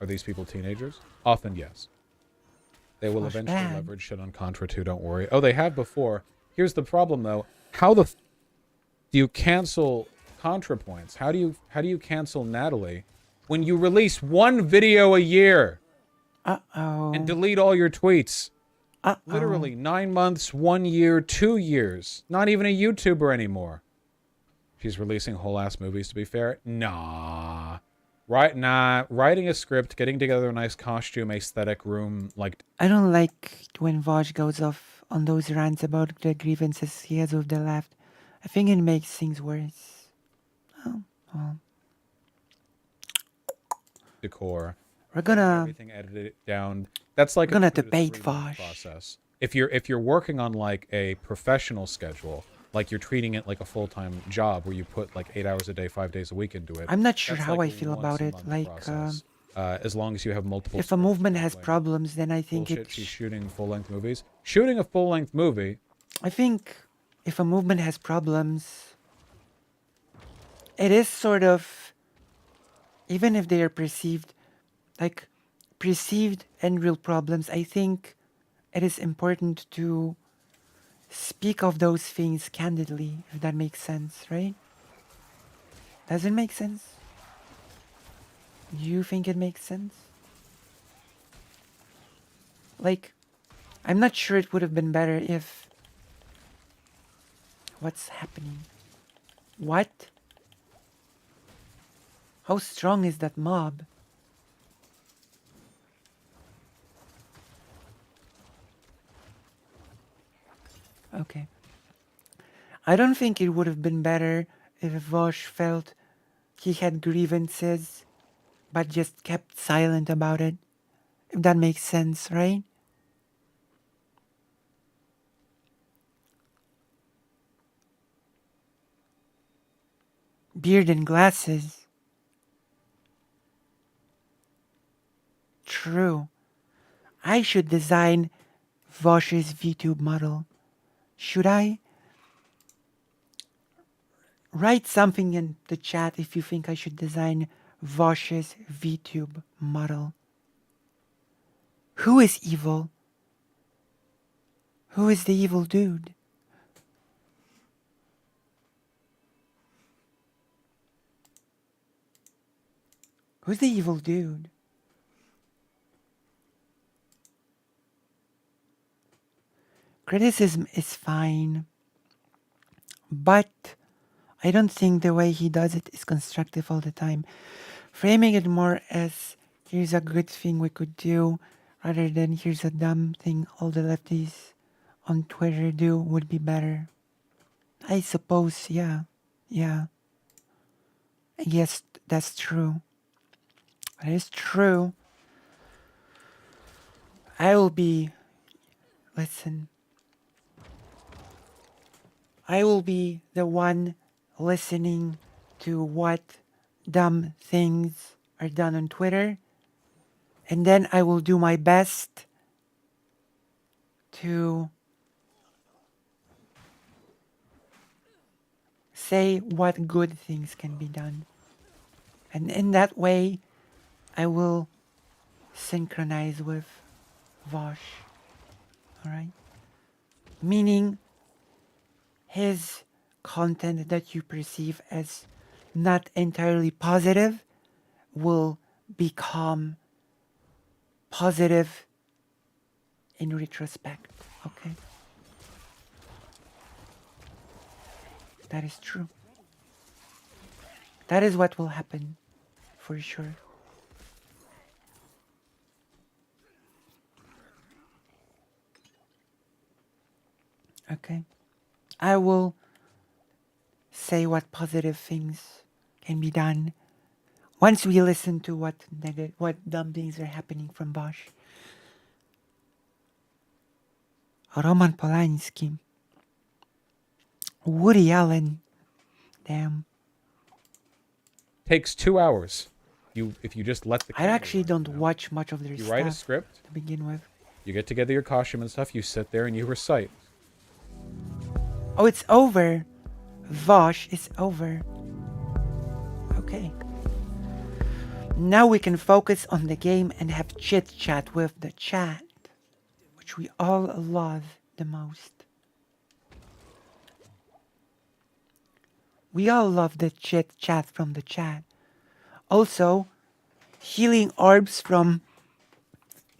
Are these people teenagers? Often, yes. They will eventually leverage shit on Contra too, don't worry. Oh, they have before. Here's the problem, though. How the do you cancel ContraPoints? How do you cancel Natalie when you release one video a year? And delete all your tweets. Literally 9 months, 1 year, 2 years. Not even a YouTuber anymore. She's releasing whole ass movies, to be fair. Nah. Writing a script, getting together a nice costume, aesthetic room, like... I don't like when Vosh goes off on those rants about the grievances he has with the left. I think it makes things worse. Oh, well. Decor. We're gonna everything edited down. That's like gonna debate Vosh process. If you're working on like a professional schedule, like you're treating it like a full-time job where you put like 8 hours a day, 5 days a week into it. I'm not sure how I feel about it. Like, as long as you have multiple. If a movement has problems, then I think she's shooting full-length movies. Shooting a full-length movie. I think if a movement has problems, it is sort of, even if they are perceived and real problems, I think it is important to speak of those things candidly, if that makes sense, right? Does it make sense? Do you think it makes sense? Like, I'm not sure it would have been better if... What's happening? What? How strong is that mob? Okay. I don't think it would have been better if Vosh felt he had grievances, but just kept silent about it. If that makes sense, right? Beard and glasses. True. I should design Vosh's VTube model. Should I? Write something in the chat if you think I should design Vosh's VTube model. Who is evil? Who is the evil dude? Who's the evil dude? Criticism is fine, but I don't think the way he does it is constructive all the time. Framing it more as here's a good thing we could do rather than here's a dumb thing all the lefties on Twitter do would be better. I suppose, yeah. Yeah. I guess that's true. That is true. I will be... Listen. I will be the one listening to what dumb things are done on Twitter. And then I will do my best to say what good things can be done. And in that way, I will synchronize with Vosh. Alright? Meaning, his content that you perceive as not entirely positive will become positive in retrospect. Okay? That is true. That is what will happen, for sure. Okay? I will say what positive things can be done once we listen to what dumb things are happening from Bosch. Roman Polanski. Woody Allen. Damn. Takes 2 hours. If you just let the I actually don't watch much of their you stuff. write a script to begin with. You get together your costume and stuff, you sit there and you recite. Oh, it's over. Vosh is over. Okay. Now we can focus on the game and have chit chat with the chat, which we all love the most. We all love the chit chat from the chat. Also, healing orbs from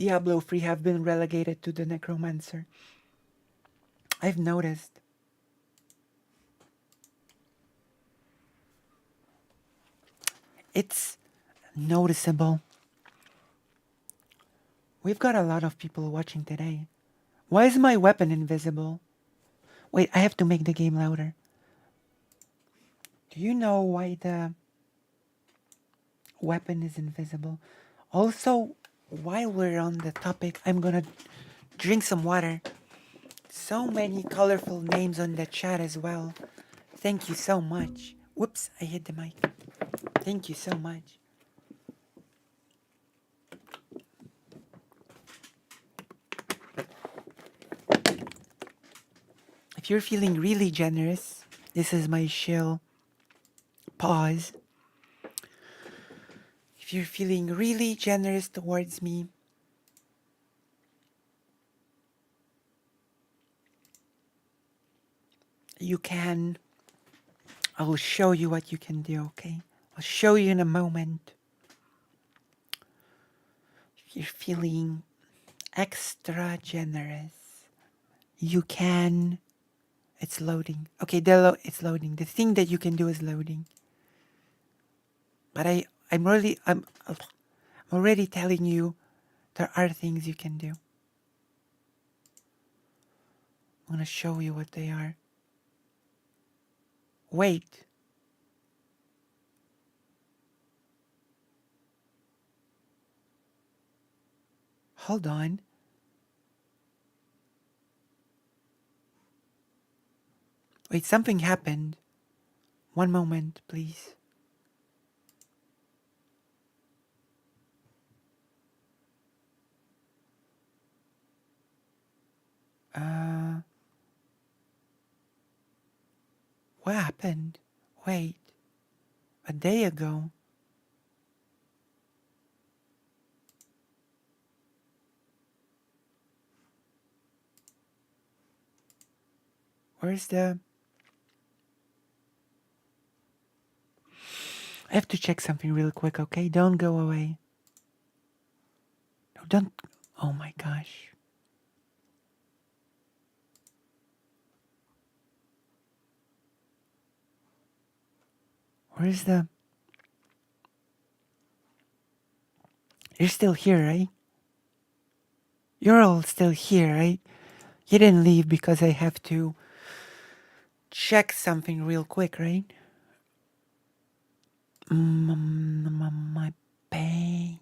Diablo4 have been relegated to the Necromancer. I've noticed. It's noticeable. We've got a lot of people watching today. Why is my weapon invisible? Wait, I have to make the game louder. Do you know why the weapon is invisible? Also, while we're on the topic, I'm gonna drink some water. So many colorful names on the chat as well. Thank you so much. Whoops, I hit the mic. Thank you so much. If you're feeling really generous, this is my shill. Pause. If you're feeling really generous towards me, you can. I will show you what you can do, okay? I'll show you in a moment. If you're feeling extra generous, you can. It's loading. Okay, it's loading. The thing that you can do is loading. But I'm already telling you there are things you can do. I'm gonna show you what they are. Wait. Hold on. Wait, something happened. One moment, please. What happened? Wait. A day ago. Where's the... I have to check something real quick, okay? Don't go away. No, don't... Oh my gosh. Where's the... You're still here, right? You're all still here, right? You didn't leave because I have to check something real quick, right? My page.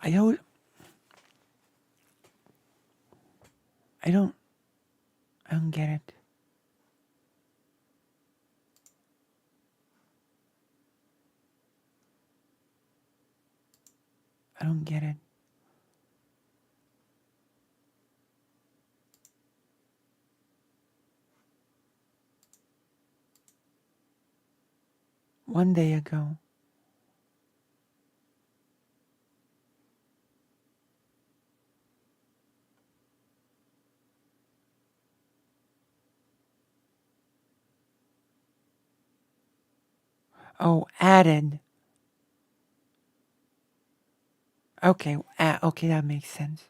I don't... I don't get it. I don't get it. One day ago. Oh, added. Okay, okay, that makes sense.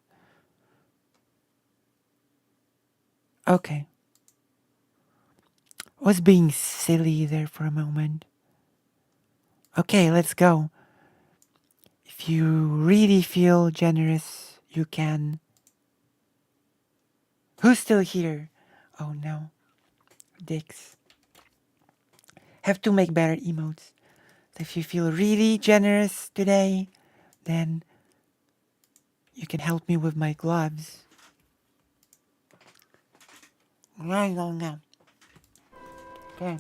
Okay. I was being silly there for a moment. Okay, let's go. If you really feel generous, you can. Who's still here? Oh no. Dicks. Have to make better emotes. So if you feel really generous today, then you can help me with my gloves. No. Okay.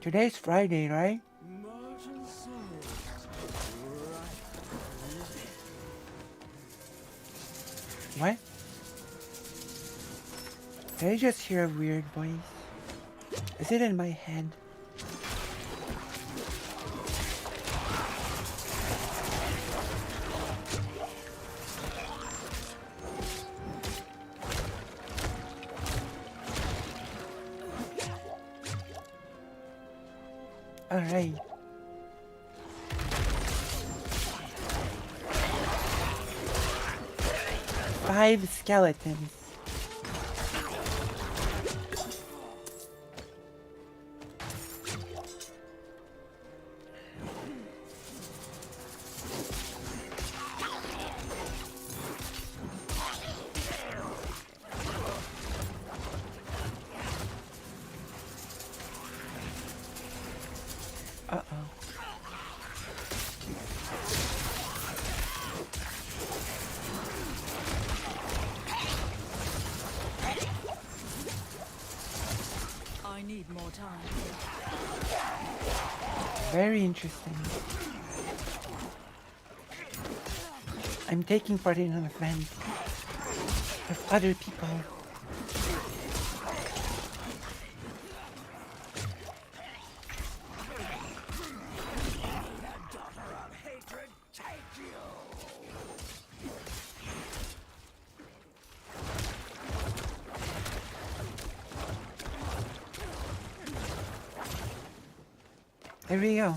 Today's Friday, right? What? Did I just hear a weird voice? Is it in my head? Alright. Five skeletons. I need more time. Very interesting. I'm taking part in an event with other people. There we go.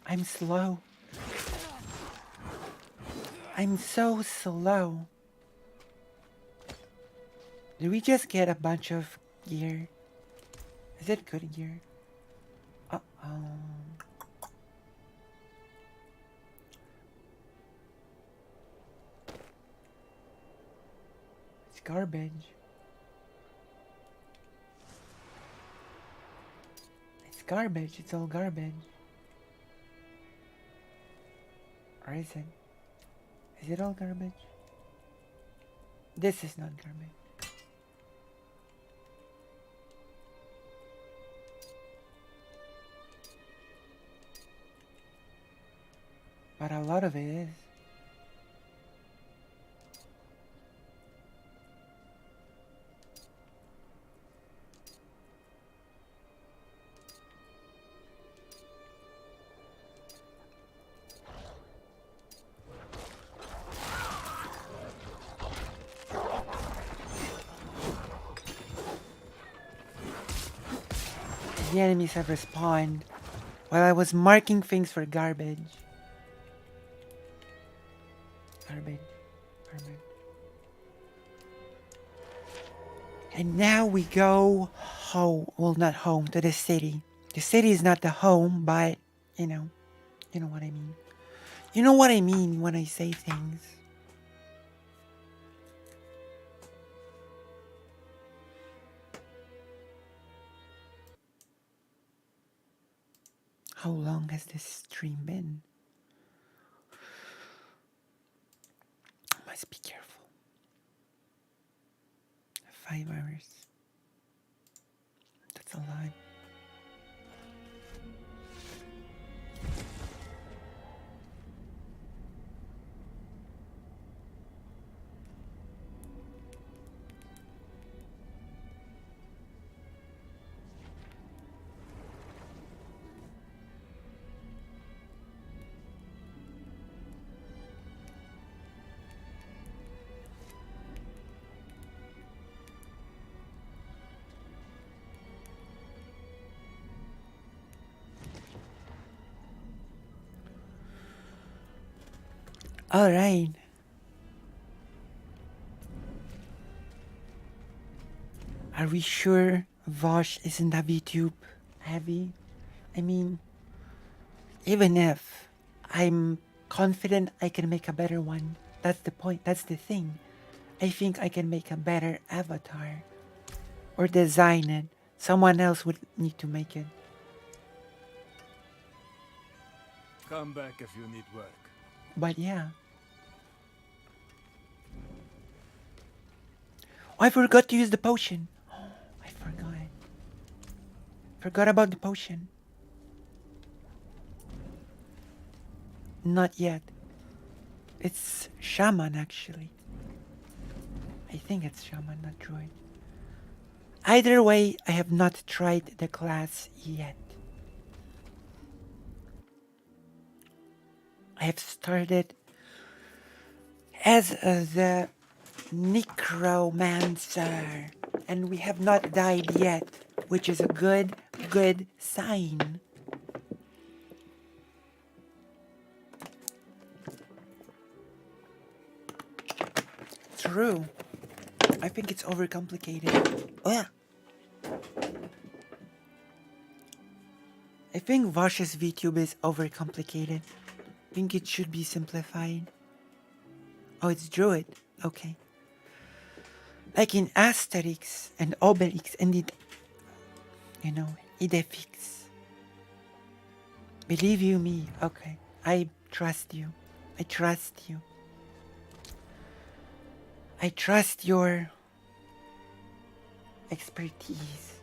I'm slow. I'm so slow. Did we just get a bunch of gear? Is it good gear? Uh-oh. It's garbage. It's garbage. It's all garbage. Or is it? Is it all garbage? This is not garbage. But a lot of it is. The enemies have respawned while I was marking things for garbage. Garbage. Garbage. And now we go home. Well, not home, to the city. The city is not the home, but, you know what I mean. You know what I mean when I say things. How long has this stream been? I must be careful. 5 hours. That's a lot. All right. Are we sure Vosh isn't a VTube heavy? I mean, even if I'm confident I can make a better one, that's the point, that's the thing. I think I can make a better avatar or design it. Someone else would need to make it. Come back if you need work. But yeah. Oh, I forgot to use the potion. Oh, I forgot. Forgot about the potion. Not yet. It's shaman actually. I think it's shaman, not druid. Either way, I have not tried the class yet. I have started as the necromancer, and we have not died yet, which is a good sign. True. I think it's overcomplicated. Ugh. I think Vosh's VTube is overcomplicated. I think it should be simplified. Oh, it's Druid. Okay. Like in Asterix and Obelix and Idefix. Believe you me. Okay. I trust you. I trust you. I trust your expertise.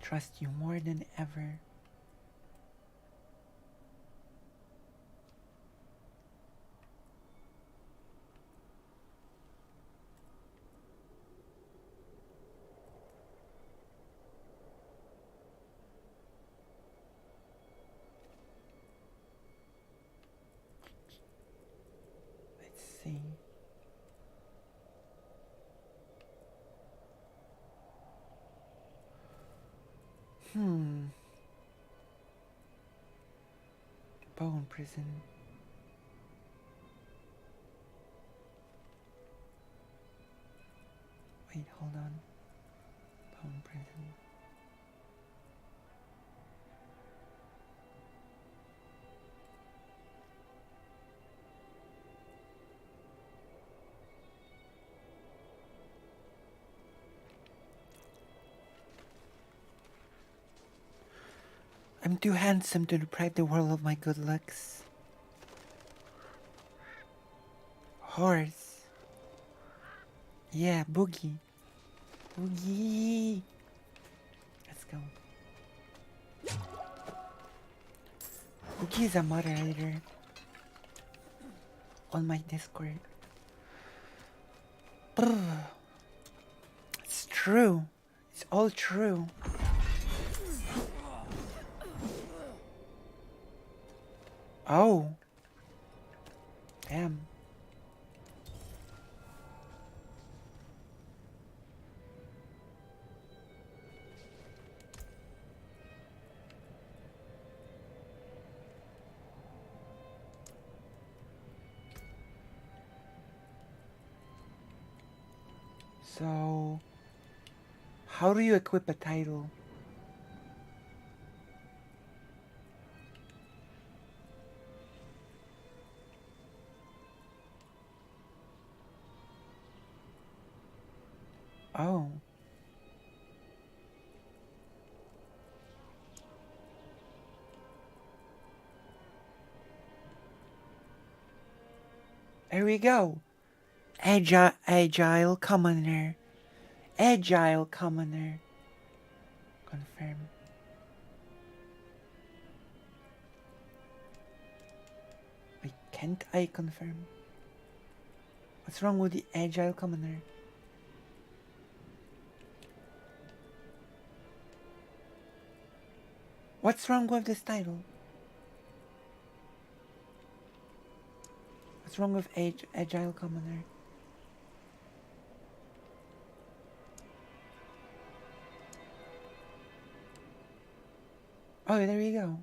Trust you more than ever. Let's see. Bone prison. Wait, hold on. Bone prison. I'm too handsome to deprive the world of my good looks. Horse. Yeah, Boogie. Boogie. Let's go. Boogie is a moderator on my Discord. It's true. It's all true. Oh. Damn. So, how do you equip a title? Oh. There we go. Agile commoner. Agile commoner. Confirm. Wait, can't I confirm? What's wrong with the agile commoner? What's wrong with this title? What's wrong with agile commoner? Oh, there you go.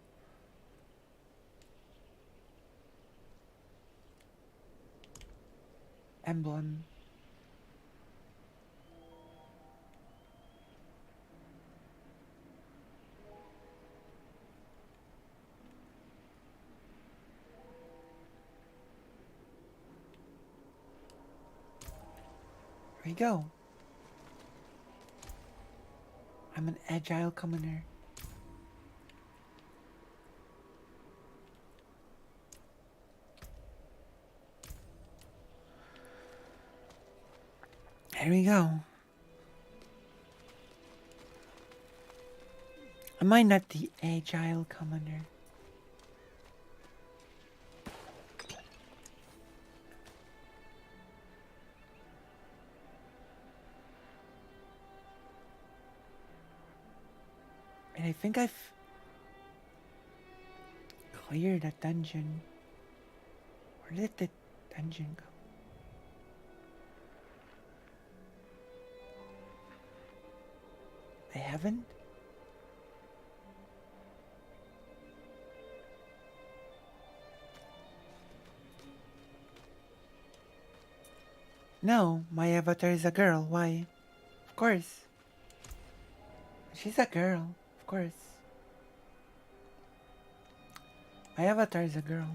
Emblem. There we go. I'm an agile commoner. There we go. Am I not the agile commoner? And I think I've cleared that dungeon. Where did the dungeon go? I haven't? No, my avatar is a girl. Why? Of course. She's a girl. Of course. My avatar is a girl.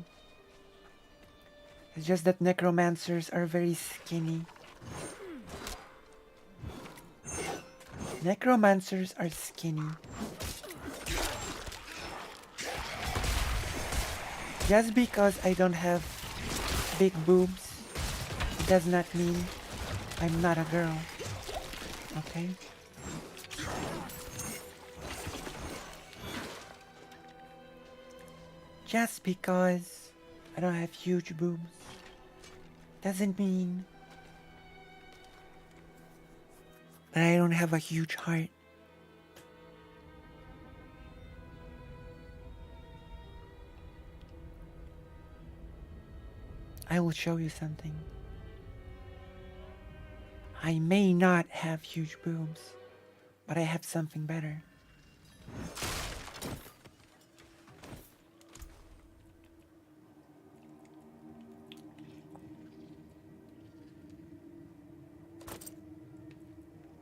It's just that necromancers are very skinny. Necromancers are skinny. Just because I don't have big boobs, it does not mean I'm not a girl. Okay? Just because I don't have huge boobs doesn't mean that I don't have a huge heart. I will show you something. I may not have huge boobs, but I have something better.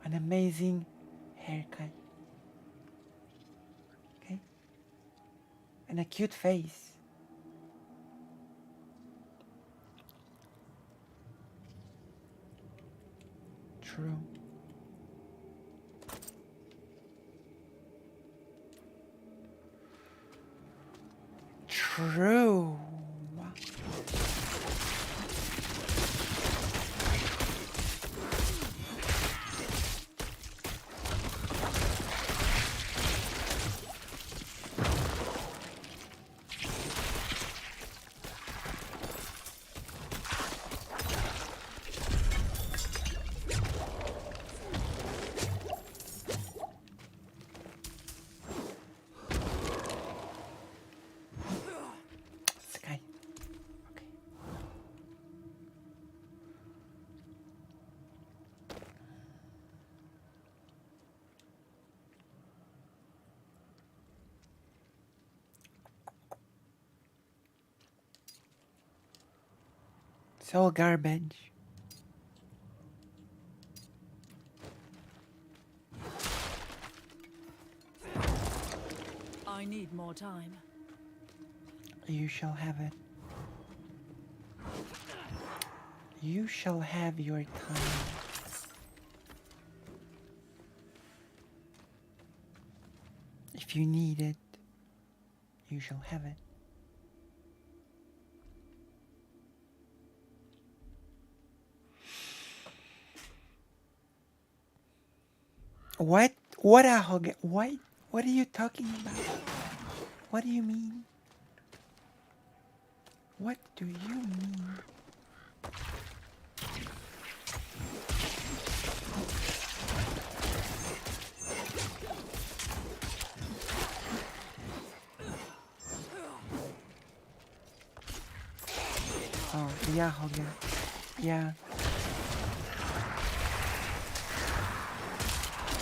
An amazing haircut. Okay? And a cute face. True. True. Sky. Okay. It's all garbage. I need more time. You shall have it. You shall have your time. If you need it, you shall have it. What? What a hog? What are you talking about? What do you mean? What do you mean? Oh, yeah, Hogan. Yeah.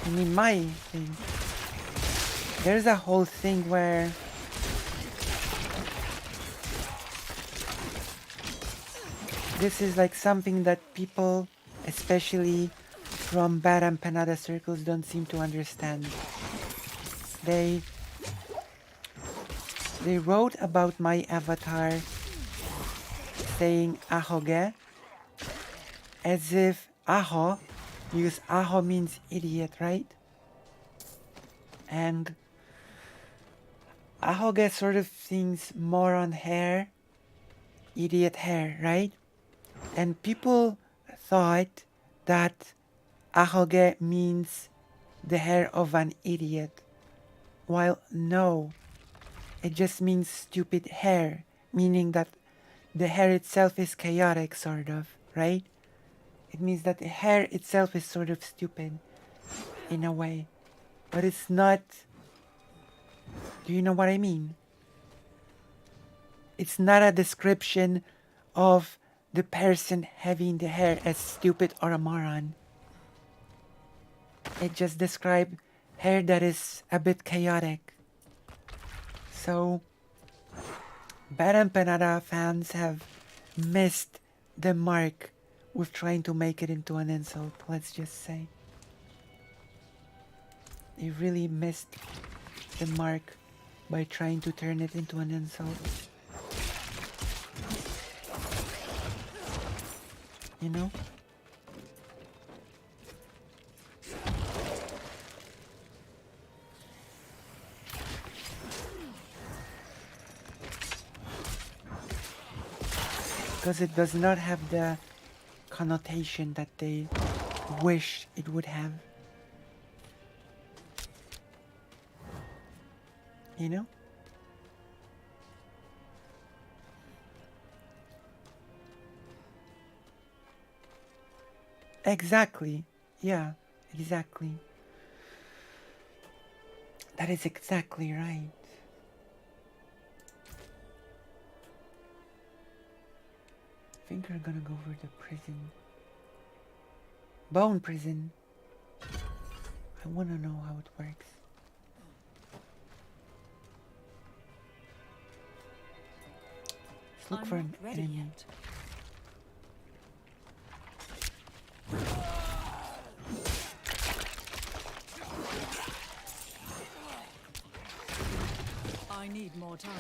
I mean, my thing. There's a whole thing where this is like something that people, especially from bad and Panada circles, don't seem to understand. They wrote about my avatar saying ahoge as if aho, because aho means idiot, right? And ahoge sort of thinks more on hair, idiot hair, right? And people thought that ahoge means the hair of an idiot, while no, it just means stupid hair, meaning that the hair itself is chaotic, sort of, right? It means that the hair itself is sort of stupid, in a way. But it's not... Do you know what I mean? It's not a description of the person having the hair as stupid or a moron. It just describes hair that is a bit chaotic. So, Bad Empanada fans have missed the mark with trying to make it into an insult, let's just say. They really missed the mark by trying to turn it into an insult. You know? Because it does not have the connotation that they wish it would have. You know? Exactly. Yeah, exactly. That is exactly right. I think we're gonna go for the prison. Bone prison. I wanna know how it works. Let's look for an enemy. I need more time.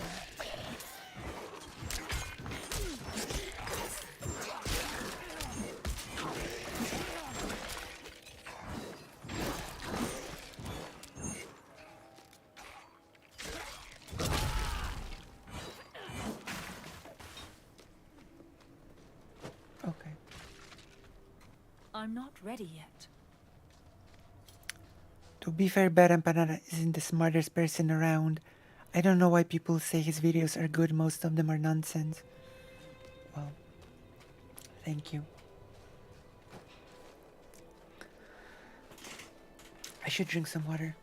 not ready yet. To be fair, Barampanara isn't the smartest person around. I don't know why people say his videos are good, most of them are nonsense. Well, thank you. I should drink some water.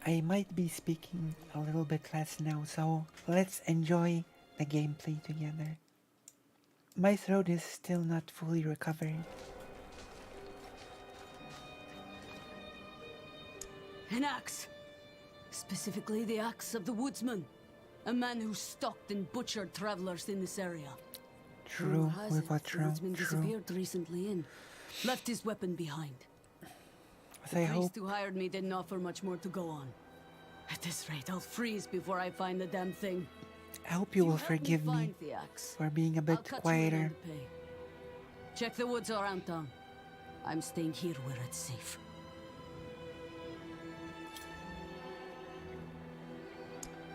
I might be speaking a little bit less now, so let's enjoy the gameplay together. My throat is still not fully recovered. An axe. Specifically the axe of the woodsman. A man who stalked and butchered travelers in this area. True, The woodsman disappeared recently and left his weapon behind. The priest who hired me didn't offer much more to go on. At this rate, I'll freeze before I find the damn thing. I hope you will forgive me for being a bit quieter. Check the woods around town. I'm staying here where it's safe.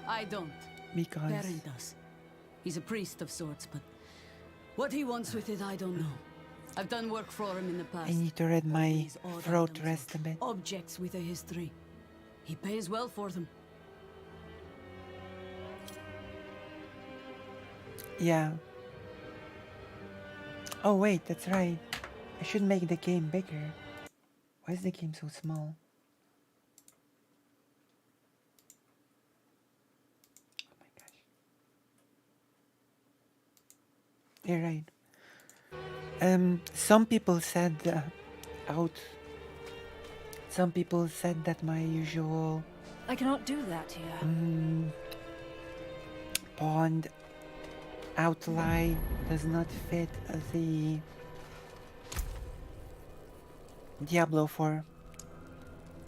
I don't. Because Baron does. He's a priest of sorts, but what he wants with it, I don't know. I've done work for him in the past. I need to let my throat rest a bit. Objects with a history. He pays well for them. Yeah. Oh wait, that's right. I should make the game bigger. Why is the game so small? Oh my gosh. You're right. Some people said some people said that my usual I cannot do that here. pond outline does not fit the Diablo4.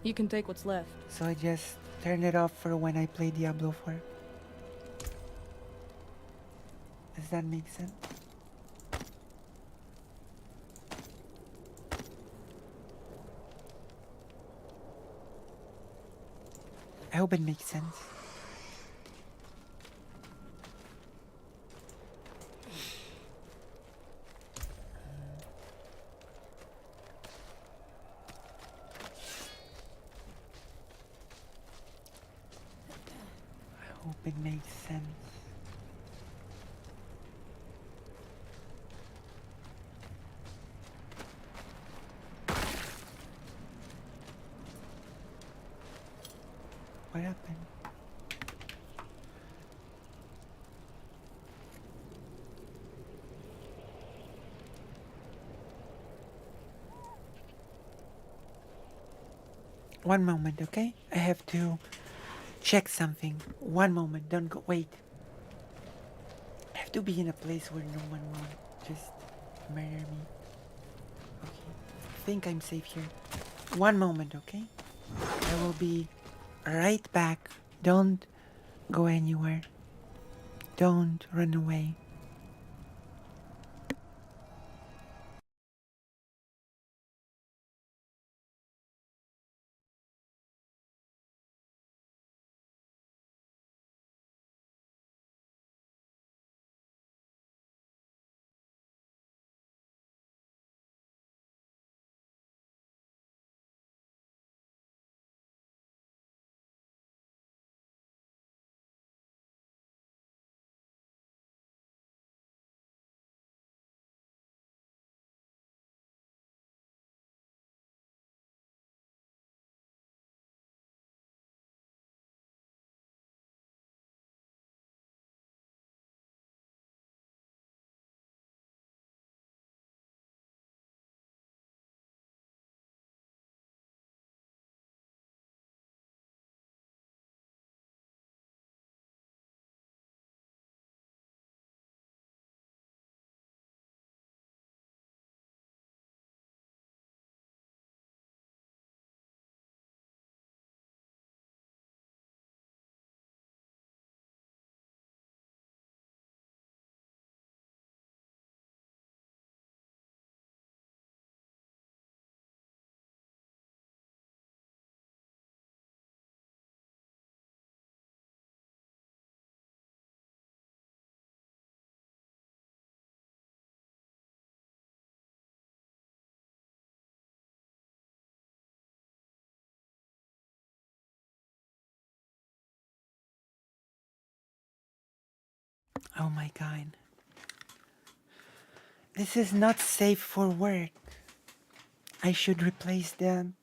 You can take what's left. So I just turn it off for when I play Diablo4. Does that make sense? I hope it makes sense. I hope it makes sense. What happened? One moment, okay? I have to check something. One moment, don't go. Wait. I have to be in a place where no one will just murder me. Okay. I think I'm safe here. One moment, okay? I will be right back. Don't go anywhere. Don't run away. Oh my god. This is not safe for work. I should replace them.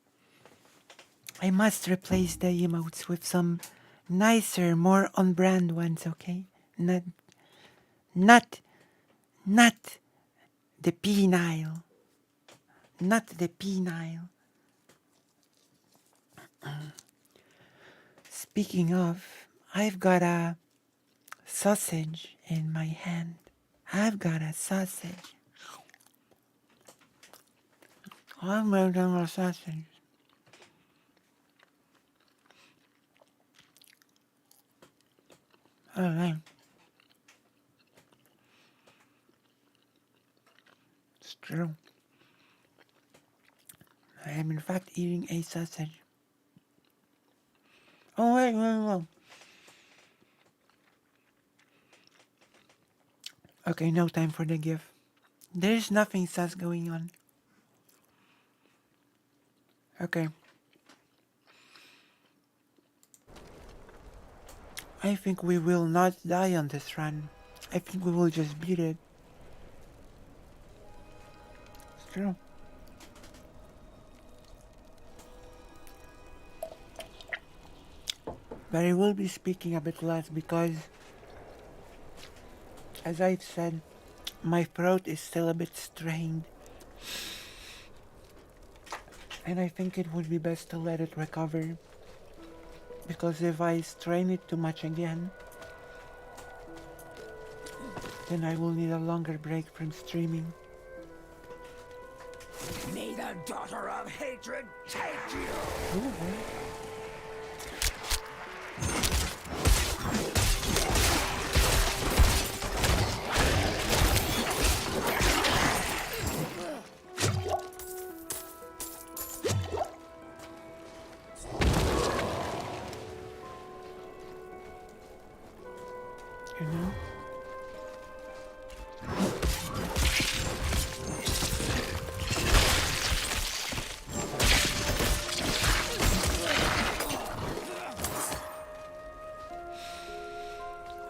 I must replace the emotes with some nicer, more on-brand ones, okay? Not the penile. Not the penile. Speaking of, I've got a sausage in my hand. I've got a sausage. I'm making a sausage. Alright. It's true. I am in fact eating a sausage. Oh wait. Okay, no time for the gift. There's nothing sus going on. Okay. I think we will not die on this run. I think we will just beat it. It's true. But I will be speaking a bit less because, as I've said, my throat is still a bit strained. And I think it would be best to let it recover. Because if I strain it too much again, then I will need a longer break from streaming. May the daughter of hatred take you! Ooh, you know?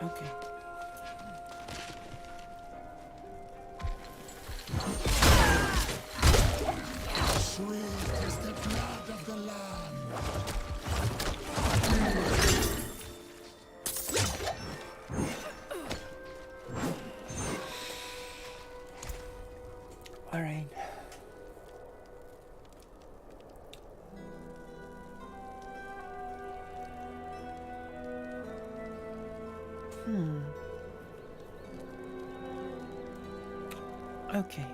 Okay. Sweet is the blood of the Lamb. All right. Okay.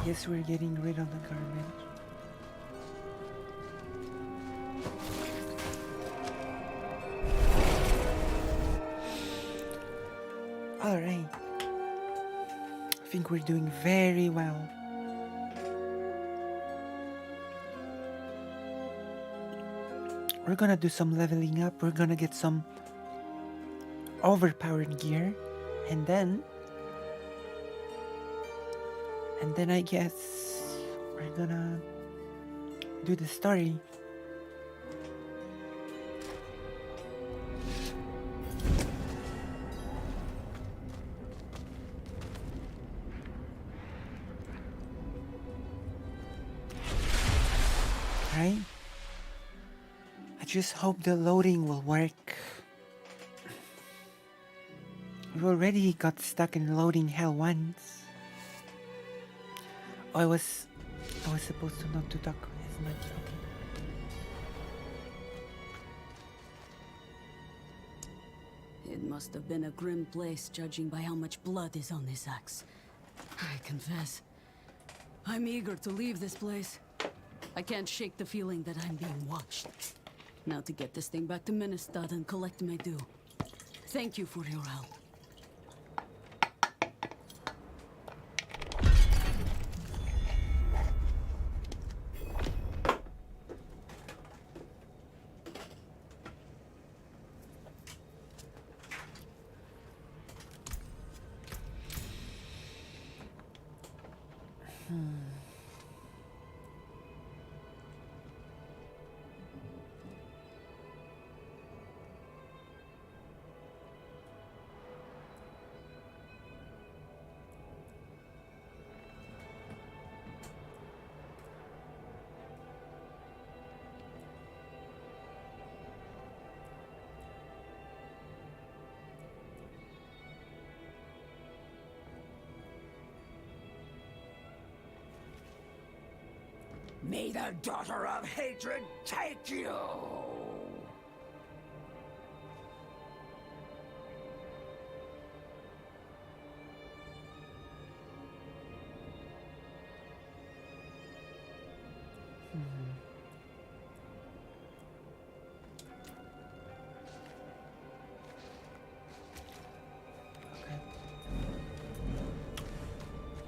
Yes, we're getting rid of the garbage. Alright. I think we're doing very well. We're gonna do some leveling up. We're gonna get some overpowered gear. And then I guess we're gonna do the story. Right? I just hope the loading will work. We already got stuck in loading hell once. Oh, I was supposed to not to talk as much. Okay. It must have been a grim place, judging by how much blood is on this axe. I confess, I'm eager to leave this place. I can't shake the feeling that I'm being watched. Now to get this thing back to Ministad and collect my due. Thank you for your help. May the daughter of hatred take you!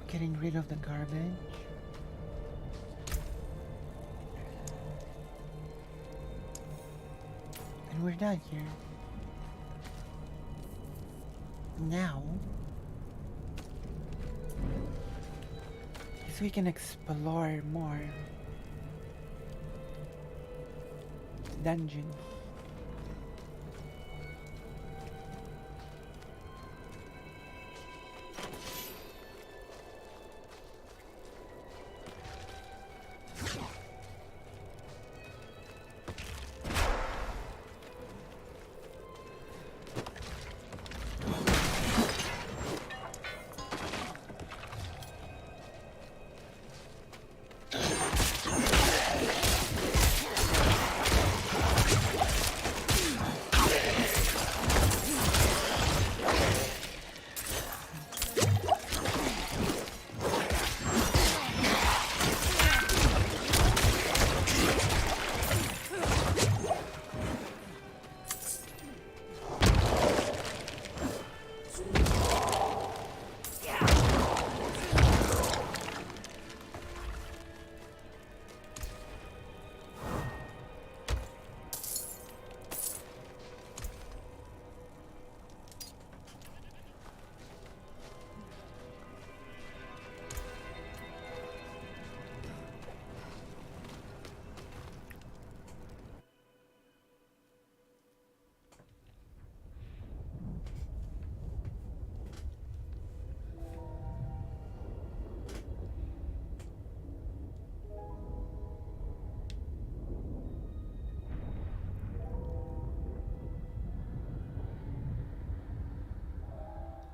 Getting rid of the garbage. And we're done here. Now, guess we can explore more dungeons.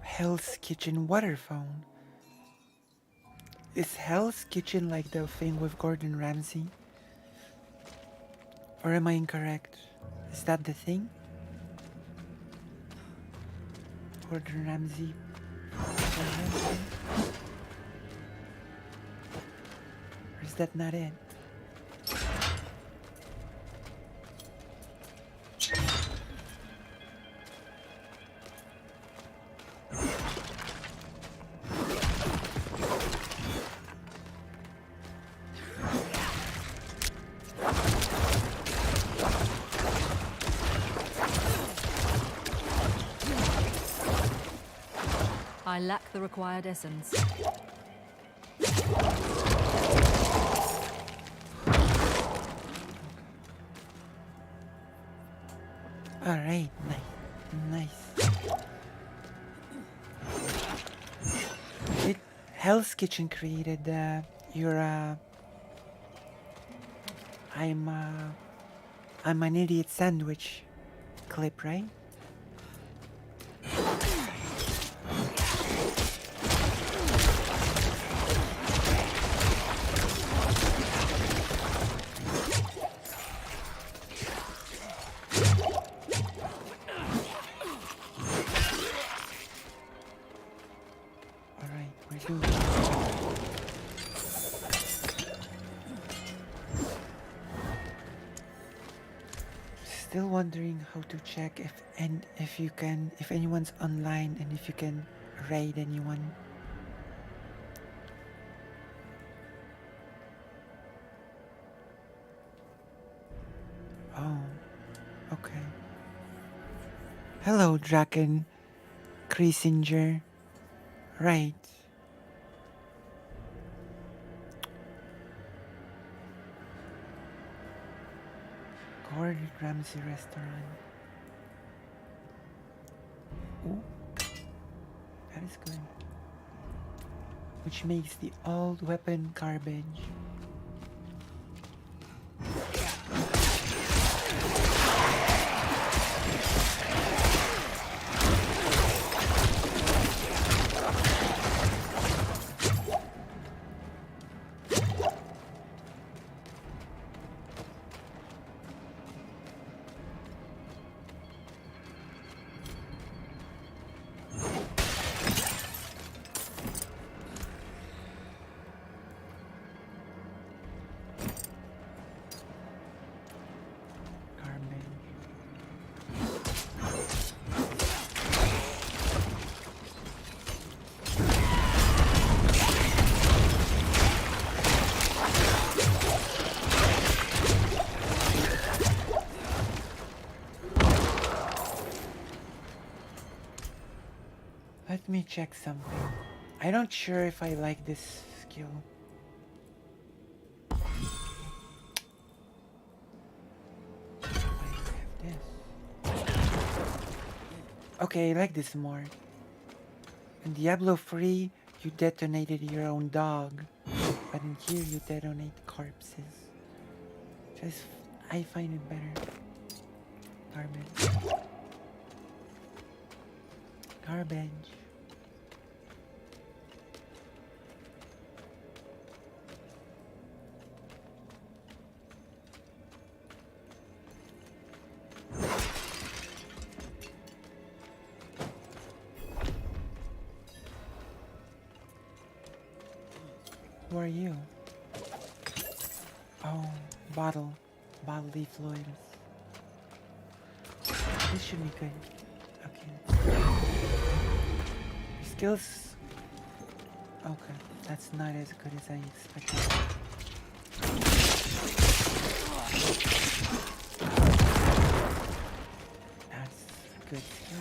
Hell's Kitchen water phone. Is Hell's Kitchen like the thing with Gordon Ramsay? Or am I incorrect? Is that the thing? Gordon Ramsay. Or is that not it? I lack the required essence. Alright, nice. Hell's Kitchen created your I'm an idiot sandwich clip, right? Still wondering how to check if anyone's online and if you can raid anyone. Oh, okay. Hello, Draken Krisinger. Right. Gordon Ramsay restaurant. Ooh, that is good. Which makes the old weapon garbage. Let me check something. I'm not sure if I like this skill. Okay, I like this more. In Diablo4, you detonated your own dog, but in here you detonate corpses. I find it better. Garbage. Garbage. Who are you? Oh, bodily fluids. This should be good. Okay. Your skills. Okay, that's not as good as I expected. That's a good skill.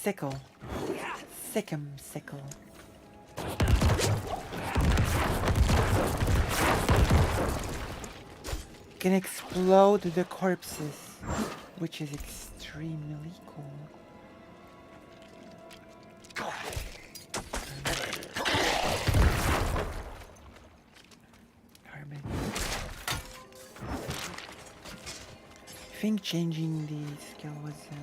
Sickle. Sickle. Can explode the corpses, which is extremely cool. Garbage. I think changing the skill was good.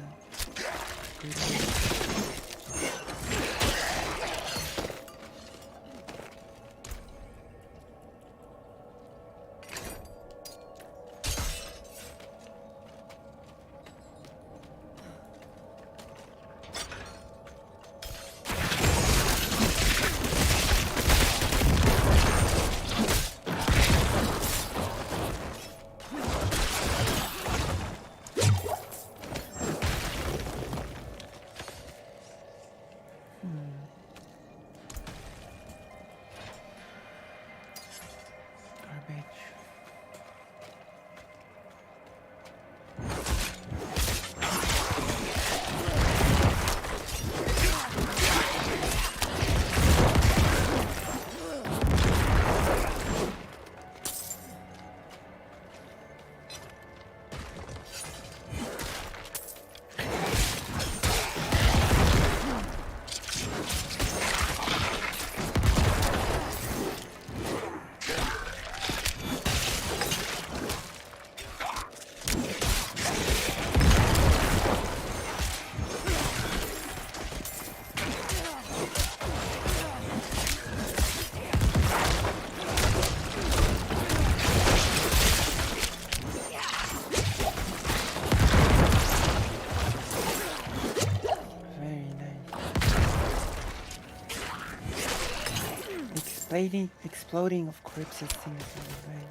Exploding of corpses seems really good.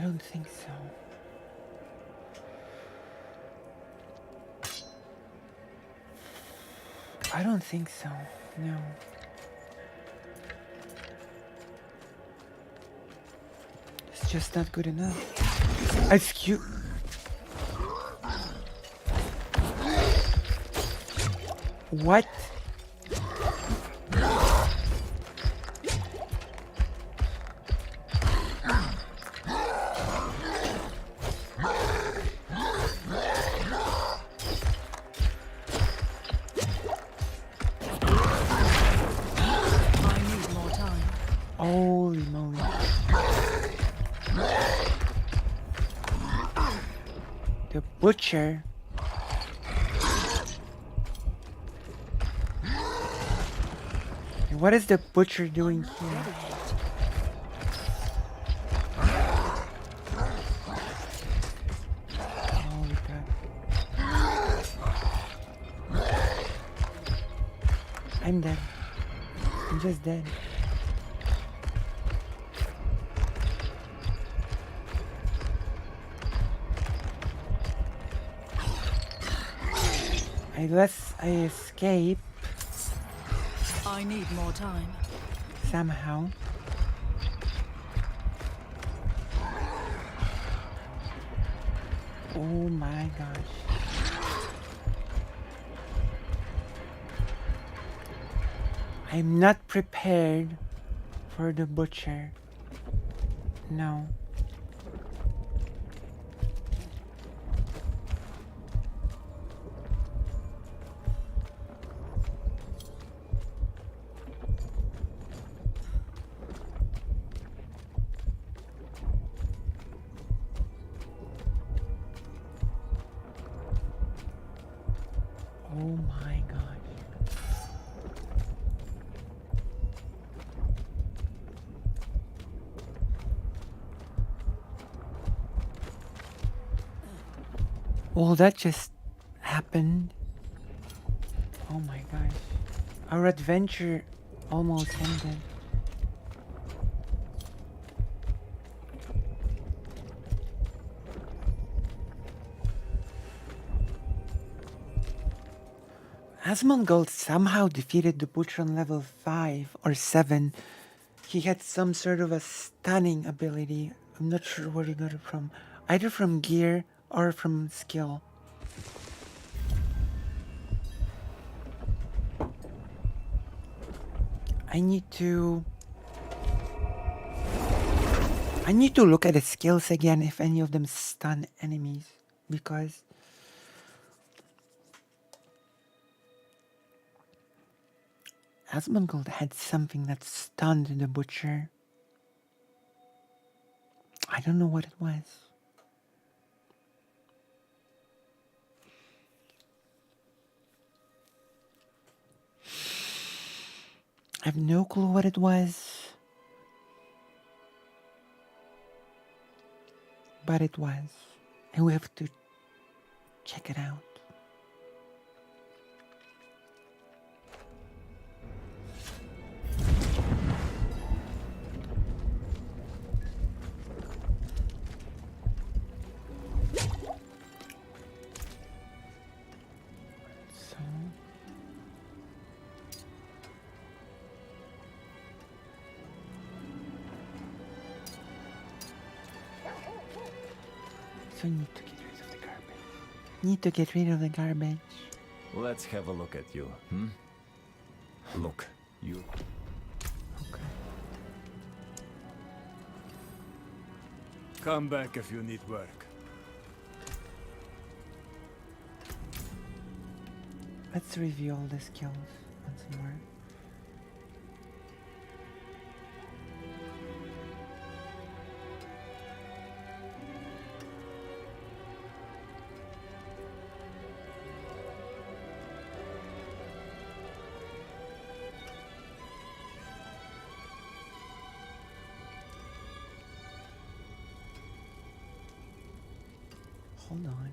don't think so. I don't think so, no. It's just not good enough. Excuse... What? Holy moly. The butcher. And what is the butcher doing here? Holy crap. I'm dead. I'm just dead. Unless I escape. I need more time. Somehow. Oh my gosh. I'm not prepared for the butcher. No. Oh my gosh. Well, that just happened. Oh my gosh. Our adventure almost ended. Asmongold somehow defeated the butcher on level 5 or 7. He had some sort of a stunning ability. I'm not sure where he got it from. Either from gear or from skill. I need to look at the skills again if any of them stun enemies, because Asmongold had something that stunned the butcher. I don't know what it was. I have no clue what it was. But it was. And we have to check it out. So need to get rid of the garbage. Need to get rid of the garbage. Let's have a look at you, hmm? Look, you... Okay. Come back if you need work. Let's review all the skills once more. Hold on.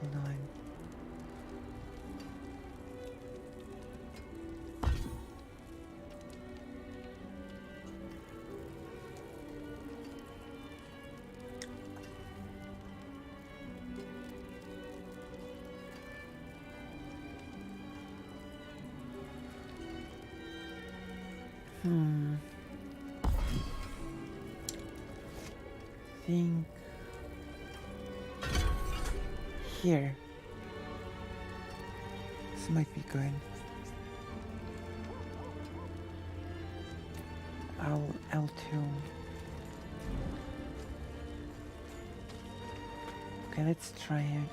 Hold on. Think here. This might be good. L2. Okay, let's try it.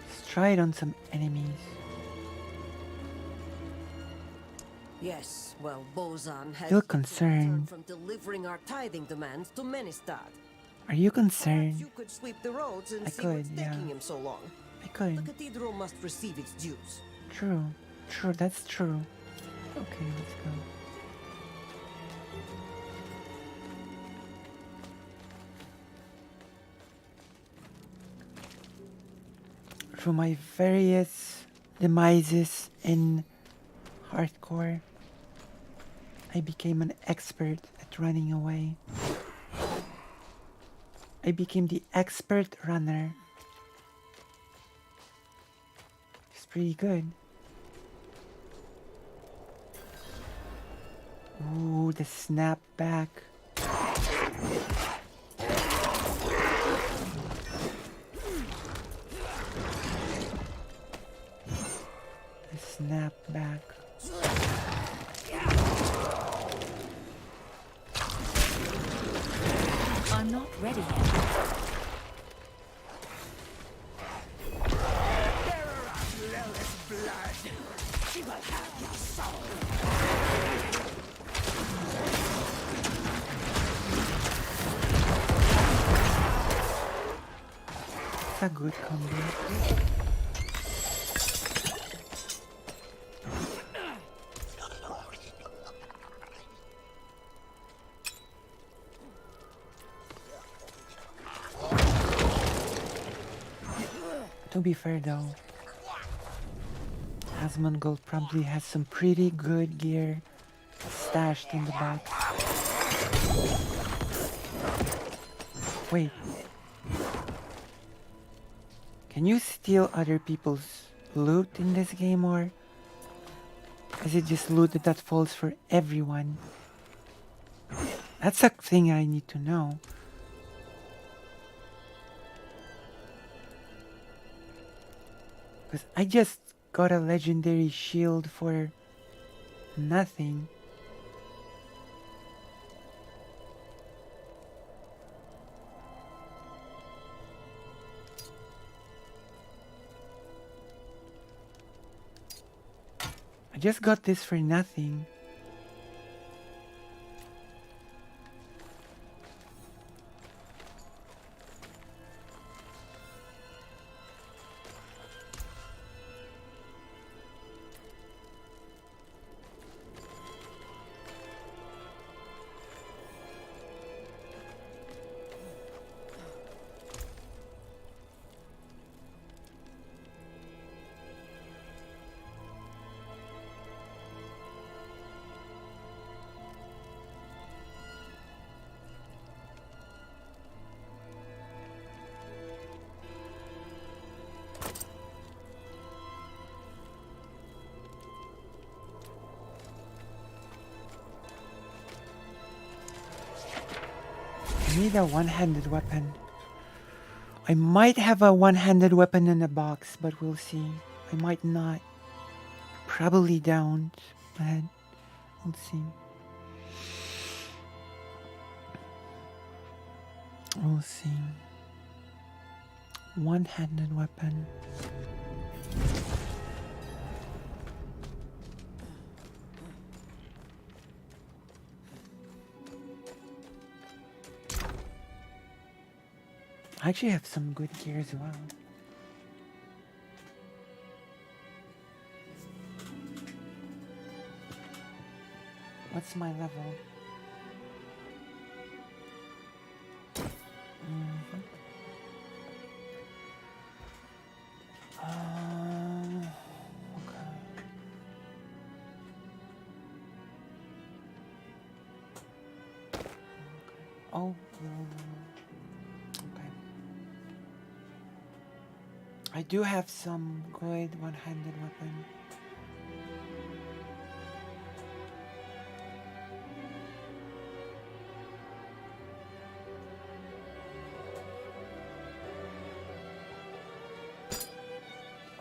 Let's try it on some enemies. Yes, well, Bozan has Feel yet to concerned. return from delivering our tithing demands to Menestad. Are you concerned? You could sweep the roads and I see could, what's yeah. taking him so long. I could. The cathedral must receive its dues. True. True, that's true. Okay, let's go. Through my various demises in hardcore, I became an expert at running away. I became the expert runner. It's pretty good. Ooh, the snap back. The snap back. I'm not ready yet. Bearer of Lilith's blood, she will have your soul. It's a good combo. To be fair though, Asmongold probably has some pretty good gear stashed in the box. Wait. Can you steal other people's loot in this game, or is it just loot that falls for everyone? That's a thing I need to know. Because I just got a legendary shield for nothing. I just got this for nothing. I need a one-handed weapon. I might have a one-handed weapon in the box, but we'll see. I might not. Probably don't, but we'll see. We'll see. One-handed weapon. I actually have some good gear as well. What's my level? I do have some good one-handed weapon.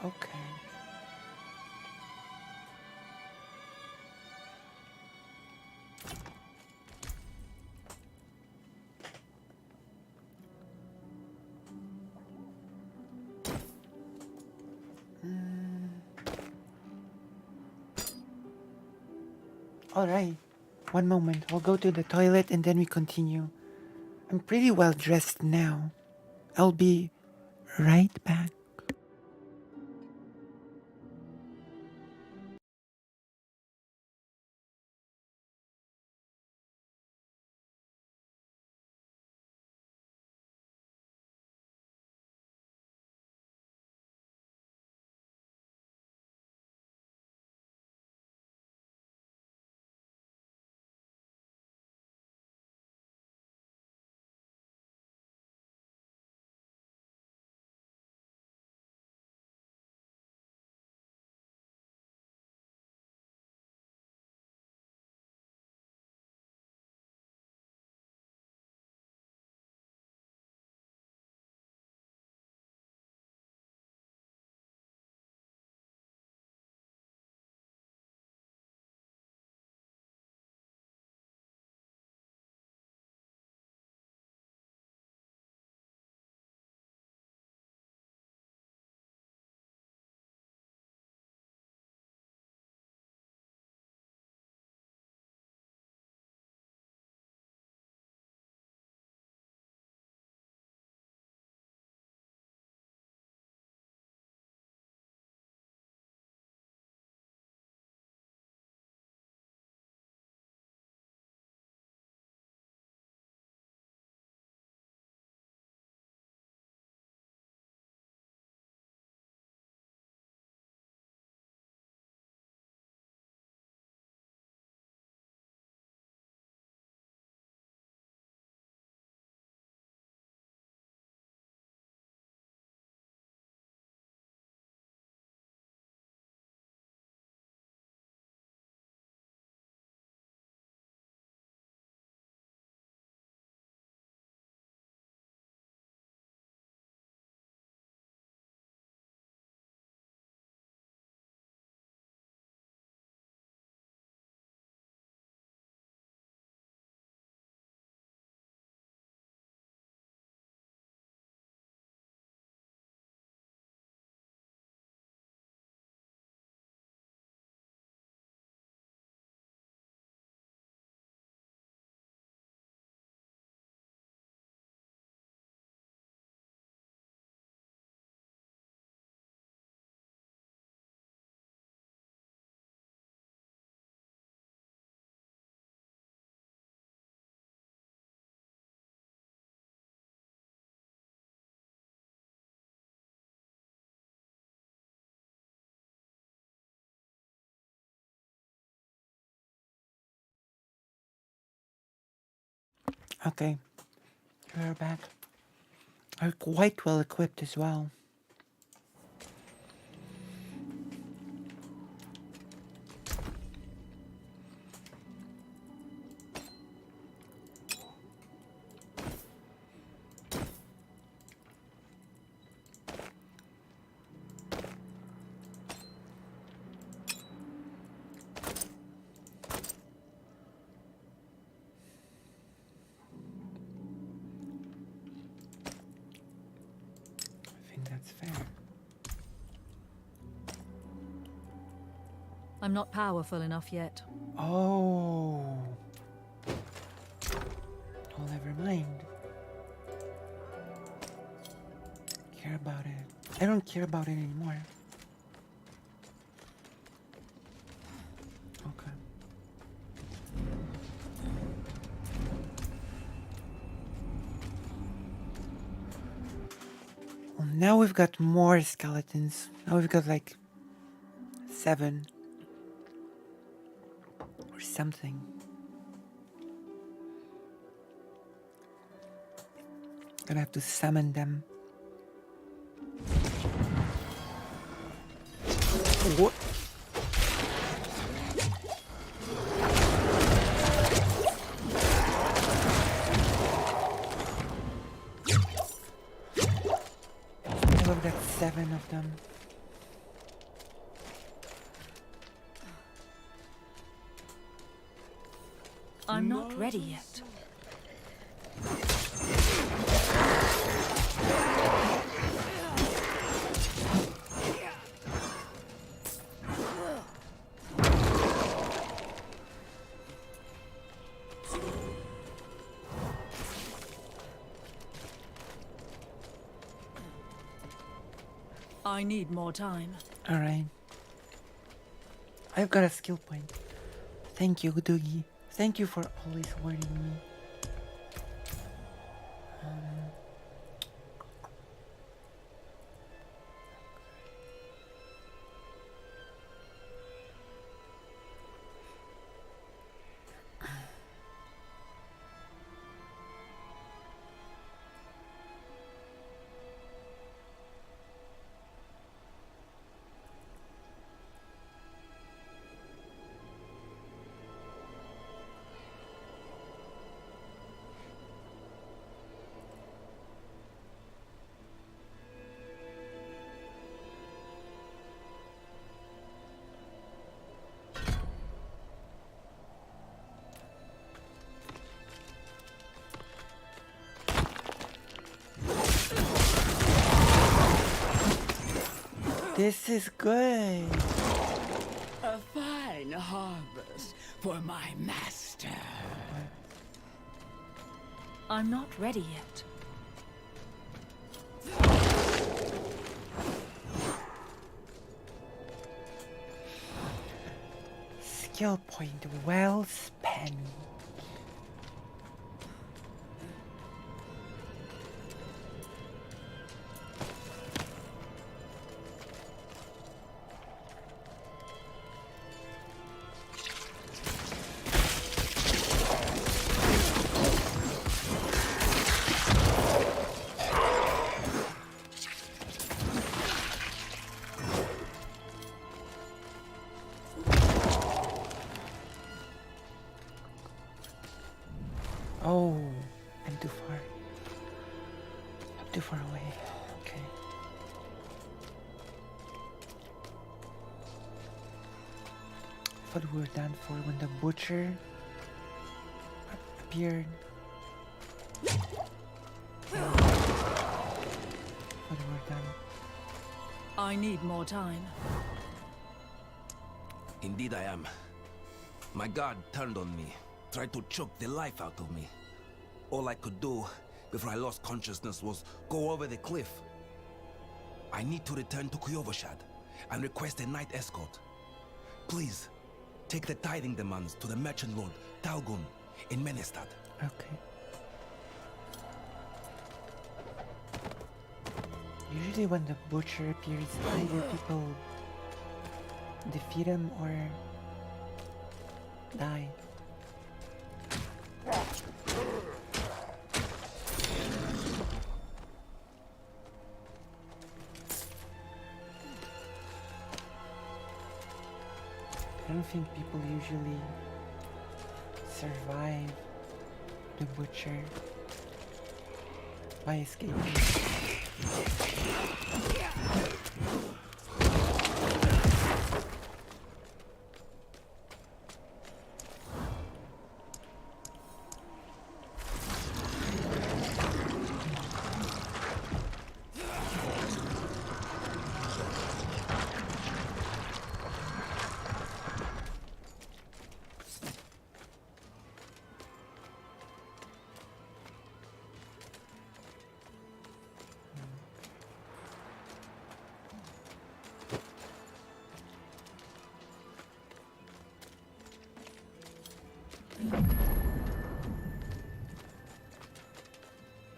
Okay. Alright. One moment. I'll go to the toilet and then we continue. I'm pretty well dressed now. I'll be right back. Okay. We're back. Are quite well equipped as well. I think that's fair. I'm not powerful enough yet. Oh. Oh, never mind. Care about it. I don't care about it anymore. Okay. Well, now we've got more skeletons. Now we've got like 7 or something. Gonna have to summon them. What? Look, that's 7 of them. I'm not ready yet. I need more time. Alright. I've got a skill point. Thank you, Doogie. Thank you for always warning me. This is good. A fine harvest for my master. I'm not ready yet. Skill point well spent. Oh, I'm too far. I'm too far away. Okay. I thought we were done for when the butcher appeared. I thought we were done. I need more time. Indeed I am. My guard turned on me, tried to choke the life out of me. All I could do before I lost consciousness was go over the cliff. I need to return to Kuyovashad and request a night escort. Please, take the tithing demands to the merchant lord, Talgun, in Menestad. Okay. Usually when the butcher appears, either people defeat him or die. I don't think people usually survive the butcher by escaping.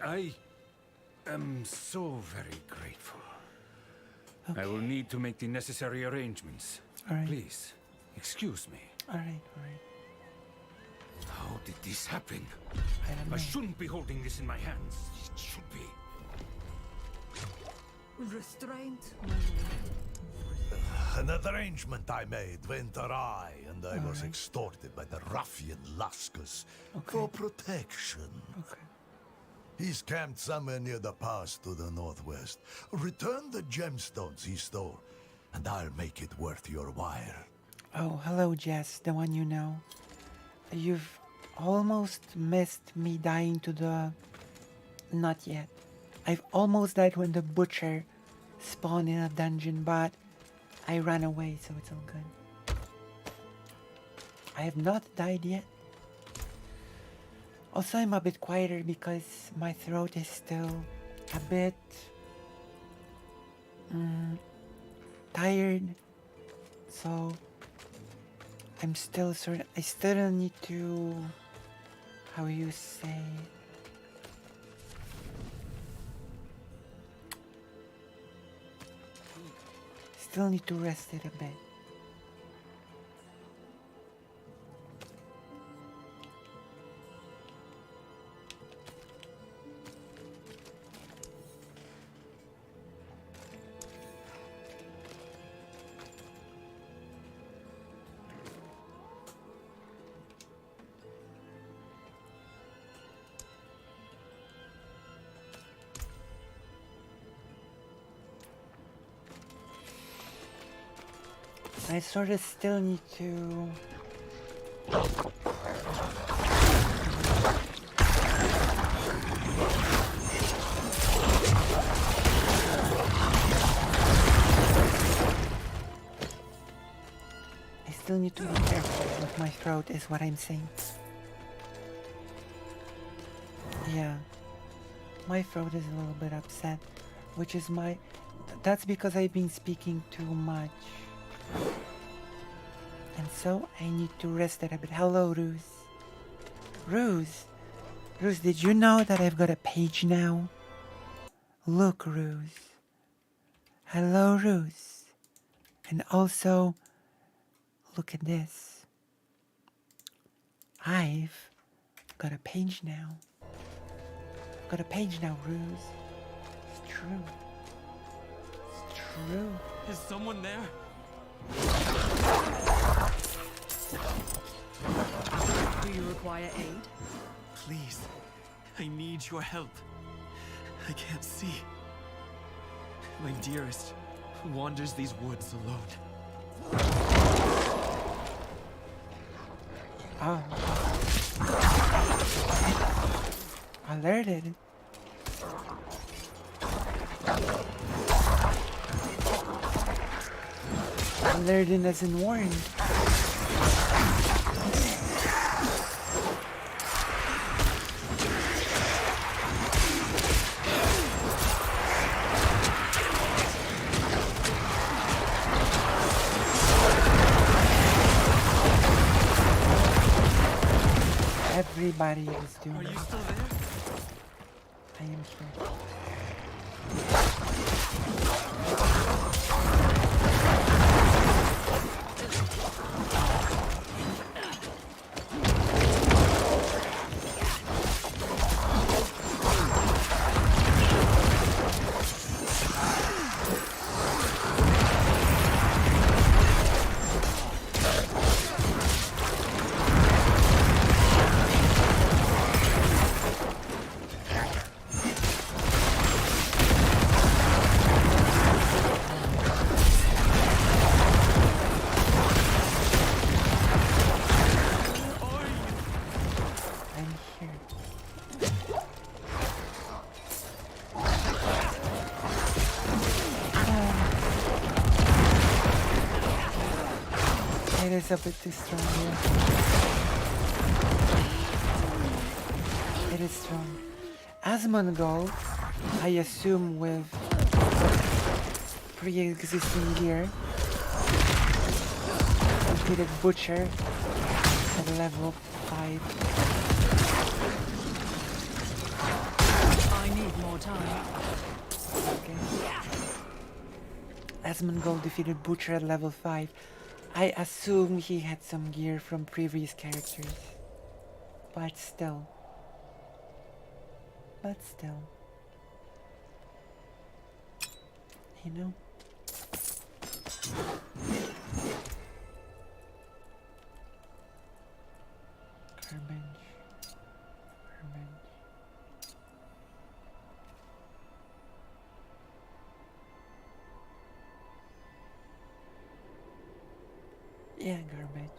I am so very grateful. Okay. I will need to make the necessary arrangements. All right. Please, excuse me. Alright. How did this happen? I don't know. I shouldn't be holding this in my hands. It should be. Restraint, my lord. An arrangement I made went awry, and I was extorted by the ruffian Laskus for protection. He's camped somewhere near the pass to the northwest. Return the gemstones he stole, and I'll make it worth your while. Oh, hello, Jess, the one you know. You've almost missed me dying to the... Not yet. I've almost died when the butcher spawned in a dungeon, but I ran away, so it's all good. I have not died yet. Also, I'm a bit quieter because my throat is still a bit tired, so I'm still I still need to, how you say, still need to rest it a bit. I sort of still need to... I still need to be careful with my throat, is what I'm saying. Yeah. My throat is a little bit upset, which is my... That's because I've been speaking too much. And so I need to rest it a bit. Hello, Ruse. Ruse, did you know that I've got a page now? Look, Ruse. Hello, Ruse. And also, look at this. I've got a page now. I've got a page now, Ruse. It's true. It's true. Is someone there? Do you require aid? Please, I need your help. I can't see. My dearest wanders these woods alone. Oh. Alerted. Alerted as in warned. Everybody is doing it. Are you still there? I am here. It's a bit too strong here. It is strong. Asmongold, I assume with pre-existing gear, defeated Butcher at level 5. I need more time. Okay. Asmongold defeated Butcher at level 5. I assume he had some gear from previous characters. But still. You know? Yeah, garbage.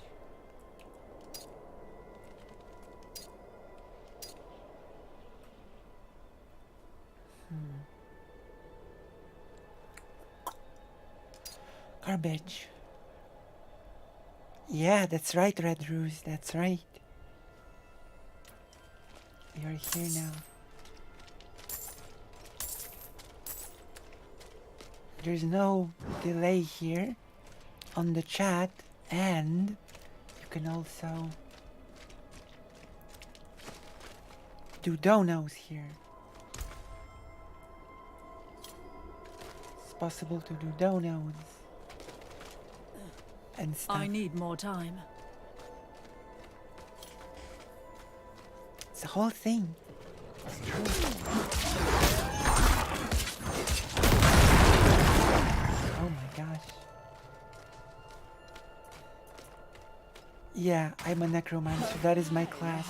Garbage. Yeah, that's right, Red Rose, that's right. You're here now. There's no delay here on the chat, and you can also do donos here. It's possible to do donos and stuff. I need more time. It's the whole thing. It's true. Oh my gosh. Yeah, I'm a necromancer. That is my class.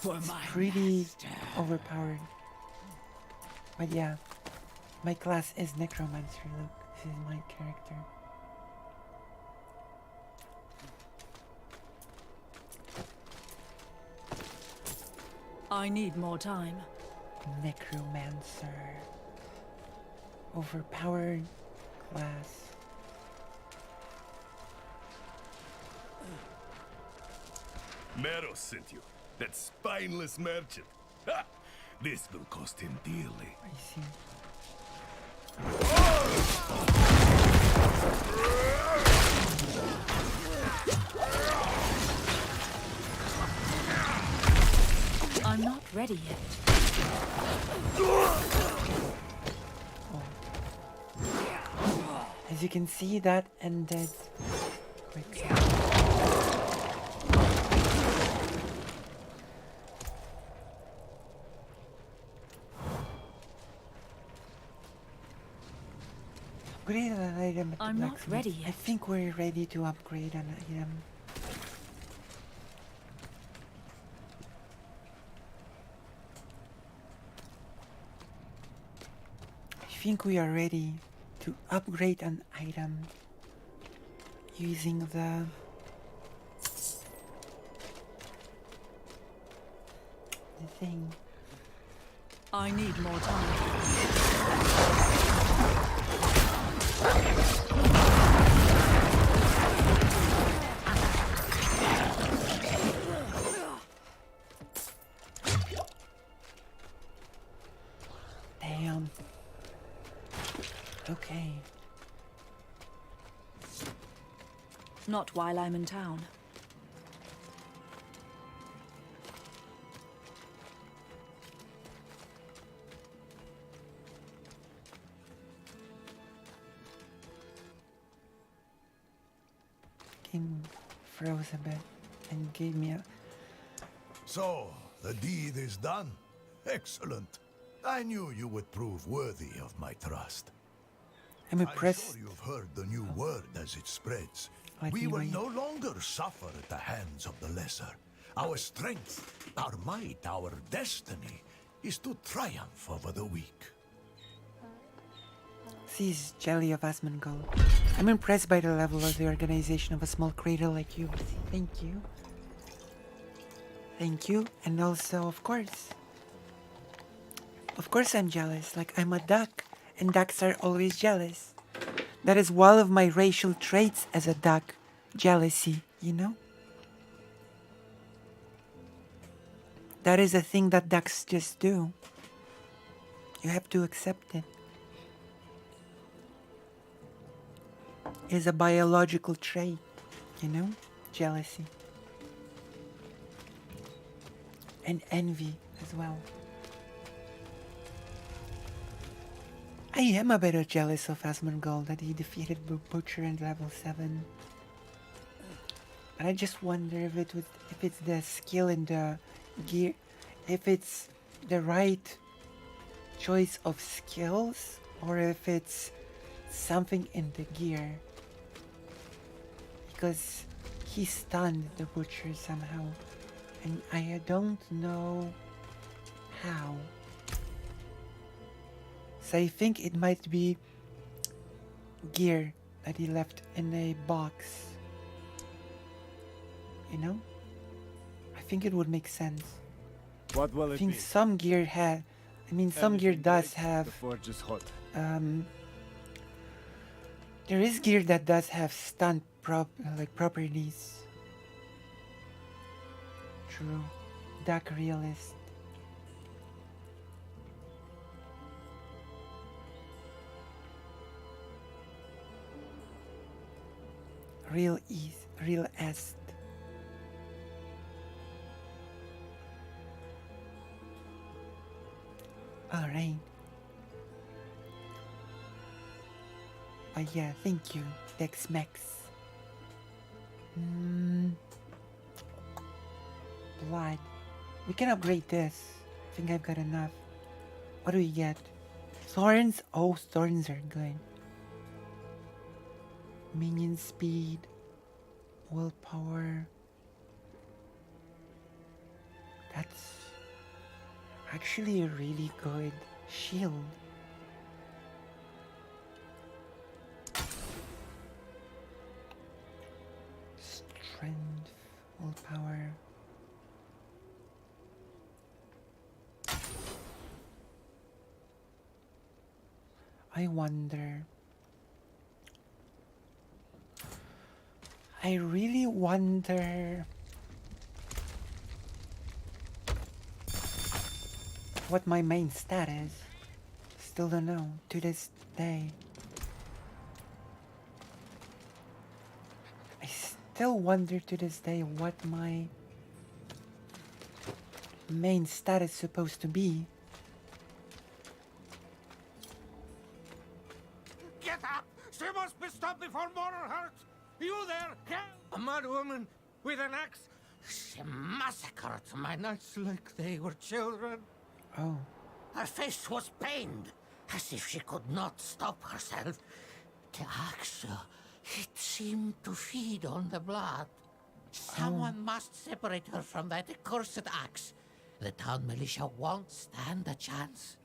It's pretty overpowered. But yeah, my class is necromancer. Look, this is my character. I need more time. Necromancer. Overpowered class. Mero sent you. That spineless merchant. Ha! This will cost him dearly. I see. I'm not ready yet. As you can see, that ended quickly. Upgrade an item at the I'm not blacksmith. ready yet. I think we're ready to upgrade an item. I think we are ready to upgrade an item using the thing. I need more time. Damn. Okay. Not while I'm in town. Game froze a bit and gave me a... So, the deed is done. Excellent. I knew you would prove worthy of my trust. I'm impressed. I'm sure you've heard the new word as it spreads. Like We will anyway. no longer suffer at the hands of the lesser. Our strength, our might, our destiny is to triumph over the weak. Sees Jelly of Asmongold. I'm impressed by the level of the organization of a small crater like you. Thank you. Thank you. And also, of course I'm jealous. Like, I'm a duck. And ducks are always jealous. That is one of my racial traits as a duck. Jealousy, you know? That is a thing that ducks just do. You have to accept it. It is a biological trait, you know? Jealousy. And envy as well. I am a bit jealous of Asmongold that he defeated Butcher in level 7. But I just wonder if it's the skill and the gear, if it's the right choice of skills, or if it's something in the gear. Because he stunned the butcher somehow. And I don't know how. So I think it might be gear that he left in a box. You know? I think it would make sense. What will I it think be? some gear had, I mean, some gear does have, The forge is hot. there is gear that does have stunt properties. True. Dark realist. Real east, real est. Alright. But yeah, thank you, Dex-Mex. Blood. We can upgrade this. I think I've got enough. What do we get? Thorns? Oh, thorns are good. Minion speed. Willpower. That's actually a really good shield. Strength, willpower. I wonder. I really wonder what my main stat is. Still don't know to this day. I still wonder to this day what my main stat is supposed to be. Get up! She must be stopped before more are hurt! You there, help! A mad woman with an axe. She massacred my knights like they were children. Oh. Her face was pained, as if she could not stop herself. The axe, it seemed to feed on the blood. Someone must separate her from that accursed axe. The town militia won't stand a chance.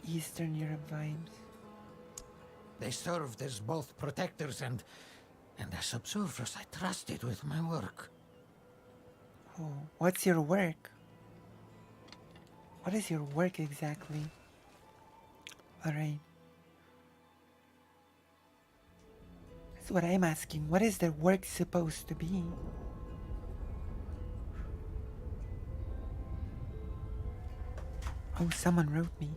Eastern Europe vibes. They served as both protectors and as observers I trusted with my work. Oh, what's your work? What is your work exactly? Alright. That's what I'm asking. What is the work supposed to be? Oh, someone wrote me.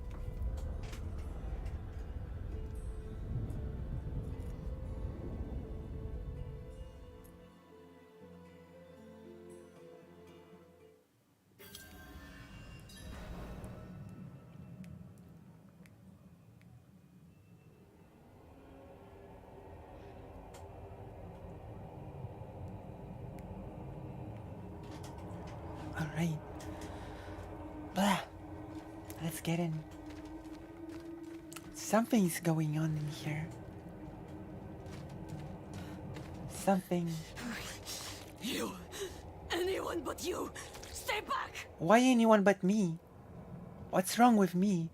Alright. Blah. Let's get in. Something's going on in here. Something. You! Anyone but you! Stay back! Why anyone but me? What's wrong with me?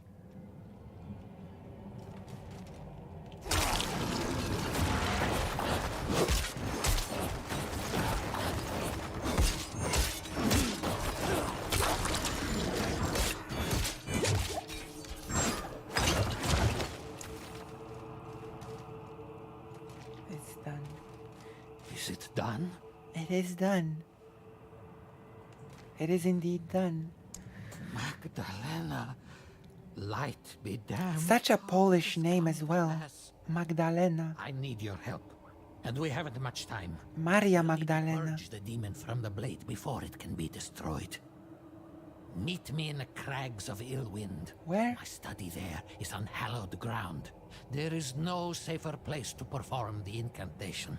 It's done. Is it done? It is done. It is indeed done. Magdalena, light be damned. Such a Polish name as well. Magdalena. I need your help, and we haven't much time. Maria Magdalena. Purge the demon from the blade before it can be destroyed. Meet me in the crags of Illwind. Where? My study there is on hallowed ground. There is no safer place to perform the incantation.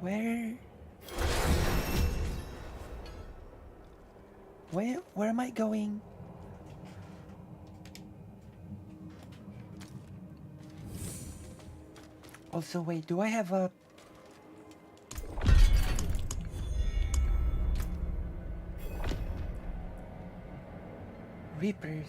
Where am I going? Also, wait, do I have a... Reapers?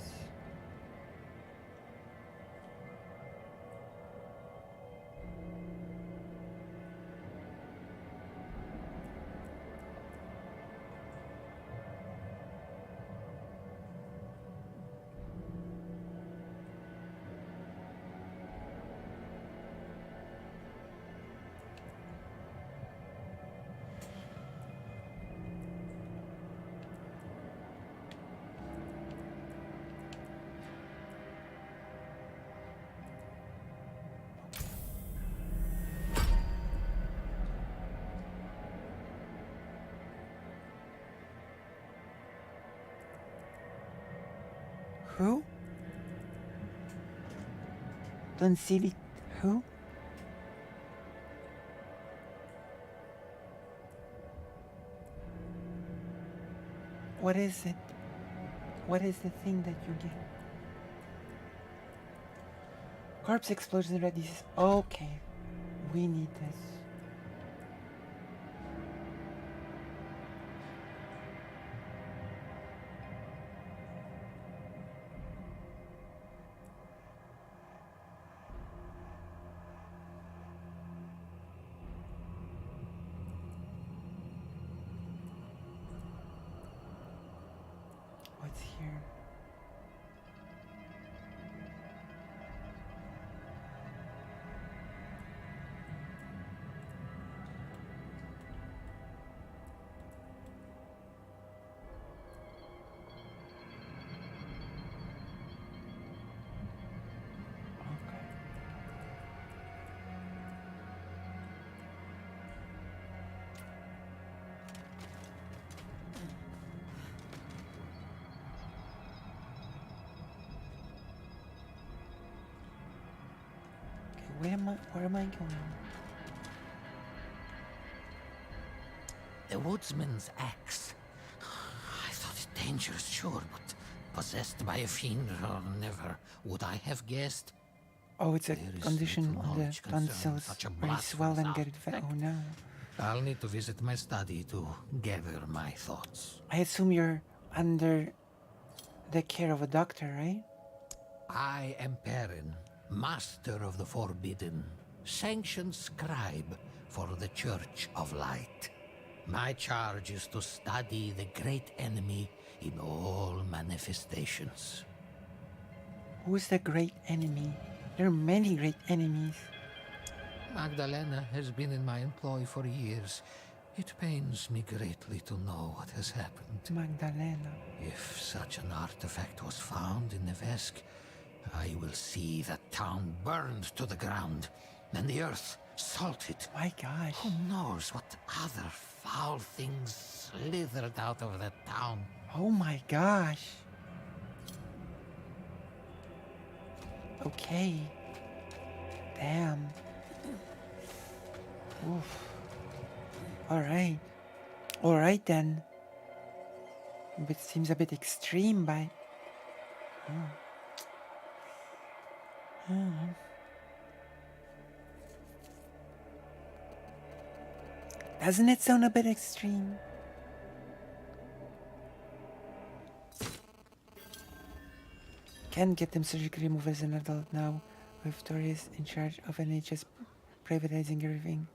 Who? Don't see it. Who? What is it? What is the thing that you get? Corpse explosion ready. Okay. We need this. What's here? Where am I going? The woodsman's axe. I thought it dangerous, sure, but possessed by a fiend, or never would I have guessed. Oh, it's a condition on the tonsils where you swell and get it fat. Oh no. I'll need to visit my study to gather my thoughts. I assume you're under the care of a doctor, right? I am Perrin, master of the forbidden, sanctioned scribe for the Church of Light. My charge is to study the great enemy in all manifestations. Who's the great enemy? There are many great enemies. Magdalena has been in my employ for years. It pains me greatly to know what has happened. Magdalena. If such an artifact was found in the Vesk, I will see the town burned to the ground and the earth salted. My gosh. Who knows what other foul things slithered out of that town? Oh my gosh. Okay. Damn. Oof. Alright. Alright then. It seems a bit extreme, but... Doesn't it sound a bit extreme? Can't get them surgically removed as an adult now, with Tori's in charge of NHS privatizing everything.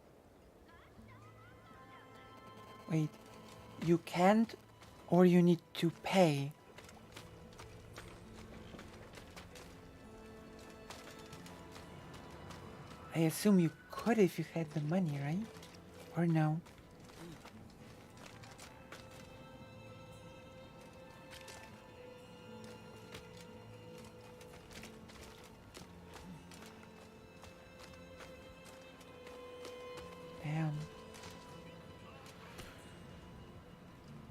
Wait, you can't, or you need to pay? I assume you could if you had the money, right? Or no? Damn.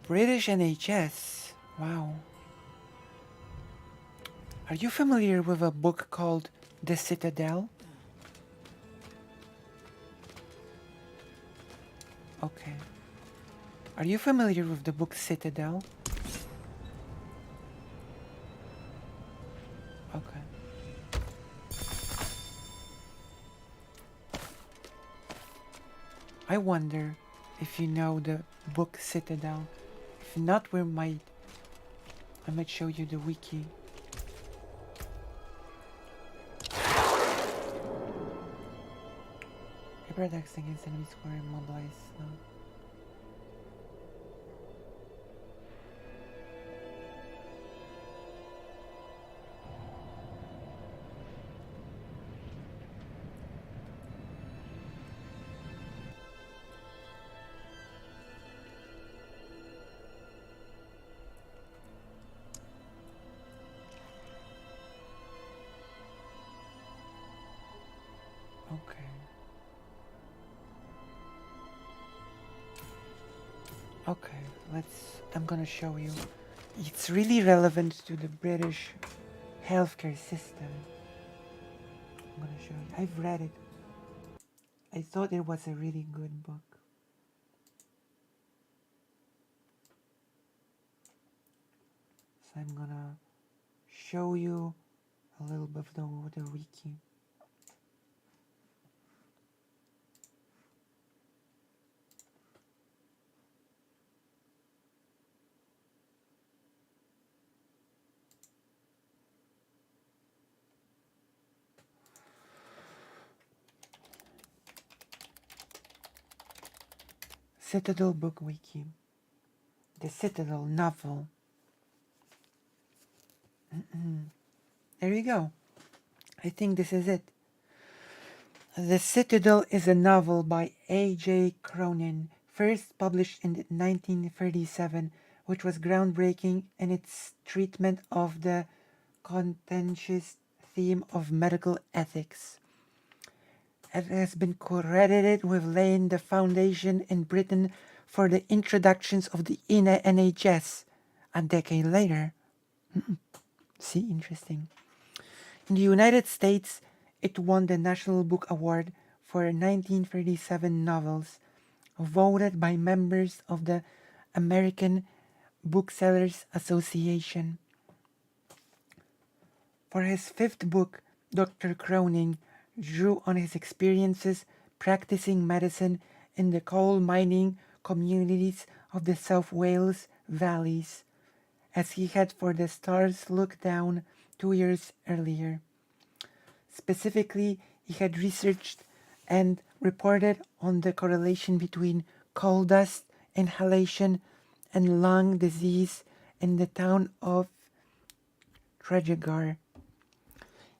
British NHS. Wow. Are you familiar with a book called The Citadel? Okay. Are you familiar with the book Citadel? Okay. I wonder if you know the book Citadel. If not, I might show you the wiki. Hyper attacks against enemies who are immobilized now. Okay, I'm gonna show you. It's really relevant to the British healthcare system. I'm gonna show you. I've read it. I thought it was a really good book. So I'm gonna show you a little bit of the wiki. Citadel Book Wiki. The Citadel novel. There you go. I think this is it. The Citadel is a novel by A.J. Cronin, first published in 1937, which was groundbreaking in its treatment of the contentious theme of medical ethics. It has been credited with laying the foundation in Britain for the introductions of the NHS a decade later. See, interesting. In the United States, it won the National Book Award for 1937 novels, voted by members of the American Booksellers Association. For his fifth book, Dr. Cronin drew on his experiences practicing medicine in the coal mining communities of the South Wales valleys, as he had for the Stars Look Down 2 years earlier. Specifically, he had researched and reported on the correlation between coal dust inhalation and lung disease in the town of Tredegar.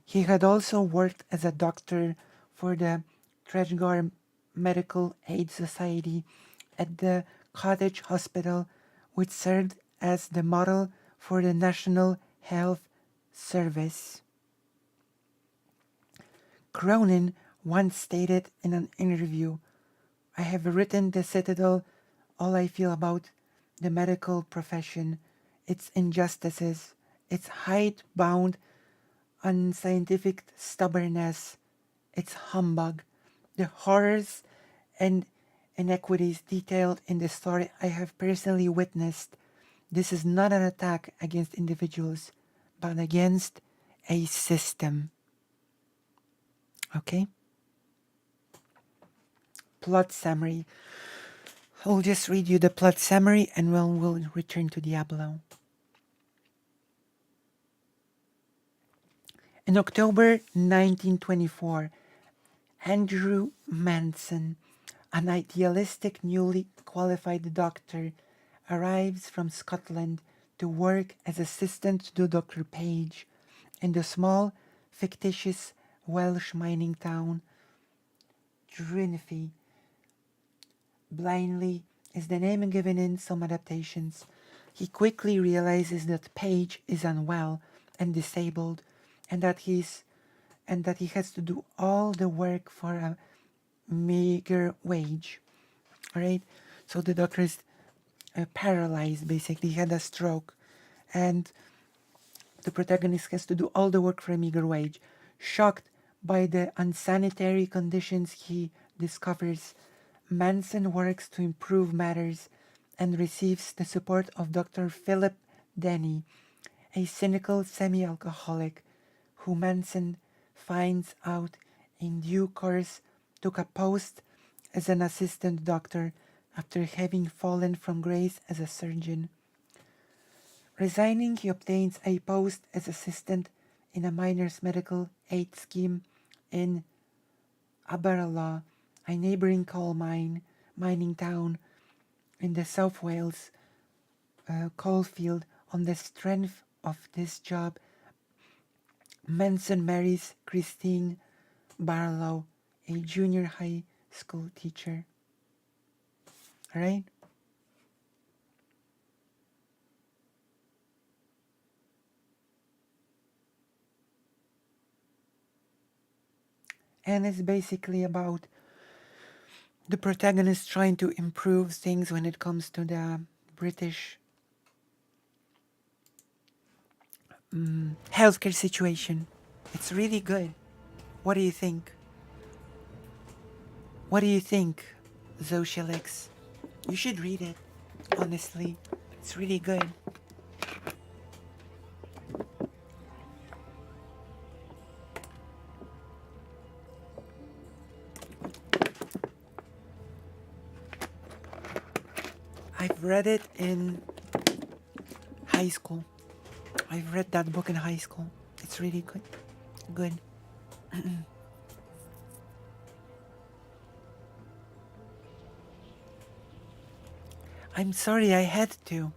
He had also worked as a doctor for the Tredegar Medical Aid Society at the Cottage Hospital, which served as the model for the National Health Service. Cronin once stated in an interview, "I have written The Citadel all I feel about the medical profession, its injustices, its hidebound, unscientific stubbornness, its humbug, the horrors and inequities detailed in the story I have personally witnessed. This is not an attack against individuals, but against a system." Okay? Plot summary. I'll just read you the plot summary and we'll return to Diablo. In October 1924, Andrew Manson, an idealistic newly qualified doctor, arrives from Scotland to work as assistant to Dr. Page in the small, fictitious Welsh mining town Trinity. Blindly is the name given in some adaptations. He quickly realizes that Page is unwell and disabled, and that he has to do all the work for a meager wage. All right, so the doctor is paralyzed. Basically, he had a stroke, and the protagonist has to do all the work for a meager wage. Shocked by the unsanitary conditions he discovers, Manson works to improve matters and receives the support of Dr. Philip Denny, a cynical semi-alcoholic who Manson finds out in due course took a post as an assistant doctor after having fallen from grace as a surgeon. Resigning, he obtains a post as assistant in a miner's medical aid scheme in Aberalour, a neighbouring mining town in the South Wales coalfield. On the strength of this job, Manson marries Christine Barlow, a junior high school teacher. Alright? And it's basically about the protagonist trying to improve things when it comes to the British healthcare situation. It's really good. What do you think? What do you think, Zoshelix? You should read it, honestly. It's really good. I've read it in high school. I've read that book in high school. It's really good. Good. I'm sorry, I had to.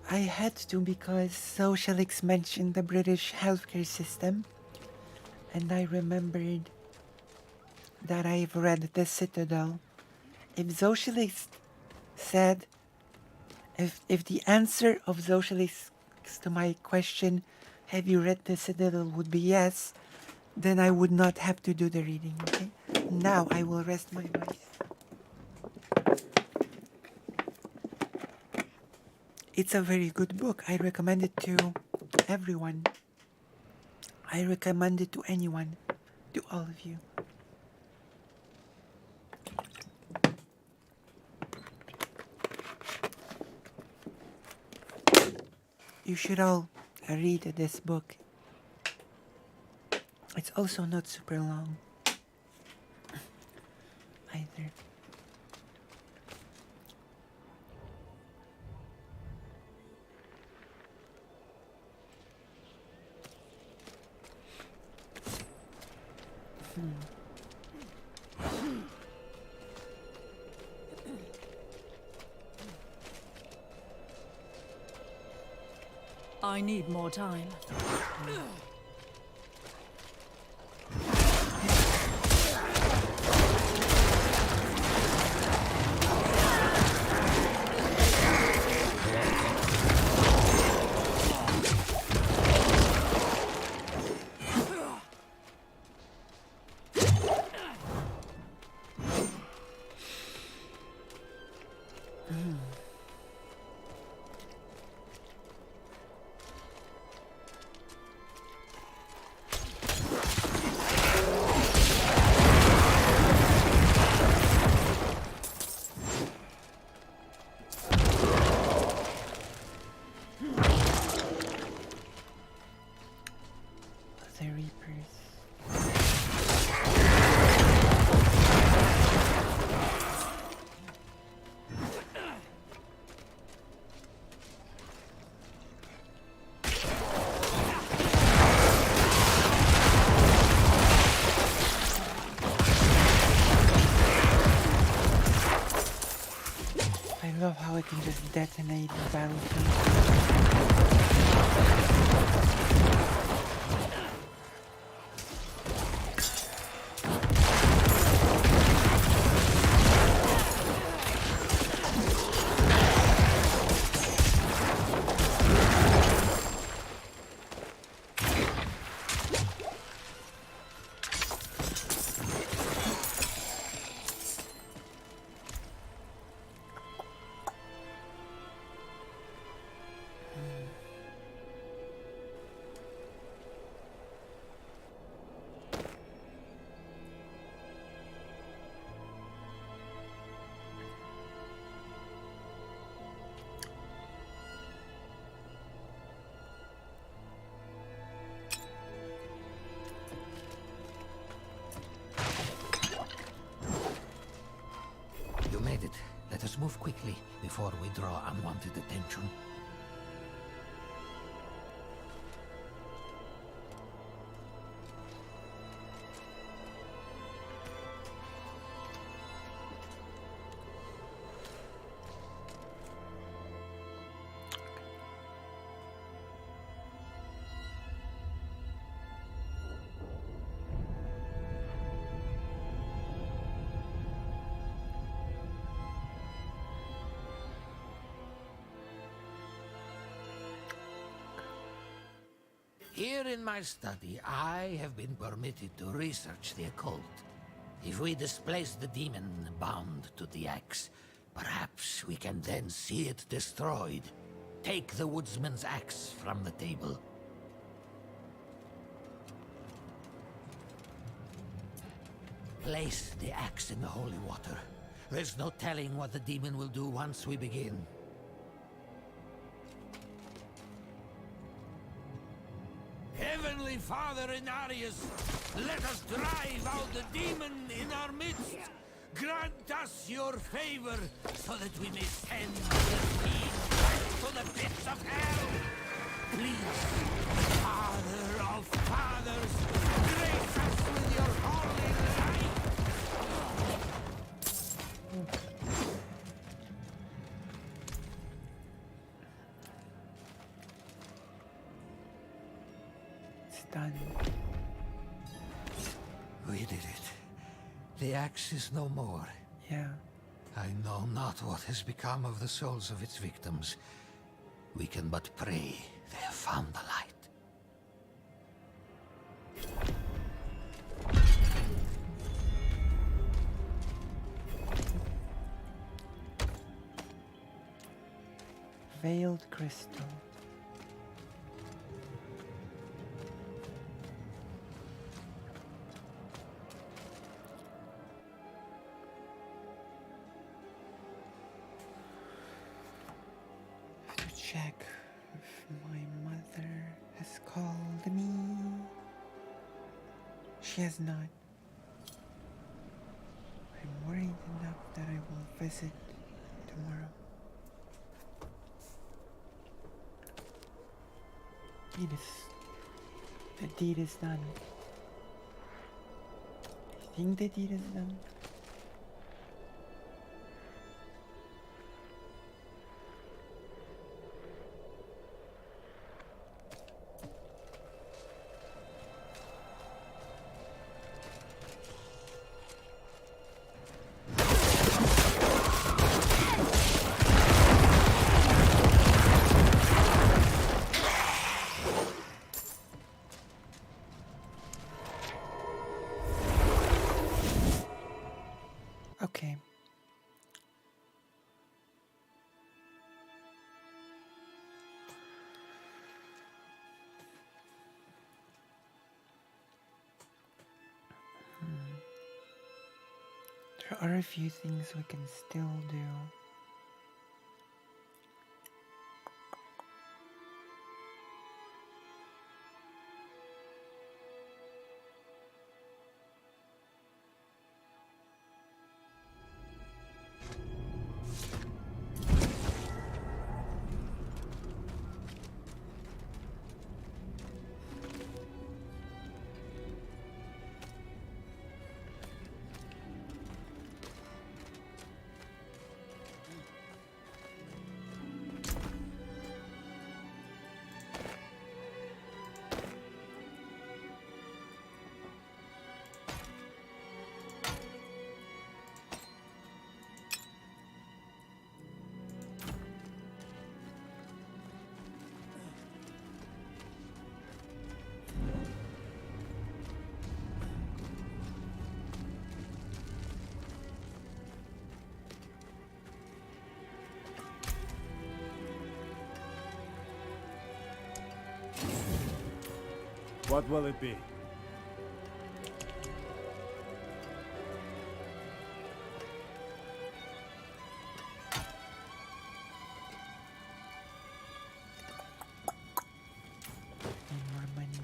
I had to because Socialix mentioned the British healthcare system, and I remembered that I've read The Citadel. If Socialist said, if the answer of Socialist to my question, have you read The Citadel, would be yes, then I would not have to do the reading, okay? Now I will rest my voice. It's a very good book. I recommend it to everyone. I recommend it to anyone, to all of you. You should all read this book. It's also not super long either. I need more time. The Reapers. I love how I can just detonate the battlefield. before we draw unwanted attention. Here in my study, I have been permitted to research the occult. If we displace the demon bound to the axe, perhaps we can then see it destroyed. Take the woodsman's axe from the table. Place the axe in the holy water. There's no telling what the demon will do once we begin. Heavenly Father Inarius, let us drive out the demon in our midst. Grant us your favor, so that we may send the fiend to the pits of hell. Please, Father of Fathers, grace us with your holy light. Done. We did it. The axe is no more. Yeah. I know not what has become of the souls of its victims. We can but pray they have found the light. Veiled crystal. Check if my mother has called me. She has not. I'm worried enough that I will visit tomorrow. The deed is done. I think the deed is done. Okay. There are a few things we can still do. What will it be? Need more money.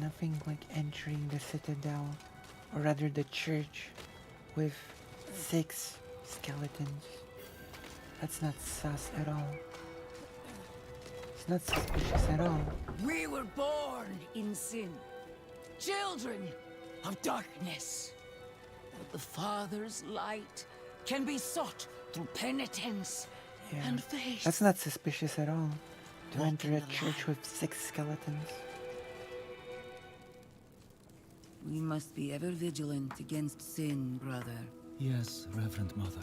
nothing like entering the citadel, or rather the church, with 6 skeletons. That's not sus at all. It's not suspicious at all. We were born in sin, children of darkness. But the Father's light can be sought through penitence and faith. That's not suspicious at all. To enter a church with 6 skeletons. We must be ever vigilant against sin, brother. Yes, Reverend Mother.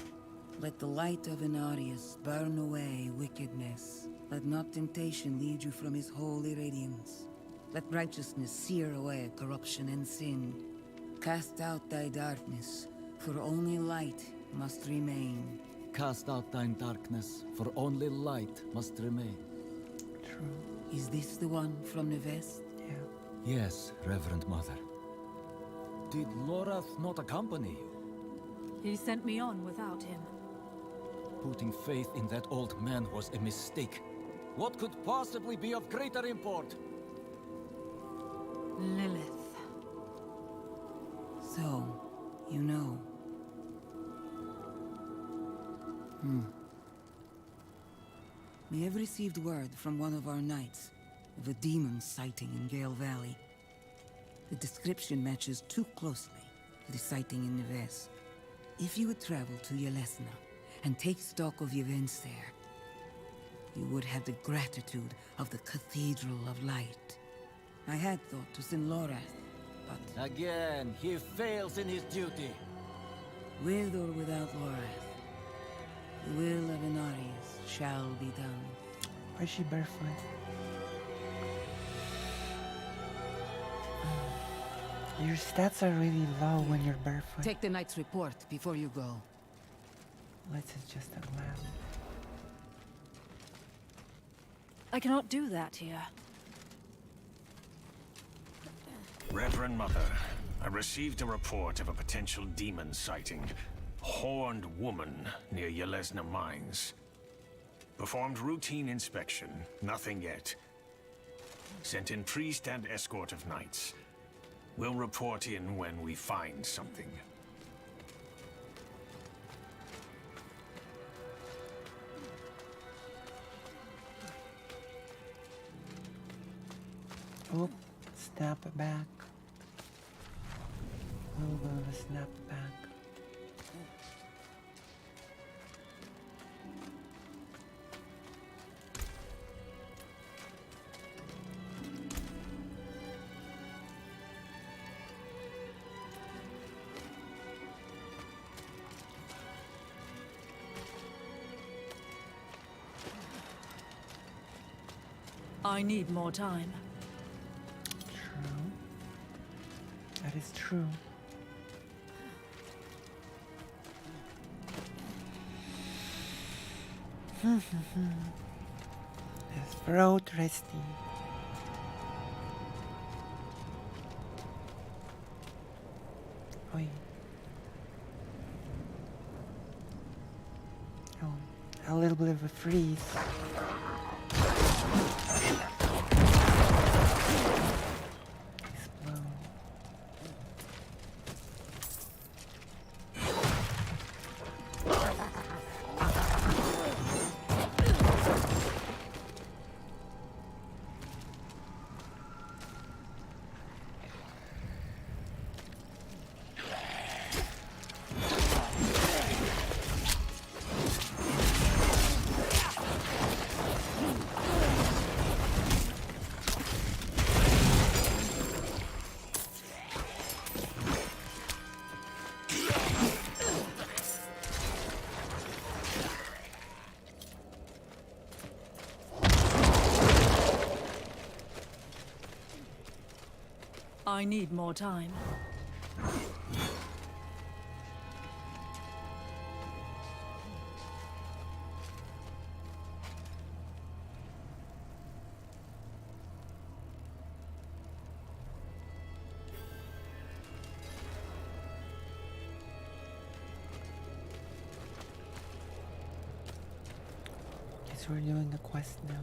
Let the light of Inarius burn away wickedness. Let not temptation lead you from his holy radiance. Let righteousness sear away corruption and sin. Cast out thy darkness, for only light must remain. Cast out thine darkness, for only light must remain. True. Is this the one from the west? Yes, Reverend Mother. Did Lorath not accompany you? He sent me on without him. Putting faith in that old man was a mistake. What could possibly be of greater import? Lilith. So, you know. We have received word from one of our knights of a demon sighting in Gale Valley. The description matches too closely to the sighting in the west. If you would travel to Yelesna and take stock of the events there, you would have the gratitude of the Cathedral of Light. I had thought to send Lorath, but... Again, he fails in his duty. With or without Lorath, the will of Inarius shall be done. Why is she barefoot? Your stats are really low when you're barefoot. Take the knight's report before you go. Let's adjust that lamp. I cannot do that here. Reverend Mother, I received a report of a potential demon sighting. Horned woman near Yelesna Mines. Performed routine inspection, nothing yet. Sent in priest and escort of knights. We'll report in when we find something. Oh, snap back. A little bit of a snap back. I need more time. True. That is true. His throat resting. Oi. Oh, a little bit of a freeze. Explode. I need more time. Guess we're doing a quest now.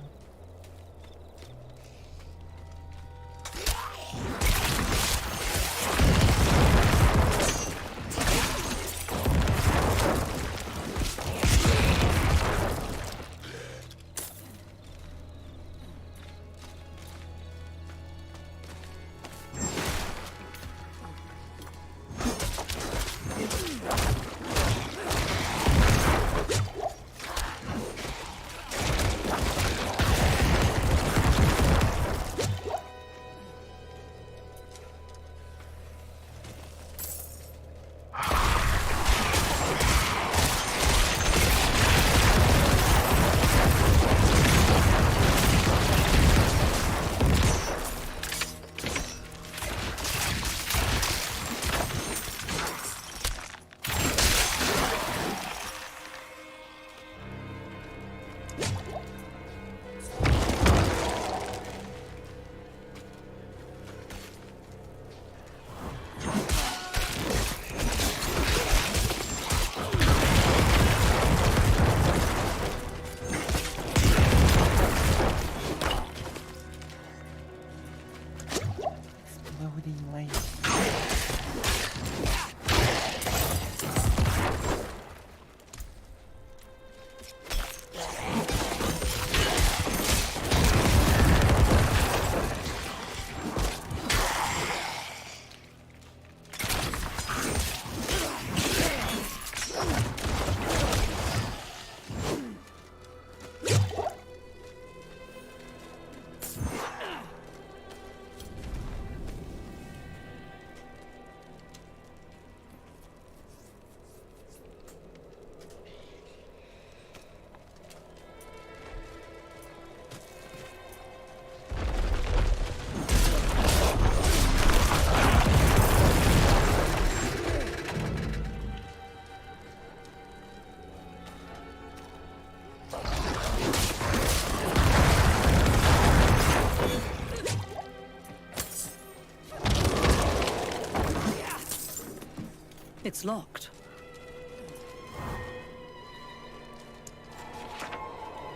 It's locked.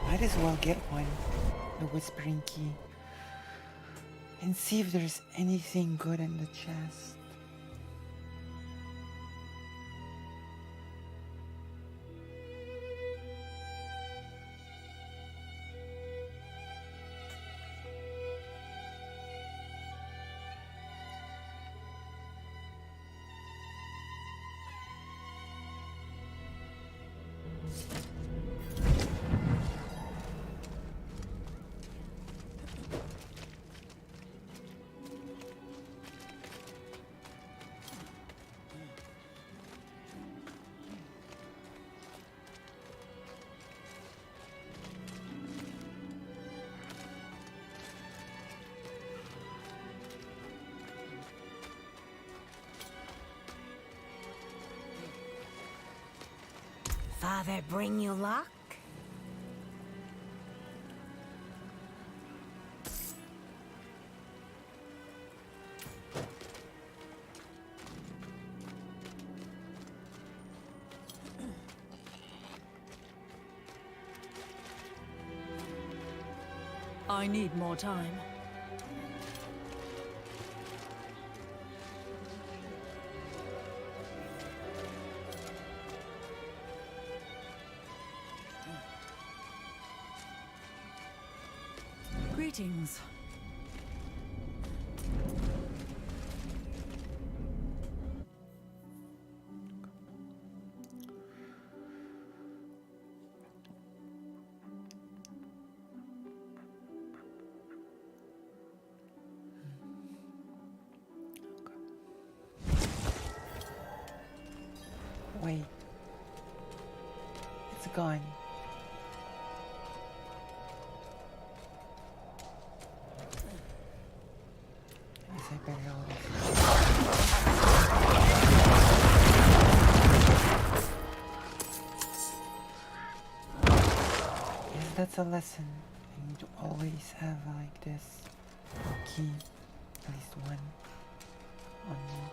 Might as well get one, the whispering key, and see if there's anything good in the chest. Father bring you luck? I need more time. Greetings. Wait. It's gone. Guess I better hold this. Yes, that's a lesson. I need to always have like this key, at least one on me.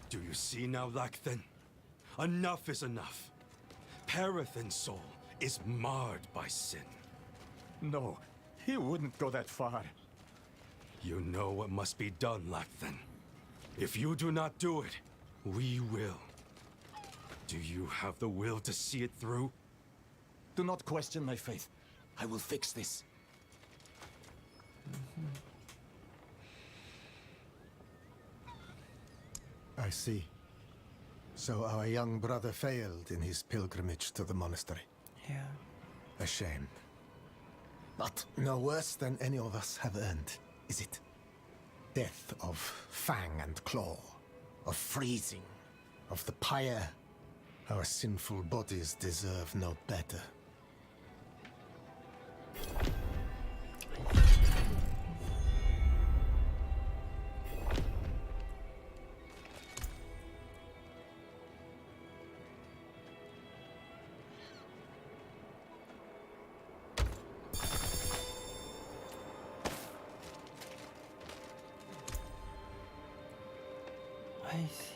Do you see now, Lacthen? Enough is enough. Parathin's soul is marred by sin. No, he wouldn't go that far. You know what must be done, Lacthen. If you do not do it, we will. Do you have the will to see it through? Do not question my faith. I will fix this. I see. So our young brother failed in his pilgrimage to the monastery. Yeah. A shame. But no worse than any of us have earned, is it? Death of fang and claw, of freezing, of the pyre. Our sinful bodies deserve no better. I see.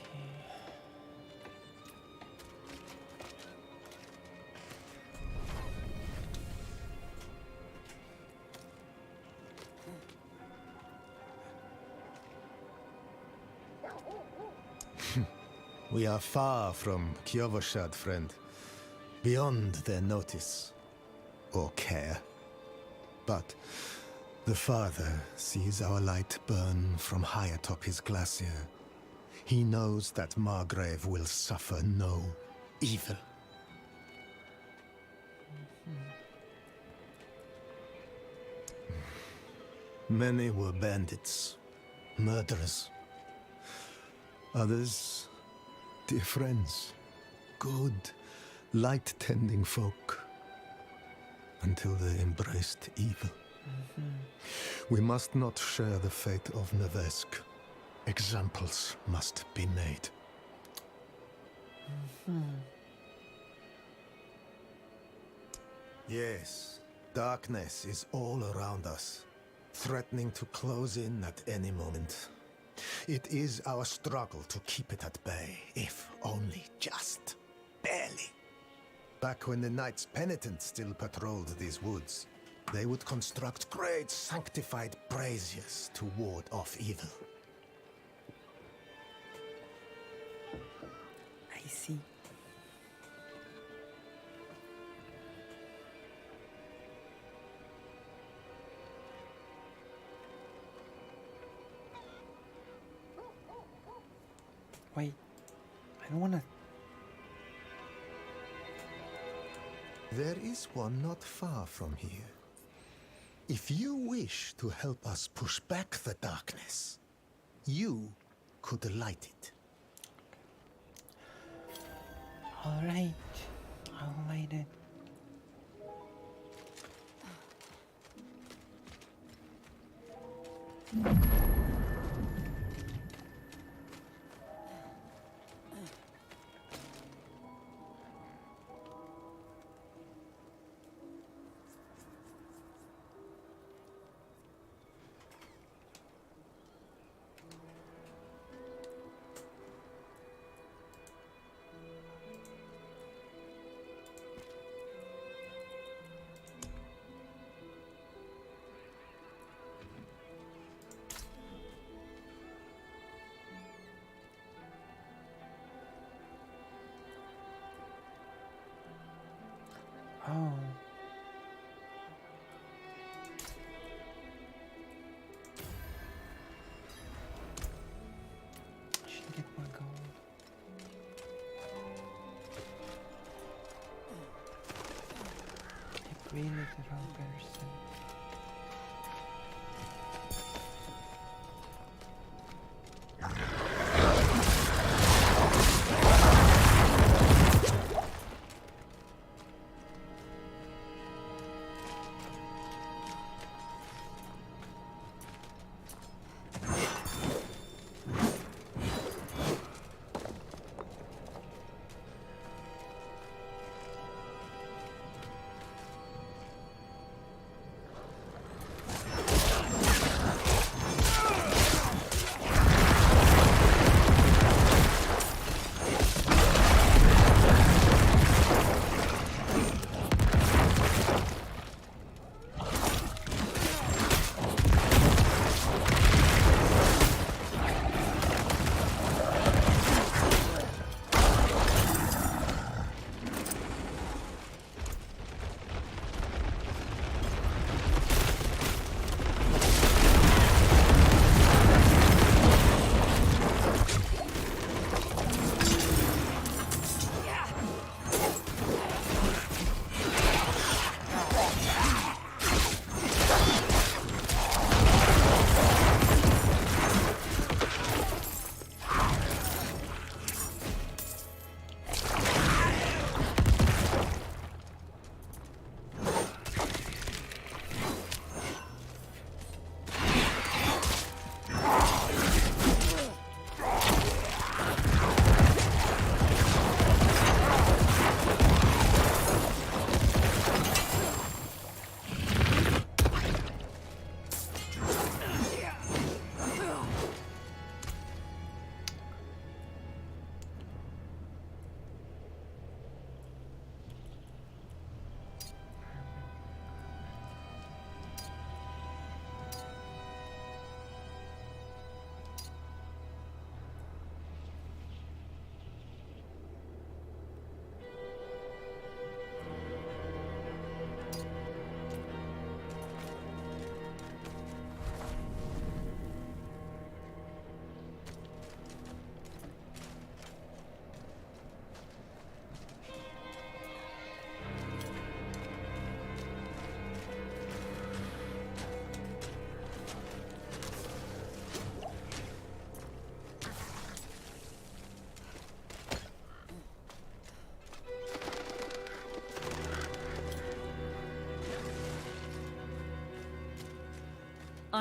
We are far from Kyovoshad, friend. Beyond their notice or care. But the Father sees our light burn from high atop his glacier. He knows that Margrave will suffer no evil. Many were bandits, murderers. Others, dear friends, good, light-tending folk, until they embraced evil. We must not share the fate of Nevesk. Examples must be made. Yes, darkness is all around us, threatening to close in at any moment. It is our struggle to keep it at bay, if only just barely. Back when the Knights Penitent still patrolled these woods, they would construct great sanctified braziers to ward off evil. I see. Wait, I don't wanna... There is one not far from here. If you wish to help us push back the darkness, you could light it. Alright, I'll light it. Oh. Should get more gold. I really the wrong person.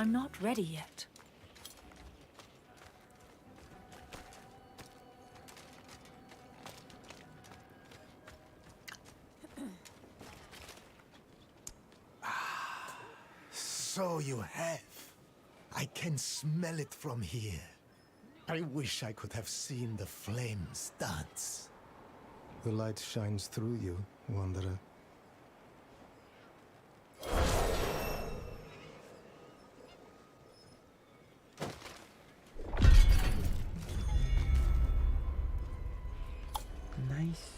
I'm not ready yet. So you have. I can smell it from here. I wish I could have seen the flames dance. The light shines through you, Wanderer. Nice.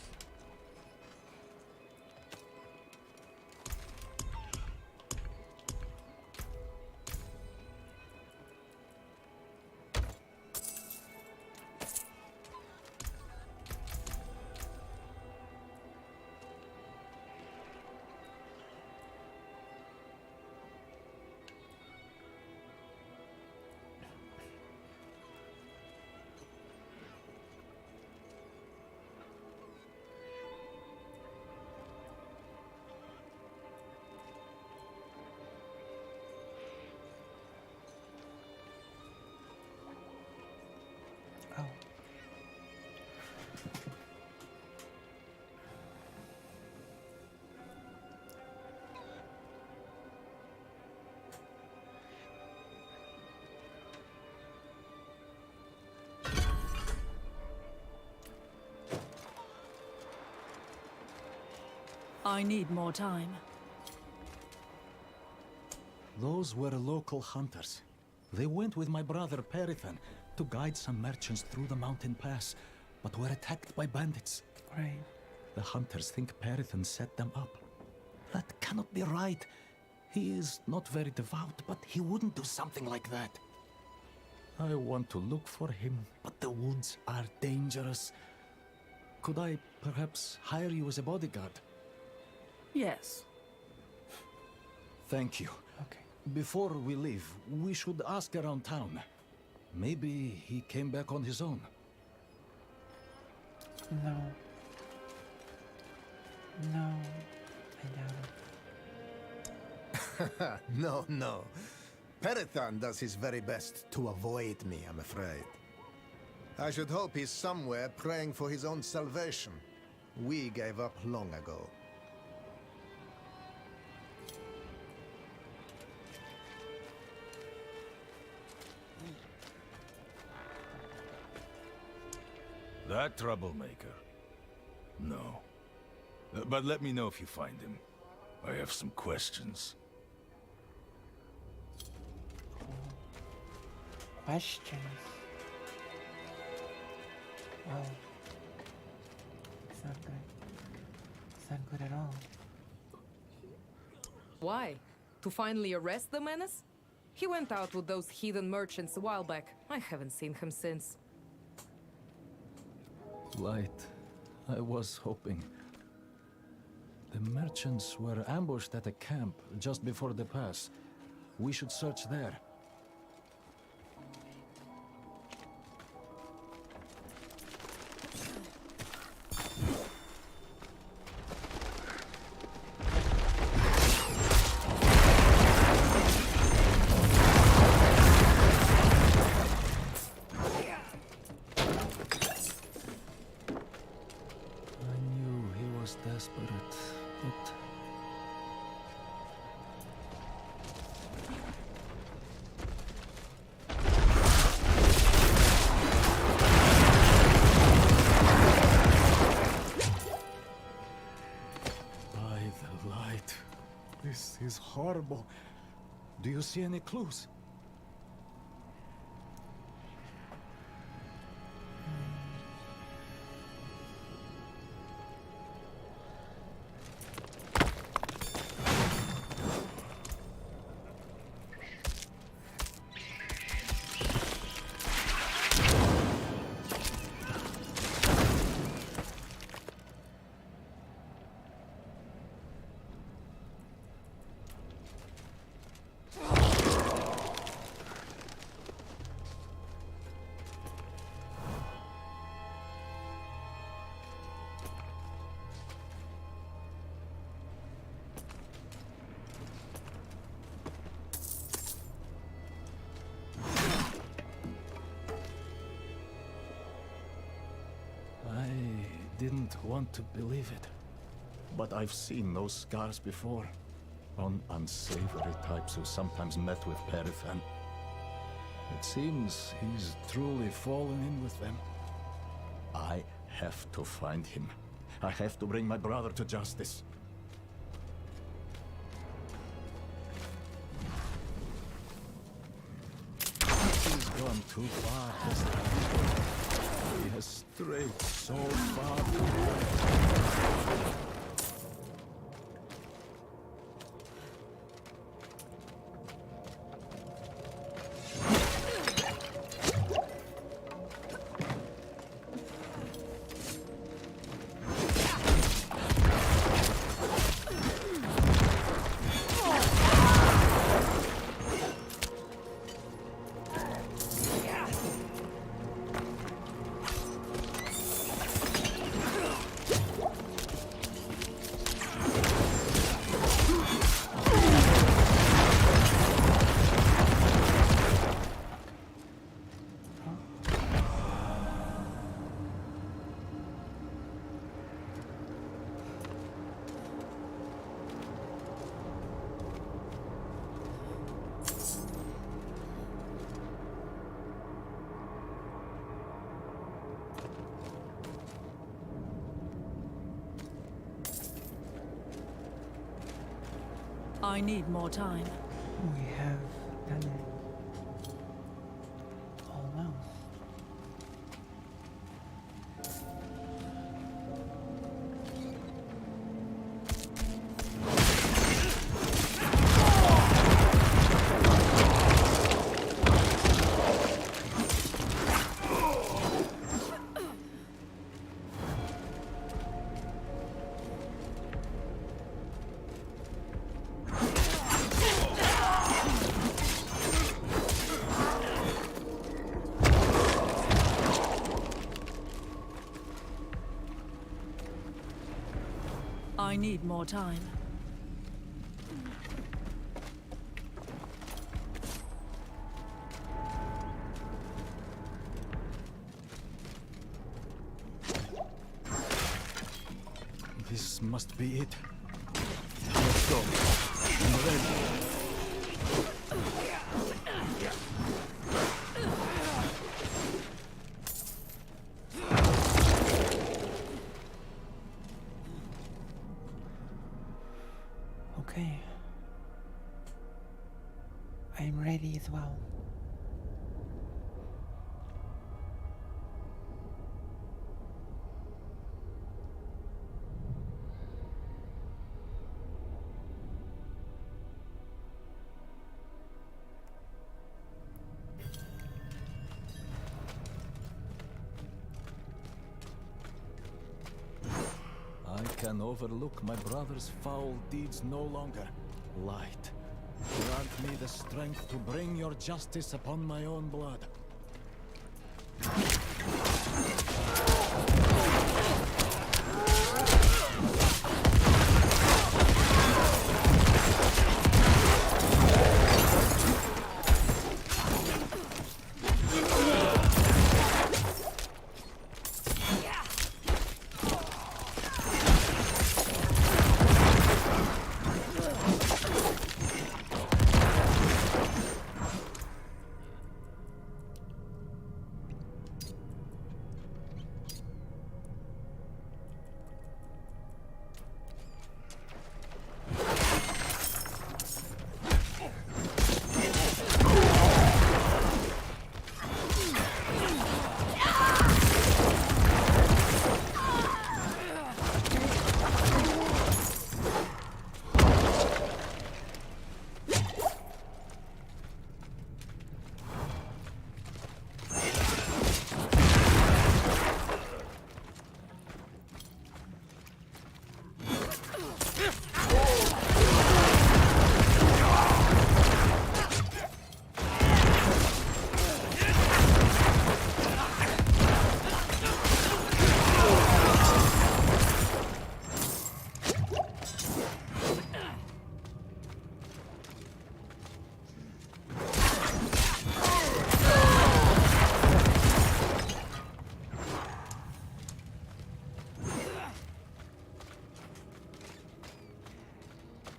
I need more time. Those were local hunters. They went with my brother Perithan to guide some merchants through the mountain pass, but were attacked by bandits. Right. The hunters think Perithan set them up. That cannot be right. He is not very devout, but he wouldn't do something like that. I want to look for him, but the woods are dangerous. Could I perhaps hire you as a bodyguard? Yes. Thank you. Okay. Before we leave, we should ask around town. Maybe he came back on his own. No. No. I doubt it. No, no. Perithan does his very best to avoid me, I'm afraid. I should hope he's somewhere praying for his own salvation. We gave up long ago. That troublemaker? No. But let me know if you find him. I have some questions. Questions. Well, it's not good. It's not good at all. Why? To finally arrest the menace? He went out with those heathen merchants a while back. I haven't seen him since. Light. I was hoping. The merchants were ambushed at a camp just before the pass. We should search there. Desperate, but by the light, this is horrible. Do you see any clues? didn't want to believe it. But I've seen those scars before. On unsavory types who sometimes met with Perithan. It seems he's truly fallen in with them. I have to find him. I have to bring my brother to justice. He's gone too far, hasn't he? He has strayed so far from me. I need more time. We have done it. Almost. I need more time. This must be it. Let's go. I'm ready. Okay. I'm ready as well. I can overlook my brother's foul deeds no longer. Light, grant me the strength to bring your justice upon my own blood.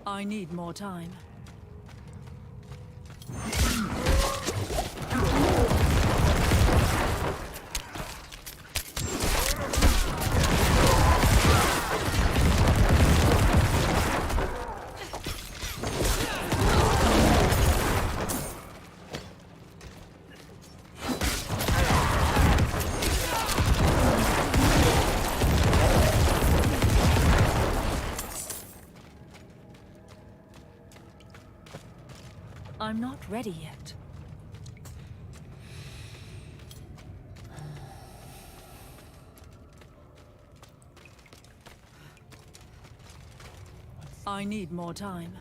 I need more time. I'm not ready yet. I need more time.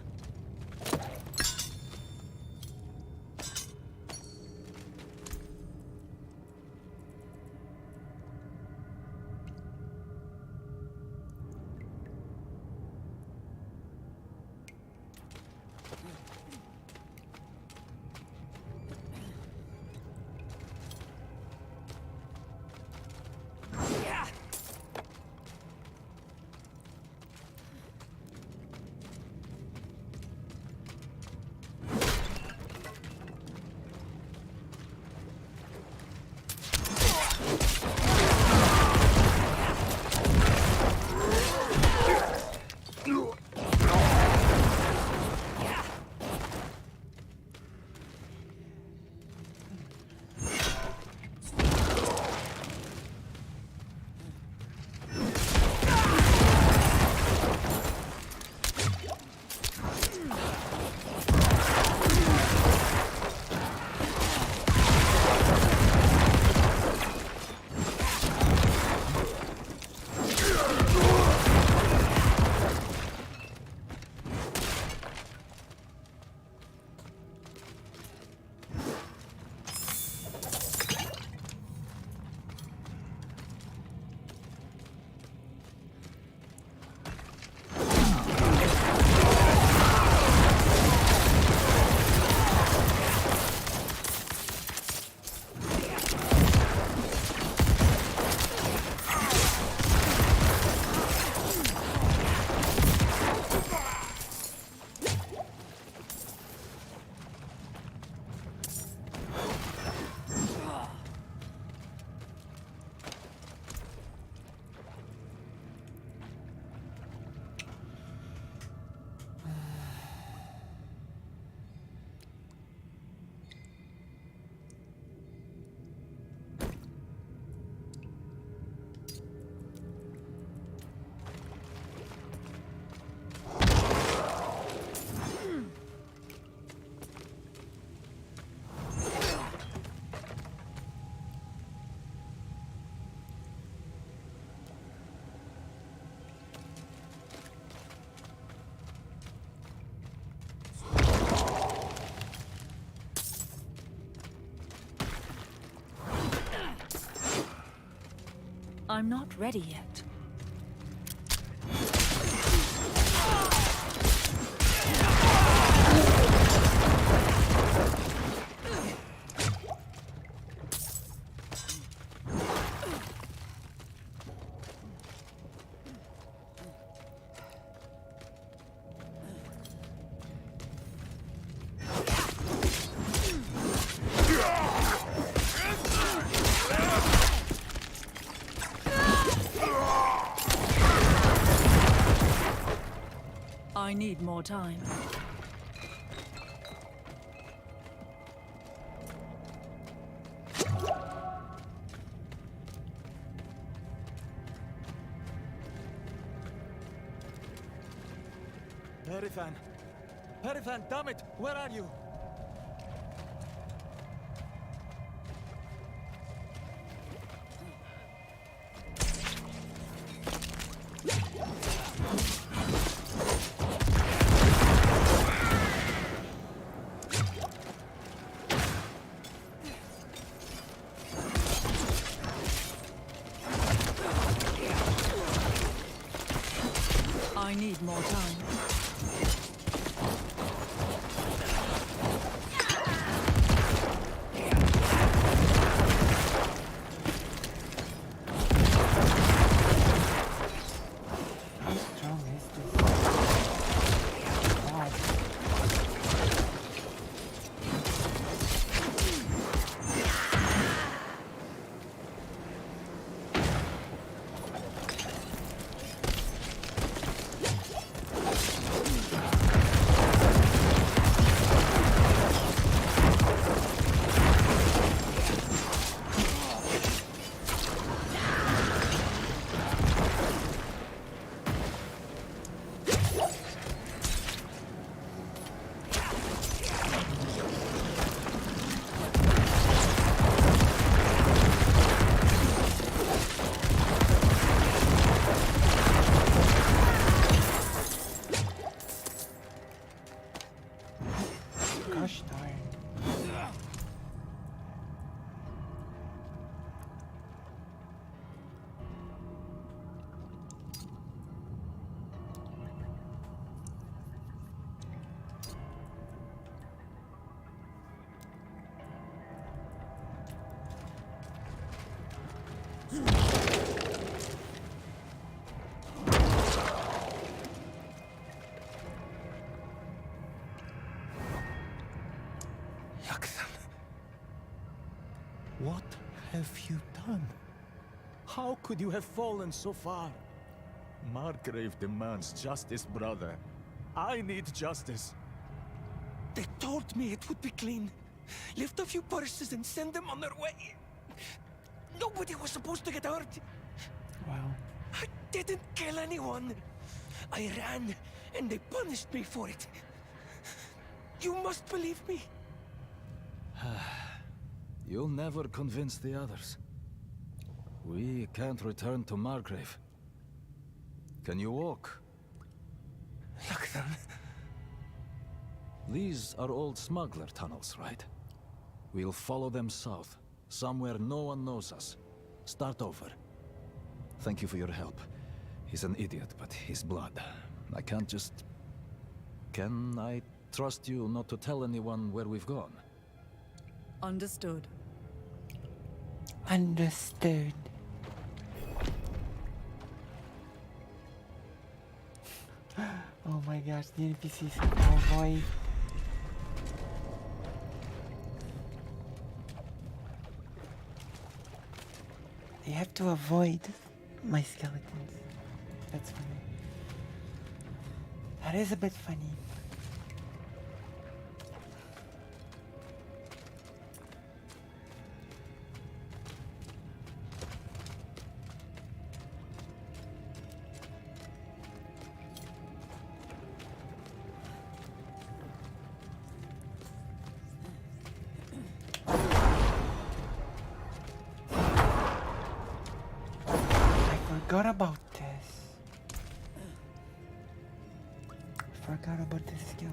I'm not ready yet. I need more time. Perifan! Perifan, damn it! Where are you? I need more time. How strong is this? Laksan, what have you done? How could you have fallen so far? Margrave demands justice, brother. I need justice. They told me it would be clean. Lift a few purses and send them on their way. Nobody was supposed to get hurt. Wow. I didn't kill anyone. I ran, and they punished me for it. You must believe me. You'll never convince the others. We can't return to Margrave. Can you walk? Laksan. These are old smuggler tunnels, right? We'll follow them south, somewhere no one knows us. Start over. Thank you for your help. He's an idiot, but he's blood. I can't just... Can I trust you not to tell anyone where we've gone? Understood. Understood. Oh my gosh, the NPCs. Oh boy. They have to avoid my skeletons. That's funny. That is a bit funny. Forgot about this. Forgot about this skill.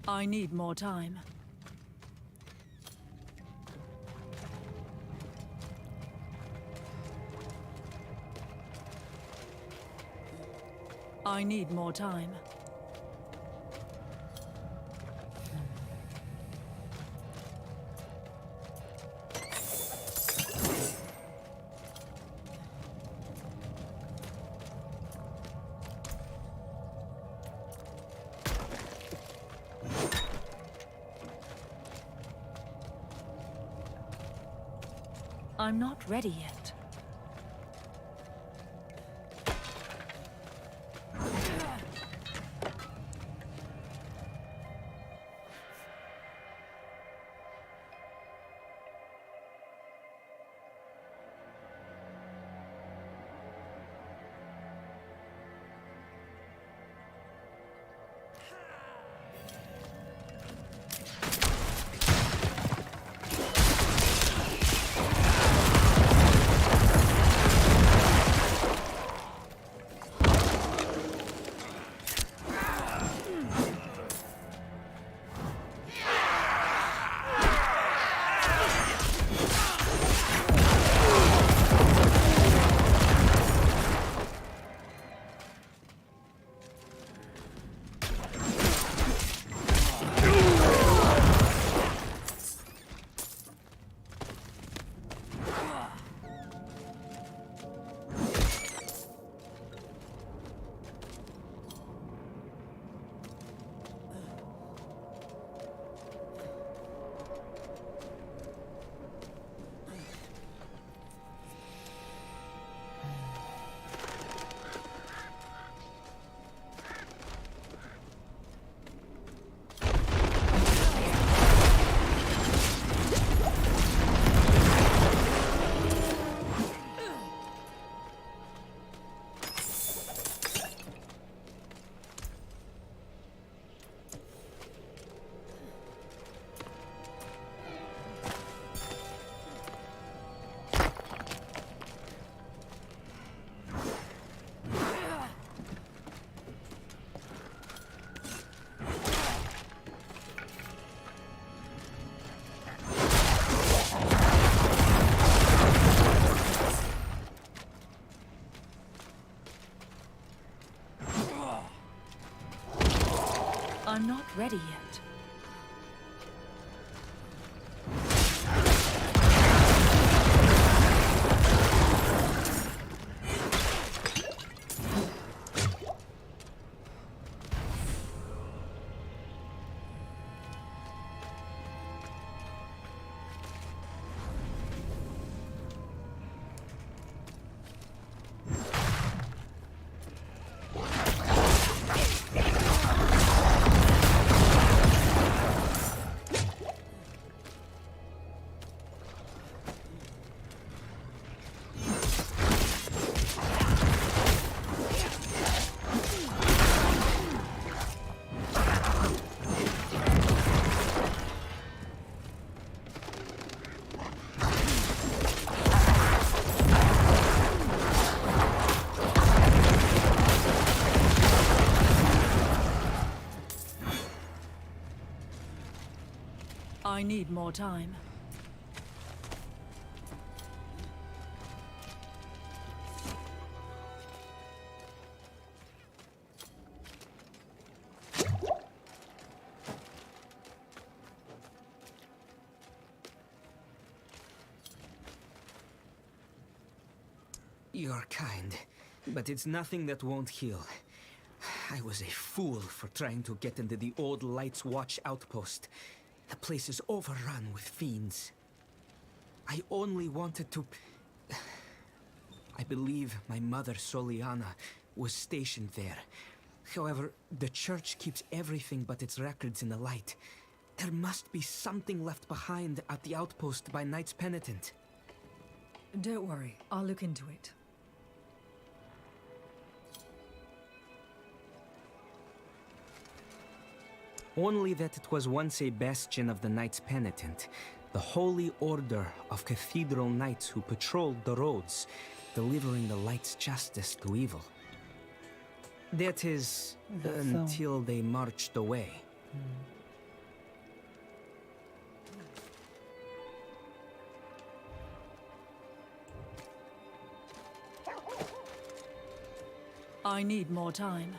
I need more time. I need more time. I'm not ready yet. I'm not ready yet. I need more time. You're kind, but it's nothing that won't heal. I was a fool for trying to get into the old Lights Watch outpost. The place is overrun with fiends. I only wanted to... I believe my mother, Soliana, was stationed there. However, the church keeps everything but its records in the light. There must be something left behind at the outpost by Knights Penitent. Don't worry, I'll look into it. Only that it was once a bastion of the Knights Penitent, the holy order of cathedral knights who patrolled the roads, delivering the light's justice to evil. That is, until they marched away. I need more time.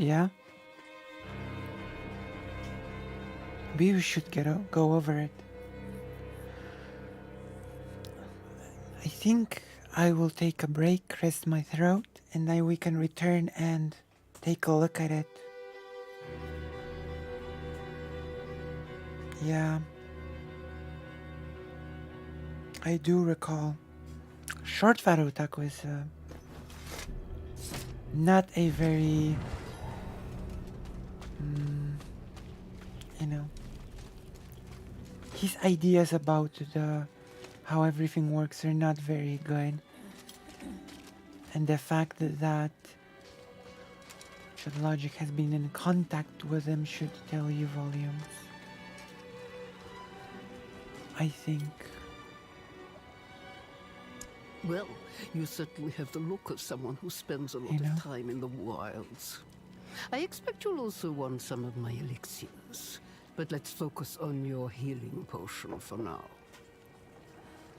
Yeah? Maybe we should go over it. I think I will take a break, rest my throat, and then we can return and take a look at it. Yeah. I do recall. Short Farutak was not a very, you know, his ideas about how everything works are not very good. And the fact that Logic has been in contact with him should tell you volumes. I think. Well, you certainly have the look of someone who spends a lot of time in the wilds. I expect you'll also want some of my elixirs, but let's focus on your healing potion for now.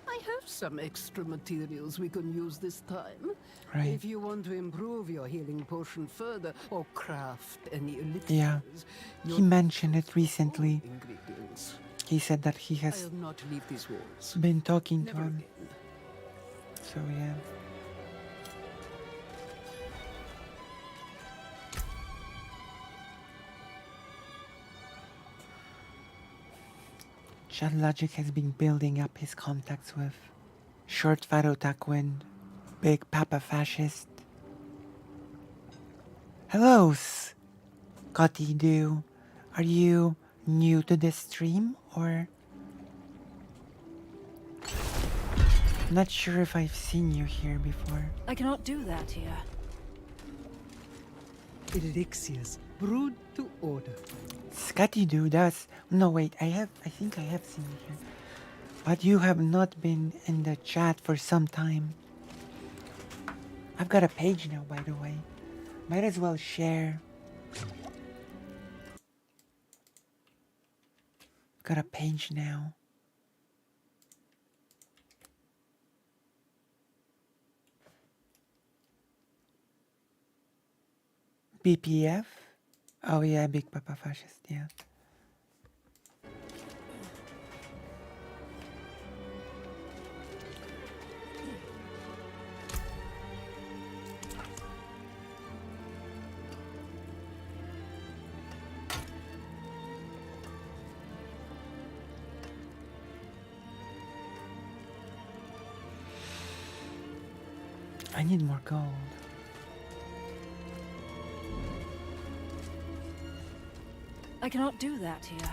I have some extra materials we can use this time. Right. If you want to improve your healing potion further or craft any elixirs, Yeah. He mentioned it recently. He said that he has I'll not leave these walls. been talking to Never him. again. So yeah. Chad Logic has been building up his contacts with Short Faro Taquin, Big Papa Fascist. Hello, Scotty Doo. Are you new to this stream or? Not sure if I've seen you here before. I cannot do that here. Elixirs brewed to order. Scotty Doo does. No, wait. I think I have seen you here. But you have not been in the chat for some time. I've got a page now, by the way. Might as well share. Got a page now. BPF? Oh yeah, Big Papa Fascist, yeah. I need more gold. I cannot do that here.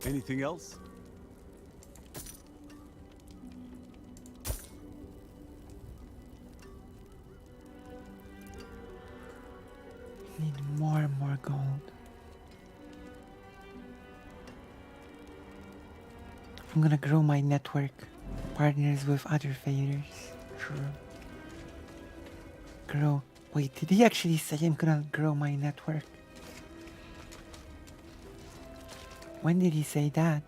Anything else? Need more and more gold. I'm gonna grow my network partners with other faders. Sure. Grow. Wait, did he actually say I'm gonna grow my network? When did he say that?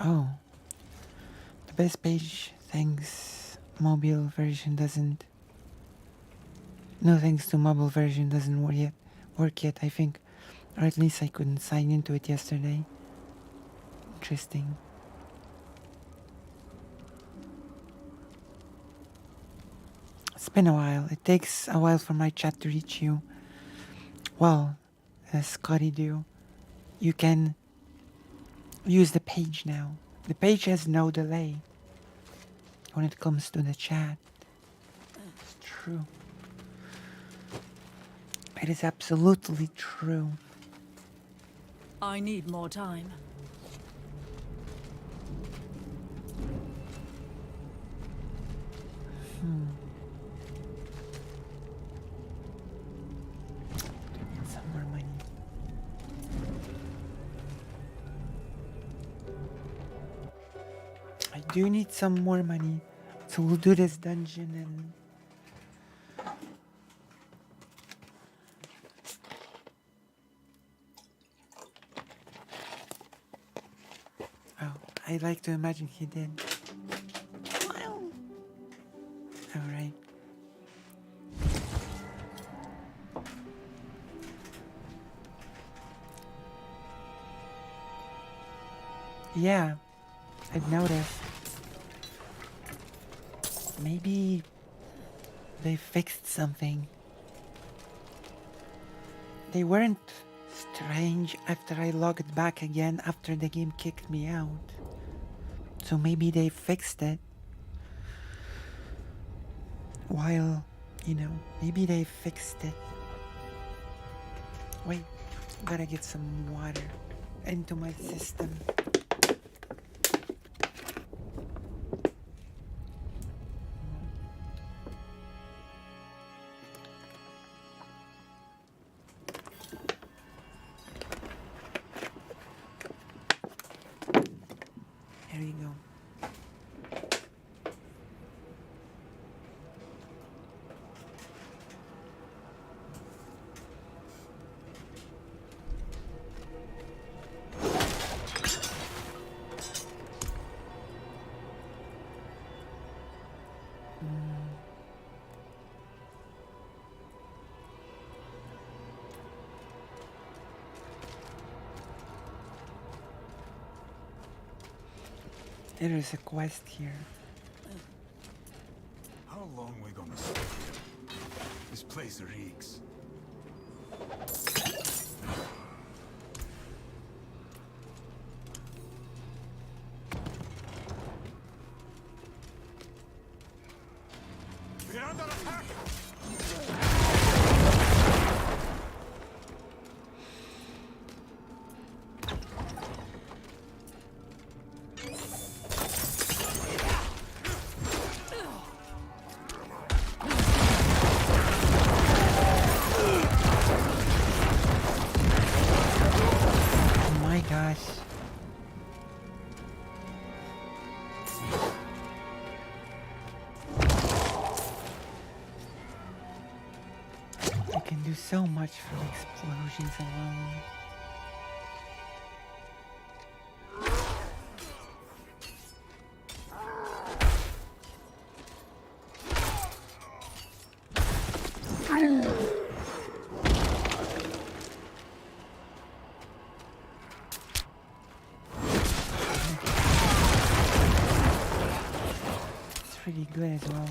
Oh. The best page, thanks mobile version doesn't. No thanks to mobile version doesn't work yet, I think. Or at least I couldn't sign into it yesterday. Interesting. It's been a while. It takes a while for my chat to reach you. Well, Scotty do. You can use the page now. The page has no delay when it comes to the chat. It's true. It is absolutely true. I need more time. Need some more money. I do need some more money. So we'll do this dungeon and I like to imagine he did. Alright. Yeah, I've noticed. Maybe they fixed something. They weren't strange after I logged back again after the game kicked me out. So maybe they fixed it. While, maybe they fixed it. Wait, gotta get some water into my system. There you go. There is a quest here. How long we gonna stay here? This place reeks. We're under attack! Oh my gosh. I can do so much from explosions alone. It's pretty good as well.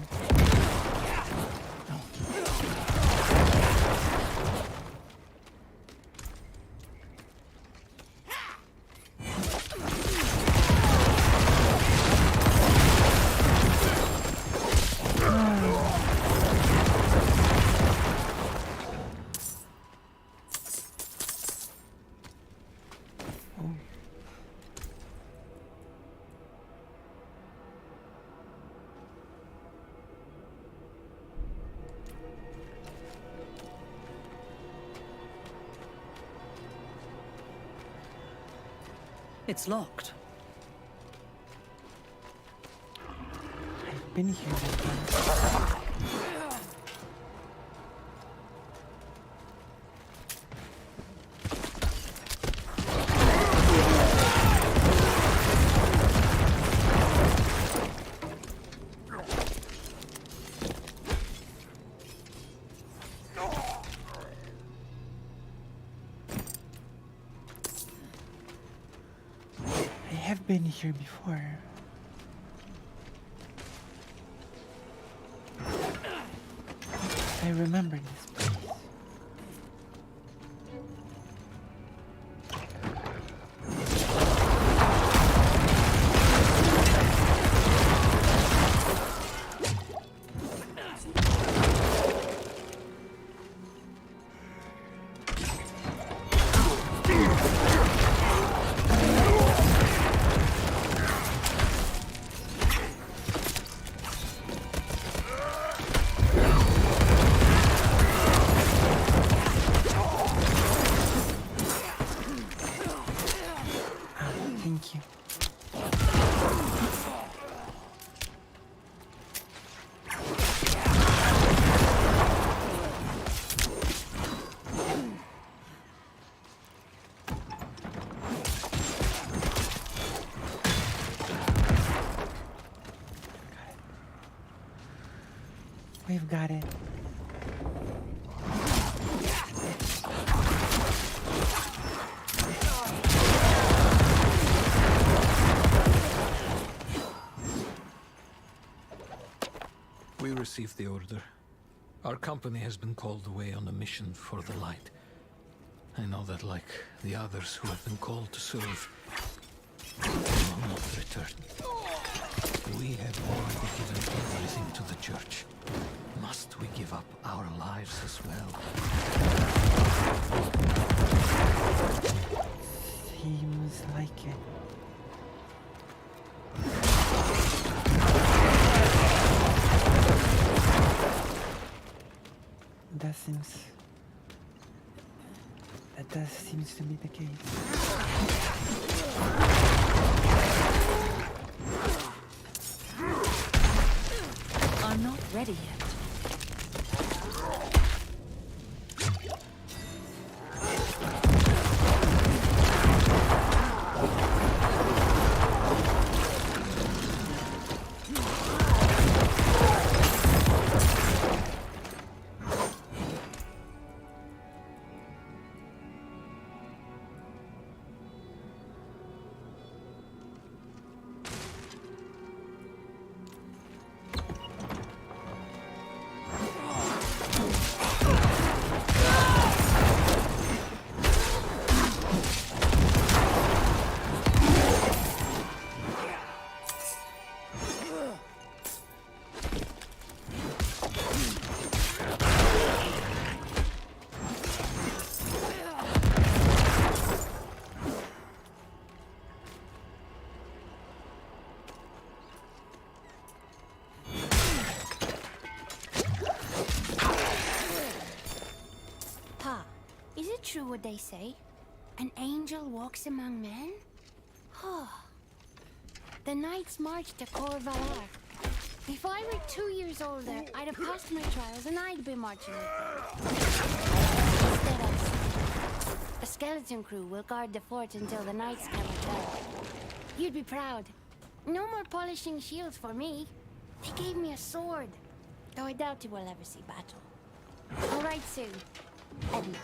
It's locked. I've been here before. I have been here before. I remember this place. We've got it. We received the order. Our company has been called away on a mission for the light. I know that, like the others who have been called to serve, they will not return. We have already given everything to the church. Must we give up our lives as well? Seems like it. That seems to be the case. I'm not ready yet. True what they say? An angel walks among men? The knights marched to Corvalar. If I were 2 years older, I'd have passed my trials and I'd be marching with them. Instead, a skeleton crew will guard the fort until the knights can return. You'd be proud. No more polishing shields for me. They gave me a sword. Though I doubt we'll ever see battle. All right, soon. Edmund.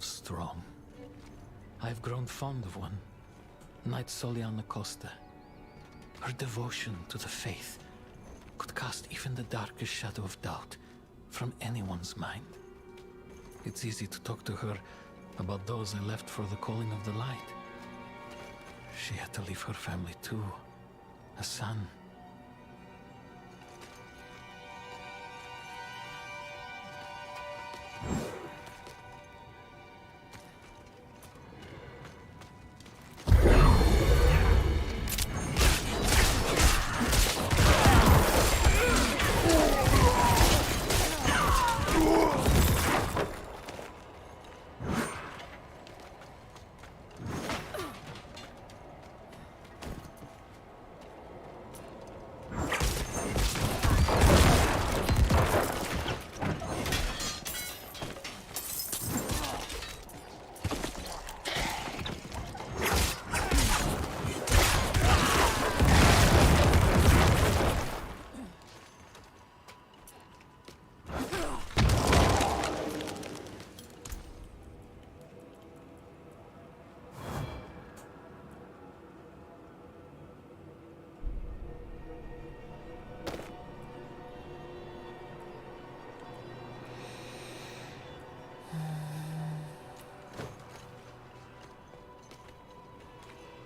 Strong. I've grown fond of one, Knight Soliana Costa. Her devotion to the faith could cast even the darkest shadow of doubt from anyone's mind. It's easy to talk to her about those I left for the calling of the light. She had to leave her family too, a son.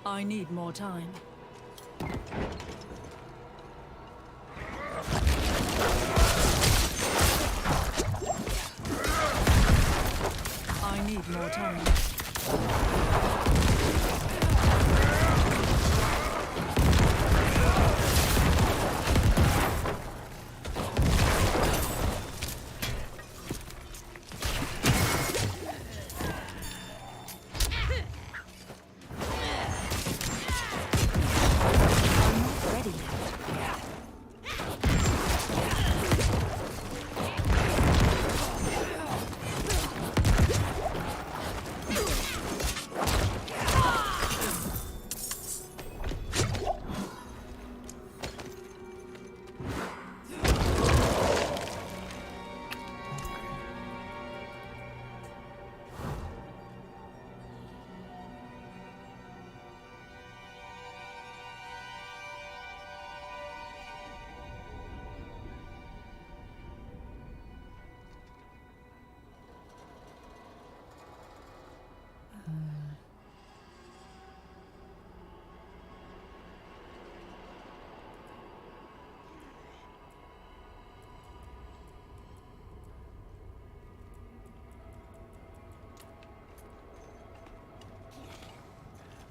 I need more time.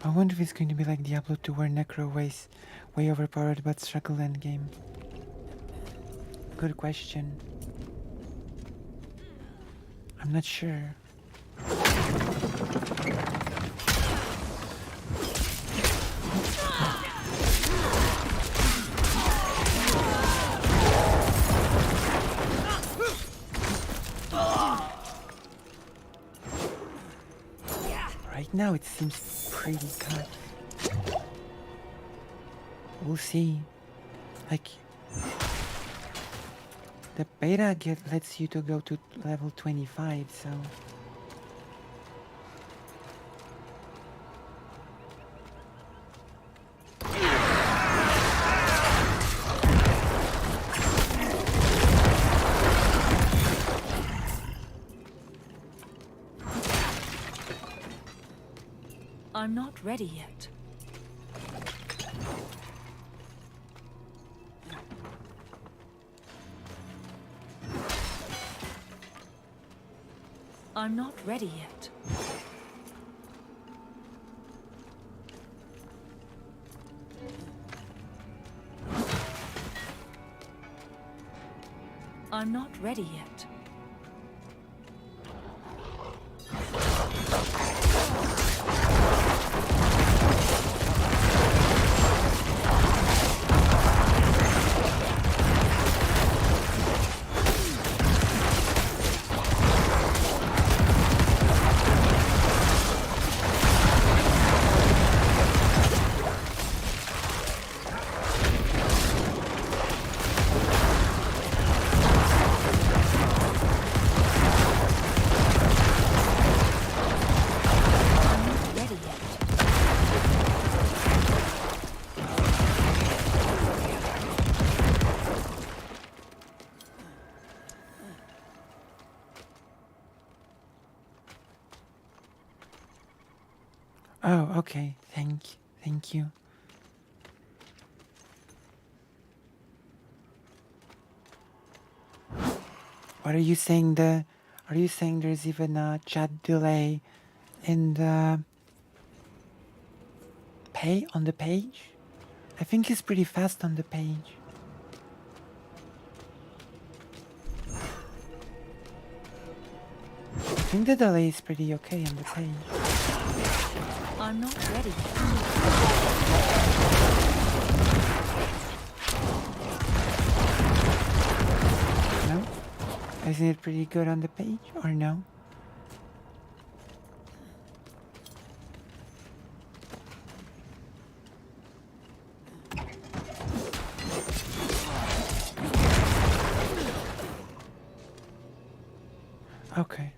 I wonder if it's going to be like Diablo 2 where Necro was way overpowered but struggle endgame. Good question. I'm not sure. Right now it seems pretty good. We'll see. Like the beta lets you to go to level 25, so I'm not ready yet. I'm not ready yet. I'm not ready yet. oh, okay. Thank you. What are you saying? Are you saying there's even a chat delay in the on the page? I think it's pretty fast on the page. I think the delay is pretty okay on the page. I'm not ready. No? Isn't it pretty good on the page or no? Okay.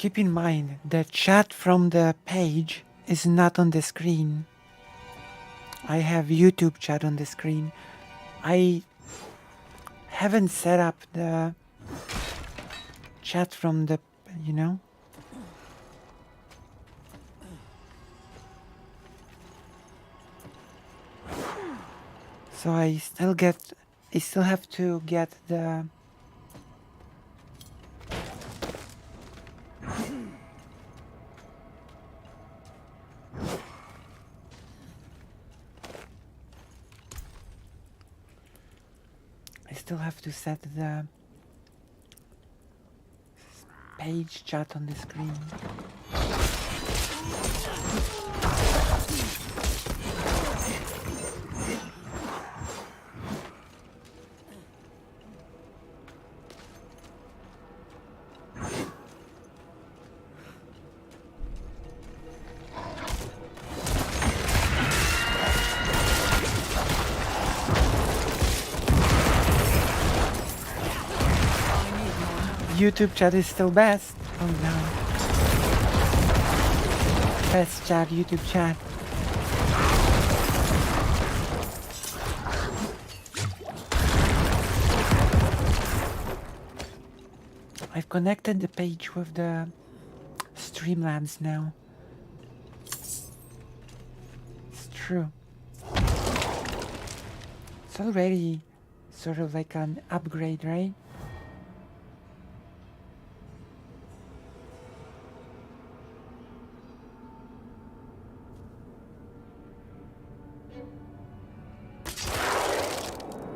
Keep in mind, the chat from the page is not on the screen. I have YouTube chat on the screen. I haven't set up the chat from the, you know? So I still have to get the set the page chat on the screen. YouTube chat is still best. Oh no. Best chat, YouTube chat. I've connected the page with the Streamlabs now. It's true. It's already sort of like an upgrade, right?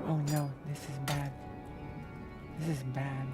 Oh no, this is bad. This is bad.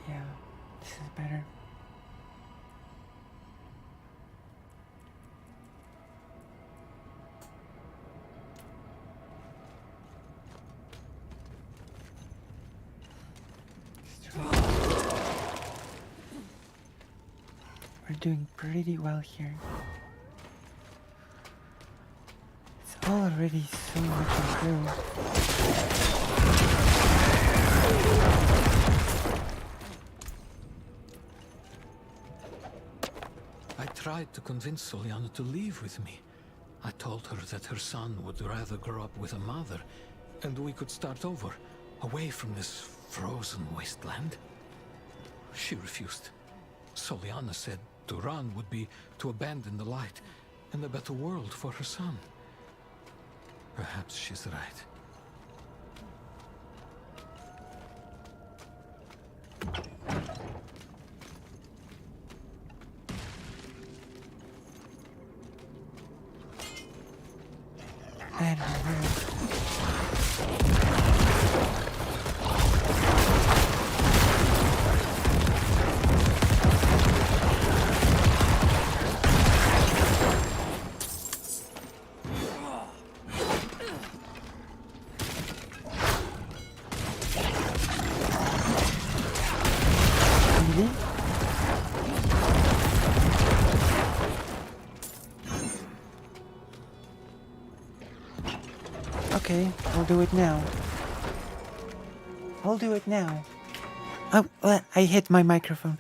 Yeah, this is better. We're doing pretty well here. It's already so much improved. I tried to convince Soliana to leave with me. I told her that her son would rather grow up with a mother, and we could start over, away from this frozen wasteland. She refused. Soliana said to run would be to abandon the light and a better world for her son. Perhaps she's right. Okay, I'll do it now. I'll do it now. Oh, I hit my microphone.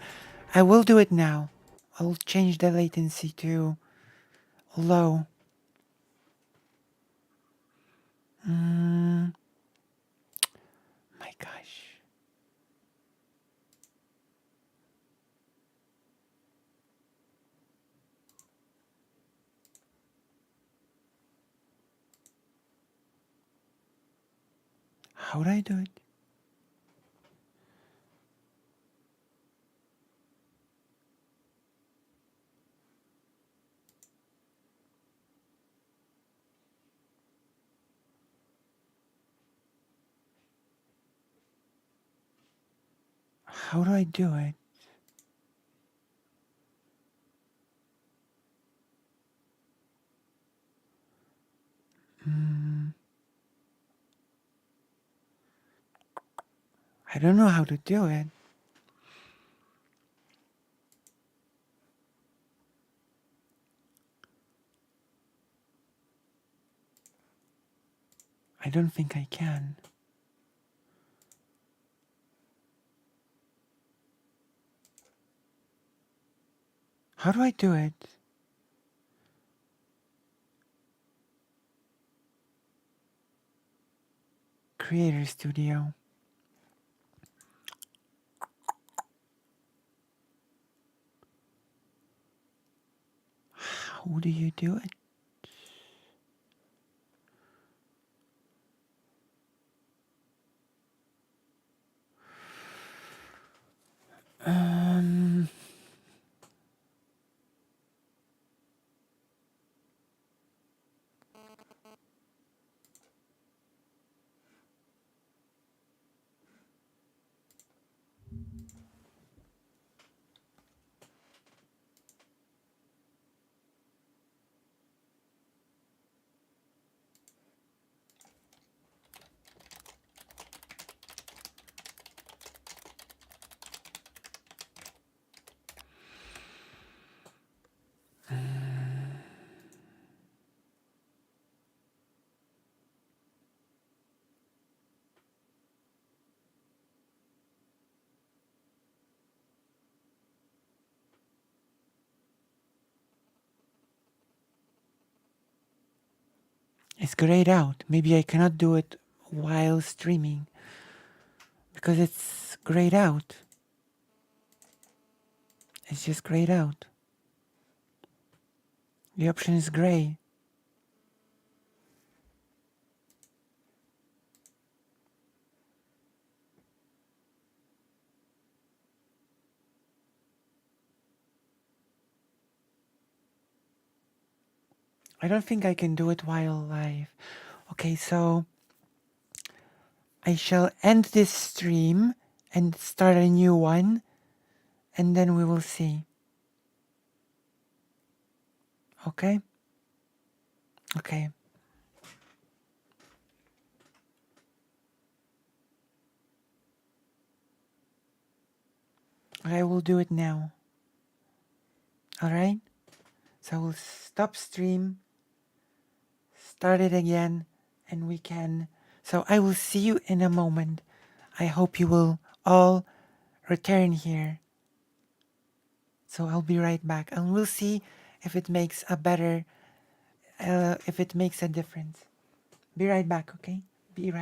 I will do it now. I'll change the latency to low. My gosh. How do I do it? How do I do it? I don't know how to do it. I don't think I can. How do I do it? Creator Studio. How do you do it? Um, It's grayed out. Maybe I cannot do it while streaming because it's grayed out. It's just grayed out. The option is gray. I don't think I can do it while live. Okay, so I shall end this stream and start a new one, and then we will see. Okay? Okay. I will do it now. Alright? So I will stop stream, start it again, and we can. So I will see you in a moment. I hope you will all return here. So I'll be right back, and we'll see if it makes a better, if it makes a difference. Be right back, okay? Be right